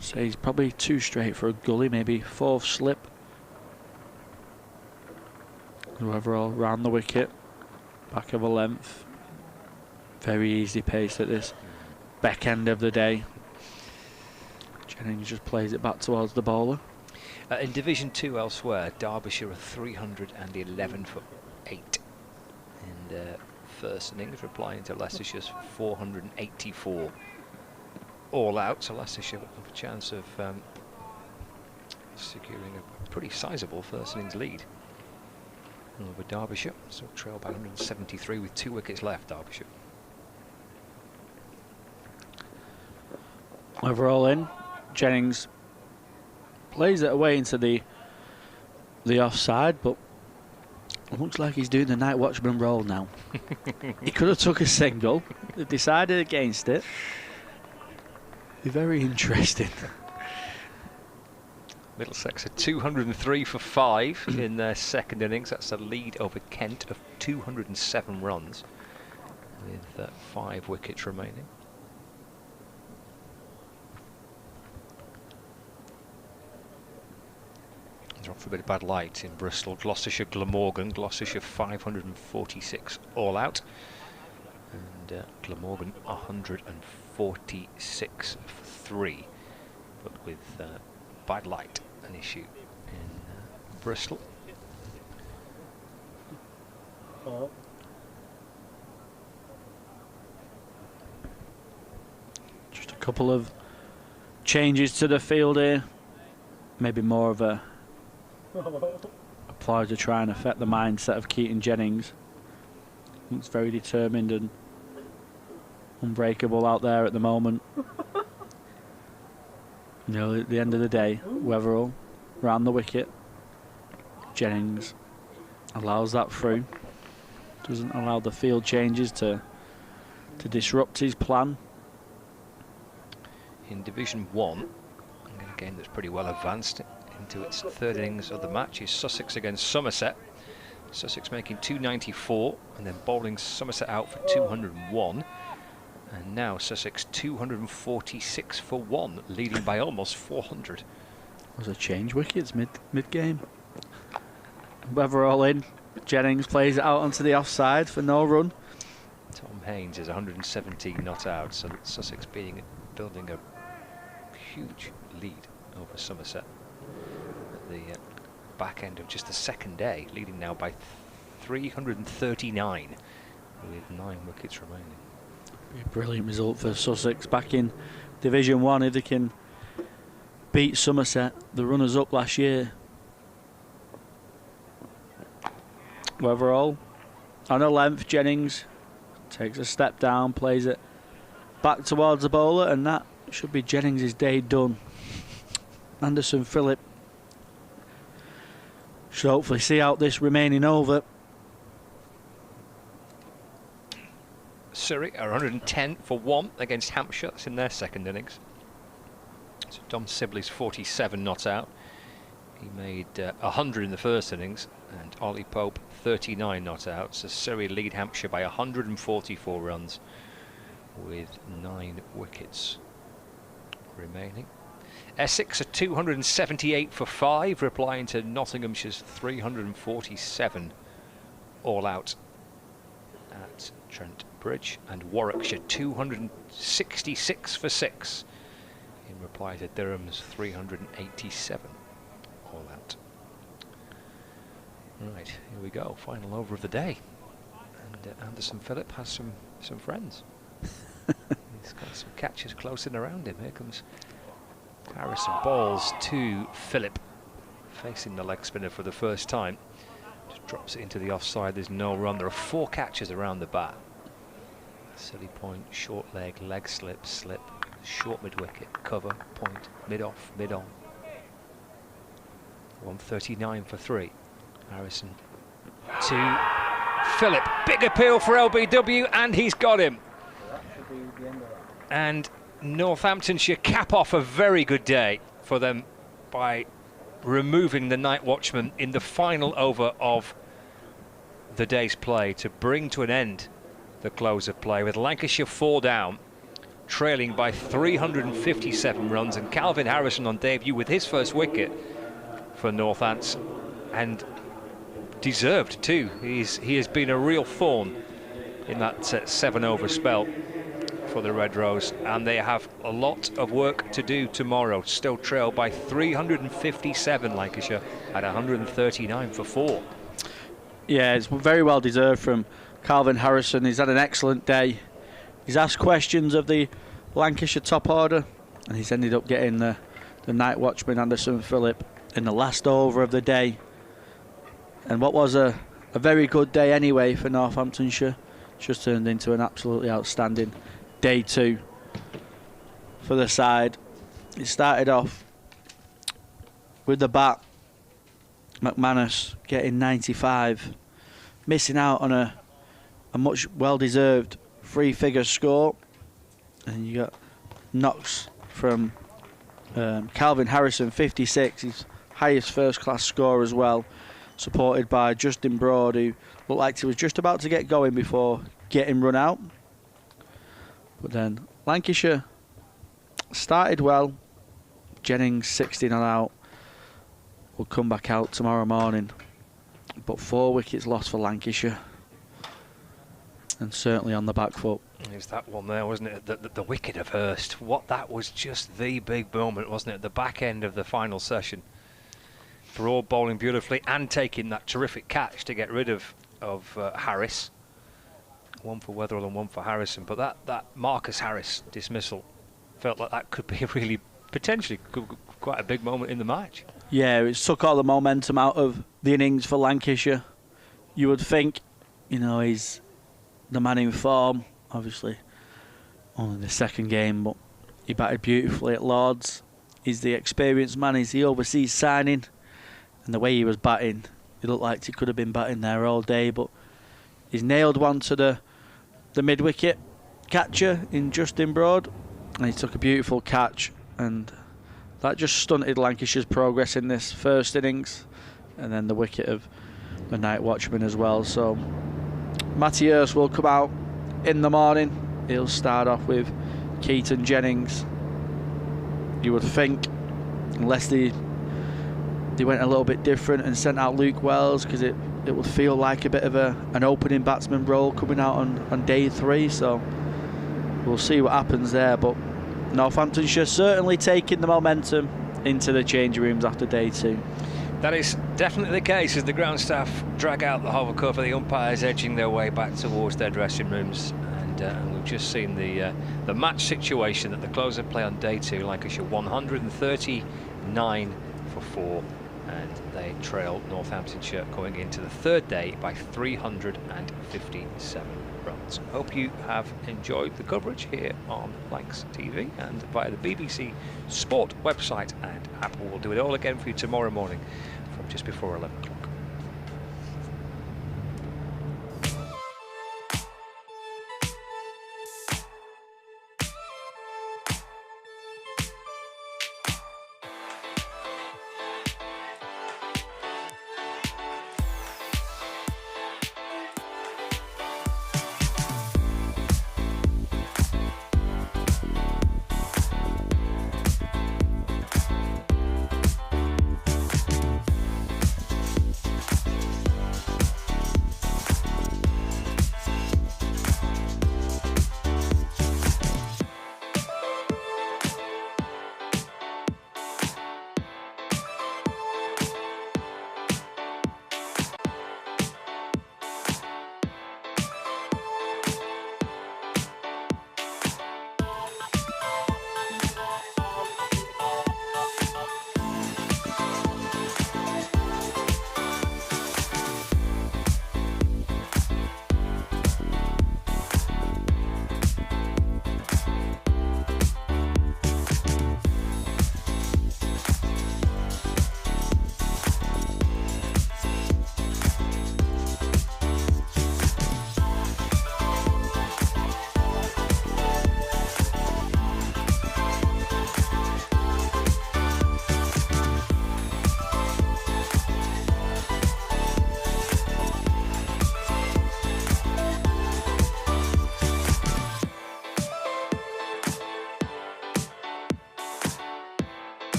So he's probably 2 straight for a gully, maybe 4th slip. Whoever all round the wicket, back of a length. Very easy pace at this back end of the day. Jennings just plays it back towards the bowler. In Division 2 elsewhere, Derbyshire are 311 for 8 in their first innings, replying to Leicestershire's 484 all out. So Leicestershire have a chance of securing a pretty sizable first innings lead over Derbyshire. So trail by 173 with 2 wickets left, Derbyshire. Overall in, Jennings plays it away into the offside, but it looks like he's doing the night watchman role now. He could have took a single. They've decided against it. Very interesting. Middlesex are 203 for 5 in their second innings. That's a lead over Kent of 207 runs with 5 wickets remaining. They're off for a bit of bad light in Bristol. Gloucestershire, Glamorgan. Gloucestershire 546 all out. And Glamorgan 146 for 3. But with bad light an issue in Bristol. Just a couple of changes to the field here. Maybe more of a apply to try and affect the mindset of Keaton Jennings. He's very determined and unbreakable out there at the moment. You know, at the end of the day, Weatherall round the wicket. Jennings allows that through. Doesn't allow the field changes to disrupt his plan. in Division 1, and a game that's pretty well advanced into its third innings of the match, is Sussex against Somerset. Sussex making 294 and then bowling Somerset out for 201. And now Sussex 246 for 1, leading by almost 400. Was a change wickets mid-game. Weather all in. Jennings plays it out onto the offside for no run. Tom Haynes is 117 not out, so Sussex building a huge lead over Somerset at the back end of just the second day, leading now by 339 with 9 wickets remaining. A brilliant result for Sussex back in Division 1 if they can beat Somerset, the runners-up last year. Overall, on a length, Jennings takes a step down, plays it back towards the bowler, and that should be Jennings' day done. Anderson Phillip should hopefully see out this remaining over. Surrey are 110 for 1 against Hampshire. That's in their second innings. So Dom Sibley's 47 not out. He made 100 in the first innings, and Ollie Pope 39 not out. So Surrey lead Hampshire by 144 runs with 9 wickets remaining. Essex are 278 for 5, replying to Nottinghamshire's 347 all out at Trent Bridge, and Warwickshire 266 for 6 in reply to Durham's 387 all out. Right, here we go, final over of the day, and Anderson Phillip has some friends. He's got some catches close in around him. Here comes Harrison, balls to Phillip, facing the leg spinner for the first time. Just drops it into the offside. There's no run. There are 4 catches around the bat. Silly point, short leg, leg slip, short mid-wicket, cover, point, mid-off, mid-on. 139 for 3. Harrison to Phillip. Big appeal for LBW, and he's got him. And Northamptonshire cap off a very good day for them by removing the night watchman in the final over of the day's play to bring to an end the close of play, with Lancashire 4 down, trailing by 357 runs, and Calvin Harrison on debut with his first wicket for Northants, and deserved too. He has been a real thorn in that 7 over spell for the Red Rose, and they have a lot of work to do tomorrow. Still trailed by 357, Lancashire at 139 for 4. Yeah, it's very well deserved from Calvin Harrison. He's had an excellent day. He's asked questions of the Lancashire top order, and he's ended up getting the night watchman Anderson Phillip in the last over of the day. And what was a very good day anyway for Northamptonshire, just turned into an absolutely outstanding day 2 for the side. It started off with the bat, McManus getting 95, missing out on a much well-deserved 3-figure score, and you got knocks from Calvin Harrison, 56, his highest first-class score as well, supported by Justin Broad, who looked like he was just about to get going before getting run out. But then Lancashire started well. Jennings 60 not out, will come back out tomorrow morning, but 4 wickets lost for Lancashire, and certainly on the back foot. There's that one there, wasn't it? The wicket of Hurst. That was just the big moment, wasn't it? At the back end of the final session. Broad bowling beautifully and taking that terrific catch to get rid of Harris. 1 for Weatherall and 1 for Harrison. But that Marcus Harris dismissal felt like that could be really potentially quite a big moment in the match. Yeah, it took all the momentum out of the innings for Lancashire. You would think, he's the man in form. Obviously, only the second game, but he batted beautifully at Lords. He's the experienced man. He's the overseas signing. And the way he was batting, it looked like he could have been batting there all day, but he's nailed one to the mid-wicket catcher in Justin Broad, and he took a beautiful catch, and that just stunted Lancashire's progress in this first innings, and then the wicket of the night watchman as well. So McManus will come out in the morning. He'll start off with Keaton Jennings. You would think, unless they went a little bit different and sent out Luke Wells, because it would feel like a bit of an opening batsman role coming out on day 3. So we'll see what happens there. But Northamptonshire certainly taking the momentum into the change rooms after day 2. That is definitely the case as the ground staff drag out the hover cover, the umpires edging their way back towards their dressing rooms. And we've just seen the match situation at the close of play on day 2. Lancashire 139 for 4, and they trail Northamptonshire going into the third day by 357 runs. Hope you have enjoyed the coverage here on Lancs TV and via the BBC Sport website and app. We'll do it all again for you tomorrow morning from just before 11 o'clock.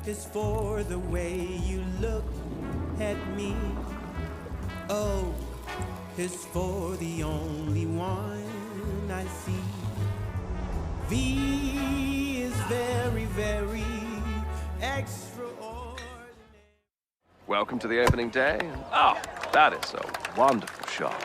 Is for the way you look at me. O is for the only one I see. V is very, very extraordinary. Welcome to the opening day. Oh, that is a wonderful shot.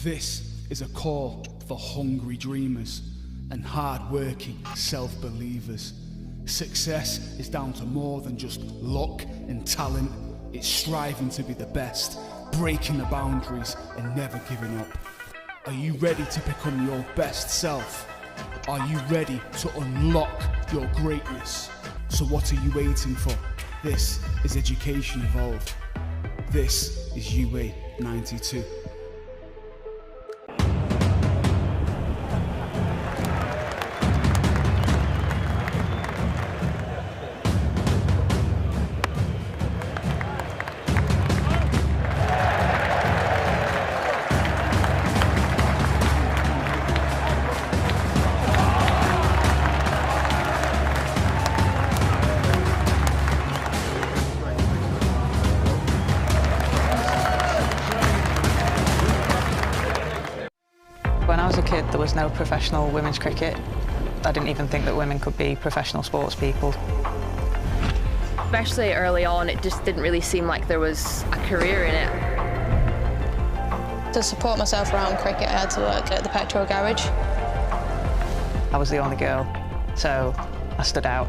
This is a call for hungry dreamers and hard-working self-believers. Success is down to more than just luck and talent. It's striving to be the best, breaking the boundaries and never giving up. Are you ready to become your best self? Are you ready to unlock your greatness? So what are you waiting for? This is Education Evolved. This is UA 92. When I was a kid, there was no professional women's cricket. I didn't even think that women could be professional sports people. Especially early on, it just didn't really seem like there was a career in it. To support myself around cricket, I had to work at the petrol garage. I was the only girl, so I stood out.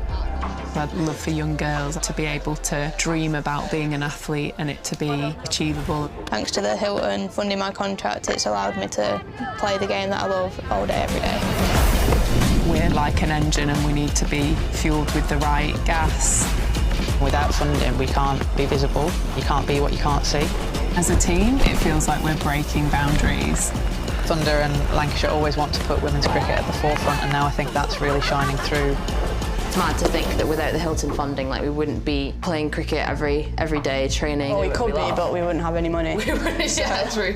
I'd love for young girls to be able to dream about being an athlete and it to be achievable. Thanks to the Hilton funding my contract, it's allowed me to play the game that I love all day, every day. We're like an engine and we need to be fueled with the right gas. Without funding, we can't be visible. You can't be what you can't see. As a team, it feels like we're breaking boundaries. Thunder and Lancashire always want to put women's cricket at the forefront, and now I think that's really shining through. It's mad to think that without the Hilton funding, like, we wouldn't be playing cricket every day, training. Well, we could be, but we wouldn't have any money. We wouldn't, yeah, true.